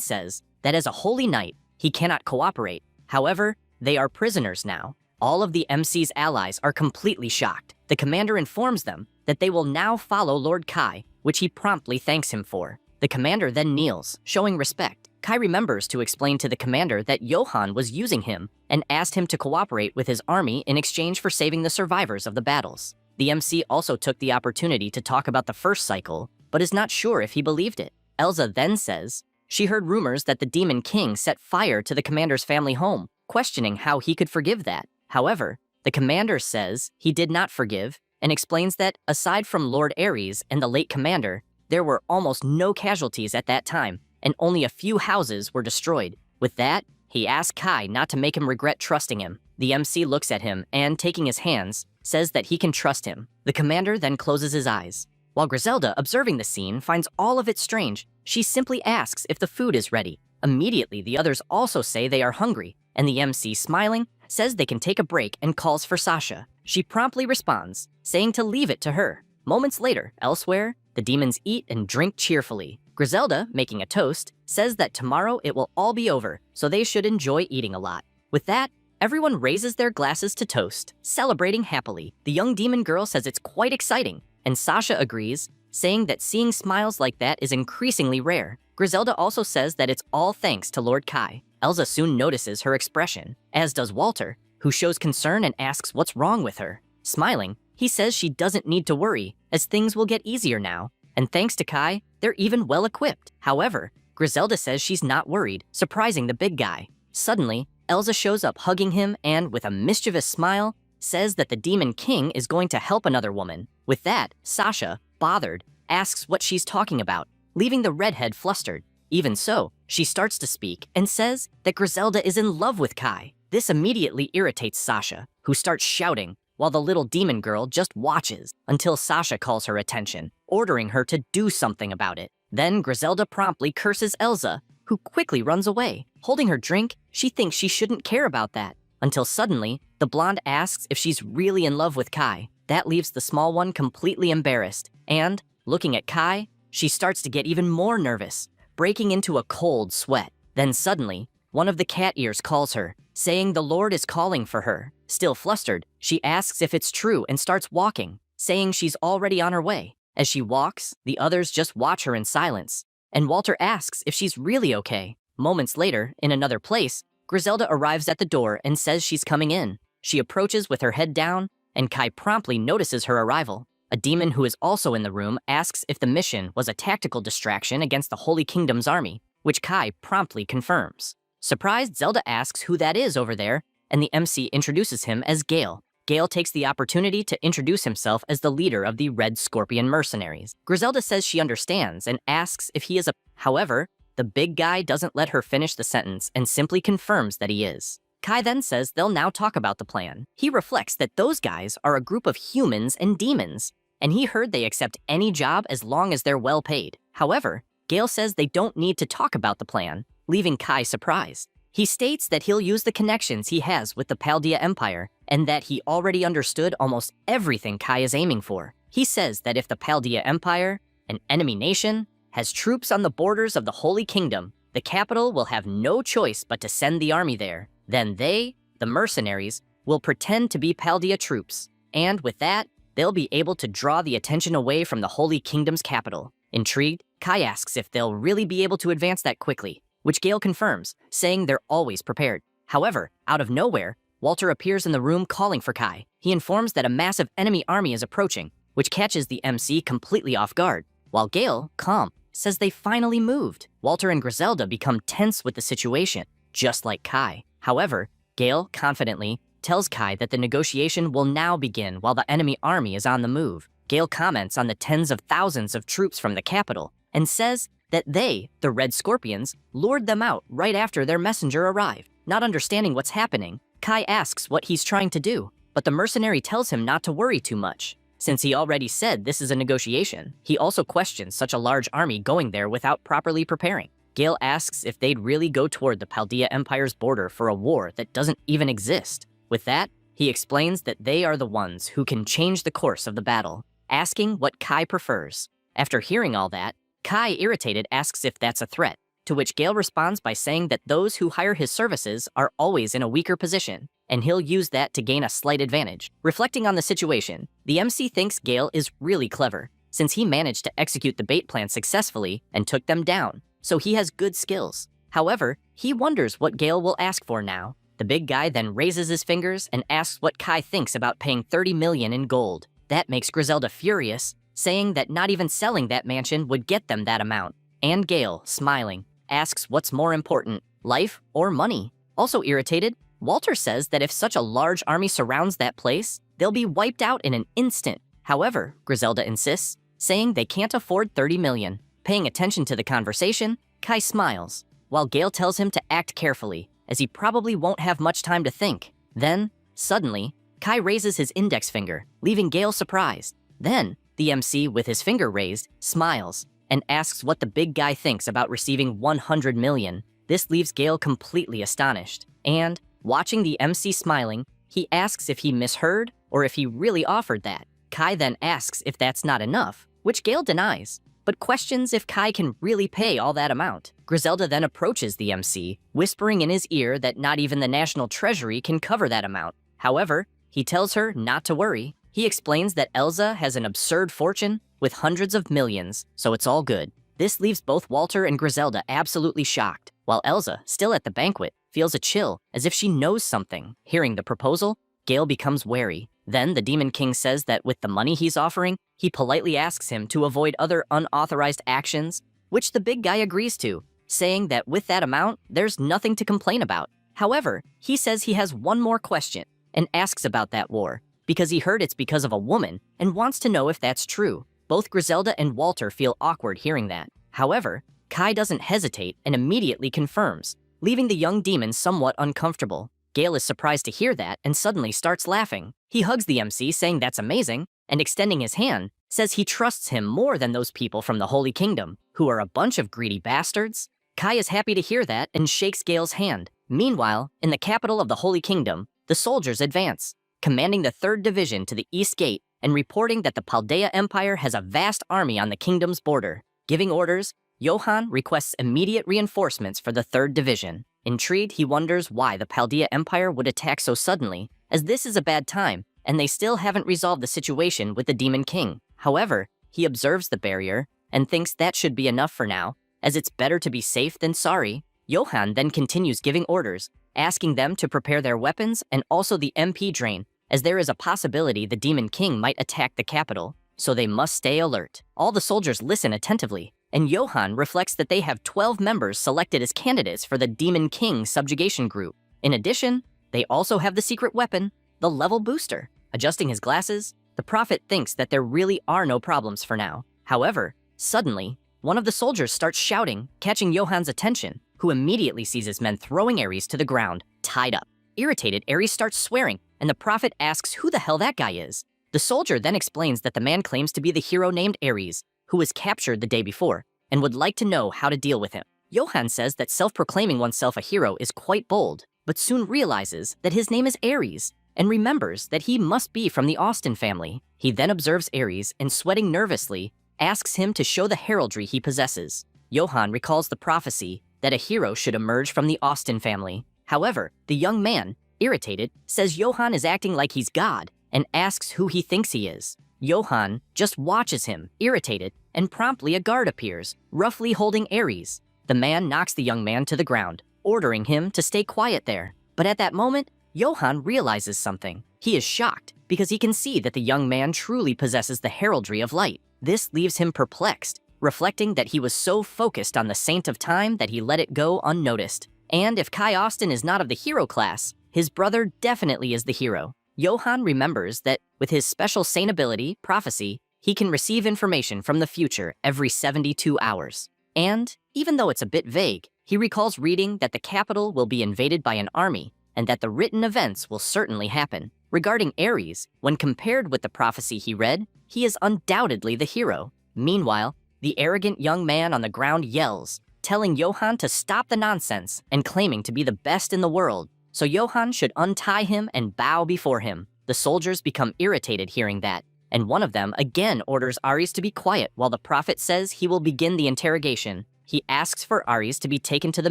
says that as a Holy Knight, he cannot cooperate. However, they are prisoners now. All of the MC's allies are completely shocked. The commander informs them that they will now follow Lord Kai, which he promptly thanks him for. The commander then kneels, showing respect, Kai remembers to explain to the commander that Johann was using him and asked him to cooperate with his army in exchange for saving the survivors of the battles. The MC also took the opportunity to talk about the first cycle, but is not sure if he believed it. Elsa then says she heard rumors that the Demon King set fire to the commander's family home, questioning how he could forgive that. However, the commander says he did not forgive and explains that, aside from Lord Ares and the late commander, there were almost no casualties at that time, and only a few houses were destroyed. With that, he asks Kai not to make him regret trusting him. The MC looks at him and, taking his hands, says that he can trust him. The commander then closes his eyes. While Griselda, observing the scene, finds all of it strange, she simply asks if the food is ready. Immediately, the others also say they are hungry, and the MC, smiling, says they can take a break and calls for Sasha. She promptly responds, saying to leave it to her. Moments later, elsewhere, the demons eat and drink cheerfully. Griselda, making a toast, says that tomorrow it will all be over, so they should enjoy eating a lot. With that, everyone raises their glasses to toast, celebrating happily. The young demon girl says it's quite exciting, and Sasha agrees, saying that seeing smiles like that is increasingly rare. Griselda also says that it's all thanks to Lord Kai. Elsa soon notices her expression, as does Walter, who shows concern and asks what's wrong with her. Smiling, he says she doesn't need to worry, as things will get easier now, and thanks to Kai, they're even well-equipped. However, Griselda says she's not worried, surprising the big guy. Suddenly, Elsa shows up hugging him and, with a mischievous smile, says that the Demon King is going to help another woman. With that, Sasha, bothered, asks what she's talking about, leaving the redhead flustered. Even so, she starts to speak and says that Griselda is in love with Kai. This immediately irritates Sasha, who starts shouting, while the little demon girl just watches until Sasha calls her attention, ordering her to do something about it. Then Griselda promptly curses Elsa, who quickly runs away. Holding her drink, she thinks she shouldn't care about that, until suddenly, the blonde asks if she's really in love with Kai. That leaves the small one completely embarrassed, and, looking at Kai, she starts to get even more nervous, breaking into a cold sweat. Then suddenly, one of the cat ears calls her, saying the Lord is calling for her. Still flustered, she asks if it's true and starts walking, saying she's already on her way. As she walks, the others just watch her in silence, and Walter asks if she's really okay. Moments later, in another place, Griselda arrives at the door and says she's coming in. She approaches with her head down, and Kai promptly notices her arrival. A demon who is also in the room asks if the mission was a tactical distraction against the Holy Kingdom's army, which Kai promptly confirms. Surprised, Zelda asks who that is over there, and the MC introduces him as Gale. Gale takes the opportunity to introduce himself as the leader of the Red Scorpion mercenaries. Griselda says she understands and asks if he is a... However, the big guy doesn't let her finish the sentence and simply confirms that he is. Kai then says they'll now talk about the plan. He reflects that those guys are a group of humans and demons, and he heard they accept any job as long as they're well paid. However, Gale says they don't need to talk about the plan, leaving Kai surprised. He states that he'll use the connections he has with the Paldea Empire, and that he already understood almost everything Kai is aiming for. He says that if the Paldea Empire, an enemy nation, has troops on the borders of the Holy Kingdom, the capital will have no choice but to send the army there. Then they, the mercenaries, will pretend to be Paldea troops, and with that, they'll be able to draw the attention away from the Holy Kingdom's capital. Intrigued, Kai asks if they'll really be able to advance that quickly, which Gale confirms, saying they're always prepared. However, out of nowhere, Walter appears in the room calling for Kai. He informs that a massive enemy army is approaching, which catches the MC completely off guard, while Gale, calm, says they finally moved. Walter and Griselda become tense with the situation, just like Kai. However, Gale confidently tells Kai that the negotiation will now begin while the enemy army is on the move. Gale comments on the tens of thousands of troops from the capital and says that they, the Red Scorpions, lured them out right after their messenger arrived. Not understanding what's happening, Kai asks what he's trying to do, but the mercenary tells him not to worry too much, since he already said this is a negotiation. He also questions such a large army going there without properly preparing. Gale asks if they'd really go toward the Paldea Empire's border for a war that doesn't even exist. With that, he explains that they are the ones who can change the course of the battle, asking what Kai prefers. After hearing all that, Kai, irritated, asks if that's a threat, to which Gale responds by saying that those who hire his services are always in a weaker position, and he'll use that to gain a slight advantage. Reflecting on the situation, the MC thinks Gale is really clever, since he managed to execute the bait plan successfully and took them down, so he has good skills. However, he wonders what Gale will ask for now. The big guy then raises his fingers and asks what Kai thinks about paying 30 million in gold. That makes Griselda furious, saying that not even selling that mansion would get them that amount. And Gale, smiling, asks what's more important, life or money. Also irritated, Walter says that if such a large army surrounds that place, they'll be wiped out in an instant. However, Griselda insists, saying they can't afford 30 million. Paying attention to the conversation, Kai smiles, while Gale tells him to act carefully, as he probably won't have much time to think. Then, suddenly, Kai raises his index finger, leaving Gale surprised. Then, the MC, with his finger raised, smiles and asks what the big guy thinks about receiving 100 million. This leaves Gale completely astonished. And, watching the MC smiling, he asks if he misheard or if he really offered that. Kai then asks if that's not enough, which Gale denies, but questions if Kai can really pay all that amount. Griselda then approaches the MC, whispering in his ear that not even the National Treasury can cover that amount. However, he tells her not to worry. He explains that Elsa has an absurd fortune with hundreds of millions, so it's all good. This leaves both Walter and Griselda absolutely shocked, while Elsa, still at the banquet, feels a chill, as if she knows something. Hearing the proposal, Gale becomes wary. Then the Demon King says that with the money he's offering, he politely asks him to avoid other unauthorized actions, which the big guy agrees to, saying that with that amount, there's nothing to complain about. However, he says he has one more question and asks about that war, because he heard it's because of a woman and wants to know if that's true. Both Griselda and Walter feel awkward hearing that. However, Kai doesn't hesitate and immediately confirms, leaving the young demon somewhat uncomfortable. Gale is surprised to hear that and suddenly starts laughing. He hugs the MC, saying that's amazing, and extending his hand, says he trusts him more than those people from the Holy Kingdom, who are a bunch of greedy bastards. Kai is happy to hear that and shakes Gale's hand. Meanwhile, in the capital of the Holy Kingdom, the soldiers advance, commanding the 3rd Division to the East Gate and reporting that the Paldea Empire has a vast army on the kingdom's border. Giving orders, Johann requests immediate reinforcements for the 3rd Division. Intrigued, he wonders why the Paldea Empire would attack so suddenly, as this is a bad time, and they still haven't resolved the situation with the Demon King. However, he observes the barrier and thinks that should be enough for now, as it's better to be safe than sorry. Johann then continues giving orders, asking them to prepare their weapons and also the MP drain, as there is a possibility the Demon King might attack the capital, so they must stay alert. All the soldiers listen attentively, and Johann reflects that they have 12 members selected as candidates for the Demon King subjugation group. In addition, they also have the secret weapon, the level booster. Adjusting his glasses, the prophet thinks that there really are no problems for now. However, suddenly, one of the soldiers starts shouting, catching Johann's attention, who immediately sees his men throwing Ares to the ground, tied up. Irritated, Ares starts swearing, and the prophet asks who the hell that guy is. The soldier then explains that the man claims to be the hero named Ares, who was captured the day before, and would like to know how to deal with him. Johann says that self-proclaiming oneself a hero is quite bold, but soon realizes that his name is Ares, and remembers that he must be from the Austin family. He then observes Ares and, sweating nervously, asks him to show the heraldry he possesses. Johann recalls the prophecy that a hero should emerge from the Austin family. However, the young man, irritated, says Johann is acting like he's God and asks who he thinks he is. Johann just watches him, irritated, and promptly a guard appears, roughly holding Ares. The man knocks the young man to the ground, ordering him to stay quiet there. But at that moment, Johann realizes something. He is shocked because he can see that the young man truly possesses the heraldry of light. This leaves him perplexed, reflecting that he was so focused on the Saint of Time that he let it go unnoticed. And if Kai Austin is not of the hero class, his brother definitely is the hero. Johann remembers that with his special saint ability, prophecy, he can receive information from the future every 72 hours. And, even though it's a bit vague, he recalls reading that the capital will be invaded by an army, and that the written events will certainly happen. Regarding Ares, when compared with the prophecy he read, he is undoubtedly the hero. Meanwhile, the arrogant young man on the ground yells, telling Johann to stop the nonsense and claiming to be the best in the world, so Johann should untie him and bow before him. The soldiers become irritated hearing that, and one of them again orders Ares to be quiet while the prophet says he will begin the interrogation. He asks for Ares to be taken to the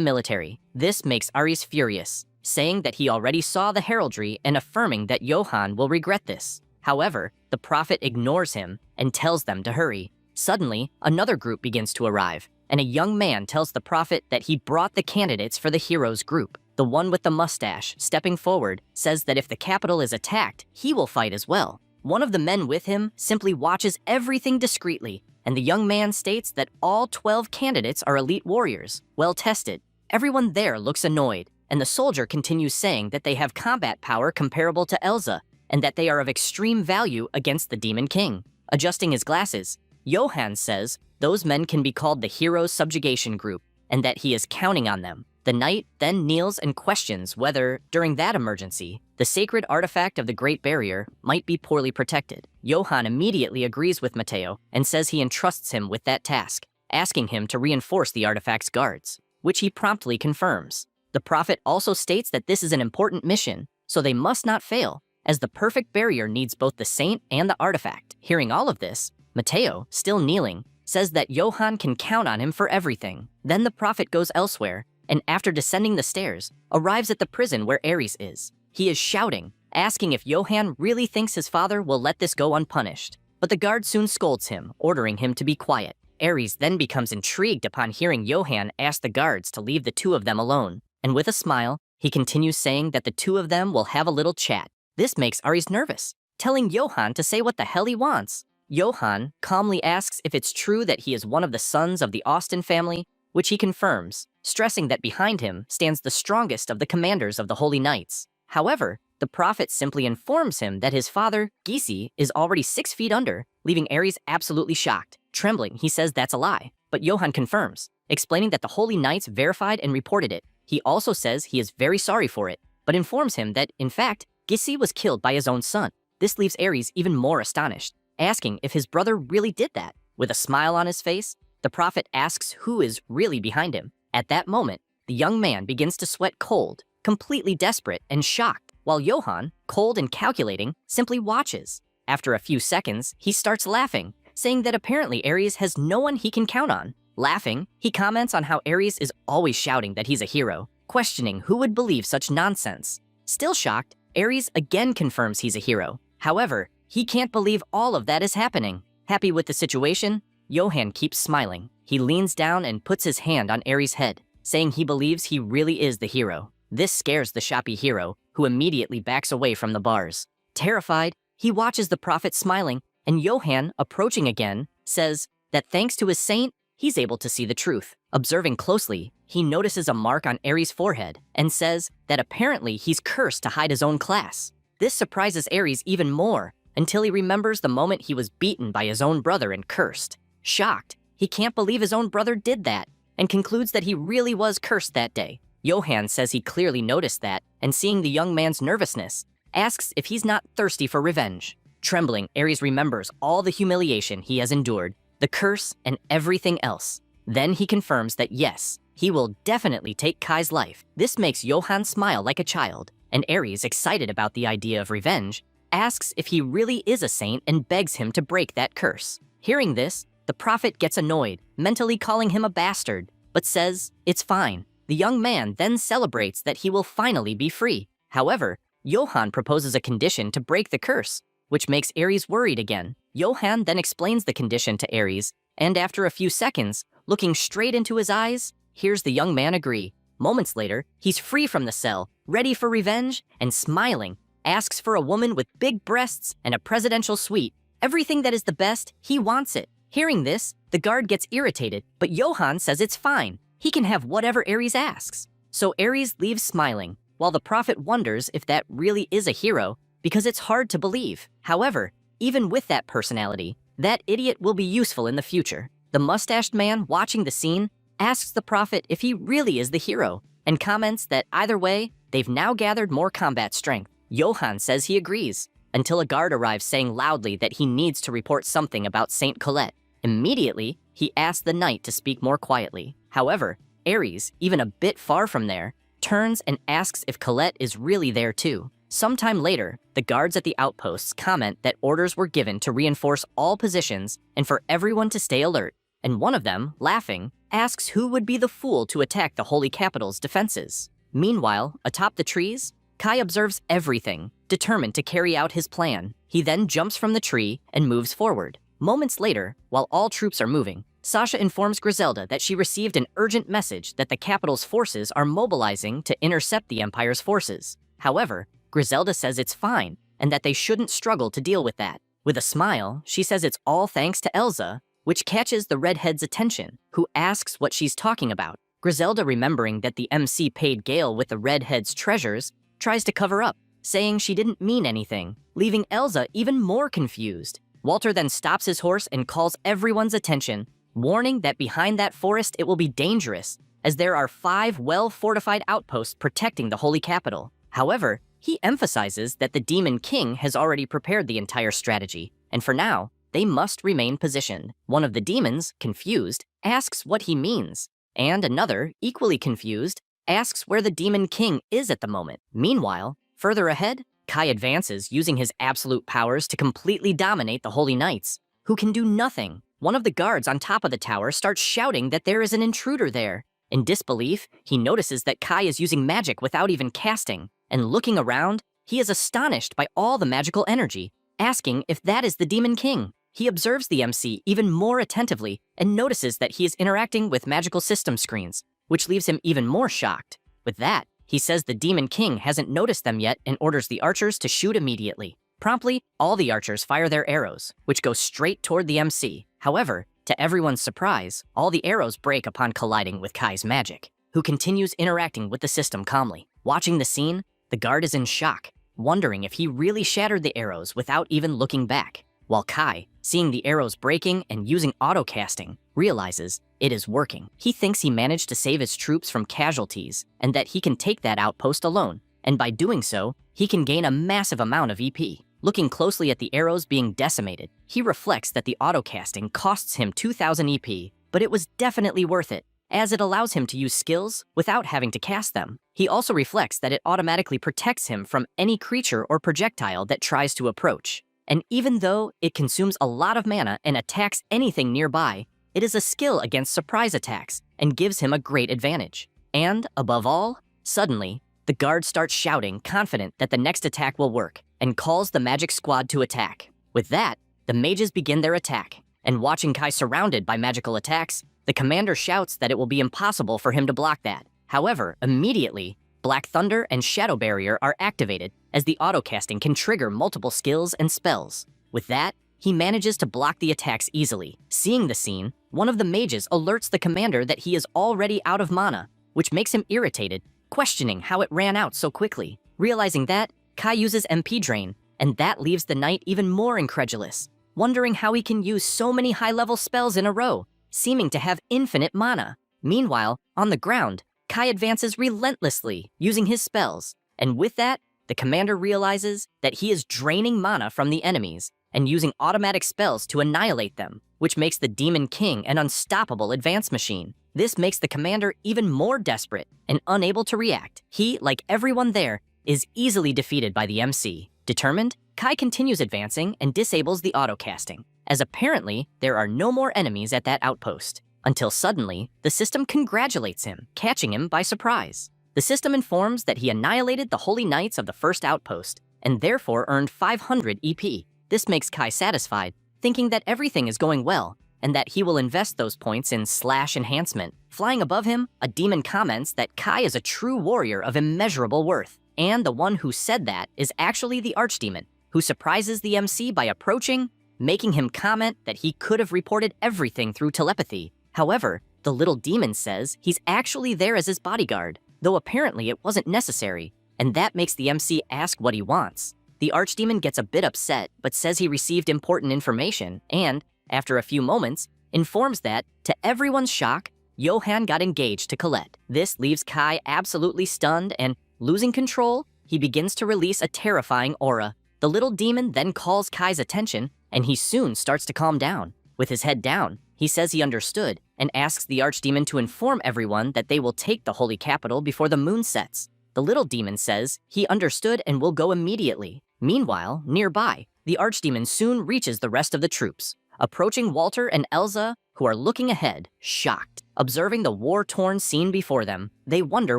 military. This makes Ares furious, saying that he already saw the heraldry and affirming that Johann will regret this. However, the prophet ignores him and tells them to hurry. Suddenly, another group begins to arrive, and a young man tells the prophet that he brought the candidates for the heroes group. The one with the mustache, stepping forward, says that if the capital is attacked, he will fight as well. One of the men with him simply watches everything discreetly, and the young man states that all 12 candidates are elite warriors, well tested. Everyone there looks annoyed, and the soldier continues saying that they have combat power comparable to Elsa, and that they are of extreme value against the Demon King. Adjusting his glasses, Johann says those men can be called the Heroes Subjugation Group, and that he is counting on them. The knight then kneels and questions whether, during that emergency, the sacred artifact of the Great Barrier might be poorly protected. Johann immediately agrees with Matteo and says he entrusts him with that task, asking him to reinforce the artifact's guards, which he promptly confirms. The prophet also states that this is an important mission, so they must not fail, as the perfect barrier needs both the saint and the artifact. Hearing all of this, Matteo, still kneeling, says that Johann can count on him for everything. Then the prophet goes elsewhere, and after descending the stairs, arrives at the prison where Ares is. He is shouting, asking if Johann really thinks his father will let this go unpunished. But the guard soon scolds him, ordering him to be quiet. Ares then becomes intrigued upon hearing Johann ask the guards to leave the two of them alone, and with a smile, he continues saying that the two of them will have a little chat. This makes Ares nervous, telling Johann to say what the hell he wants. Johann calmly asks if it's true that he is one of the sons of the Austin family, which he confirms, stressing that behind him stands the strongest of the commanders of the Holy Knights. However, the prophet simply informs him that his father, Gisi, is already 6 feet under, leaving Ares absolutely shocked. Trembling, he says that's a lie, but Johann confirms, explaining that the Holy Knights verified and reported it. He also says he is very sorry for it, but informs him that, in fact, Gisi was killed by his own son. This leaves Ares even more astonished, asking if his brother really did that. With a smile on his face, the prophet asks who is really behind him. At that moment, the young man begins to sweat cold, completely desperate and shocked, while Johann, cold and calculating, simply watches. After a few seconds, he starts laughing, saying that apparently Ares has no one he can count on. Laughing, he comments on how Ares is always shouting that he's a hero, questioning who would believe such nonsense. Still shocked, Ares again confirms he's a hero. However, he can't believe all of that is happening. Happy with the situation, Johann keeps smiling. He leans down and puts his hand on Ares' head, saying he believes he really is the hero. This scares the shoppy hero, who immediately backs away from the bars. Terrified, he watches the prophet smiling, and Johann, approaching again, says that thanks to his saint, he's able to see the truth. Observing closely, he notices a mark on Ares' forehead and says that apparently he's cursed to hide his own class. This surprises Ares even more, until he remembers the moment he was beaten by his own brother and cursed. Shocked, he can't believe his own brother did that, and concludes that he really was cursed that day. Johann says he clearly noticed that, and seeing the young man's nervousness, asks if he's not thirsty for revenge. Trembling, Ares remembers all the humiliation he has endured, the curse, and everything else. Then he confirms that yes, he will definitely take Kai's life. This makes Johann smile like a child, and Ares, excited about the idea of revenge, asks if he really is a saint and begs him to break that curse. Hearing this, the prophet gets annoyed, mentally calling him a bastard, but says it's fine. The young man then celebrates that he will finally be free. However, Johann proposes a condition to break the curse, which makes Ares worried again. Johann then explains the condition to Ares, and after a few seconds, looking straight into his eyes, hears the young man agree. Moments later, he's free from the cell, ready for revenge, and smiling, asks for a woman with big breasts and a presidential suite. Everything that is the best, he wants it. Hearing this, the guard gets irritated, but Johann says it's fine. He can have whatever Ares asks. So Ares leaves smiling, while the prophet wonders if that really is a hero, because it's hard to believe. However, even with that personality, that idiot will be useful in the future. The mustached man watching the scene asks the prophet if he really is the hero, and comments that either way, they've now gathered more combat strength. Johann says he agrees, until a guard arrives saying loudly that he needs to report something about Saint Colette. Immediately, he asks the knight to speak more quietly. However, Ares, even a bit far from there, turns and asks if Colette is really there too. Sometime later, the guards at the outposts comment that orders were given to reinforce all positions and for everyone to stay alert, and one of them, laughing, asks who would be the fool to attack the Holy Capital's defenses. Meanwhile, atop the trees, Kai observes everything, determined to carry out his plan. He then jumps from the tree and moves forward. Moments later, while all troops are moving, Sasha informs Griselda that she received an urgent message that the capital's forces are mobilizing to intercept the Empire's forces. However, Griselda says it's fine and that they shouldn't struggle to deal with that. With a smile, she says it's all thanks to Elsa, which catches the redhead's attention, who asks what she's talking about. Griselda, remembering that the MC paid Gale with the redhead's treasures, tries to cover up, saying she didn't mean anything, leaving Elsa even more confused. Walter then stops his horse and calls everyone's attention, warning that behind that forest it will be dangerous, as there are 5 well-fortified outposts protecting the Holy Capital. However, he emphasizes that the Demon King has already prepared the entire strategy, and for now, they must remain positioned. One of the demons, confused, asks what he means, and another, equally confused, asks where the Demon King is at the moment. Meanwhile, further ahead, Kai advances using his absolute powers to completely dominate the Holy Knights, who can do nothing. One of the guards on top of the tower starts shouting that there is an intruder there. In disbelief, he notices that Kai is using magic without even casting, and looking around, he is astonished by all the magical energy, asking if that is the Demon King. He observes the MC even more attentively and notices that he is interacting with magical system screens, which leaves him even more shocked. With that, he says the Demon King hasn't noticed them yet and orders the archers to shoot immediately. Promptly, all the archers fire their arrows, which go straight toward the MC. However, to everyone's surprise, all the arrows break upon colliding with Kai's magic, who continues interacting with the system calmly. Watching the scene, the guard is in shock, wondering if he really shattered the arrows without even looking back, while Kai, seeing the arrows breaking and using auto-casting, realizes it is working. He thinks he managed to save his troops from casualties and that he can take that outpost alone, and by doing so, he can gain a massive amount of EP. Looking closely at the arrows being decimated, he reflects that the auto-casting costs him 2,000 EP, but it was definitely worth it, as it allows him to use skills without having to cast them. He also reflects that it automatically protects him from any creature or projectile that tries to approach. And even though it consumes a lot of mana and attacks anything nearby, it is a skill against surprise attacks and gives him a great advantage. And, above all, suddenly, the guard starts shouting, confident that the next attack will work, and calls the magic squad to attack. With that, the mages begin their attack, and watching Kai surrounded by magical attacks, the commander shouts that it will be impossible for him to block that. However, immediately, Black Thunder and Shadow Barrier are activated, as the auto-casting can trigger multiple skills and spells. With that, he manages to block the attacks easily. Seeing the scene, one of the mages alerts the commander that he is already out of mana, which makes him irritated, questioning how it ran out so quickly. Realizing that, Kai uses MP Drain, and that leaves the knight even more incredulous, wondering how he can use so many high-level spells in a row, seeming to have infinite mana. Meanwhile, on the ground, Kai advances relentlessly, using his spells, and with that, the commander realizes that he is draining mana from the enemies and using automatic spells to annihilate them, which makes the Demon King an unstoppable advance machine. This makes the commander even more desperate and unable to react. He, like everyone there, is easily defeated by the MC. Determined, Kai continues advancing and disables the auto-casting, as apparently there are no more enemies at that outpost. Until suddenly, the system congratulates him, catching him by surprise. The system informs that he annihilated the Holy Knights of the first outpost, and therefore earned 500 EP. This makes Kai satisfied, thinking that everything is going well, and that he will invest those points in slash enhancement. Flying above him, a demon comments that Kai is a true warrior of immeasurable worth, and the one who said that is actually the Archdemon, who surprises the MC by approaching, making him comment that he could have reported everything through telepathy. However, the little demon says he's actually there as his bodyguard, though apparently it wasn't necessary, and that makes the MC ask what he wants. The Archdemon gets a bit upset, but says he received important information, and, after a few moments, informs that, to everyone's shock, Johann got engaged to Colette. This leaves Kai absolutely stunned, and, losing control, he begins to release a terrifying aura. The little demon then calls Kai's attention, and he soon starts to calm down. With his head down, he says he understood, and asks the Archdemon to inform everyone that they will take the Holy Capital before the moon sets. The little demon says he understood and will go immediately. Meanwhile, nearby, the Archdemon soon reaches the rest of the troops, approaching Walter and Elsa, who are looking ahead, shocked. Observing the war-torn scene before them, they wonder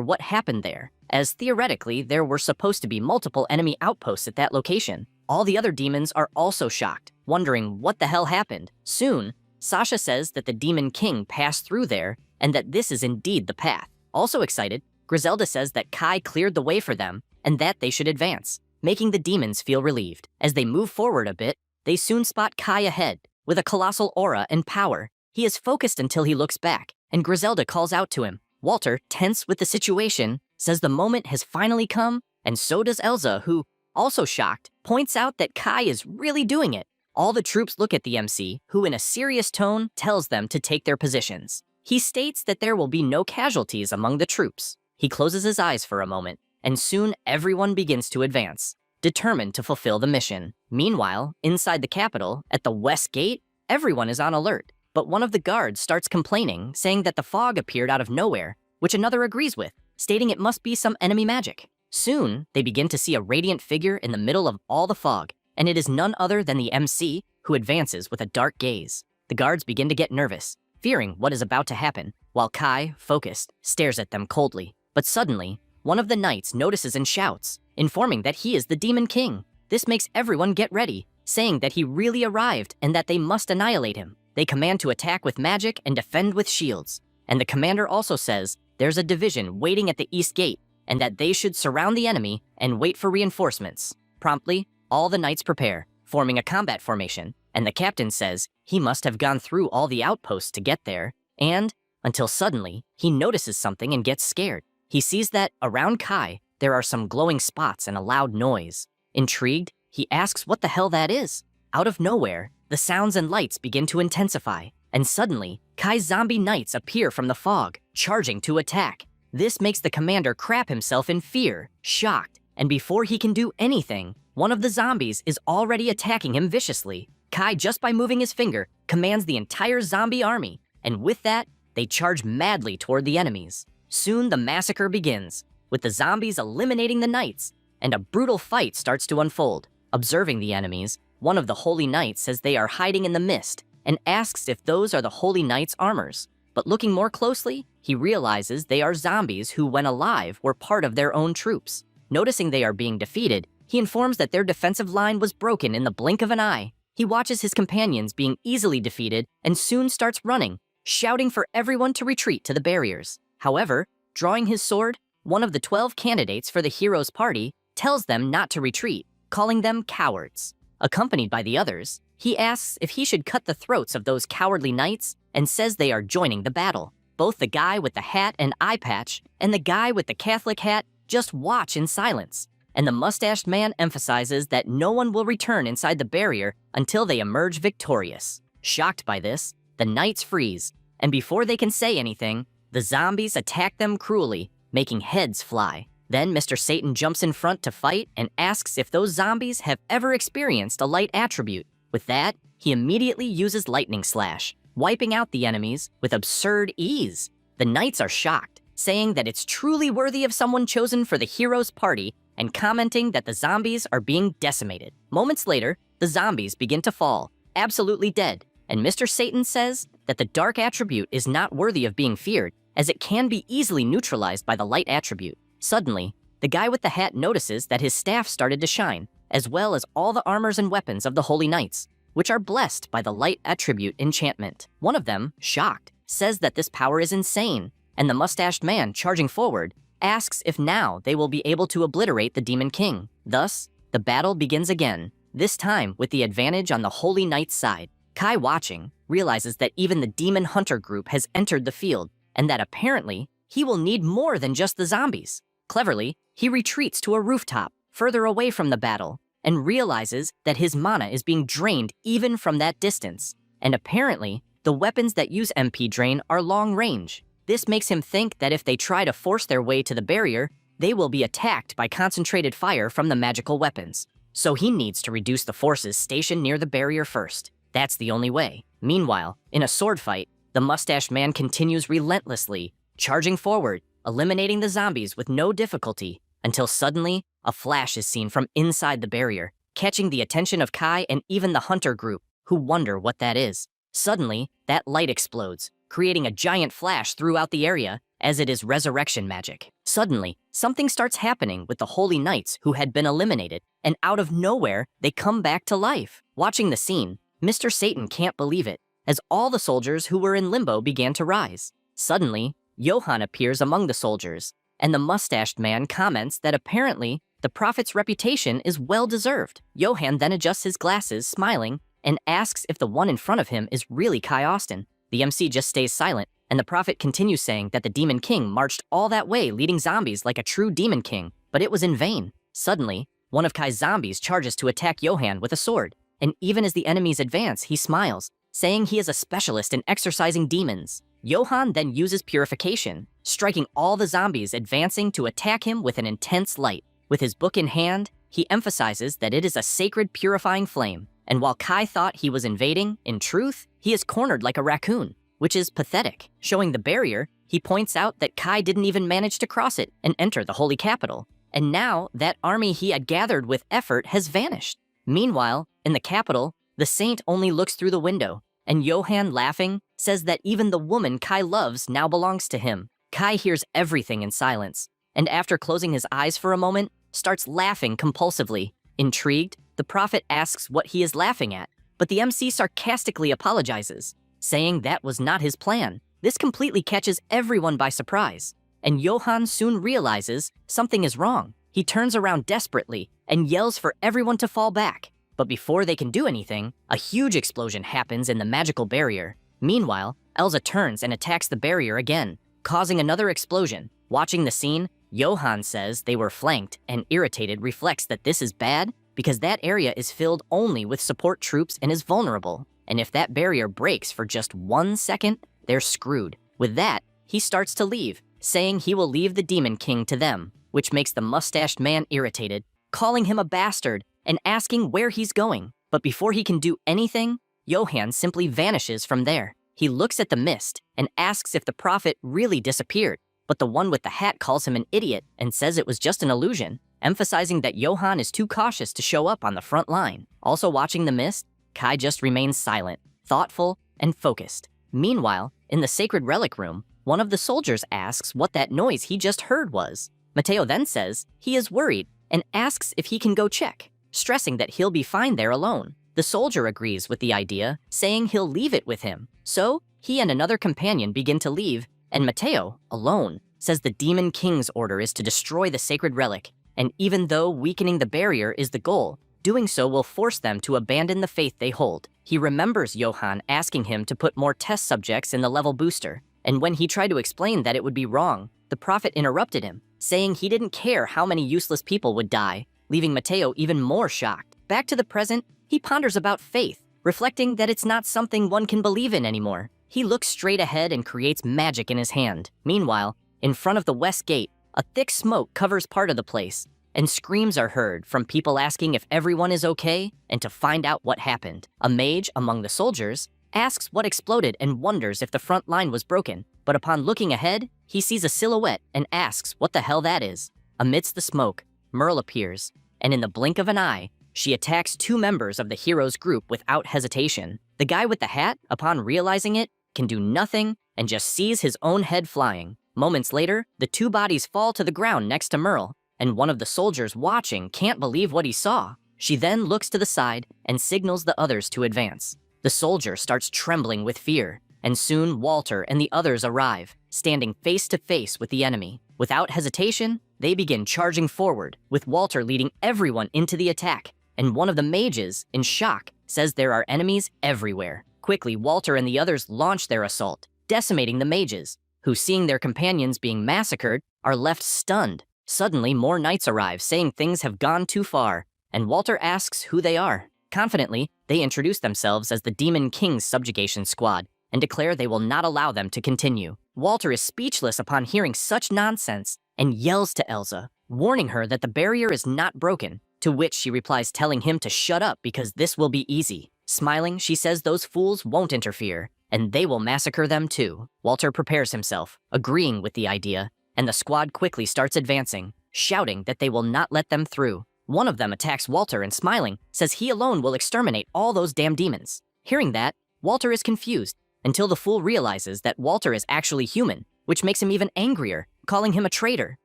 what happened there, as theoretically there were supposed to be multiple enemy outposts at that location. All the other demons are also shocked, wondering what the hell happened. Soon, Sasha says that the Demon King passed through there and that this is indeed the path. Also excited, Griselda says that Kai cleared the way for them and that they should advance, making the demons feel relieved. As they move forward a bit, they soon spot Kai ahead. With a colossal aura and power, he is focused until he looks back, and Griselda calls out to him. Walter, tense with the situation, says the moment has finally come, and so does Elsa, who, also shocked, points out that Kai is really doing it. All the troops look at the MC, who in a serious tone tells them to take their positions. He states that there will be no casualties among the troops. He closes his eyes for a moment, and soon everyone begins to advance, determined to fulfill the mission. Meanwhile, inside the capital, at the West Gate, everyone is on alert. But one of the guards starts complaining, saying that the fog appeared out of nowhere, which another agrees with, stating it must be some enemy magic. Soon, they begin to see a radiant figure in the middle of all the fog, and it is none other than the MC, who advances with a dark gaze. The guards begin to get nervous, fearing what is about to happen, while Kai, focused, stares at them coldly. But suddenly, one of the knights notices and shouts, informing that he is the Demon King. This makes everyone get ready, saying that he really arrived and that they must annihilate him. They command to attack with magic and defend with shields. And the commander also says there's a division waiting at the East Gate and that they should surround the enemy and wait for reinforcements. Promptly, all the knights prepare, forming a combat formation, and the captain says he must have gone through all the outposts to get there, and until suddenly, he notices something and gets scared. He sees that around Kai, there are some glowing spots and a loud noise. Intrigued, he asks what the hell that is. Out of nowhere, the sounds and lights begin to intensify, and suddenly, Kai's zombie knights appear from the fog, charging to attack. This makes the commander crap himself in fear, shocked, and before he can do anything, one of the zombies is already attacking him viciously. Kai, just by moving his finger, commands the entire zombie army, and with that, they charge madly toward the enemies. Soon the massacre begins, with the zombies eliminating the knights, and a brutal fight starts to unfold. Observing the enemies, one of the Holy Knights says they are hiding in the mist, and asks if those are the Holy Knights' armors. But looking more closely, he realizes they are zombies who, when alive, were part of their own troops. Noticing they are being defeated, he informs that their defensive line was broken in the blink of an eye. He watches his companions being easily defeated and soon starts running, shouting for everyone to retreat to the barriers. However, drawing his sword, one of the 12 candidates for the hero's party tells them not to retreat, calling them cowards. Accompanied by the others, he asks if he should cut the throats of those cowardly knights and says they are joining the battle. Both the guy with the hat and eye patch and the guy with the Catholic hat just watch in silence, and the mustached man emphasizes that no one will return inside the barrier until they emerge victorious. Shocked by this, the knights freeze, and before they can say anything, the zombies attack them cruelly, making heads fly. Then Mr. Satan jumps in front to fight and asks if those zombies have ever experienced a light attribute. With that, he immediately uses Lightning Slash, wiping out the enemies with absurd ease. The knights are shocked, saying that it's truly worthy of someone chosen for the hero's party and commenting that the zombies are being decimated. Moments later, the zombies begin to fall, absolutely dead, and Mr. Satan says that the dark attribute is not worthy of being feared, as it can be easily neutralized by the light attribute. Suddenly, the guy with the hat notices that his staff started to shine, as well as all the armors and weapons of the Holy Knights, which are blessed by the light attribute enchantment. One of them, shocked, says that this power is insane, and the mustached man charging forward asks if now they will be able to obliterate the Demon King. Thus, the battle begins again, this time with the advantage on the Holy Knight's side. Kai, watching, realizes that even the Demon Hunter group has entered the field, and that apparently he will need more than just the zombies. Cleverly, he retreats to a rooftop, further away from the battle, and realizes that his mana is being drained even from that distance. And apparently, the weapons that use MP drain are long range. This makes him think that if they try to force their way to the barrier, they will be attacked by concentrated fire from the magical weapons. So he needs to reduce the forces stationed near the barrier first. That's the only way. Meanwhile, in a sword fight, the mustached man continues relentlessly, charging forward, eliminating the zombies with no difficulty, until suddenly, a flash is seen from inside the barrier, catching the attention of Kai and even the hunter group, who wonder what that is. Suddenly, that light explodes, creating a giant flash throughout the area, as it is resurrection magic. Suddenly, something starts happening with the Holy Knights who had been eliminated, and out of nowhere, they come back to life. Watching the scene, Mr. Satan can't believe it. as all the soldiers who were in limbo began to rise. Suddenly, Johann appears among the soldiers, and the mustached man comments that apparently the prophet's reputation is well-deserved. Johann then adjusts his glasses, smiling, and asks if the one in front of him is really Kai Austin. The MC just stays silent, and the prophet continues saying that the Demon King marched all that way leading zombies like a true Demon King, but it was in vain. Suddenly, one of Kai's zombies charges to attack Johann with a sword, and even as the enemies advance, he smiles, saying he is a specialist in exorcising demons. Johann then uses purification, striking all the zombies advancing to attack him with an intense light. With his book in hand, he emphasizes that it is a sacred purifying flame, and while Kai thought he was invading, in truth, he is cornered like a raccoon, which is pathetic. Showing the barrier, he points out that Kai didn't even manage to cross it and enter the holy capital, and now that army he had gathered with effort has vanished. Meanwhile, in the capital, the saint only looks through the window, and Johann, laughing, says that even the woman Kai loves now belongs to him. Kai hears everything in silence, and after closing his eyes for a moment, starts laughing compulsively. Intrigued, the prophet asks what he is laughing at, but the MC sarcastically apologizes, saying that was not his plan. This completely catches everyone by surprise, and Johann soon realizes something is wrong. He turns around desperately and yells for everyone to fall back. But before they can do anything, a huge explosion happens in the magical barrier. Meanwhile, Elsa turns and attacks the barrier again, causing another explosion. Watching the scene, Johann says they were flanked, and irritated reflects that this is bad because that area is filled only with support troops and is vulnerable. And if that barrier breaks for just 1 second, they're screwed. With that, he starts to leave, saying he will leave the Demon King to them, which makes the mustached man irritated, calling him a bastard and asking where he's going. But before he can do anything, Johann simply vanishes from there. He looks at the mist and asks if the prophet really disappeared, but the one with the hat calls him an idiot and says it was just an illusion, emphasizing that Johann is too cautious to show up on the front line. Also watching the mist, Kai just remains silent, thoughtful, and focused. Meanwhile, in the sacred relic room, one of the soldiers asks what that noise he just heard was. Matteo then says he is worried and asks if he can go check, stressing that he'll be fine there alone. The soldier agrees with the idea, saying he'll leave it with him. So, he and another companion begin to leave, and Matteo, alone, says the Demon King's order is to destroy the sacred relic, and even though weakening the barrier is the goal, doing so will force them to abandon the faith they hold. He remembers Johann asking him to put more test subjects in the level booster, and when he tried to explain that it would be wrong, the prophet interrupted him, saying he didn't care how many useless people would die, leaving Matteo even more shocked. Back to the present, he ponders about faith, reflecting that it's not something one can believe in anymore. He looks straight ahead and creates magic in his hand. Meanwhile, in front of the west gate, a thick smoke covers part of the place, and screams are heard from people asking if everyone is okay and to find out what happened. A mage among the soldiers asks what exploded and wonders if the front line was broken, but upon looking ahead, he sees a silhouette and asks what the hell that is. Amidst the smoke, Merle appears, and in the blink of an eye, she attacks 2 members of the hero's group without hesitation. The guy with the hat, upon realizing it, can do nothing and just sees his own head flying. Moments later, the 2 bodies fall to the ground next to Merle, and one of the soldiers watching can't believe what he saw. She then looks to the side and signals the others to advance. The soldier starts trembling with fear, and soon Walter and the others arrive, standing face to face with the enemy. Without hesitation, they begin charging forward, with Walter leading everyone into the attack, and one of the mages, in shock, says there are enemies everywhere. Quickly, Walter and the others launch their assault, decimating the mages, who, seeing their companions being massacred, are left stunned. Suddenly, more knights arrive, saying things have gone too far, and Walter asks who they are. Confidently, they introduce themselves as the Demon King's subjugation squad, and declare they will not allow them to continue. Walter is speechless upon hearing such nonsense, and yells to Elsa, warning her that the barrier is not broken, to which she replies telling him to shut up because this will be easy. Smiling, she says those fools won't interfere, and they will massacre them too. Walter prepares himself, agreeing with the idea, and the squad quickly starts advancing, shouting that they will not let them through. One of them attacks Walter and, smiling, says he alone will exterminate all those damn demons. Hearing that, Walter is confused, until the fool realizes that Walter is actually human, which makes him even angrier, calling him a traitor.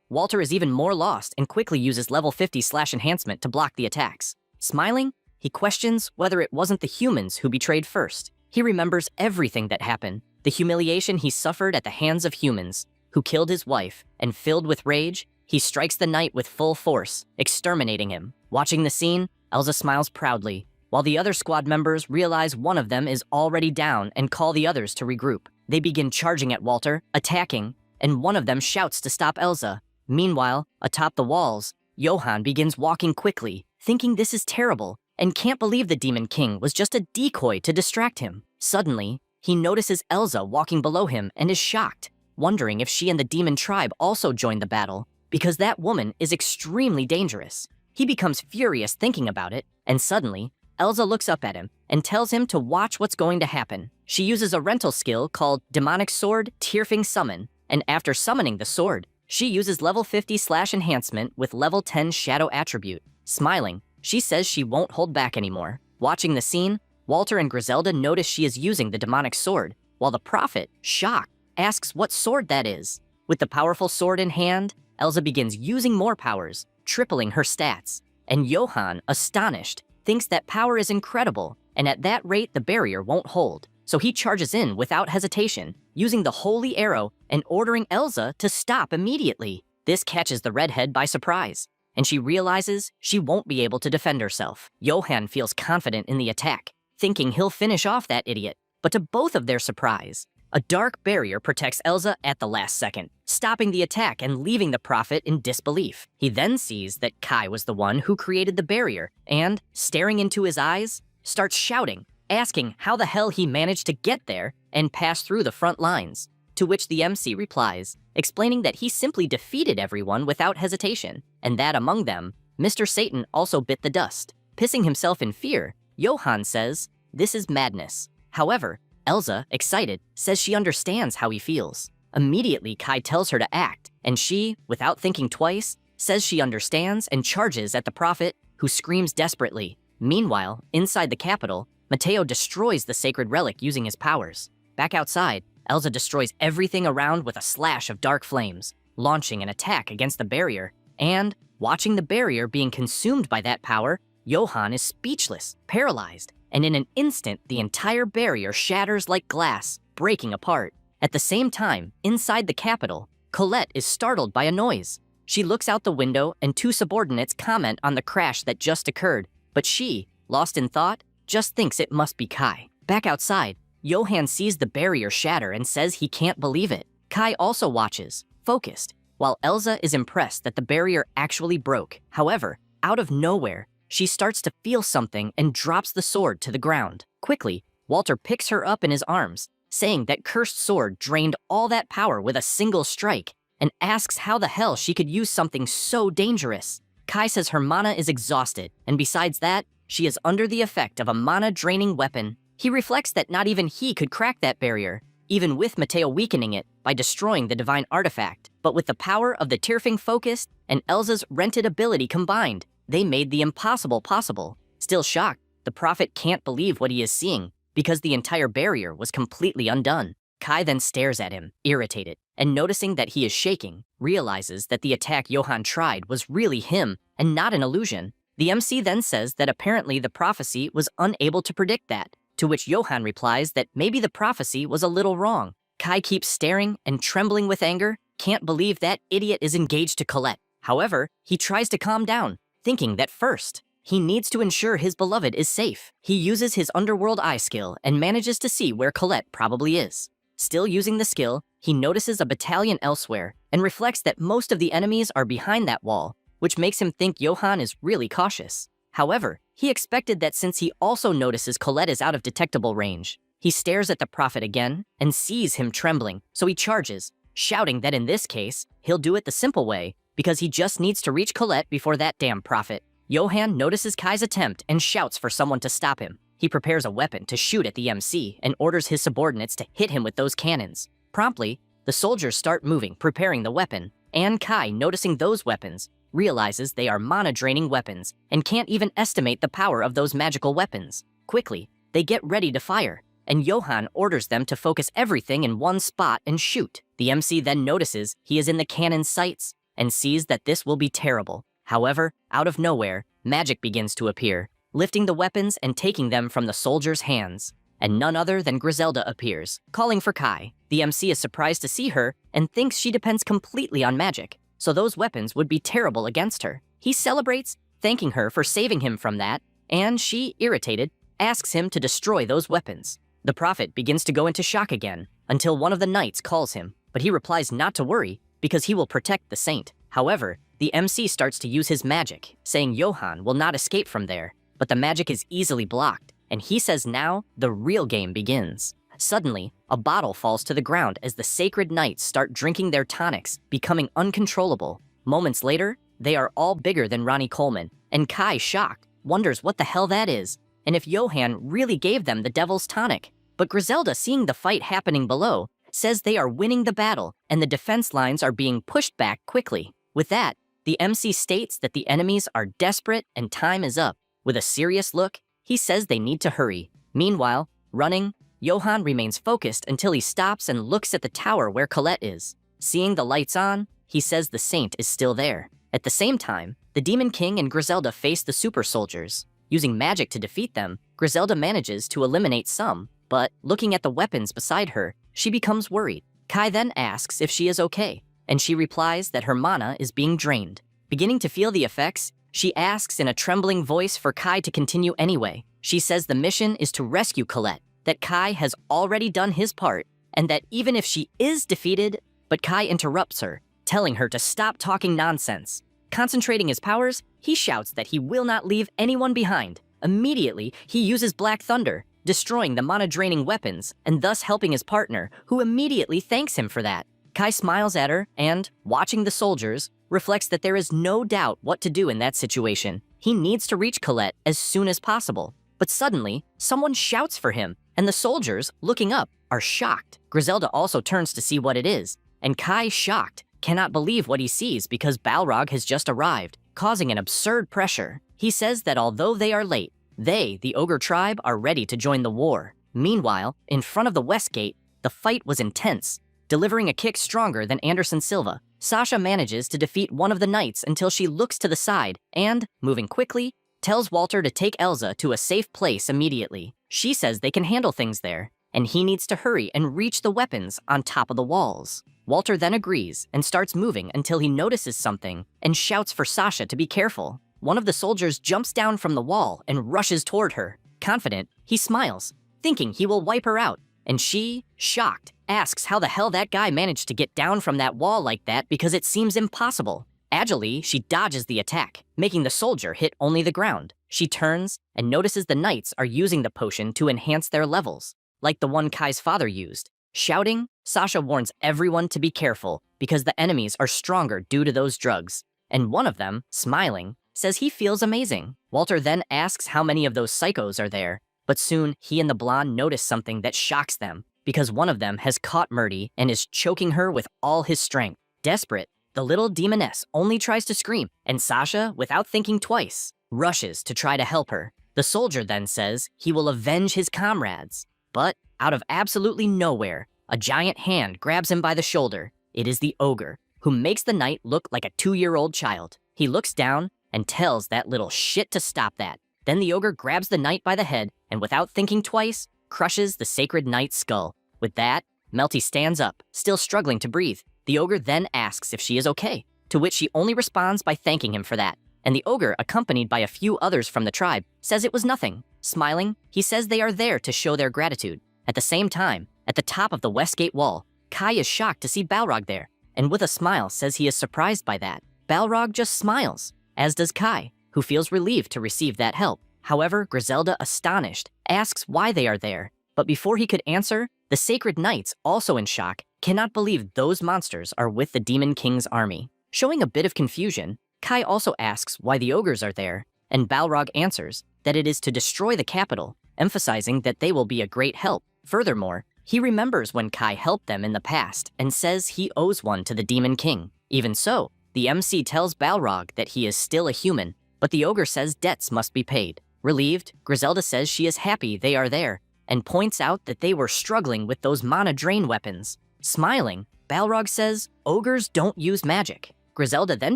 Walter is even more lost and quickly uses level 50/enhancement to block the attacks. Smiling, he questions whether it wasn't the humans who betrayed first. He remembers everything that happened, the humiliation he suffered at the hands of humans, who killed his wife, and filled with rage, he strikes the knight with full force, exterminating him. Watching the scene, Elsa smiles proudly, while the other squad members realize one of them is already down and call the others to regroup. They begin charging at Walter, attacking, and one of them shouts to stop Elsa. Meanwhile, atop the walls, Johann begins walking quickly, thinking this is terrible, and can't believe the Demon King was just a decoy to distract him. Suddenly, he notices Elsa walking below him and is shocked, wondering if she and the demon tribe also joined the battle, because that woman is extremely dangerous. He becomes furious thinking about it, and suddenly, Elsa looks up at him and tells him to watch what's going to happen. She uses a rental skill called Demonic Sword Tearfing Summon, and after summoning the sword, she uses level 50 slash enhancement with level 10 shadow attribute. Smiling, she says she won't hold back anymore. Watching the scene, Walter and Griselda notice she is using the demonic sword, while the prophet, shocked, asks what sword that is. With the powerful sword in hand, Elsa begins using more powers, tripling her stats. And Johann, astonished, thinks that power is incredible, and at that rate the barrier won't hold. So he charges in without hesitation, using the holy arrow and ordering Elsa to stop immediately. This catches the redhead by surprise, and she realizes she won't be able to defend herself. Johann feels confident in the attack, thinking he'll finish off that idiot. But to both of their surprise, a dark barrier protects Elsa at the last second, stopping the attack and leaving the prophet in disbelief. He then sees that Kai was the one who created the barrier and, staring into his eyes, starts shouting, asking how the hell he managed to get there and pass through the front lines. To which the MC replies, explaining that he simply defeated everyone without hesitation, and that among them, Mr. Satan also bit the dust. Pissing himself in fear, Johann says, "This is madness." However, Elsa, excited, says she understands how he feels. Immediately, Kai tells her to act, and she, without thinking twice, says she understands and charges at the prophet, who screams desperately. Meanwhile, inside the capital, Matteo destroys the sacred relic using his powers. Back outside, Elsa destroys everything around with a slash of dark flames, launching an attack against the barrier, and, watching the barrier being consumed by that power, Johann is speechless, paralyzed, and in an instant the entire barrier shatters like glass, breaking apart. At the same time, inside the capital, Colette is startled by a noise. She looks out the window and two subordinates comment on the crash that just occurred, but she, lost in thought, just thinks it must be Kai. Back outside, Johann sees the barrier shatter and says he can't believe it. Kai also watches, focused, while Elsa is impressed that the barrier actually broke. However, out of nowhere, she starts to feel something and drops the sword to the ground. Quickly, Walter picks her up in his arms, saying that cursed sword drained all that power with a single strike, and asks how the hell she could use something so dangerous. Kai says her mana is exhausted, and besides that, she is under the effect of a mana-draining weapon. He reflects that not even he could crack that barrier, even with Matteo weakening it by destroying the divine artifact. But with the power of the Tearfing focus and Elsa's rented ability combined, they made the impossible possible. Still shocked, the prophet can't believe what he is seeing, because the entire barrier was completely undone. Kai then stares at him, irritated, and noticing that he is shaking, realizes that the attack Johann tried was really him and not an illusion. The MC then says that apparently the prophecy was unable to predict that, to which Johann replies that maybe the prophecy was a little wrong. Kai keeps staring and trembling with anger, can't believe that idiot is engaged to Colette. However, he tries to calm down, thinking that first, he needs to ensure his beloved is safe. He uses his underworld eye skill and manages to see where Colette probably is. Still using the skill, he notices a battalion elsewhere and reflects that most of the enemies are behind that wall, which makes him think Johann is really cautious. However, he expected that since he also notices Colette is out of detectable range. He stares at the prophet again and sees him trembling, so he charges, shouting that in this case, he'll do it the simple way because he just needs to reach Colette before that damn prophet. Johann notices Kai's attempt and shouts for someone to stop him. He prepares a weapon to shoot at the MC and orders his subordinates to hit him with those cannons. Promptly, the soldiers start moving, preparing the weapon, and Kai, noticing those weapons, realizes they are mana-draining weapons and can't even estimate the power of those magical weapons. Quickly, they get ready to fire, and Johann orders them to focus everything in one spot and shoot. The MC then notices he is in the cannon's sights and sees that this will be terrible. However, out of nowhere, magic begins to appear, lifting the weapons and taking them from the soldiers' hands. and none other than Griselda appears, calling for Kai. The MC is surprised to see her and thinks she depends completely on magic, so those weapons would be terrible against her. He celebrates, thanking her for saving him from that, and she, irritated, asks him to destroy those weapons. The prophet begins to go into shock again, until one of the knights calls him, but he replies not to worry, because he will protect the saint. However, the MC starts to use his magic, saying Johann will not escape from there, but the magic is easily blocked, and he says now the real game begins. Suddenly, a bottle falls to the ground as the sacred knights start drinking their tonics, becoming uncontrollable. Moments later, they are all bigger than Ronnie Coleman, and Kai, shocked, wonders what the hell that is, and if Johann really gave them the devil's tonic. But Griselda, seeing the fight happening below, says they are winning the battle and the defense lines are being pushed back quickly. With that, the MC states that the enemies are desperate and time is up. With a serious look, he says they need to hurry. Meanwhile, running, Johann remains focused until he stops and looks at the tower where Colette is. Seeing the lights on, he says the saint is still there. At the same time, the Demon King and Griselda face the super soldiers. Using magic to defeat them, Griselda manages to eliminate some, but looking at the weapons beside her, she becomes worried. Kai then asks if she is okay, and she replies that her mana is being drained. Beginning to feel the effects, she asks in a trembling voice for Kai to continue anyway. She says the mission is to rescue Colette, that Kai has already done his part, and that even if she is defeated, but Kai interrupts her, telling her to stop talking nonsense. Concentrating his powers, he shouts that he will not leave anyone behind. Immediately, he uses Black Thunder, destroying the mana-draining weapons, and thus helping his partner, who immediately thanks him for that. Kai smiles at her and, watching the soldiers, reflects that there is no doubt what to do in that situation. He needs to reach Colette as soon as possible. But suddenly, someone shouts for him, and the soldiers, looking up, are shocked. Griselda also turns to see what it is, and Kai, shocked, cannot believe what he sees because Balrog has just arrived, causing an absurd pressure. He says that although they are late, they, the Ogre tribe, are ready to join the war. Meanwhile, in front of the West Gate, the fight was intense. Delivering a kick stronger than Anderson Silva, Sasha manages to defeat one of the knights until she looks to the side and, moving quickly, tells Walter to take Elsa to a safe place immediately. She says they can handle things there, and he needs to hurry and reach the weapons on top of the walls. Walter then agrees and starts moving until he notices something and shouts for Sasha to be careful. One of the soldiers jumps down from the wall and rushes toward her. Confident, he smiles, thinking he will wipe her out, and she, shocked, asks how the hell that guy managed to get down from that wall like that because it seems impossible. Agilely, she dodges the attack, making the soldier hit only the ground. She turns and notices the knights are using the potion to enhance their levels, like the one Kai's father used. Shouting, Sasha warns everyone to be careful because the enemies are stronger due to those drugs, and one of them, smiling, says he feels amazing. Walter then asks how many of those psychos are there, but soon he and the blonde notice something that shocks them because one of them has caught Murdy and is choking her with all his strength. Desperate, the little demoness only tries to scream, and Sasha, without thinking twice, rushes to try to help her. The soldier then says he will avenge his comrades, but out of absolutely nowhere, a giant hand grabs him by the shoulder. It is the ogre, who makes the knight look like a 2-year-old child. He looks down and tells that little shit to stop that. Then the ogre grabs the knight by the head and without thinking twice, crushes the sacred knight's skull. With that, Melty stands up, still struggling to breathe. The ogre then asks if she is okay, to which she only responds by thanking him for that. And the ogre, accompanied by a few others from the tribe, says it was nothing. Smiling, he says they are there to show their gratitude. At the same time, at the top of the Westgate wall, Kai is shocked to see Balrog there, and with a smile says he is surprised by that. Balrog just smiles, as does Kai, who feels relieved to receive that help. However, Griselda, astonished, asks why they are there, but before he could answer, the Sacred Knights, also in shock, cannot believe those monsters are with the Demon King's army. Showing a bit of confusion, Kai also asks why the ogres are there, and Balrog answers that it is to destroy the capital, emphasizing that they will be a great help. Furthermore, he remembers when Kai helped them in the past and says he owes one to the Demon King. Even so, the MC tells Balrog that he is still a human, but the ogre says debts must be paid. Relieved, Griselda says she is happy they are there, and points out that they were struggling with those mana drain weapons. Smiling, Balrog says ogres don't use magic. Griselda then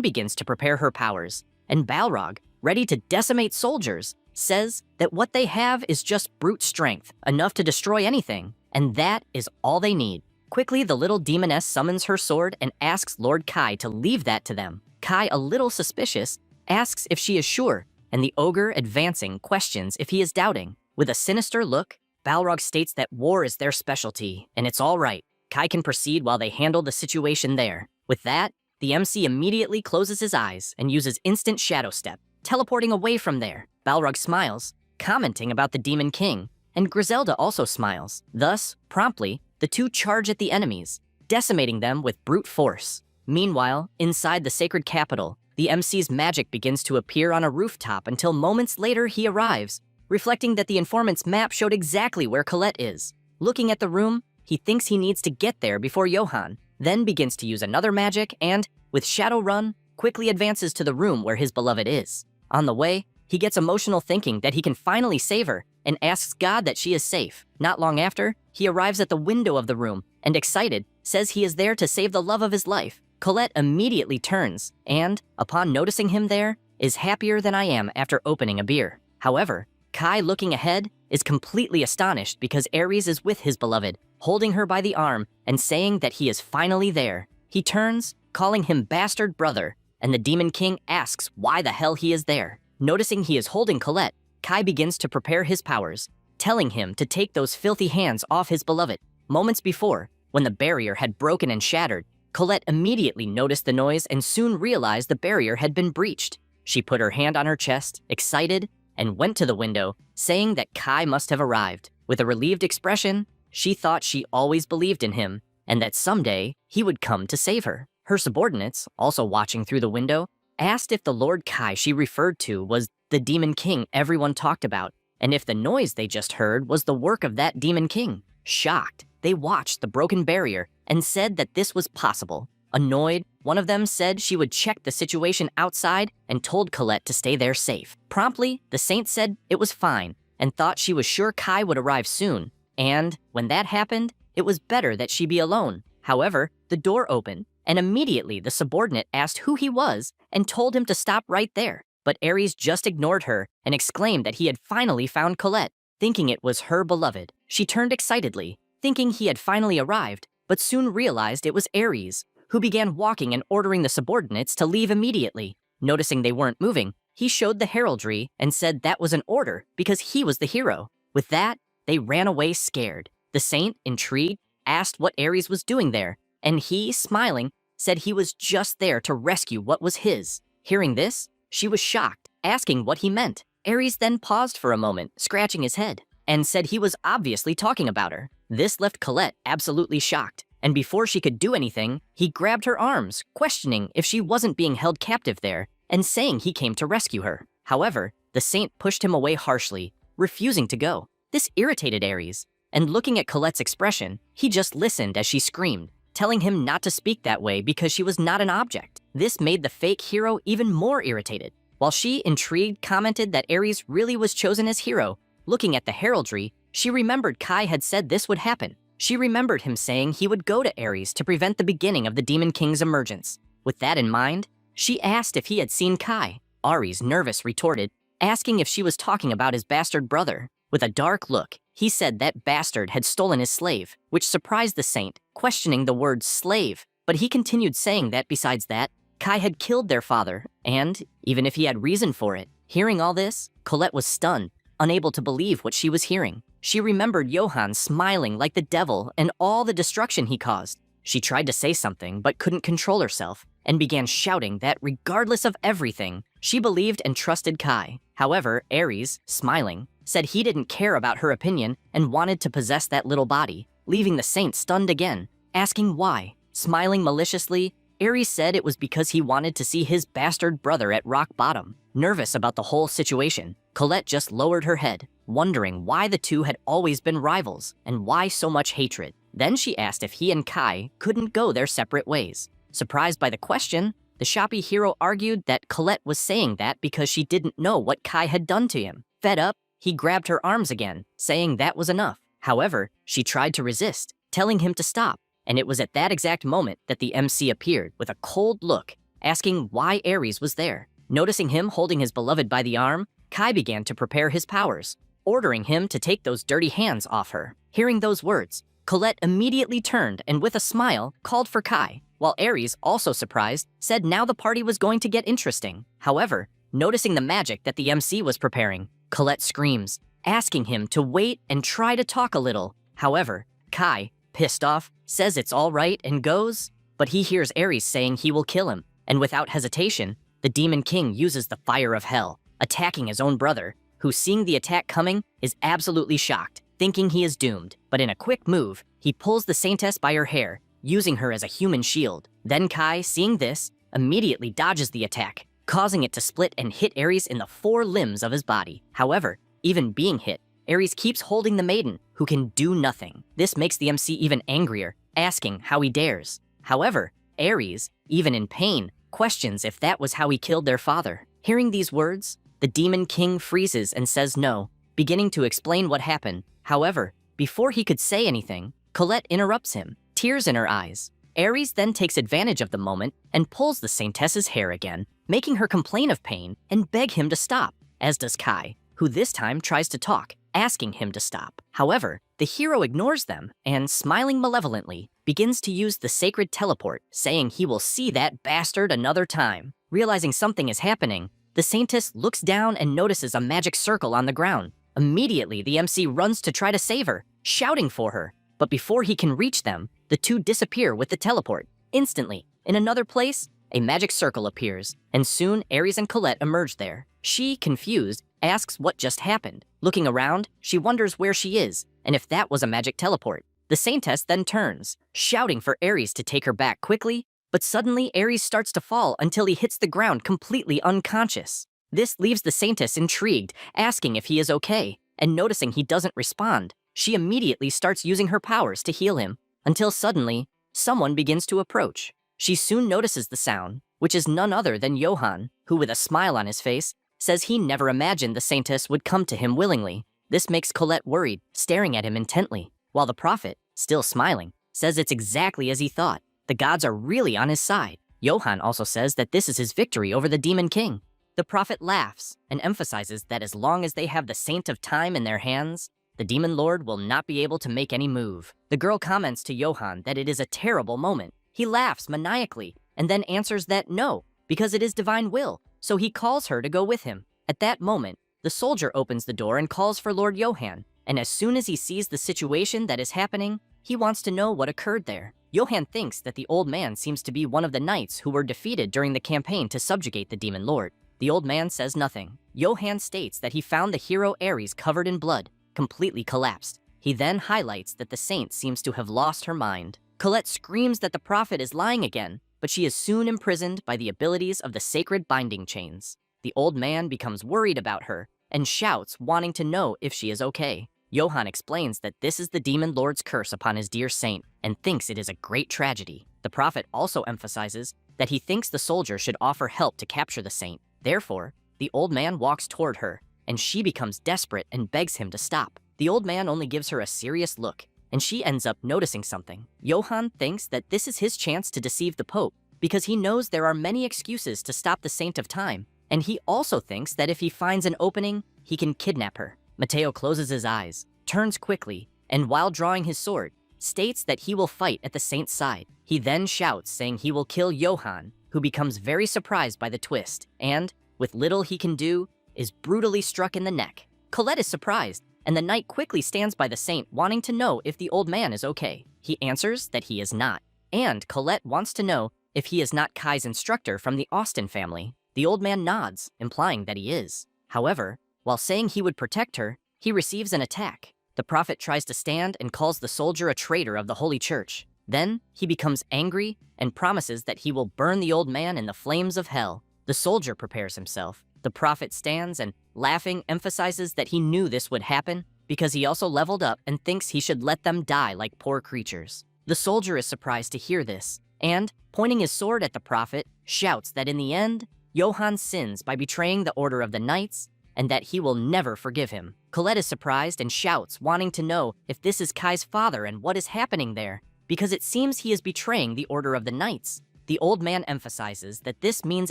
begins to prepare her powers, and Balrog, ready to decimate soldiers, says that what they have is just brute strength, enough to destroy anything, and that is all they need. Quickly, the little demoness summons her sword and asks Lord Kai to leave that to them. Kai, a little suspicious, asks if she is sure, and the ogre, advancing, questions if he is doubting. With a sinister look, Balrog states that war is their specialty, and it's all right. Kai can proceed while they handle the situation there. With that, the MC immediately closes his eyes and uses instant shadow step, teleporting away from there. Balrog smiles, commenting about the Demon King, and Griselda also smiles. Thus, promptly, the two charge at the enemies, decimating them with brute force. Meanwhile, inside the sacred capital, the MC's magic begins to appear on a rooftop until moments later he arrives, reflecting that the informant's map showed exactly where Colette is. Looking at the room, he thinks he needs to get there before Johann, then begins to use another magic and, with Shadowrun, quickly advances to the room where his beloved is. On the way, he gets emotional thinking that he can finally save her and asks God that she is safe. Not long after, he arrives at the window of the room and, excited, says he is there to save the love of his life. Colette immediately turns and, upon noticing him there, is happier than I am after opening a beer. However, Kai, looking ahead, is completely astonished because Ares is with his beloved, holding her by the arm and saying that he is finally there. He turns, calling him bastard brother, and the Demon King asks why the hell he is there. Noticing he is holding Colette, Kai begins to prepare his powers, telling him to take those filthy hands off his beloved. Moments before, when the barrier had broken and shattered, Colette immediately noticed the noise and soon realized the barrier had been breached. She put her hand on her chest, excited, and went to the window, saying that Kai must have arrived. With a relieved expression, she thought she always believed in him, and that someday he would come to save her. Her subordinates, also watching through the window, asked if the Lord Kai she referred to was the Demon King everyone talked about, and if the noise they just heard was the work of that Demon King. Shocked, they watched the broken barrier and said that this was possible. Annoyed, one of them said she would check the situation outside and told Colette to stay there safe. Promptly, the saint said it was fine and thought she was sure Kai would arrive soon. And when that happened, it was better that she be alone. However, the door opened, and immediately the subordinate asked who he was and told him to stop right there. But Ares just ignored her and exclaimed that he had finally found Colette, thinking it was her beloved. She turned excitedly, thinking he had finally arrived, but soon realized it was Ares, who began walking and ordering the subordinates to leave immediately. Noticing they weren't moving, he showed the heraldry and said that was an order because he was the hero. With that, they ran away scared. The saint, intrigued, asked what Ares was doing there, and he, smiling, said he was just there to rescue what was his. Hearing this, she was shocked, asking what he meant. Ares then paused for a moment, scratching his head, and said he was obviously talking about her. This left Colette absolutely shocked, and before she could do anything, he grabbed her arms, questioning if she wasn't being held captive there, and saying he came to rescue her. However, the saint pushed him away harshly, refusing to go. This irritated Ares, and looking at Colette's expression, he just listened as she screamed, telling him not to speak that way because she was not an object. This made the fake hero even more irritated. While she, intrigued, commented that Ares really was chosen as hero, looking at the heraldry, she remembered Kai had said this would happen. She remembered him saying he would go to Ares to prevent the beginning of the Demon King's emergence. With that in mind, she asked if he had seen Kai. Ares, nervous, retorted, asking if she was talking about his bastard brother. With a dark look, he said that bastard had stolen his slave, which surprised the saint, questioning the word slave. But he continued saying that besides that, Kai had killed their father, and, even if he had reason for it, hearing all this, Colette was stunned, unable to believe what she was hearing. She remembered Johann smiling like the devil and all the destruction he caused. She tried to say something but couldn't control herself, and began shouting that regardless of everything, she believed and trusted Kai. However, Ares, smiling, said he didn't care about her opinion and wanted to possess that little body, leaving the saint stunned again, asking why. Smiling maliciously, Ares said it was because he wanted to see his bastard brother at rock bottom. Nervous about the whole situation, Colette just lowered her head, wondering why the two had always been rivals and why so much hatred. Then she asked if he and Kai couldn't go their separate ways. Surprised by the question, the shoppy hero argued that Colette was saying that because she didn't know what Kai had done to him. Fed up, he grabbed her arms again, saying that was enough. However, she tried to resist, telling him to stop, and it was at that exact moment that the MC appeared with a cold look, asking why Ares was there. Noticing him holding his beloved by the arm, Kai began to prepare his powers, ordering him to take those dirty hands off her. Hearing those words, Colette immediately turned and with a smile called for Kai, while Ares, also surprised, said now the party was going to get interesting. However, noticing the magic that the MC was preparing, Colette screams, asking him to wait and try to talk a little. However, Kai, pissed off, says it's all right and goes, but he hears Ares saying he will kill him, and without hesitation, the Demon King uses the fire of hell, attacking his own brother, who, seeing the attack coming, is absolutely shocked, thinking he is doomed. But in a quick move, he pulls the Saintess by her hair, using her as a human shield. Then Kai, seeing this, immediately dodges the attack, causing it to split and hit Ares in the 4 limbs of his body. However, even being hit, Ares keeps holding the maiden, who can do nothing. This makes the MC even angrier, asking how he dares. However, Ares, even in pain, questions if that was how he killed their father. Hearing these words, the Demon King freezes and says no, beginning to explain what happened. However, before he could say anything, Colette interrupts him, tears in her eyes. Ares then takes advantage of the moment and pulls the Saintess's hair again, making her complain of pain and beg him to stop, as does Kai, who this time tries to talk, asking him to stop. However, the hero ignores them and, smiling malevolently, begins to use the sacred teleport, saying he will see that bastard another time. Realizing something is happening, the Saintess looks down and notices a magic circle on the ground. Immediately, the MC runs to try to save her, shouting for her, but before he can reach them, the two disappear with the teleport. Instantly, in another place, a magic circle appears, and soon Ares and Colette emerge there. She, confused, asks what just happened. Looking around, she wonders where she is, and if that was a magic teleport. The Saintess then turns, shouting for Ares to take her back quickly, but suddenly Ares starts to fall until he hits the ground completely unconscious. This leaves the Saintess intrigued, asking if he is okay, and noticing he doesn't respond, she immediately starts using her powers to heal him, until suddenly, someone begins to approach. She soon notices the sound, which is none other than Johann, who with a smile on his face, says he never imagined the Saintess would come to him willingly. This makes Colette worried, staring at him intently, while the prophet, still smiling, says it's exactly as he thought. The gods are really on his side. Johann also says that this is his victory over the Demon King. The prophet laughs and emphasizes that as long as they have the Saint of Time in their hands, the Demon Lord will not be able to make any move. The girl comments to Johann that it is a terrible moment. He laughs maniacally and then answers that no, because it is divine will, so he calls her to go with him. At that moment, the soldier opens the door and calls for Lord Johann, and as soon as he sees the situation that is happening, he wants to know what occurred there. Johann thinks that the old man seems to be one of the knights who were defeated during the campaign to subjugate the Demon Lord. The old man says nothing. Johann states that he found the hero Ares covered in blood, completely collapsed. He then highlights that the saint seems to have lost her mind. Colette screams that the prophet is lying again, but she is soon imprisoned by the abilities of the sacred binding chains. The old man becomes worried about her and shouts, wanting to know if she is okay. Johann explains that this is the Demon Lord's curse upon his dear saint and thinks it is a great tragedy. The prophet also emphasizes that he thinks the soldier should offer help to capture the saint. Therefore, the old man walks toward her, and she becomes desperate and begs him to stop. The old man only gives her a serious look, and she ends up noticing something. Johann thinks that this is his chance to deceive the Pope, because he knows there are many excuses to stop the Saint of Time, and he also thinks that if he finds an opening, he can kidnap her. Matteo closes his eyes, turns quickly, and while drawing his sword, states that he will fight at the Saint's side. He then shouts, saying he will kill Johann, who becomes very surprised by the twist, and, with little he can do, is brutally struck in the neck. Colette is surprised, and the knight quickly stands by the saint, wanting to know if the old man is okay. He answers that he is not, and Colette wants to know if he is not Kai's instructor from the Austen family. The old man nods, implying that he is. However, while saying he would protect her, he receives an attack. The prophet tries to stand and calls the soldier a traitor of the Holy Church. Then, he becomes angry and promises that he will burn the old man in the flames of hell. The soldier prepares himself. The prophet stands and, laughing, emphasizes that he knew this would happen because he also leveled up and thinks he should let them die like poor creatures. The soldier is surprised to hear this, and, pointing his sword at the prophet, shouts that in the end, Johann sins by betraying the order of the knights, and that he will never forgive him. Colette is surprised and shouts, wanting to know if this is Kai's father and what is happening there, because it seems he is betraying the order of the knights. The old man emphasizes that this means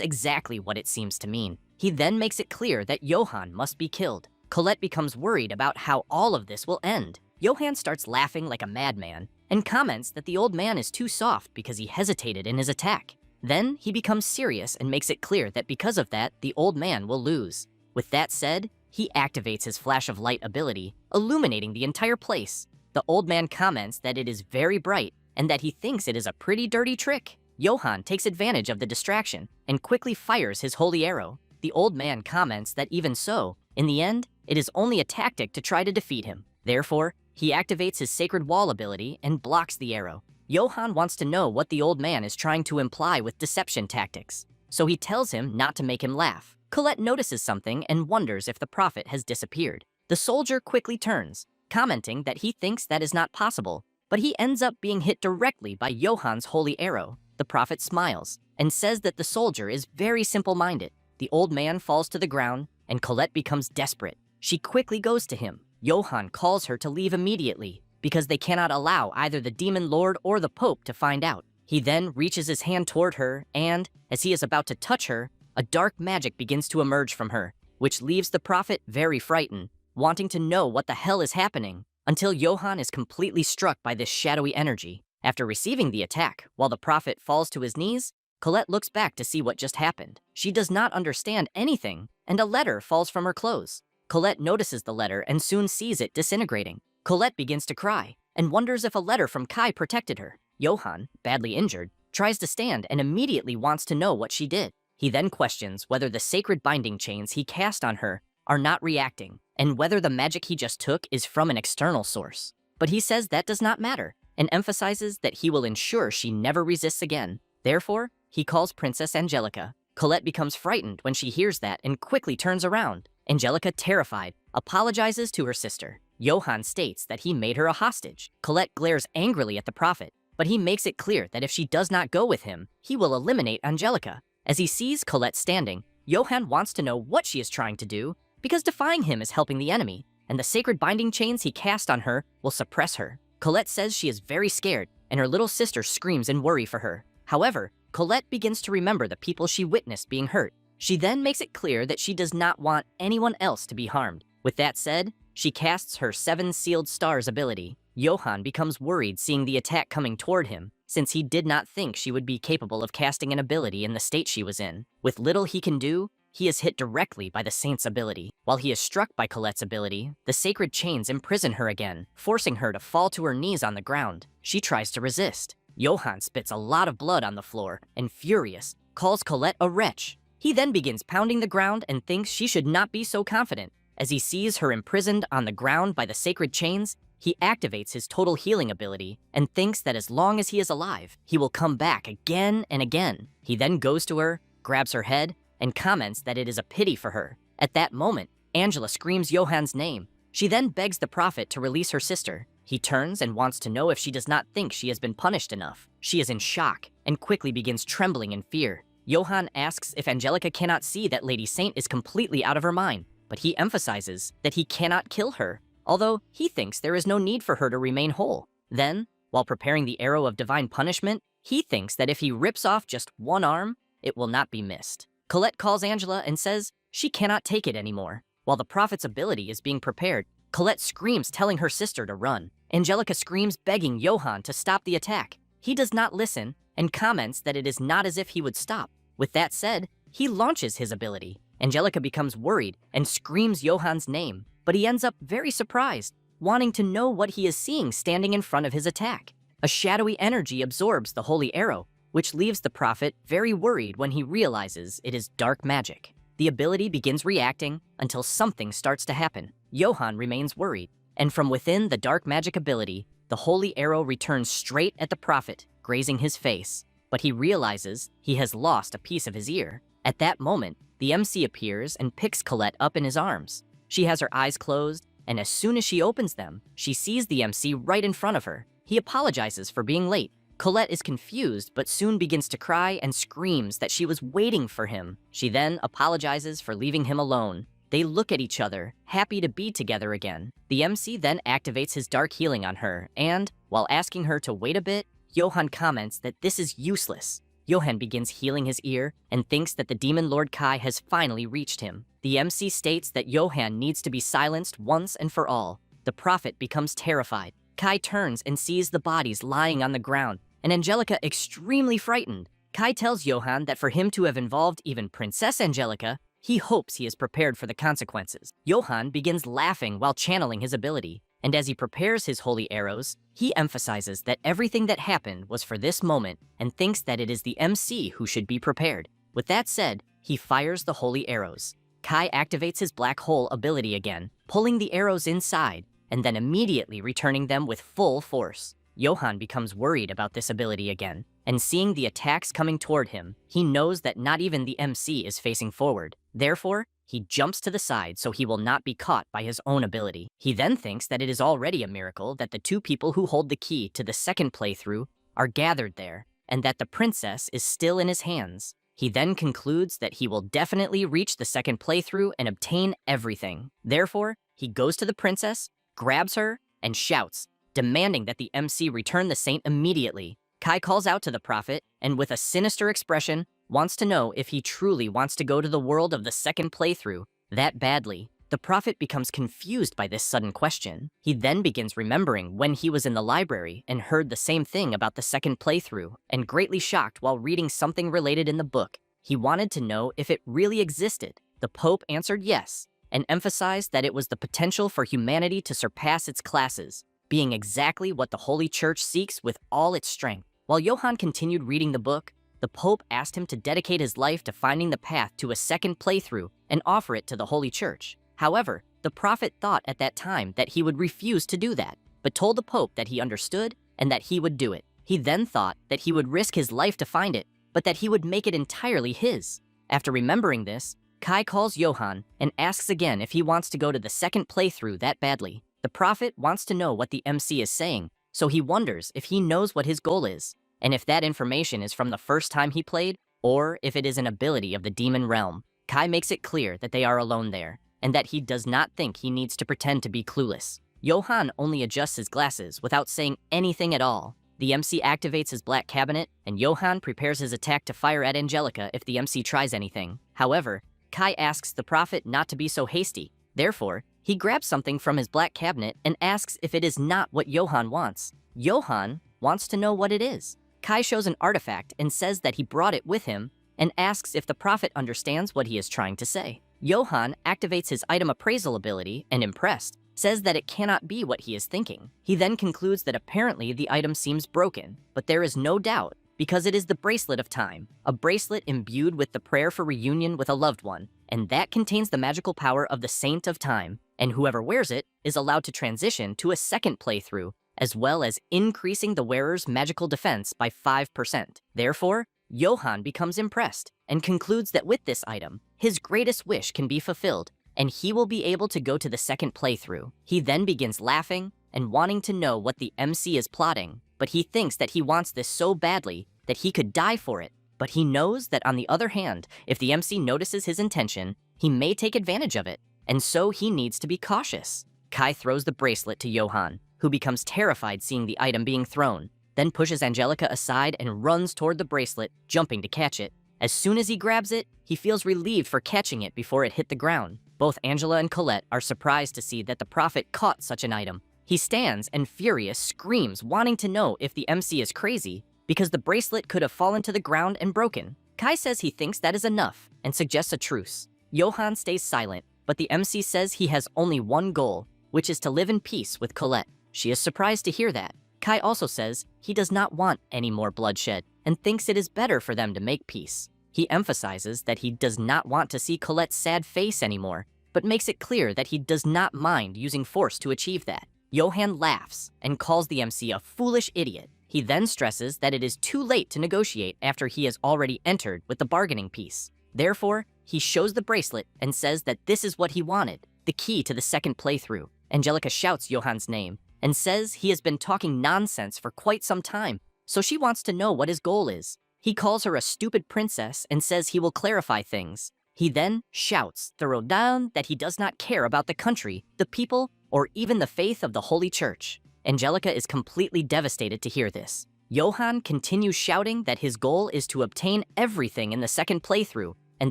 exactly what it seems to mean. He then makes it clear that Johann must be killed. Colette becomes worried about how all of this will end. Johann starts laughing like a madman and comments that the old man is too soft because he hesitated in his attack. Then he becomes serious and makes it clear that because of that, the old man will lose. With that said, he activates his flash of light ability, illuminating the entire place. The old man comments that it is very bright and that he thinks it is a pretty dirty trick. Johann takes advantage of the distraction and quickly fires his holy arrow. The old man comments that even so, in the end, it is only a tactic to try to defeat him. Therefore, he activates his sacred wall ability and blocks the arrow. Johann wants to know what the old man is trying to imply with deception tactics, so he tells him not to make him laugh. Colette notices something and wonders if the prophet has disappeared. The soldier quickly turns, commenting that he thinks that is not possible, but he ends up being hit directly by Johann's holy arrow. The prophet smiles and says that the soldier is very simple-minded. The old man falls to the ground, and Colette becomes desperate. She quickly goes to him. Johann calls her to leave immediately because they cannot allow either the demon lord or the pope to find out. He then reaches his hand toward her, and as he is about to touch her, a dark magic begins to emerge from her, which leaves the prophet very frightened, wanting to know what the hell is happening, until Johann is completely struck by this shadowy energy. After receiving the attack, while the prophet falls to his knees, Colette looks back to see what just happened. She does not understand anything, and a letter falls from her clothes. Colette notices the letter and soon sees it disintegrating. Colette begins to cry and wonders if a letter from Kai protected her. Johann, badly injured, tries to stand and immediately wants to know what she did. He then questions whether the sacred binding chains he cast on her are not reacting, and whether the magic he just took is from an external source. But he says that does not matter, and emphasizes that he will ensure she never resists again. Therefore, he calls Princess Angelica. Colette becomes frightened when she hears that and quickly turns around. Angelica, terrified, apologizes to her sister. Johann states that he made her a hostage. Colette glares angrily at the prophet, but he makes it clear that if she does not go with him, he will eliminate Angelica. As he sees Colette standing, Johann wants to know what she is trying to do, because defying him is helping the enemy, and the sacred binding chains he cast on her will suppress her. Colette says she is very scared, and her little sister screams in worry for her. However, Colette begins to remember the people she witnessed being hurt. She then makes it clear that she does not want anyone else to be harmed. With that said, she casts her 7 sealed stars ability. Johann becomes worried seeing the attack coming toward him, since he did not think she would be capable of casting an ability in the state she was in. With little he can do, he is hit directly by the saint's ability. While he is struck by Colette's ability, the sacred chains imprison her again, forcing her to fall to her knees on the ground. She tries to resist. Johann spits a lot of blood on the floor and, furious, calls Colette a wretch. He then begins pounding the ground and thinks she should not be so confident. As he sees her imprisoned on the ground by the sacred chains, he activates his total healing ability and thinks that as long as he is alive, he will come back again and again. He then goes to her, grabs her head, and comments that it is a pity for her. At that moment, Angela screams Johann's name. She then begs the prophet to release her sister. He turns and wants to know if she does not think she has been punished enough. She is in shock and quickly begins trembling in fear. Johann asks if Angelica cannot see that Lady Saint is completely out of her mind, but he emphasizes that he cannot kill her, although he thinks there is no need for her to remain whole. Then, while preparing the arrow of divine punishment, he thinks that if he rips off just one arm, it will not be missed. Colette calls Angela and says she cannot take it anymore. While the prophet's ability is being prepared, Colette screams, telling her sister to run. Angelica screams, begging Johann to stop the attack. He does not listen and comments that it is not as if he would stop. With that said, he launches his ability. Angelica becomes worried and screams Johann's name, but he ends up very surprised, wanting to know what he is seeing standing in front of his attack. A shadowy energy absorbs the holy arrow, which leaves the prophet very worried when he realizes it is dark magic. The ability begins reacting until something starts to happen. Johann remains worried, and from within the dark magic ability, the holy arrow returns straight at the prophet, grazing his face. But he realizes he has lost a piece of his ear. At that moment, the MC appears and picks Colette up in his arms. She has her eyes closed, and as soon as she opens them, she sees the MC right in front of her. He apologizes for being late. Colette is confused, but soon begins to cry and screams that she was waiting for him. She then apologizes for leaving him alone. They look at each other, happy to be together again. The MC then activates his dark healing on her, and, while asking her to wait a bit, Johann comments that this is useless. Johan begins healing his ear and thinks that the demon Lord Kai has finally reached him. The MC states that Johan needs to be silenced once and for all. The prophet becomes terrified. Kai turns and sees the bodies lying on the ground, and Angelica extremely frightened. Kai tells Johan that for him to have involved even Princess Angelica, he hopes he is prepared for the consequences. Johan begins laughing while channeling his ability, and as he prepares his holy arrows, he emphasizes that everything that happened was for this moment and thinks that it is the MC who should be prepared. With that said, he fires the holy arrows. Kai activates his black hole ability again, pulling the arrows inside, and then immediately returning them with full force. Johan becomes worried about this ability again, and seeing the attacks coming toward him, he knows that not even the MC is facing forward. Therefore, he jumps to the side so he will not be caught by his own ability. He then thinks that it is already a miracle that the two people who hold the key to the second playthrough are gathered there, and that the princess is still in his hands. He then concludes that he will definitely reach the second playthrough and obtain everything. Therefore, he goes to the princess, grabs her, and shouts, demanding that the MC return the saint immediately. Kai calls out to the prophet, and with a sinister expression, wants to know if he truly wants to go to the world of the second playthrough that badly. The prophet becomes confused by this sudden question. He then begins remembering when he was in the library and heard the same thing about the second playthrough, and greatly shocked while reading something related in the book. He wanted to know if it really existed. The Pope answered yes, and emphasized that it was the potential for humanity to surpass its classes, being exactly what the Holy Church seeks with all its strength. While Johan continued reading the book, the Pope asked him to dedicate his life to finding the path to a second playthrough and offer it to the Holy Church. However, the prophet thought at that time that he would refuse to do that, but told the Pope that he understood and that he would do it. He then thought that he would risk his life to find it, but that he would make it entirely his. After remembering this, Kai calls Johan and asks again if he wants to go to the second playthrough that badly. The prophet wants to know what the MC is saying, so he wonders if he knows what his goal is, and if that information is from the first time he played, or if it is an ability of the demon realm. Kai makes it clear that they are alone there, and that he does not think he needs to pretend to be clueless. Johan only adjusts his glasses without saying anything at all. The MC activates his black cabinet, and Johan prepares his attack to fire at Angelica if the MC tries anything. However, Kai asks the prophet not to be so hasty. Therefore, he grabs something from his black cabinet and asks if it is not what Johan wants. Johan wants to know what it is. Kai shows an artifact and says that he brought it with him and asks if the prophet understands what he is trying to say. Johan activates his item appraisal ability and, impressed, says that it cannot be what he is thinking. He then concludes that apparently the item seems broken, but there is no doubt because it is the Bracelet of Time, a bracelet imbued with the prayer for reunion with a loved one, and that contains the magical power of the Saint of Time, and whoever wears it is allowed to transition to a second playthrough, as well as increasing the wearer's magical defense by 5%. Therefore, Johan becomes impressed and concludes that with this item, his greatest wish can be fulfilled, and he will be able to go to the second playthrough. He then begins laughing and wanting to know what the MC is plotting, but he thinks that he wants this so badly that he could die for it. But he knows that on the other hand, if the MC notices his intention, he may take advantage of it, and so he needs to be cautious. Kai throws the bracelet to Johan, who becomes terrified seeing the item being thrown, then pushes Angelica aside and runs toward the bracelet, jumping to catch it. As soon as he grabs it, he feels relieved for catching it before it hit the ground. Both Angela and Colette are surprised to see that the prophet caught such an item. He stands and, furious, screams, wanting to know if the MC is crazy, because the bracelet could have fallen to the ground and broken. Kai says he thinks that is enough and suggests a truce. Johan stays silent, but the MC says he has only one goal, which is to live in peace with Colette. She is surprised to hear that. Kai also says he does not want any more bloodshed and thinks it is better for them to make peace. He emphasizes that he does not want to see Colette's sad face anymore, but makes it clear that he does not mind using force to achieve that. Johan laughs and calls the MC a foolish idiot. He then stresses that it is too late to negotiate after he has already entered with the bargaining piece. Therefore, he shows the bracelet and says that this is what he wanted, the key to the second playthrough. Angelica shouts Johan's name and says he has been talking nonsense for quite some time, so she wants to know what his goal is. He calls her a stupid princess and says he will clarify things. He then shouts thorough down that he does not care about the country, the people, or even the faith of the Holy Church. Angelica is completely devastated to hear this. Johann continues shouting that his goal is to obtain everything in the second playthrough and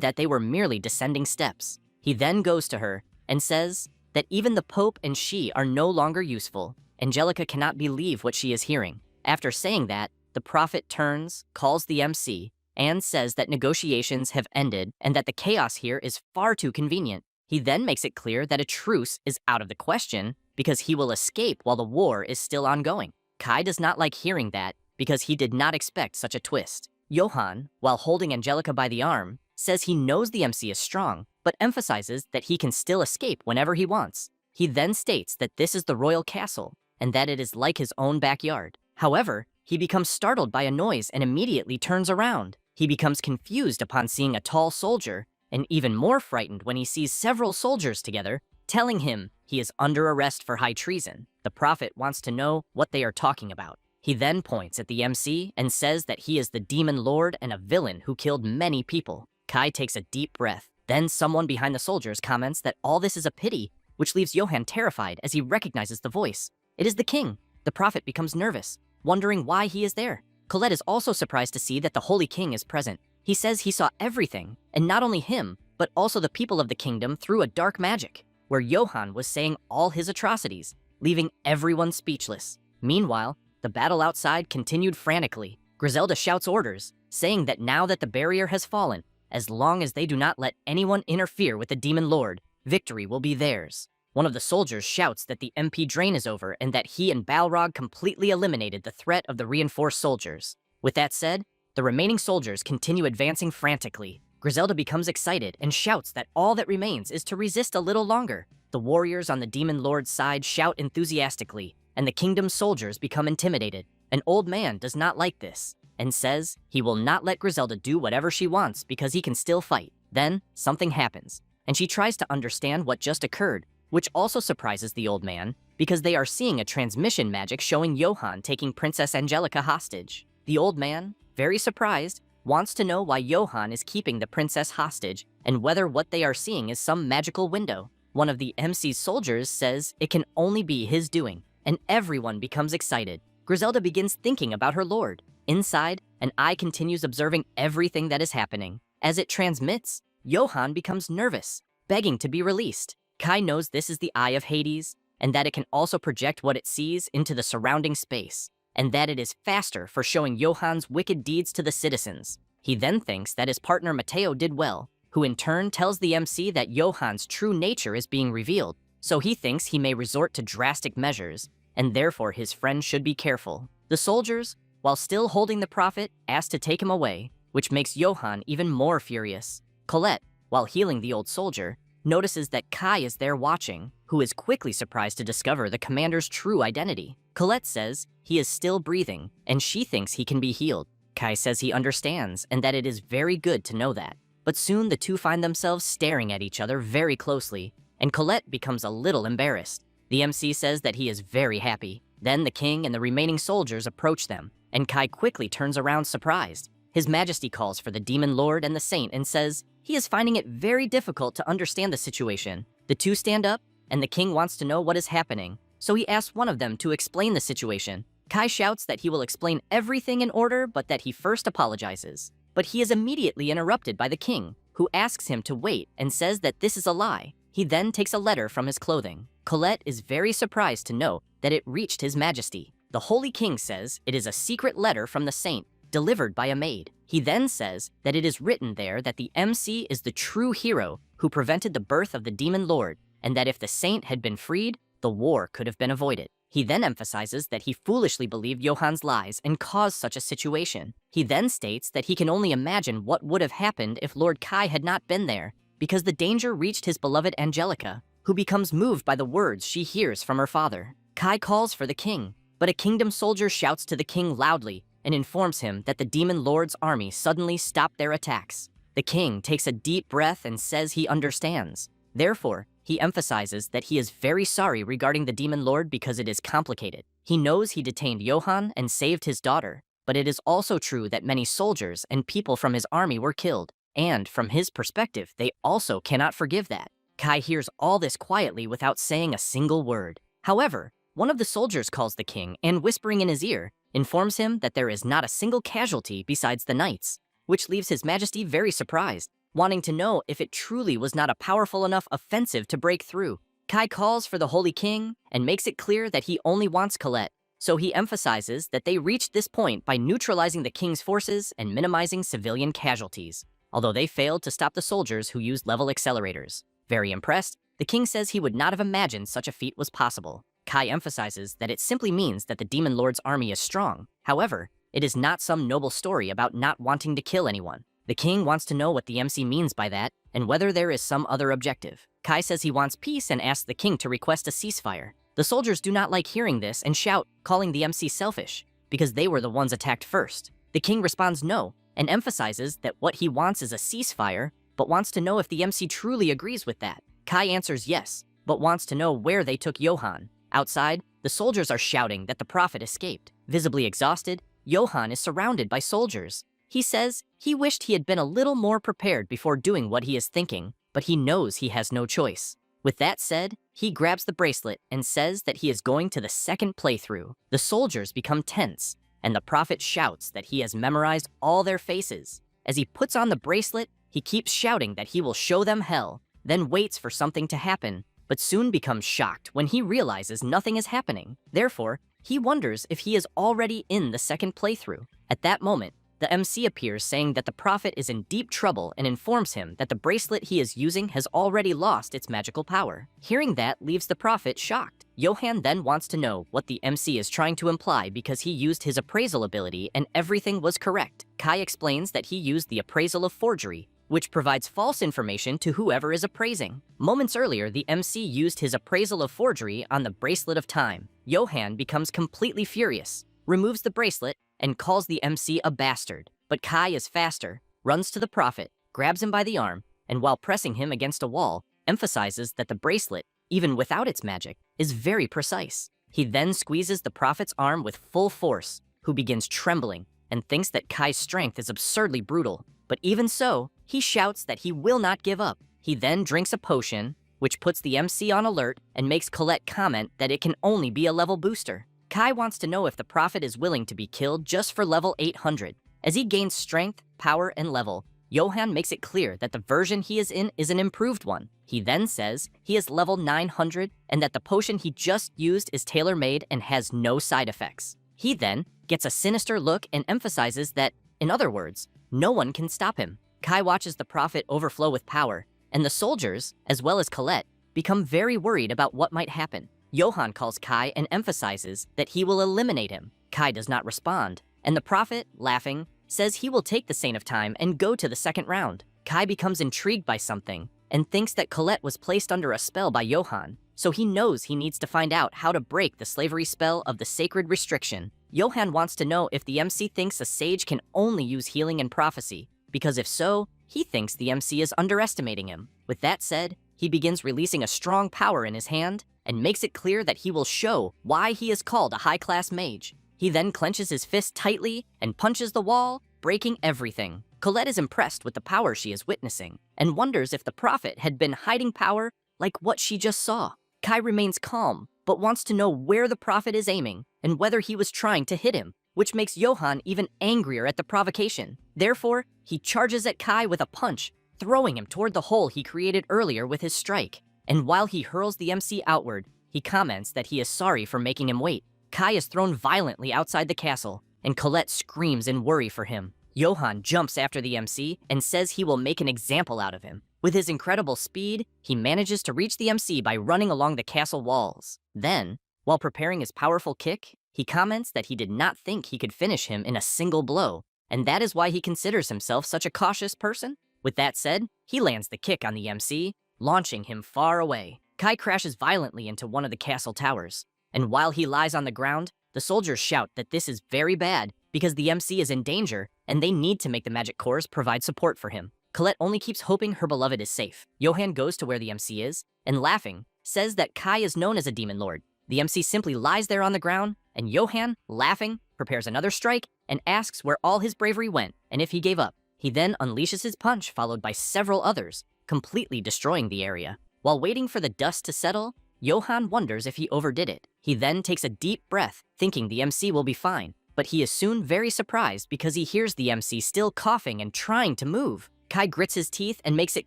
that they were merely descending steps. He then goes to her and says that even the Pope and she are no longer useful. Angelica cannot believe what she is hearing. After saying that, the prophet turns, calls the MC, and says that negotiations have ended and that the chaos here is far too convenient. He then makes it clear that a truce is out of the question because he will escape while the war is still ongoing. Kai does not like hearing that because he did not expect such a twist. Johann, while holding Angelica by the arm, says he knows the MC is strong, but emphasizes that he can still escape whenever he wants. He then states that this is the royal castle and that it is like his own backyard. However, he becomes startled by a noise and immediately turns around. He becomes confused upon seeing a tall soldier and even more frightened when he sees several soldiers together, telling him he is under arrest for high treason. The prophet wants to know what they are talking about. He then points at the MC and says that he is the demon lord and a villain who killed many people. Kai takes a deep breath. Then someone behind the soldiers comments that all this is a pity, which leaves Johann terrified as he recognizes the voice. It is the king. The prophet becomes nervous, wondering why he is there. Colette is also surprised to see that the Holy King is present. He says he saw everything, and not only him, but also the people of the kingdom through a dark magic, where Johann was saying all his atrocities, leaving everyone speechless. Meanwhile, the battle outside continued frantically. Griselda shouts orders, saying that now that the barrier has fallen, as long as they do not let anyone interfere with the demon lord, victory will be theirs. One of the soldiers shouts that the MP drain is over and that he and Balrog completely eliminated the threat of the reinforced soldiers. With that said, the remaining soldiers continue advancing frantically. Griselda becomes excited and shouts that all that remains is to resist a little longer. The warriors on the demon lord's side shout enthusiastically, and the kingdom's soldiers become intimidated. An old man does not like this and says he will not let Griselda do whatever she wants because he can still fight. Then something happens, and she tries to understand what just occurred, which also surprises the old man because they are seeing a transmission magic showing Johann taking Princess Angelica hostage. The old man, very surprised, wants to know why Johann is keeping the princess hostage and whether what they are seeing is some magical window. One of the MC's soldiers says it can only be his doing, and everyone becomes excited. Griselda begins thinking about her lord. Inside, an eye continues observing everything that is happening. As it transmits, Johann becomes nervous, begging to be released. Kai knows this is the Eye of Hades, and that it can also project what it sees into the surrounding space, and that it is faster for showing Johann's wicked deeds to the citizens. He then thinks that his partner Matteo did well, who in turn tells the MC that Johann's true nature is being revealed, so he thinks he may resort to drastic measures, and therefore his friend should be careful. The soldiers, while still holding the prophet, ask to take him away, which makes Johann even more furious. Colette, while healing the old soldier, notices that Kai is there watching, who is quickly surprised to discover the commander's true identity. Colette says he is still breathing, and she thinks he can be healed. Kai says he understands, and that it is very good to know that. But soon the two find themselves staring at each other very closely, and Colette becomes a little embarrassed. The MC says that he is very happy. Then the king and the remaining soldiers approach them, and Kai quickly turns around surprised. His Majesty calls for the demon lord and the saint and says he is finding it very difficult to understand the situation. The two stand up, and the king wants to know what is happening, so he asks one of them to explain the situation. Kai shouts that he will explain everything in order, but that he first apologizes. But he is immediately interrupted by the king, who asks him to wait and says that this is a lie. He then takes a letter from his clothing. Colette is very surprised to know that it reached His Majesty. The Holy King says it is a secret letter from the saint, delivered by a maid. He then says that it is written there that the MC is the true hero who prevented the birth of the demon lord, and that if the saint had been freed, the war could have been avoided. He then emphasizes that he foolishly believed Johann's lies and caused such a situation. He then states that he can only imagine what would have happened if Lord Kai had not been there, because the danger reached his beloved Angelica, who becomes moved by the words she hears from her father. Kai calls for the king, but a kingdom soldier shouts to the king loudly and informs him that the demon lord's army suddenly stopped their attacks. The king takes a deep breath and says he understands. Therefore, he emphasizes that he is very sorry regarding the demon lord because it is complicated. He knows he detained Johann and saved his daughter, but it is also true that many soldiers and people from his army were killed, and from his perspective, they also cannot forgive that. Kai hears all this quietly without saying a single word. However, one of the soldiers calls the king and, whispering in his ear, informs him that there is not a single casualty besides the knights, which leaves His Majesty very surprised, wanting to know if it truly was not a powerful enough offensive to break through. Kai calls for the Holy King and makes it clear that he only wants Colette, so he emphasizes that they reached this point by neutralizing the king's forces and minimizing civilian casualties, although they failed to stop the soldiers who used level accelerators. Very impressed, the king says he would not have imagined such a feat was possible. Kai emphasizes that it simply means that the Demon Lord's army is strong. However, it is not some noble story about not wanting to kill anyone. The king wants to know what the MC means by that and whether there is some other objective. Kai says he wants peace and asks the king to request a ceasefire. The soldiers do not like hearing this and shout, calling the MC selfish, because they were the ones attacked first. The king responds no, and emphasizes that what he wants is a ceasefire, but wants to know if the MC truly agrees with that. Kai answers yes, but wants to know where they took Johann. Outside, the soldiers are shouting that the prophet escaped. Visibly exhausted, Johann is surrounded by soldiers. He says he wished he had been a little more prepared before doing what he is thinking, but he knows he has no choice. With that said, he grabs the bracelet and says that he is going to the second playthrough. The soldiers become tense, and the prophet shouts that he has memorized all their faces. As he puts on the bracelet, he keeps shouting that he will show them hell, then waits for something to happen, but soon becomes shocked when he realizes nothing is happening. Therefore, he wonders if he is already in the second playthrough. At that moment, the MC appears saying that the prophet is in deep trouble and informs him that the bracelet he is using has already lost its magical power. Hearing that leaves the prophet shocked. Johann then wants to know what the MC is trying to imply because he used his appraisal ability and everything was correct. Kai explains that he used the appraisal of forgery, which provides false information to whoever is appraising. Moments earlier, the MC used his appraisal of forgery on the bracelet of time. Johann becomes completely furious, removes the bracelet, and calls the MC a bastard. But Kai is faster, runs to the prophet, grabs him by the arm, and while pressing him against a wall, emphasizes that the bracelet, even without its magic, is very precise. He then squeezes the prophet's arm with full force, who begins trembling and thinks that Kai's strength is absurdly brutal. But even so, he shouts that he will not give up. He then drinks a potion, which puts the MC on alert and makes Colette comment that it can only be a level booster. Kai wants to know if the prophet is willing to be killed just for level 800. As he gains strength, power, and level, Johann makes it clear that the version he is in is an improved one. He then says he is level 900 and that the potion he just used is tailor-made and has no side effects. He then gets a sinister look and emphasizes that, in other words, no one can stop him. Kai watches the prophet overflow with power, and the soldiers, as well as Colette, become very worried about what might happen. Johann calls Kai and emphasizes that he will eliminate him. Kai does not respond, and the prophet, laughing, says he will take the Saint of Time and go to the second round. Kai becomes intrigued by something and thinks that Colette was placed under a spell by Johann, so he knows he needs to find out how to break the slavery spell of the sacred restriction. Johann wants to know if the MC thinks a sage can only use healing and prophecy, because if so, he thinks the MC is underestimating him. With that said, he begins releasing a strong power in his hand and makes it clear that he will show why he is called a high-class mage. He then clenches his fist tightly and punches the wall, breaking everything. Colette is impressed with the power she is witnessing and wonders if the prophet had been hiding power like what she just saw. Kai remains calm, but wants to know where the prophet is aiming and whether he was trying to hit him, which makes Johann even angrier at the provocation. Therefore, he charges at Kai with a punch, throwing him toward the hole he created earlier with his strike. And while he hurls the MC outward, he comments that he is sorry for making him wait. Kai is thrown violently outside the castle, and Colette screams in worry for him. Johann jumps after the MC and says he will make an example out of him. With his incredible speed, he manages to reach the MC by running along the castle walls. Then, while preparing his powerful kick, he comments that he did not think he could finish him in a single blow, and that is why he considers himself such a cautious person. With that said, he lands the kick on the MC, launching him far away. Kai crashes violently into one of the castle towers, and while he lies on the ground, the soldiers shout that this is very bad because the MC is in danger and they need to make the magic cores provide support for him. Colette only keeps hoping her beloved is safe. Johann goes to where the MC is and, laughing, says that Kai is known as a demon lord. The MC simply lies there on the ground, and Johann, laughing, prepares another strike and asks where all his bravery went and if he gave up. He then unleashes his punch, followed by several others, completely destroying the area. While waiting for the dust to settle, Johann wonders if he overdid it. He then takes a deep breath, thinking the MC will be fine. but he is soon very surprised because he hears the MC still coughing and trying to move. Kai grits his teeth and makes it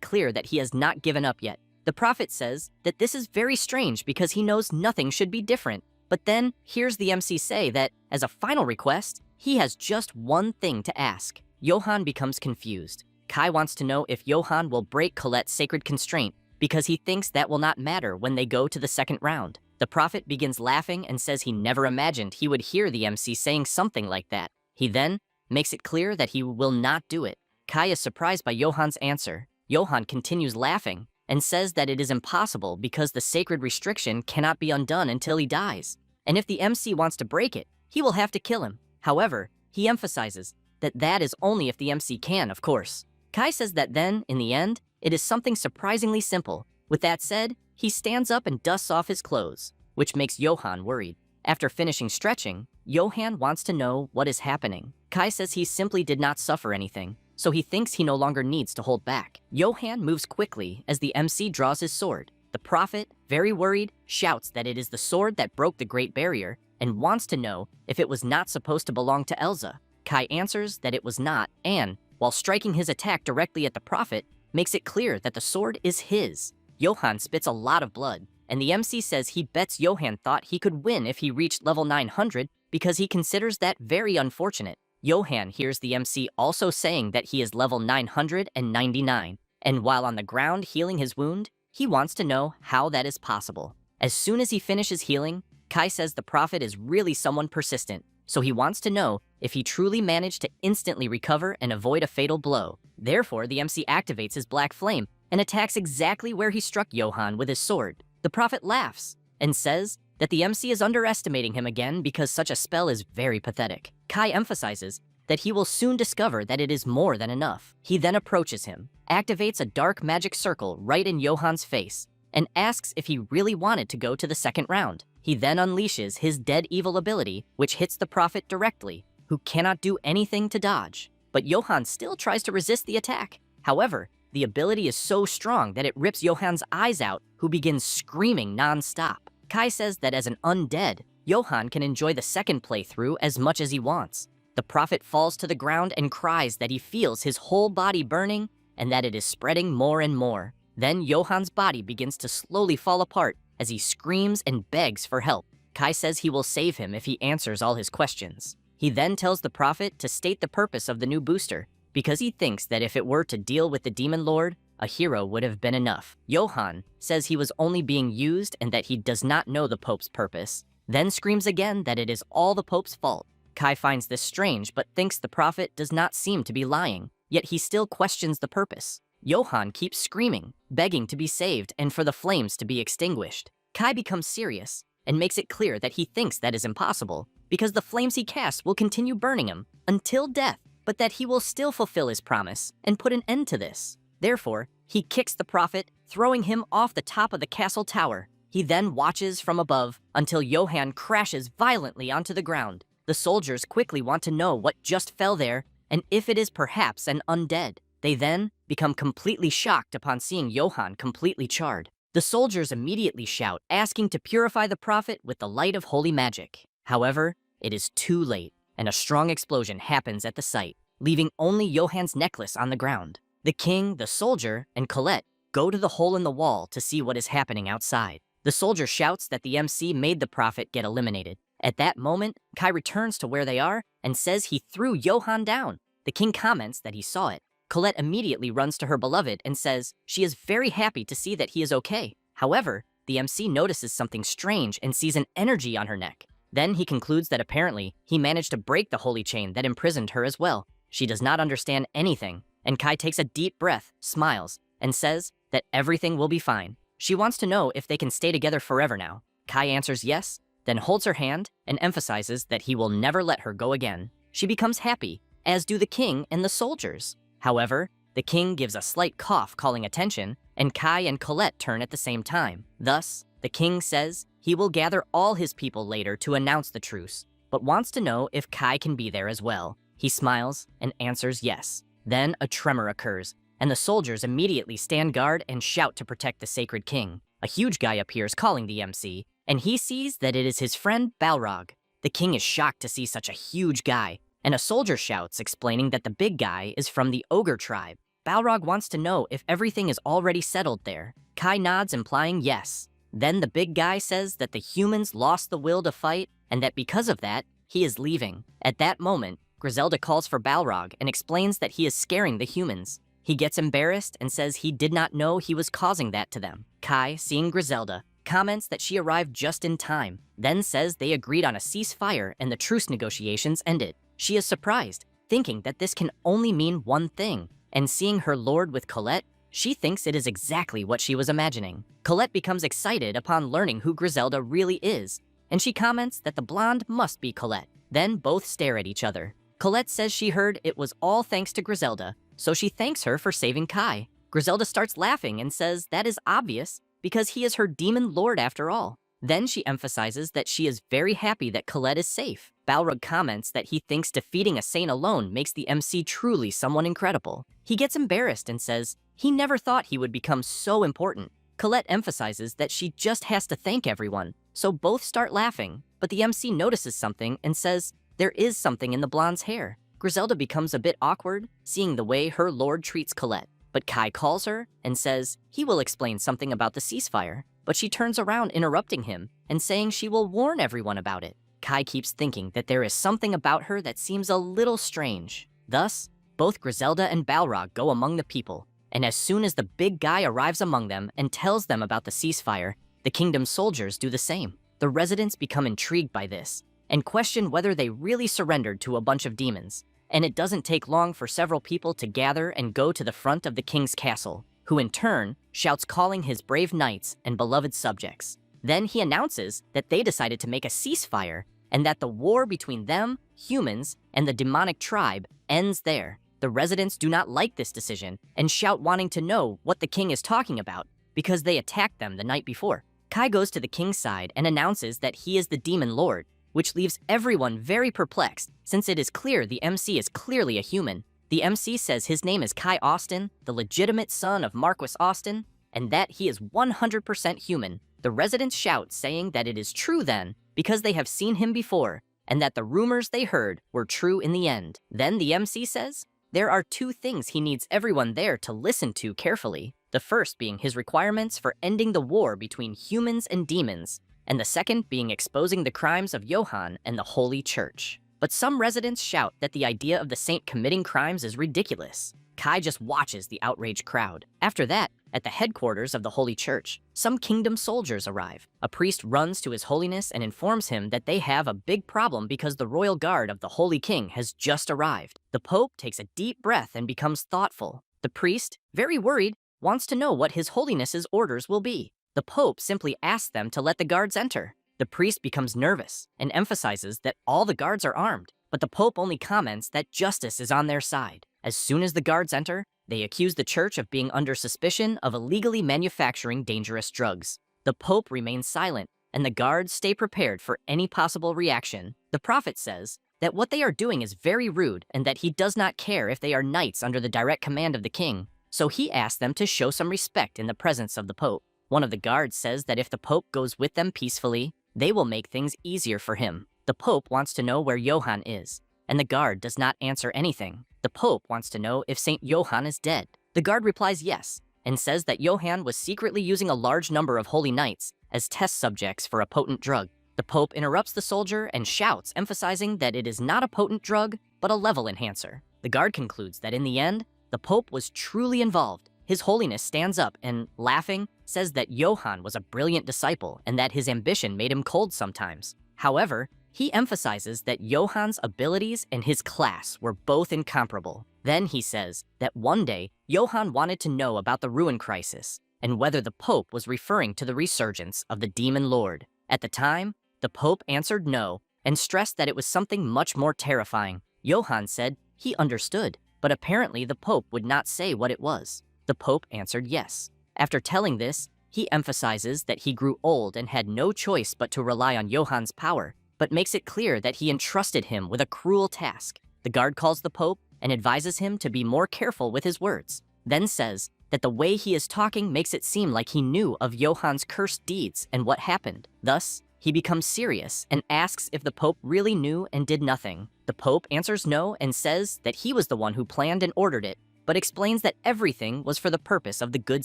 clear that he has not given up yet. The prophet says that this is very strange because he knows nothing should be different, but then hears the MC say that, as a final request, he has just one thing to ask. Johann becomes confused. Kai wants to know if Johann will break Colette's sacred constraint because he thinks that will not matter when they go to the second round. The prophet begins laughing and says he never imagined he would hear the MC saying something like that. He then makes it clear that he will not do it. Kai is surprised by Johann's answer. Johann continues laughing and says that it is impossible because the sacred restriction cannot be undone until he dies. And if the MC wants to break it, he will have to kill him. However, he emphasizes that that is only if the MC can, of course. Kai says that then, in the end, it is something surprisingly simple. With that said, he stands up and dusts off his clothes, which makes Johann worried. After finishing stretching, Johann wants to know what is happening. Kai says he simply did not suffer anything, so he thinks he no longer needs to hold back. Johann moves quickly as the MC draws his sword. The prophet, very worried, shouts that it is the sword that broke the Great Barrier and wants to know if it was not supposed to belong to Elsa. Kai answers that it was not, and, while striking his attack directly at the prophet, makes it clear that the sword is his. Johann spits a lot of blood, and the MC says he bets Johann thought he could win if he reached level 900 because he considers that very unfortunate. Johann hears the MC also saying that he is level 999, and while on the ground healing his wound, he wants to know how that is possible. As soon as he finishes healing, Kai says the prophet is really someone persistent, so he wants to know if he truly managed to instantly recover and avoid a fatal blow. Therefore, the MC activates his black flame and attacks exactly where he struck Johann with his sword. The prophet laughs and says that the MC is underestimating him again because such a spell is very pathetic. Kai emphasizes that he will soon discover that it is more than enough. He then approaches him, activates a dark magic circle right in Johann's face, and asks if he really wanted to go to the second round. He then unleashes his dead evil ability, which hits the prophet directly, who cannot do anything to dodge. But Johann still tries to resist the attack. However, the ability is so strong that it rips Johann's eyes out, who begins screaming non-stop. Kai says that as an undead, Johann can enjoy the second playthrough as much as he wants. The prophet falls to the ground and cries that he feels his whole body burning and that it is spreading more and more. Then Johann's body begins to slowly fall apart as he screams and begs for help. Kai says he will save him if he answers all his questions. He then tells the prophet to state the purpose of the new booster, because he thinks that if it were to deal with the Demon Lord, a hero would have been enough. Johann says he was only being used and that he does not know the Pope's purpose, then screams again that it is all the Pope's fault. Kai finds this strange but thinks the prophet does not seem to be lying, yet he still questions the purpose. Johann keeps screaming, begging to be saved and for the flames to be extinguished. Kai becomes serious and makes it clear that he thinks that is impossible because the flames he casts will continue burning him until death, but that he will still fulfill his promise and put an end to this. Therefore, he kicks the prophet, throwing him off the top of the castle tower. He then watches from above until Johann crashes violently onto the ground. The soldiers quickly want to know what just fell there and if it is perhaps an undead. They then become completely shocked upon seeing Johann completely charred. The soldiers immediately shout, asking to purify the prophet with the light of holy magic. However, it is too late, and a strong explosion happens at the site, leaving only Johann's necklace on the ground. The king, the soldier, and Colette go to the hole in the wall to see what is happening outside. The soldier shouts that the MC made the prophet get eliminated. At that moment, Kai returns to where they are and says he threw Johann down. The king comments that he saw it. Colette immediately runs to her beloved and says she is very happy to see that he is okay. However, the MC notices something strange and sees an energy on her neck. Then he concludes that apparently he managed to break the holy chain that imprisoned her as well. She does not understand anything, and Kai takes a deep breath, smiles, and says that everything will be fine. She wants to know if they can stay together forever now. Kai answers yes, then holds her hand and emphasizes that he will never let her go again. She becomes happy, as do the king and the soldiers. However, the king gives a slight cough calling attention, and Kai and Colette turn at the same time. Thus, the king says he will gather all his people later to announce the truce, but wants to know if Kai can be there as well. He smiles and answers yes. Then a tremor occurs, and the soldiers immediately stand guard and shout to protect the sacred king. A huge guy appears calling the MC, and he sees that it is his friend Balrog. The king is shocked to see such a huge guy, and a soldier shouts explaining that the big guy is from the ogre tribe. Balrog wants to know if everything is already settled there. Kai nods, implying yes. Then the big guy says that the humans lost the will to fight, and that because of that, he is leaving. At that moment, Griselda calls for Balrog and explains that he is scaring the humans. He gets embarrassed and says he did not know he was causing that to them. Kai, seeing Griselda, comments that she arrived just in time, then says they agreed on a ceasefire and the truce negotiations ended. She is surprised, thinking that this can only mean one thing, and seeing her lord with Colette, she thinks it is exactly what she was imagining. Colette becomes excited upon learning who Griselda really is, and she comments that the blonde must be Colette. Then both stare at each other. Colette says she heard it was all thanks to Griselda, so she thanks her for saving Kai. Griselda starts laughing and says that is obvious because he is her demon lord after all. Then she emphasizes that she is very happy that Colette is safe. Balrog comments that he thinks defeating a saint alone makes the MC truly someone incredible. He gets embarrassed and says he never thought he would become so important. Colette emphasizes that she just has to thank everyone, so both start laughing, but the MC notices something and says there is something in the blonde's hair. Griselda becomes a bit awkward, seeing the way her lord treats Colette, but Kai calls her and says he will explain something about the ceasefire, but she turns around interrupting him and saying she will warn everyone about it. Kai keeps thinking that there is something about her that seems a little strange. Thus, both Griselda and Balrog go among the people, and as soon as the big guy arrives among them and tells them about the ceasefire, the kingdom's soldiers do the same. The residents become intrigued by this and question whether they really surrendered to a bunch of demons. And it doesn't take long for several people to gather and go to the front of the king's castle, who in turn shouts calling his brave knights and beloved subjects. Then he announces that they decided to make a ceasefire and that the war between them, humans, and the demonic tribe ends there. The residents do not like this decision and shout wanting to know what the king is talking about because they attacked them the night before. Kai goes to the king's side and announces that he is the demon lord, which leaves everyone very perplexed since it is clear the MC is clearly a human. The MC says his name is Kai Austin, the legitimate son of Marquis Austin, and that he is 100% human. The residents shout saying that it is true then because they have seen him before and that the rumors they heard were true in the end. Then the MC says there are two things he needs everyone there to listen to carefully. The first being his requirements for ending the war between humans and demons, and the second being exposing the crimes of Johann and the Holy Church. But some residents shout that the idea of the saint committing crimes is ridiculous. Kai just watches the outraged crowd. After that, at the headquarters of the Holy Church, some kingdom soldiers arrive. A priest runs to His Holiness and informs him that they have a big problem because the royal guard of the Holy King has just arrived. The Pope takes a deep breath and becomes thoughtful. The priest, very worried, wants to know what His Holiness's orders will be. The Pope simply asks them to let the guards enter. The priest becomes nervous and emphasizes that all the guards are armed, but the Pope only comments that justice is on their side. As soon as the guards enter, they accuse the church of being under suspicion of illegally manufacturing dangerous drugs. The Pope remains silent, and the guards stay prepared for any possible reaction. The prophet says that what they are doing is very rude and that he does not care if they are knights under the direct command of the king, so he asks them to show some respect in the presence of the Pope. One of the guards says that if the Pope goes with them peacefully, they will make things easier for him. The Pope wants to know where Johann is, and the guard does not answer anything. The Pope wants to know if Saint Johann is dead. The guard replies yes, and says that Johann was secretly using a large number of holy knights as test subjects for a potent drug. The Pope interrupts the soldier and shouts, emphasizing that it is not a potent drug, but a level enhancer. The guard concludes that in the end, the Pope was truly involved. His Holiness stands up and, laughing, says that Johann was a brilliant disciple and that his ambition made him cold sometimes. However, he emphasizes that Johann's abilities and his class were both incomparable. Then he says that one day, Johann wanted to know about the ruin crisis and whether the Pope was referring to the resurgence of the demon lord. At the time, the Pope answered no and stressed that it was something much more terrifying. Johann said he understood, but apparently the Pope would not say what it was. The Pope answered yes. After telling this, he emphasizes that he grew old and had no choice but to rely on Johann's power, but makes it clear that he entrusted him with a cruel task. The guard calls the Pope and advises him to be more careful with his words, then says that the way he is talking makes it seem like he knew of Johann's cursed deeds and what happened. Thus, he becomes serious and asks if the Pope really knew and did nothing. The Pope answers no and says that he was the one who planned and ordered it, but explains that everything was for the purpose of the good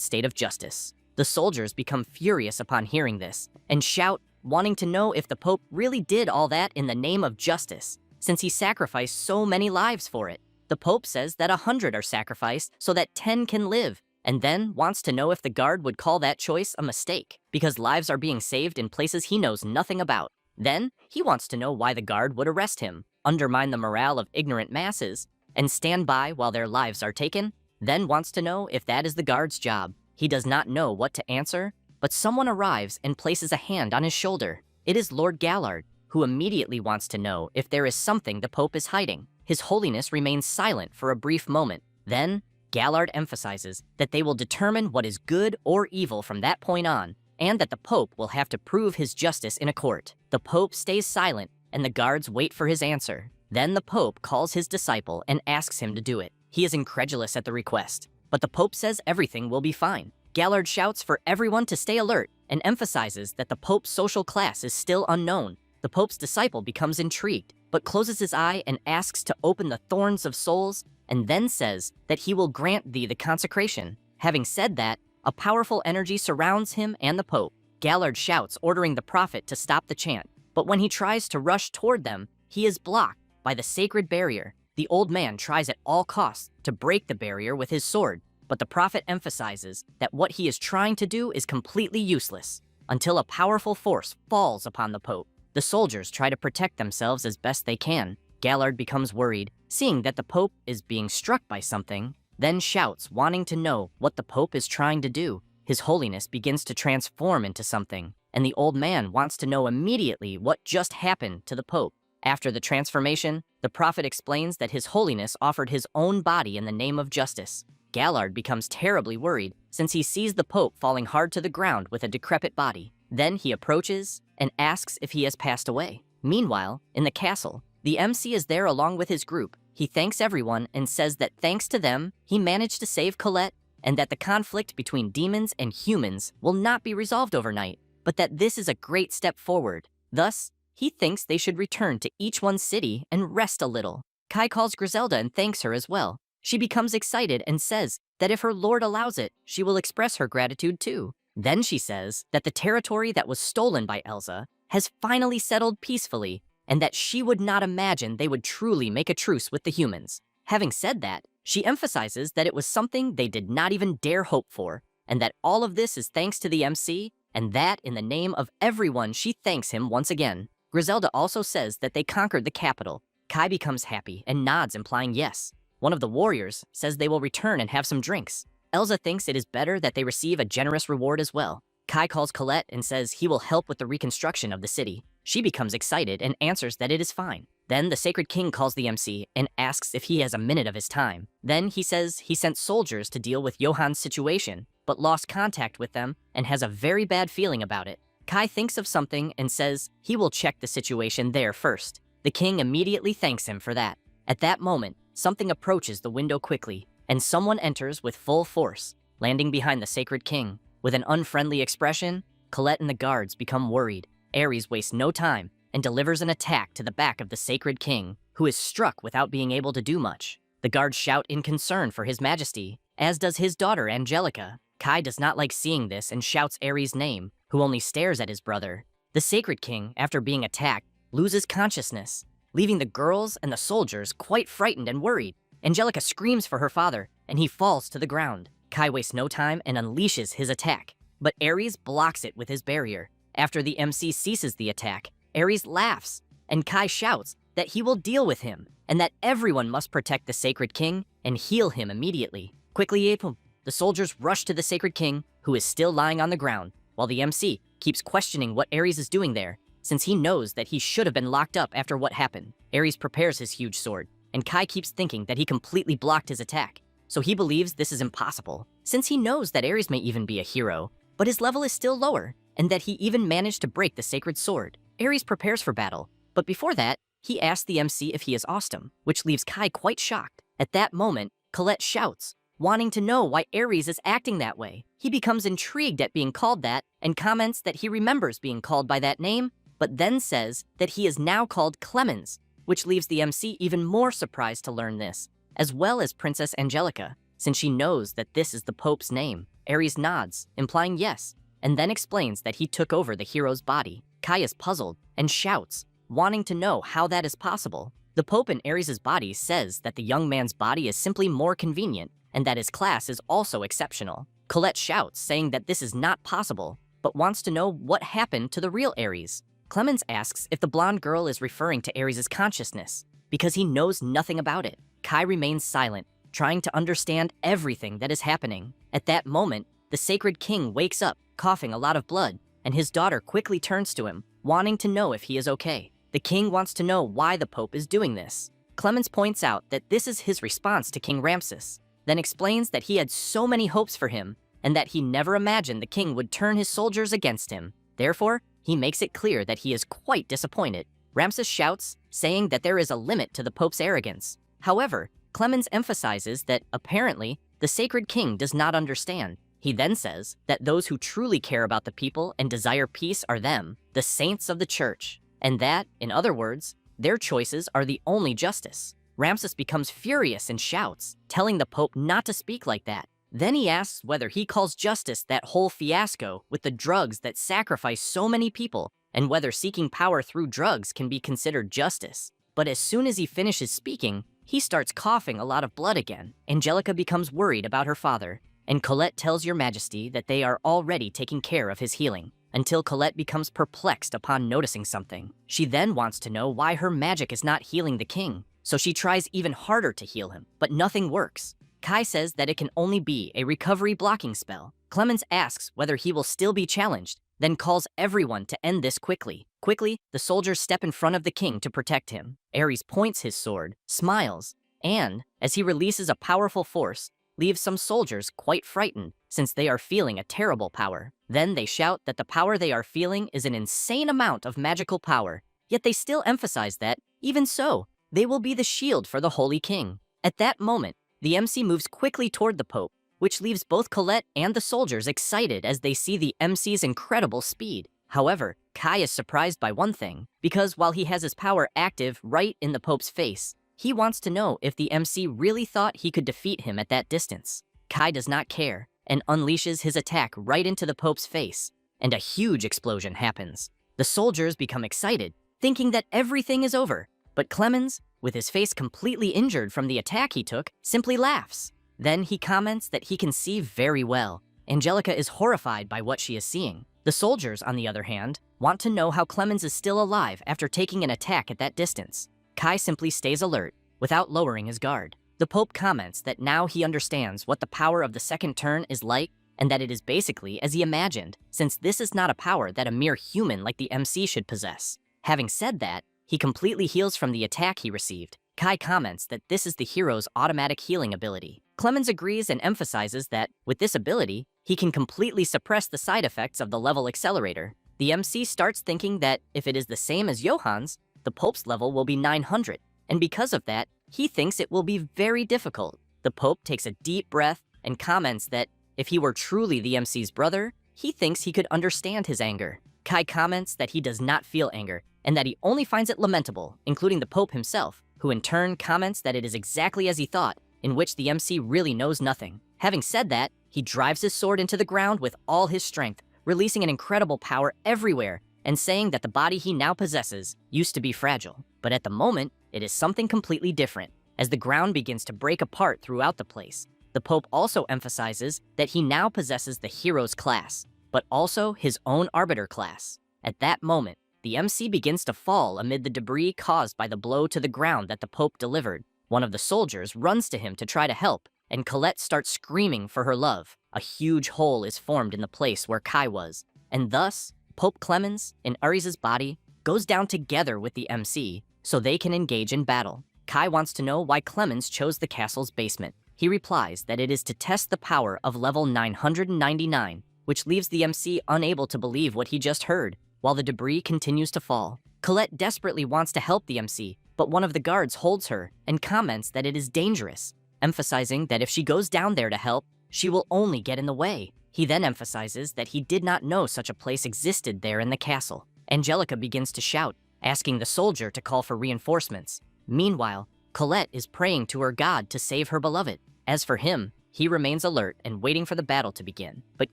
state of justice. The soldiers become furious upon hearing this and shout, wanting to know if the Pope really did all that in the name of justice, since he sacrificed so many lives for it. The Pope says that 100 are sacrificed so that 10 can live, and then wants to know if the guard would call that choice a mistake, because lives are being saved in places he knows nothing about. Then, he wants to know why the guard would arrest him, undermine the morale of ignorant masses, and stand by while their lives are taken. Then wants to know if that is the guard's job. He does not know what to answer, but someone arrives and places a hand on his shoulder. It is Lord Gallard, who immediately wants to know if there is something the Pope is hiding. His Holiness remains silent for a brief moment. Then, Gallard emphasizes that they will determine what is good or evil from that point on, and that the Pope will have to prove his justice in a court. The Pope stays silent, and the guards wait for his answer. Then the Pope calls his disciple and asks him to do it. He is incredulous at the request, but the Pope says everything will be fine. Gallard shouts for everyone to stay alert and emphasizes that the Pope's social class is still unknown. The Pope's disciple becomes intrigued, but closes his eye and asks to open the thorns of souls, and then says that he will grant thee the consecration. Having said that, a powerful energy surrounds him and the Pope. Gallard shouts, ordering the prophet to stop the chant, but when he tries to rush toward them, he is blocked by the sacred barrier. The old man tries at all costs to break the barrier with his sword, but the prophet emphasizes that what he is trying to do is completely useless, until a powerful force falls upon the Pope. The soldiers try to protect themselves as best they can. Gallard becomes worried, seeing that the Pope is being struck by something, then shouts, wanting to know what the Pope is trying to do. His Holiness begins to transform into something, and the old man wants to know immediately what just happened to the Pope. After the transformation, the prophet explains that His Holiness offered his own body in the name of justice. Gallard becomes terribly worried, since he sees the Pope falling hard to the ground with a decrepit body. Then he approaches and asks if he has passed away. Meanwhile, in the castle, the MC is there along with his group. He thanks everyone and says that thanks to them, he managed to save Colette, and that the conflict between demons and humans will not be resolved overnight, but that this is a great step forward. Thus, he thinks they should return to each one's city and rest a little. Kai calls Griselda and thanks her as well. She becomes excited and says that if her lord allows it, she will express her gratitude too. Then she says that the territory that was stolen by Elsa has finally settled peacefully, and that she would not imagine they would truly make a truce with the humans. Having said that, she emphasizes that it was something they did not even dare hope for, and that all of this is thanks to the MC, and that in the name of everyone she thanks him once again. Griselda also says that they conquered the capital. Kai becomes happy and nods, implying yes. One of the warriors says they will return and have some drinks. Elsa thinks it is better that they receive a generous reward as well. Kai calls Colette and says he will help with the reconstruction of the city. She becomes excited and answers that it is fine. Then the Sacred King calls the MC and asks if he has a minute of his time. Then he says he sent soldiers to deal with Johann's situation, but lost contact with them and has a very bad feeling about it. Kai thinks of something and says he will check the situation there first. The king immediately thanks him for that. At that moment, something approaches the window quickly, and someone enters with full force, landing behind the Sacred King. With an unfriendly expression, Colette and the guards become worried. Ares wastes no time and delivers an attack to the back of the Sacred King, who is struck without being able to do much. The guards shout in concern for His Majesty, as does his daughter Angelica. Kai does not like seeing this and shouts Ares' name, who only stares at his brother. The Sacred King, after being attacked, loses consciousness, leaving the girls and the soldiers quite frightened and worried. Angelica screams for her father, and he falls to the ground. Kai wastes no time and unleashes his attack, but Ares blocks it with his barrier. After the MC ceases the attack, Ares laughs, and Kai shouts that he will deal with him, and that everyone must protect the Sacred King and heal him immediately. Quickly, the soldiers rush to the Sacred King, who is still lying on the ground, while the MC keeps questioning what Ares is doing there, since he knows that he should have been locked up after what happened. Ares prepares his huge sword, and Kai keeps thinking that he completely blocked his attack, so he believes this is impossible, since he knows that Ares may even be a hero, but his level is still lower, and that he even managed to break the sacred sword. Ares prepares for battle, but before that, he asks the MC if he is Ostum, which leaves Kai quite shocked. At that moment, Colette shouts, wanting to know why Ares is acting that way. He becomes intrigued at being called that and comments that he remembers being called by that name but then says that he is now called Clemens, which leaves the MC even more surprised to learn this, as well as Princess Angelica, since she knows that this is the Pope's name. Ares nods, implying yes, and then explains that he took over the hero's body. Kai is puzzled and shouts, wanting to know how that is possible. The Pope in Ares' body says that the young man's body is simply more convenient and that his class is also exceptional. Colette shouts, saying that this is not possible, but wants to know what happened to the real Ares. Clemens asks if the blonde girl is referring to Ares' consciousness, because he knows nothing about it. Kai remains silent, trying to understand everything that is happening. At that moment, the sacred king wakes up, coughing a lot of blood, and his daughter quickly turns to him, wanting to know if he is okay. The king wants to know why the Pope is doing this. Clemens points out that this is his response to King Ramses, then explains that he had so many hopes for him and that he never imagined the king would turn his soldiers against him. Therefore, he makes it clear that he is quite disappointed. Ramses shouts, saying that there is a limit to the Pope's arrogance. However, Clemens emphasizes that, apparently, the sacred king does not understand. He then says that those who truly care about the people and desire peace are them, the saints of the church, and that, in other words, their choices are the only justice. Ramses becomes furious and shouts, telling the Pope not to speak like that. Then he asks whether he calls justice that whole fiasco with the drugs that sacrifice so many people, and whether seeking power through drugs can be considered justice. But as soon as he finishes speaking, he starts coughing a lot of blood again. Angelica becomes worried about her father, and Colette tells Your Majesty that they are already taking care of his healing, until Colette becomes perplexed upon noticing something. She then wants to know why her magic is not healing the king, so she tries even harder to heal him, but nothing works. Kai says that it can only be a recovery blocking spell. Clemens asks whether he will still be challenged, then calls everyone to end this quickly. Quickly, the soldiers step in front of the king to protect him. Ares points his sword, smiles, and, as he releases a powerful force, leaves some soldiers quite frightened since they are feeling a terrible power. Then they shout that the power they are feeling is an insane amount of magical power, yet they still emphasize that, even so, they will be the shield for the Holy King. At that moment, the MC moves quickly toward the Pope, which leaves both Colette and the soldiers excited as they see the MC's incredible speed. However, Kai is surprised by one thing, because while he has his power active right in the Pope's face, he wants to know if the MC really thought he could defeat him at that distance. Kai does not care, and unleashes his attack right into the Pope's face, and a huge explosion happens. The soldiers become excited, thinking that everything is over, but Clemens, with his face completely injured from the attack he took, simply laughs. Then he comments that he can see very well. Angelica is horrified by what she is seeing. The soldiers, on the other hand, want to know how Clemens is still alive after taking an attack at that distance. Kai simply stays alert, without lowering his guard. The Pope comments that now he understands what the power of the second turn is like, and that it is basically as he imagined, since this is not a power that a mere human like the MC should possess. Having said that, he completely heals from the attack he received. Kai comments that this is the hero's automatic healing ability. Clemens agrees and emphasizes that, with this ability, he can completely suppress the side effects of the level accelerator. The MC starts thinking that if it is the same as Johann's, the Pope's level will be 900, and because of that, he thinks it will be very difficult. The Pope takes a deep breath and comments that if he were truly the MC's brother, he thinks he could understand his anger. Kai comments that he does not feel anger, and that he only finds it lamentable, including the Pope himself, who in turn comments that it is exactly as he thought, in which the MC really knows nothing. Having said that, he drives his sword into the ground with all his strength, releasing an incredible power everywhere, and saying that the body he now possesses used to be fragile. But at the moment, it is something completely different, as the ground begins to break apart throughout the place. The Pope also emphasizes that he now possesses the hero's class, but also his own arbiter class. At that moment, the MC begins to fall amid the debris caused by the blow to the ground that the Pope delivered. One of the soldiers runs to him to try to help, and Colette starts screaming for her love. A huge hole is formed in the place where Kai was, and thus, Pope Clemens, in Ares' body, goes down together with the MC so they can engage in battle. Kai wants to know why Clemens chose the castle's basement. He replies that it is to test the power of level 999, which leaves the MC unable to believe what he just heard, while the debris continues to fall. Colette desperately wants to help the MC, but one of the guards holds her and comments that it is dangerous, emphasizing that if she goes down there to help, she will only get in the way. He then emphasizes that he did not know such a place existed there in the castle. Angelica begins to shout, asking the soldier to call for reinforcements. Meanwhile, Colette is praying to her god to save her beloved. As for him, he remains alert and waiting for the battle to begin, but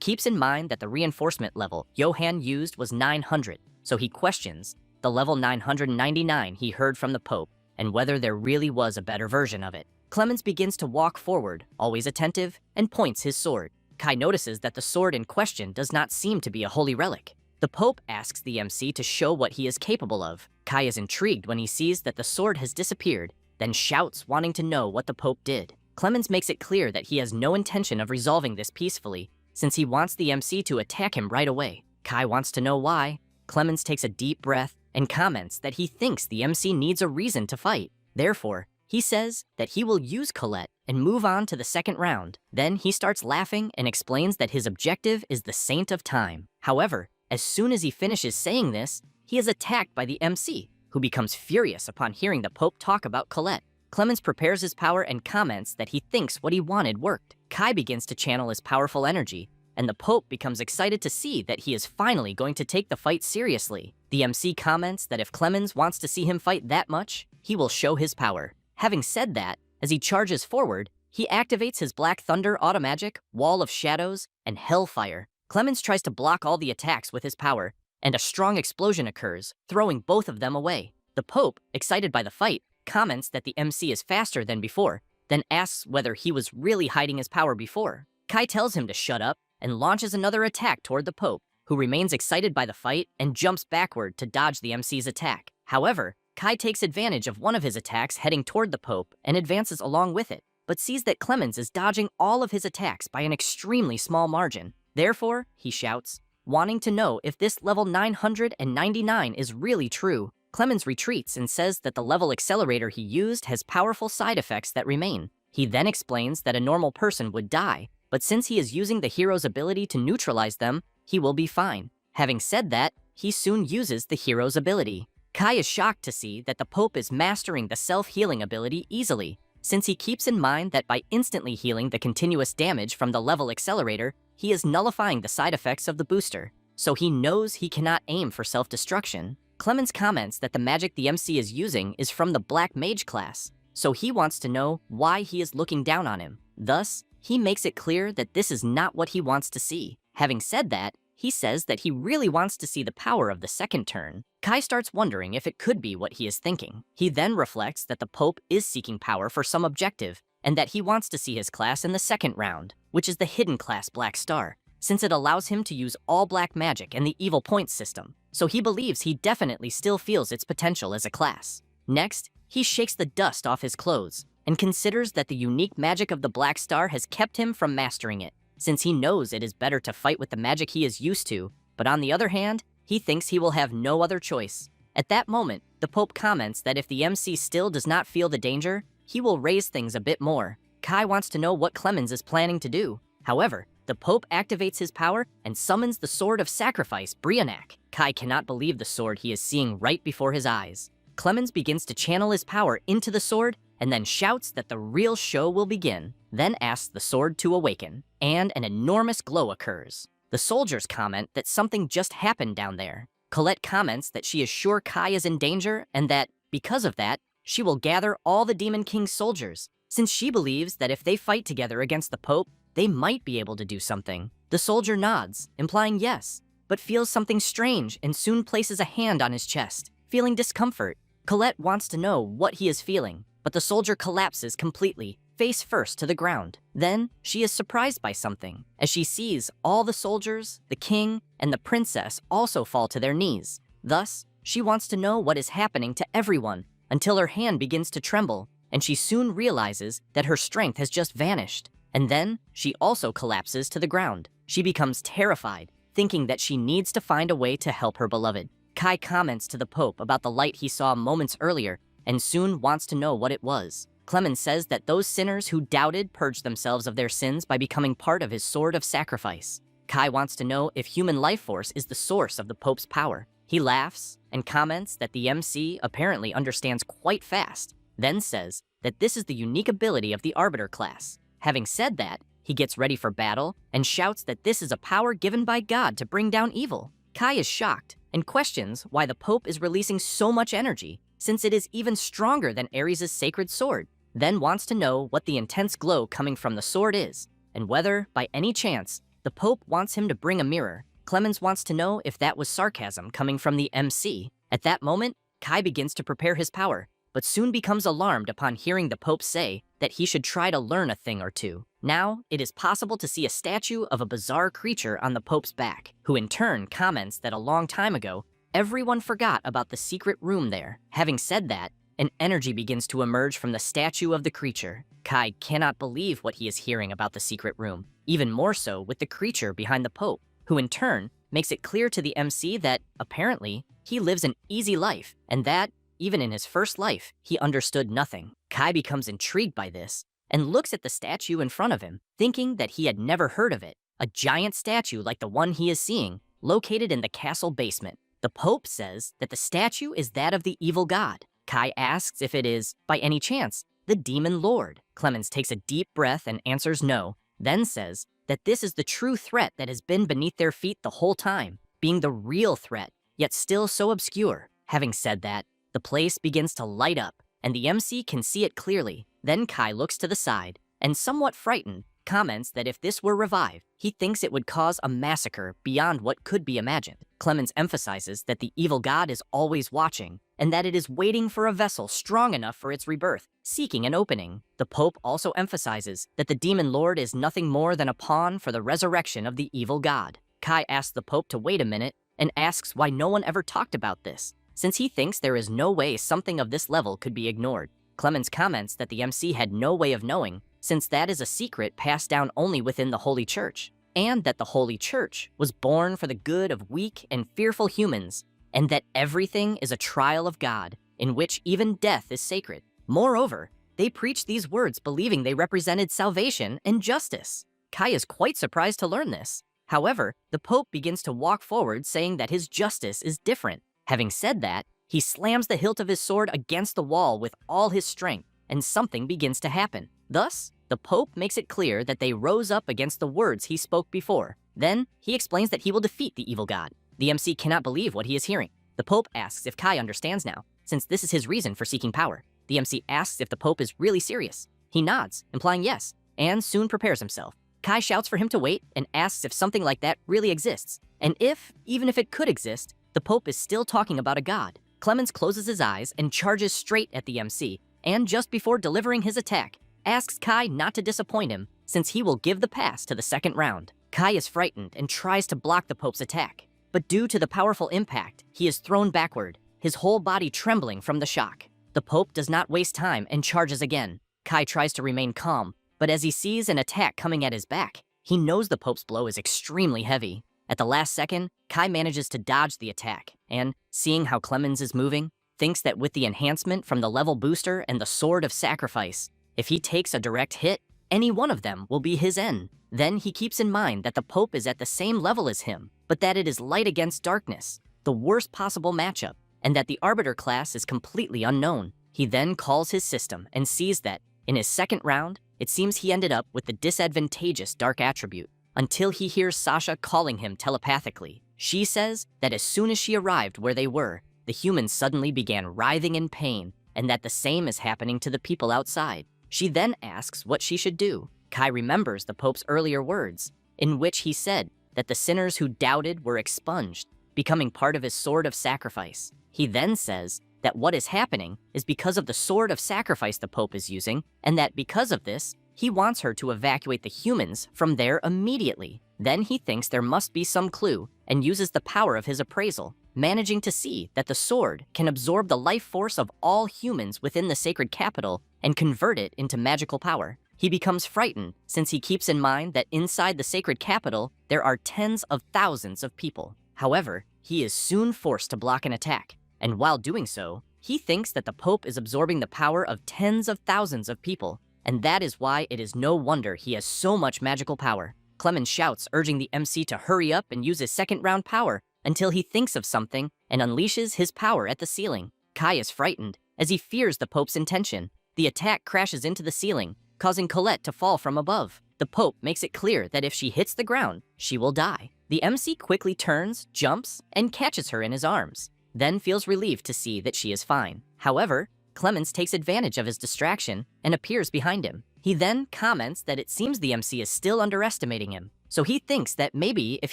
keeps in mind that the reinforcement level Johann used was 900, so he questions the level 999 he heard from the Pope and whether there really was a better version of it. Clemens begins to walk forward, always attentive, and points his sword. Kai notices that the sword in question does not seem to be a holy relic. The Pope asks the MC to show what he is capable of. Kai is intrigued when he sees that the sword has disappeared, then shouts, wanting to know what the Pope did. Clemens makes it clear that he has no intention of resolving this peacefully, since he wants the MC to attack him right away. Kai wants to know why. Clemens takes a deep breath and comments that he thinks the MC needs a reason to fight. Therefore, he says that he will use Colette and move on to the second round. Then he starts laughing and explains that his objective is the Saint of Time. However, as soon as he finishes saying this, he is attacked by the MC, who becomes furious upon hearing the Pope talk about Colette. Clemens prepares his power and comments that he thinks what he wanted worked. Kai begins to channel his powerful energy, and the Pope becomes excited to see that he is finally going to take the fight seriously. The MC comments that if Clemens wants to see him fight that much, he will show his power. Having said that, as he charges forward, he activates his Black Thunder automagic, Wall of Shadows, and Hellfire. Clemens tries to block all the attacks with his power, and a strong explosion occurs, throwing both of them away. The Pope, excited by the fight, comments that the MC is faster than before, then asks whether he was really hiding his power before. Kai tells him to shut up and launches another attack toward the Pope, who remains excited by the fight and jumps backward to dodge the MC's attack. However, Kai takes advantage of one of his attacks heading toward the Pope and advances along with it, but sees that Clemens is dodging all of his attacks by an extremely small margin. Therefore, he shouts, wanting to know if this level 999 is really true. Clemens retreats and says that the level accelerator he used has powerful side effects that remain. He then explains that a normal person would die, but since he is using the hero's ability to neutralize them, he will be fine. Having said that, he soon uses the hero's ability. Kai is shocked to see that the Pope is mastering the self-healing ability easily, since he keeps in mind that by instantly healing the continuous damage from the level accelerator, he is nullifying the side effects of the booster, so he knows he cannot aim for self-destruction. Clemens comments that the magic the MC is using is from the Black Mage class, so he wants to know why he is looking down on him. Thus, he makes it clear that this is not what he wants to see. Having said that, he says that he really wants to see the power of the second turn. Kai starts wondering if it could be what he is thinking. He then reflects that the Pope is seeking power for some objective, and that he wants to see his class in the second round, which is the hidden class Black Star, since it allows him to use all black magic and the evil points system, so he believes he definitely still feels its potential as a class. Next, he shakes the dust off his clothes, and considers that the unique magic of the Black Star has kept him from mastering it, since he knows it is better to fight with the magic he is used to, but on the other hand, he thinks he will have no other choice. At that moment, the Pope comments that if the MC still does not feel the danger, he will raise things a bit more. Kai wants to know what Clemens is planning to do. However, the Pope activates his power and summons the Sword of Sacrifice, Brianak. Kai cannot believe the sword he is seeing right before his eyes. Clemens begins to channel his power into the sword and then shouts that the real show will begin, then asks the sword to awaken, and an enormous glow occurs. The soldiers comment that something just happened down there. Colette comments that she is sure Kai is in danger and that, because of that, she will gather all the Demon King's soldiers, since she believes that if they fight together against the Pope, they might be able to do something. The soldier nods, implying yes, but feels something strange and soon places a hand on his chest, feeling discomfort. Colette wants to know what he is feeling, but the soldier collapses completely, face first to the ground. Then, she is surprised by something, as she sees all the soldiers, the king, and the princess also fall to their knees. Thus, she wants to know what is happening to everyone, until her hand begins to tremble, and she soon realizes that her strength has just vanished. And then, she also collapses to the ground. She becomes terrified, thinking that she needs to find a way to help her beloved. Kai comments to the Pope about the light he saw moments earlier, and soon wants to know what it was. Clemens says that those sinners who doubted purged themselves of their sins by becoming part of his Sword of Sacrifice. Kai wants to know if human life force is the source of the Pope's power. He laughs and comments that the MC apparently understands quite fast, then says that this is the unique ability of the Arbiter class. Having said that, he gets ready for battle and shouts that this is a power given by God to bring down evil. Kai is shocked and questions why the Pope is releasing so much energy, since it is even stronger than Ares' sacred sword, then wants to know what the intense glow coming from the sword is, and whether, by any chance, the Pope wants him to bring a mirror. Clemens wants to know if that was sarcasm coming from the MC. At that moment, Kai begins to prepare his power, but soon becomes alarmed upon hearing the Pope say that he should try to learn a thing or two. Now, it is possible to see a statue of a bizarre creature on the Pope's back, who in turn comments that a long time ago, everyone forgot about the secret room there. Having said that, an energy begins to emerge from the statue of the creature. Kai cannot believe what he is hearing about the secret room, even more so with the creature behind the Pope, who in turn makes it clear to the MC that, apparently, he lives an easy life, and that, even in his first life, he understood nothing. Kai becomes intrigued by this, and looks at the statue in front of him, thinking that he had never heard of it. A giant statue like the one he is seeing, located in the castle basement. The Pope says that the statue is that of the evil god. Kai asks if it is, by any chance, the demon lord. Clemens takes a deep breath and answers no, then says that this is the true threat that has been beneath their feet the whole time, being the real threat, yet still so obscure. Having said that, the place begins to light up, and the MC can see it clearly. Then Kai looks to the side, and somewhat frightened, comments that if this were revived, he thinks it would cause a massacre beyond what could be imagined. Clemens emphasizes that the evil god is always watching, and that it is waiting for a vessel strong enough for its rebirth, seeking an opening. The Pope also emphasizes that the demon lord is nothing more than a pawn for the resurrection of the evil god. Kai asks the Pope to wait a minute, and asks why no one ever talked about this, since he thinks there is no way something of this level could be ignored. Clemens comments that the MC had no way of knowing, since that is a secret passed down only within the Holy Church, and that the Holy Church was born for the good of weak and fearful humans, and that everything is a trial of God, in which even death is sacred. Moreover, they preached these words believing they represented salvation and justice. Kai is quite surprised to learn this. However, the Pope begins to walk forward saying that his justice is different. Having said that, he slams the hilt of his sword against the wall with all his strength, and something begins to happen. Thus, the Pope makes it clear that they rose up against the words he spoke before. Then, he explains that he will defeat the evil god. The MC cannot believe what he is hearing. The Pope asks if Kai understands now, since this is his reason for seeking power. The MC asks if the Pope is really serious. He nods, implying yes, and soon prepares himself. Kai shouts for him to wait and asks if something like that really exists, and if, even if it could exist, the Pope is still talking about a god. Clemens closes his eyes and charges straight at the MC, and just before delivering his attack, asks Kai not to disappoint him, since he will give the pass to the second round. Kai is frightened and tries to block the Pope's attack, but due to the powerful impact, he is thrown backward, his whole body trembling from the shock. The Pope does not waste time and charges again. Kai tries to remain calm, but as he sees an attack coming at his back, he knows the Pope's blow is extremely heavy. At the last second, Kai manages to dodge the attack, and, seeing how Clemens is moving, thinks that with the enhancement from the level booster and the Sword of Sacrifice, if he takes a direct hit, any one of them will be his end. Then he keeps in mind that the Pope is at the same level as him, but that it is light against darkness, the worst possible matchup, and that the Arbiter class is completely unknown. He then calls his system and sees that, in his second round, it seems he ended up with the disadvantageous dark attribute, until he hears Sasha calling him telepathically. She says that as soon as she arrived where they were, the humans suddenly began writhing in pain, and that the same is happening to the people outside. She then asks what she should do. Kai remembers the Pope's earlier words, in which he said that the sinners who doubted were expunged, becoming part of his Sword of Sacrifice. He then says that what is happening is because of the Sword of Sacrifice the Pope is using, and that because of this, he wants her to evacuate the humans from there immediately. Then he thinks there must be some clue, and uses the power of his appraisal, managing to see that the sword can absorb the life force of all humans within the sacred capital and convert it into magical power. He becomes frightened, since he keeps in mind that inside the sacred capital, there are tens of thousands of people. However, he is soon forced to block an attack, and while doing so, he thinks that the Pope is absorbing the power of tens of thousands of people, and that is why it is no wonder he has so much magical power. Clemens shouts, urging the MC to hurry up and use his second round power until he thinks of something and unleashes his power at the ceiling. Kai is frightened, as he fears the Pope's intention. The attack crashes into the ceiling, causing Colette to fall from above. The Pope makes it clear that if she hits the ground, she will die. The MC quickly turns, jumps, and catches her in his arms, then feels relieved to see that she is fine. However, Clemens takes advantage of his distraction and appears behind him. He then comments that it seems the MC is still underestimating him, so he thinks that maybe if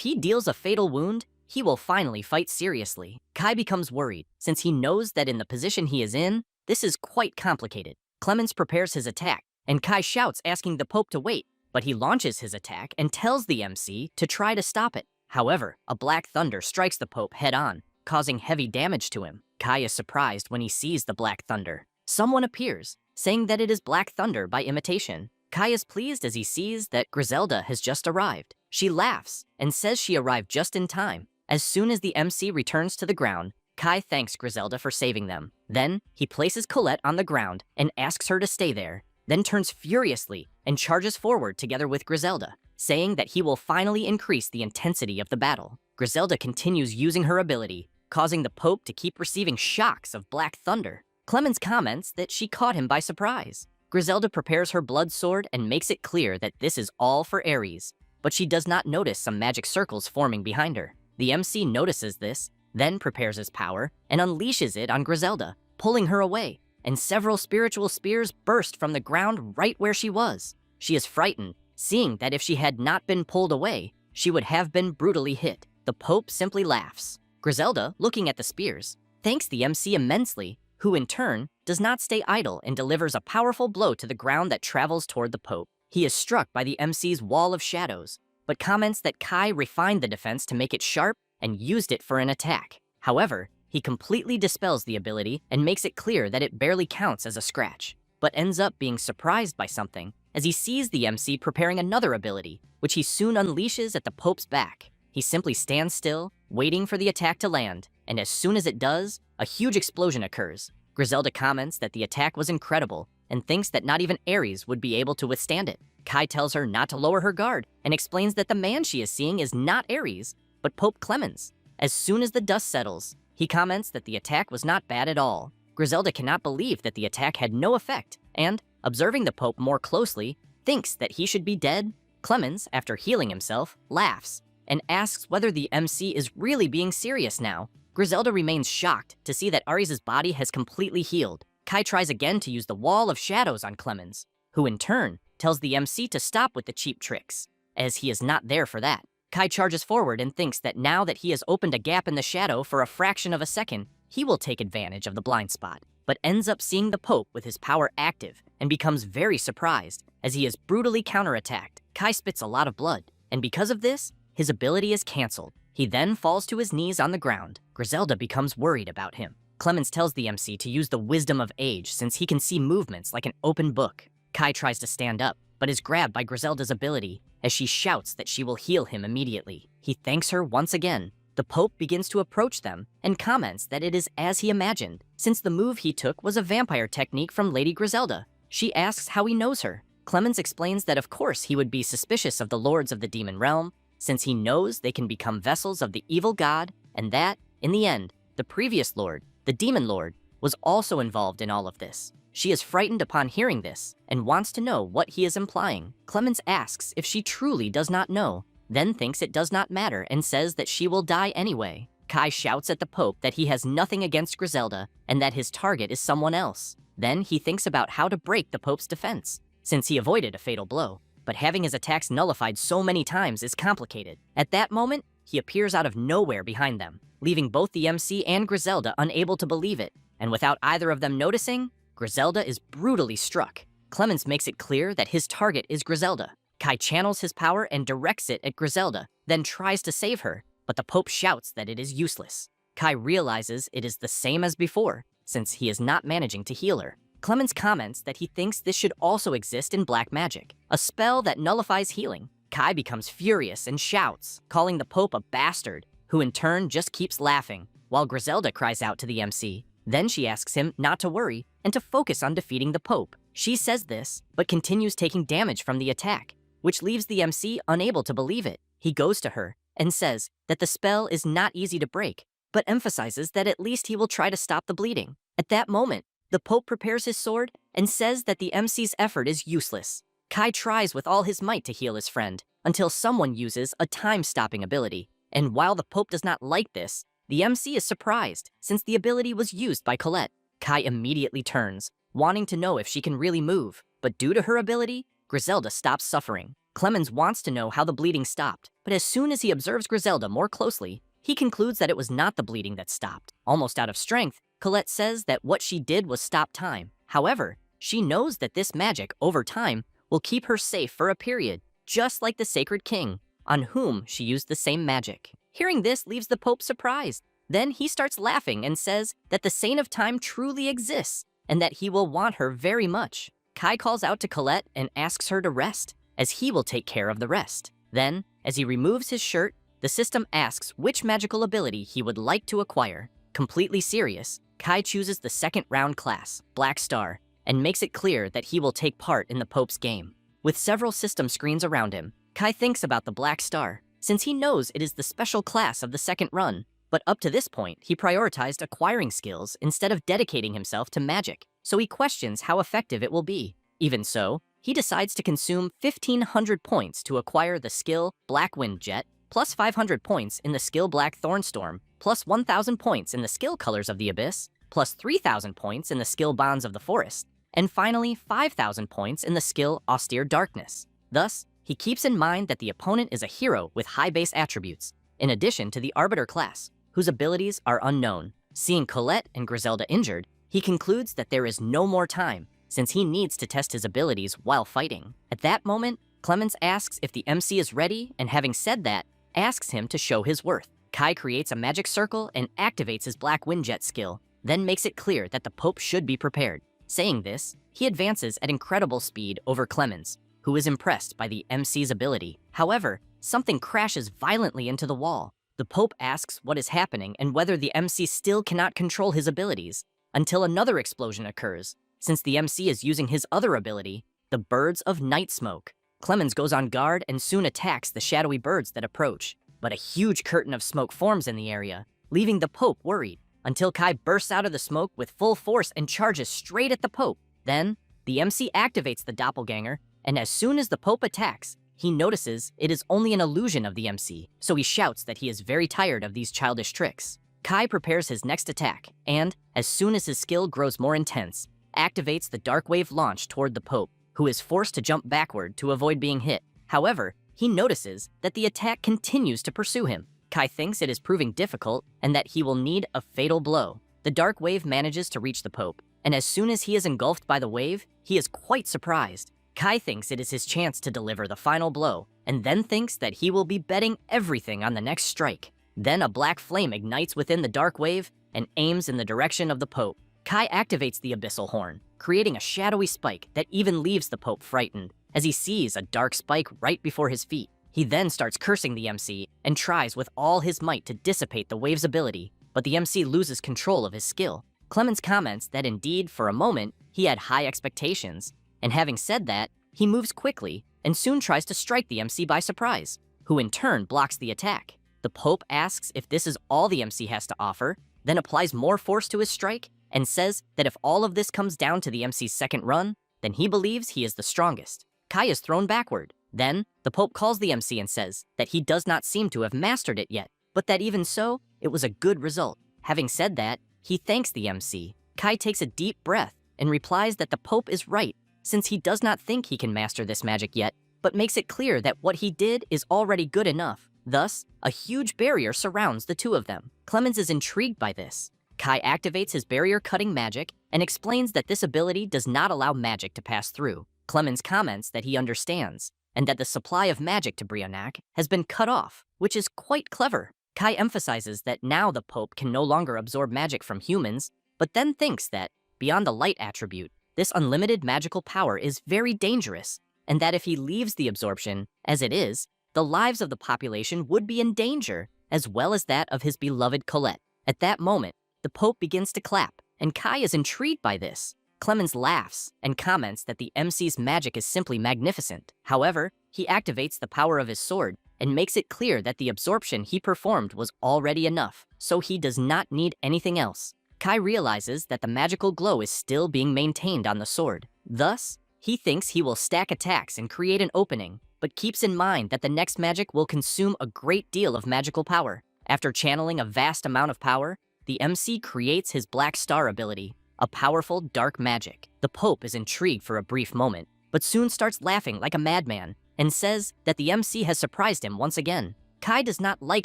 he deals a fatal wound, he will finally fight seriously. Kai becomes worried, since he knows that in the position he is in, this is quite complicated. Clemens prepares his attack, and Kai shouts asking the Pope to wait, but he launches his attack and tells the MC to try to stop it. However, a black thunder strikes the Pope head-on, causing heavy damage to him. Kai is surprised when he sees the black thunder. Someone appears, saying that it is Black Thunder by imitation. Kai is pleased as he sees that Griselda has just arrived. She laughs and says she arrived just in time. As soon as the MC returns to the ground, Kai thanks Griselda for saving them. Then, he places Colette on the ground and asks her to stay there, then turns furiously and charges forward together with Griselda, saying that he will finally increase the intensity of the battle. Griselda continues using her ability, causing the Pope to keep receiving shocks of Black Thunder. Clemens comments that she caught him by surprise. Griselda prepares her blood sword and makes it clear that this is all for Ares, but she does not notice some magic circles forming behind her. The MC notices this, then prepares his power and unleashes it on Griselda, pulling her away, and several spiritual spears burst from the ground right where she was. She is frightened, seeing that if she had not been pulled away, she would have been brutally hit. The Pope simply laughs. Griselda, looking at the spears, thanks the MC immensely, who in turn does not stay idle and delivers a powerful blow to the ground that travels toward the Pope. He is struck by the MC's wall of shadows, but comments that Kai refined the defense to make it sharp and used it for an attack. However, he completely dispels the ability and makes it clear that it barely counts as a scratch, but ends up being surprised by something as he sees the MC preparing another ability, which he soon unleashes at the Pope's back. He simply stands still, waiting for the attack to land, and as soon as it does, a huge explosion occurs. Griselda comments that the attack was incredible and thinks that not even Ares would be able to withstand it. Kai tells her not to lower her guard and explains that the man she is seeing is not Ares, but Pope Clemens. As soon as the dust settles, he comments that the attack was not bad at all. Griselda cannot believe that the attack had no effect, and, observing the Pope more closely, thinks that he should be dead. Clemens, after healing himself, laughs and asks whether the MC is really being serious now. Griselda remains shocked to see that Ares' body has completely healed. Kai tries again to use the wall of shadows on Clemens, who in turn tells the MC to stop with the cheap tricks, as he is not there for that. Kai charges forward and thinks that now that he has opened a gap in the shadow for a fraction of a second, he will take advantage of the blind spot, but ends up seeing the Pope with his power active and becomes very surprised as he is brutally counterattacked. Kai spits a lot of blood, and because of this, his ability is cancelled. He then falls to his knees on the ground. Griselda becomes worried about him. Clemens tells the MC to use the wisdom of age since he can see movements like an open book. Kai tries to stand up, but is grabbed by Griselda's ability as she shouts that she will heal him immediately. He thanks her once again. The Pope begins to approach them and comments that it is as he imagined, since the move he took was a vampire technique from Lady Griselda. She asks how he knows her. Clemens explains that of course he would be suspicious of the lords of the demon realm, since he knows they can become vessels of the evil god, and that, in the end, the previous lord, the demon lord, was also involved in all of this. She is frightened upon hearing this and wants to know what he is implying. Clemens asks if she truly does not know, then thinks it does not matter and says that she will die anyway. Kai shouts at the Pope that he has nothing against Griselda and that his target is someone else. Then he thinks about how to break the Pope's defense, since he avoided a fatal blow. But having his attacks nullified so many times is complicated. At that moment, he appears out of nowhere behind them, leaving both the MC and Griselda unable to believe it. And without either of them noticing, Griselda is brutally struck. Clemens makes it clear that his target is Griselda. Kai channels his power and directs it at Griselda, then tries to save her, but the Pope shouts that it is useless. Kai realizes it is the same as before, since he is not managing to heal her. Clemens comments that he thinks this should also exist in black magic, a spell that nullifies healing. Kai becomes furious and shouts, calling the Pope a bastard, who in turn just keeps laughing, while Griselda cries out to the MC. Then she asks him not to worry and to focus on defeating the Pope. She says this, but continues taking damage from the attack, which leaves the MC unable to believe it. He goes to her and says that the spell is not easy to break, but emphasizes that at least he will try to stop the bleeding. At that moment, the Pope prepares his sword and says that the MC's effort is useless. Kai tries with all his might to heal his friend, until someone uses a time-stopping ability. And while the Pope does not like this, the MC is surprised since the ability was used by Colette. Kai immediately turns, wanting to know if she can really move, but due to her ability, Griselda stops suffering. Clemens wants to know how the bleeding stopped, but as soon as he observes Griselda more closely, he concludes that it was not the bleeding that stopped. Almost out of strength, Colette says that what she did was stop time. However, she knows that this magic, over time, will keep her safe for a period, just like the Sacred King, on whom she used the same magic. Hearing this leaves the Pope surprised. Then he starts laughing and says that the Saint of Time truly exists, and that he will want her very much. Kai calls out to Colette and asks her to rest, as he will take care of the rest. Then, as he removes his shirt, the system asks which magical ability he would like to acquire. Completely serious, Kai chooses the second round class, Black Star, and makes it clear that he will take part in the Pope's game. With several system screens around him, Kai thinks about the Black Star, since he knows it is the special class of the second run. But up to this point, he prioritized acquiring skills instead of dedicating himself to magic, so he questions how effective it will be. Even so, he decides to consume 1,500 points to acquire the skill Black Wind Jet, plus 500 points in the skill Black Thornstorm, plus 1,000 points in the skill Colors of the Abyss, plus 3,000 points in the skill Bonds of the Forest, and finally 5,000 points in the skill Austere Darkness. Thus, he keeps in mind that the opponent is a hero with high base attributes, in addition to the Arbiter class, whose abilities are unknown. Seeing Colette and Griselda injured, he concludes that there is no more time, since he needs to test his abilities while fighting. At that moment, Clemens asks if the MC is ready, and having said that, asks him to show his worth. Kai creates a magic circle and activates his Black Windjet skill, then makes it clear that the Pope should be prepared. Saying this, he advances at incredible speed over Clemens, who is impressed by the MC's ability. However, something crashes violently into the wall. The Pope asks what is happening and whether the MC still cannot control his abilities, until another explosion occurs, since the MC is using his other ability, the Birds of Night Smoke. Clemens goes on guard and soon attacks the shadowy birds that approach, but a huge curtain of smoke forms in the area, leaving the Pope worried, until Kai bursts out of the smoke with full force and charges straight at the Pope. Then, the MC activates the doppelganger, and as soon as the Pope attacks, he notices it is only an illusion of the MC, so he shouts that he is very tired of these childish tricks. Kai prepares his next attack, and, as soon as his skill grows more intense, activates the Dark Wave launch toward the Pope, who is forced to jump backward to avoid being hit. However, he notices that the attack continues to pursue him. Kai thinks it is proving difficult and that he will need a fatal blow. The Dark Wave manages to reach the Pope, and as soon as he is engulfed by the wave, he is quite surprised. Kai thinks it is his chance to deliver the final blow, and then thinks that he will be betting everything on the next strike. Then a black flame ignites within the Dark Wave and aims in the direction of the Pope. Kai activates the Abyssal Horn, creating a shadowy spike that even leaves the Pope frightened, as he sees a dark spike right before his feet. He then starts cursing the MC and tries with all his might to dissipate the wave's ability, but the MC loses control of his skill. Clemens comments that indeed, for a moment, he had high expectations, and having said that, he moves quickly and soon tries to strike the MC by surprise, who in turn blocks the attack. The Pope asks if this is all the MC has to offer, then applies more force to his strike, and says that if all of this comes down to the MC's second run, then he believes he is the strongest. Kai is thrown backward. Then, the Pope calls the MC and says that he does not seem to have mastered it yet, but that even so, it was a good result. Having said that, he thanks the MC. Kai takes a deep breath and replies that the Pope is right, since he does not think he can master this magic yet, but makes it clear that what he did is already good enough. Thus, a huge barrier surrounds the two of them. Clemens is intrigued by this. Kai activates his barrier-cutting magic and explains that this ability does not allow magic to pass through. Clemens comments that he understands, and that the supply of magic to Brionac has been cut off, which is quite clever. Kai emphasizes that now the Pope can no longer absorb magic from humans, but then thinks that, beyond the light attribute, this unlimited magical power is very dangerous, and that if he leaves the absorption as it is, the lives of the population would be in danger, as well as that of his beloved Colette. At that moment, the Pope begins to clap, and Kai is intrigued by this. Clemens laughs and comments that the MC's magic is simply magnificent. However, he activates the power of his sword and makes it clear that the absorption he performed was already enough, so he does not need anything else. Kai realizes that the magical glow is still being maintained on the sword. Thus, he thinks he will stack attacks and create an opening, but keeps in mind that the next magic will consume a great deal of magical power. After channeling a vast amount of power, the MC creates his Black Star ability, a powerful dark magic. The Pope is intrigued for a brief moment, but soon starts laughing like a madman and says that the MC has surprised him once again. Kai does not like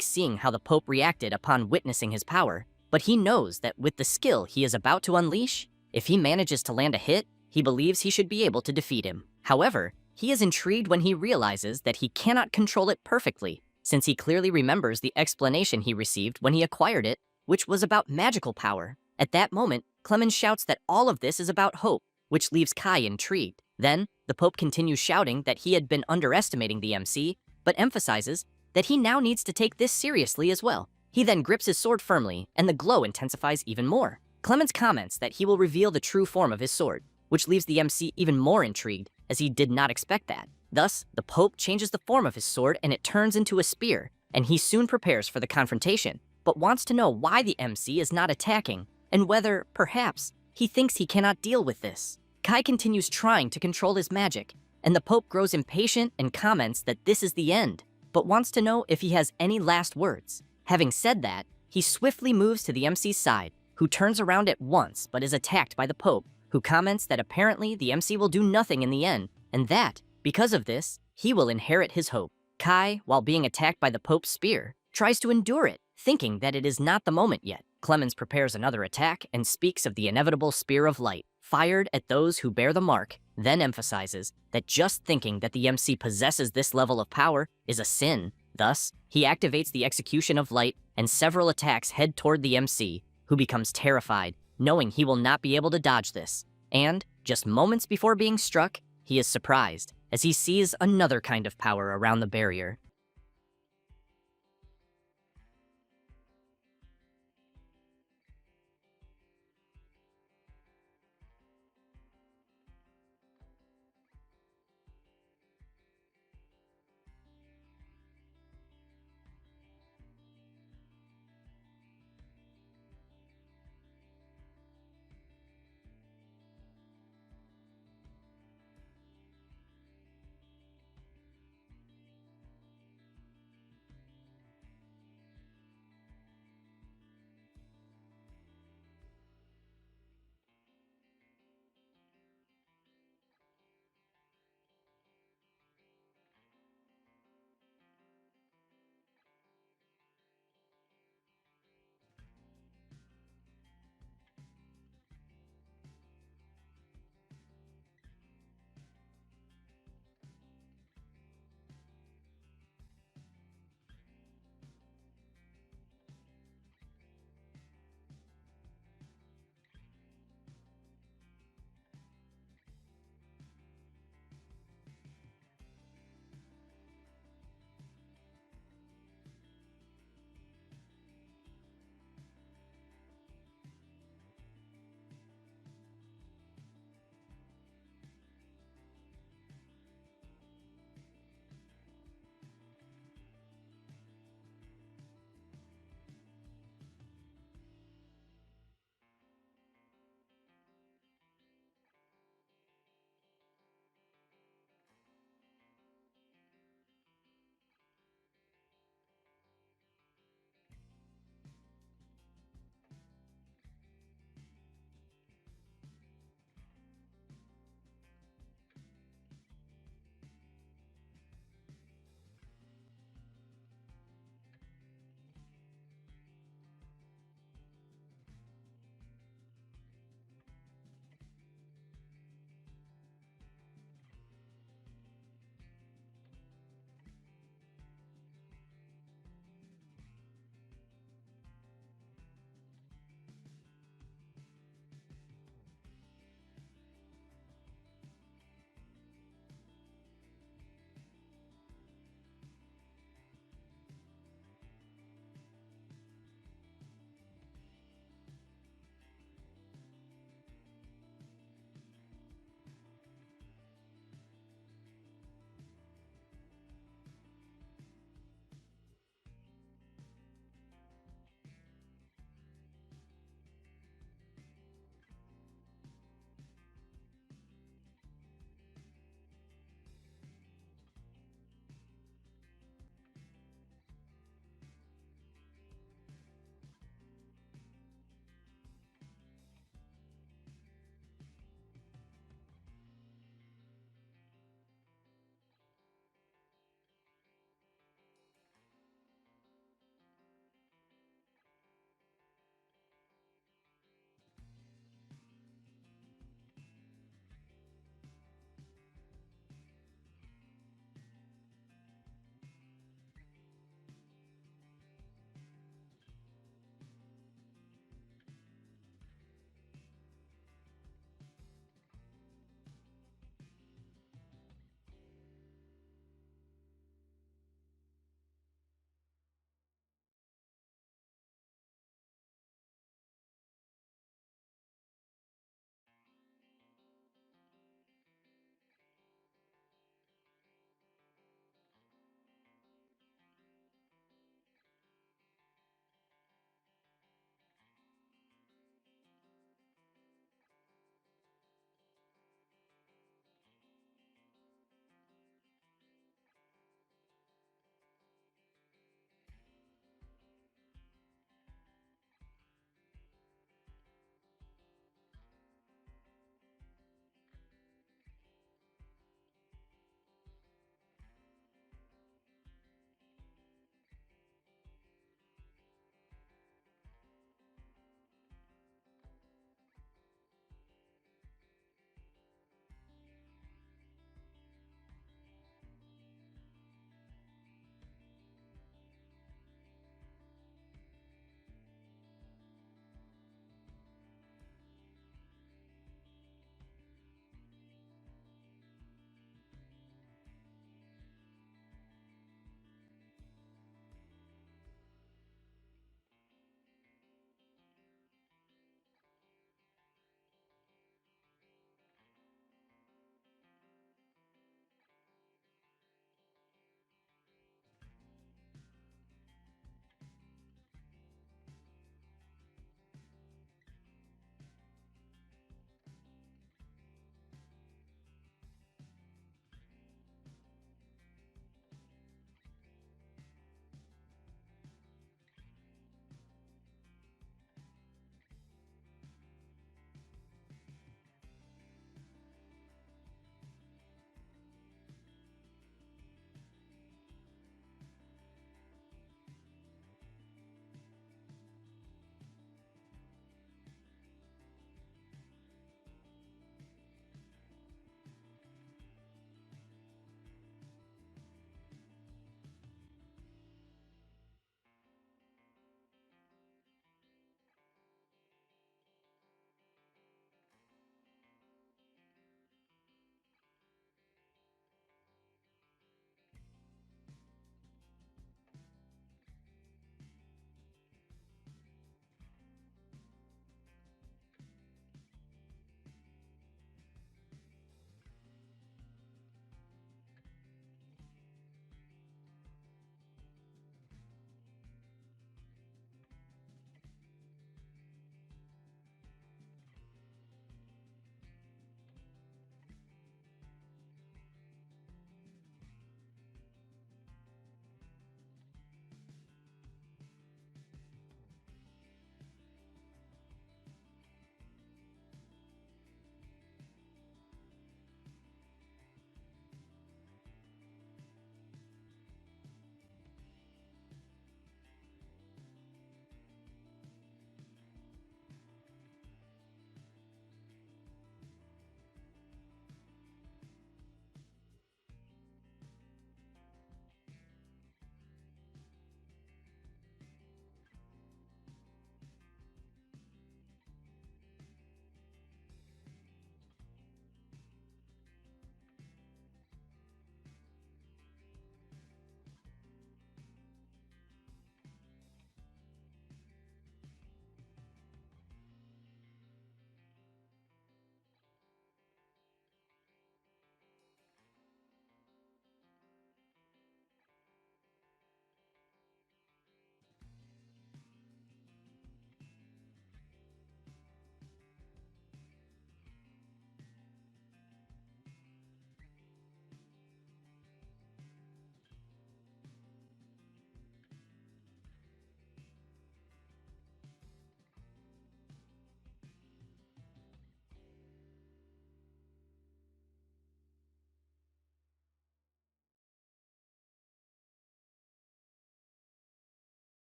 seeing how the Pope reacted upon witnessing his power, but he knows that with the skill he is about to unleash, if he manages to land a hit, he believes he should be able to defeat him. However, he is intrigued when he realizes that he cannot control it perfectly, since he clearly remembers the explanation he received when he acquired it, which was about magical power. At that moment, Clemens shouts that all of this is about hope, which leaves Kai intrigued. Then, the Pope continues shouting that he had been underestimating the MC, but emphasizes that he now needs to take this seriously as well. He then grips his sword firmly, and the glow intensifies even more. Clemens comments that he will reveal the true form of his sword, which leaves the MC even more intrigued, as he did not expect that. Thus, the Pope changes the form of his sword and it turns into a spear, and he soon prepares for the confrontation, but wants to know why the MC is not attacking, and whether, perhaps, he thinks he cannot deal with this. Kai continues trying to control his magic, and the Pope grows impatient and comments that this is the end, but wants to know if he has any last words. Having said that, he swiftly moves to the MC's side, who turns around at once but is attacked by the Pope, who comments that apparently the MC will do nothing in the end, and that, because of this, he will inherit his hope. Kai, while being attacked by the Pope's spear, tries to endure it, thinking that it is not the moment yet. Clemens prepares another attack and speaks of the inevitable spear of light, fired at those who bear the mark, then emphasizes that just thinking that the MC possesses this level of power is a sin. Thus, he activates the execution of light, and several attacks head toward the MC, who becomes terrified, knowing he will not be able to dodge this. And, just moments before being struck, he is surprised, as he sees another kind of power around the barrier.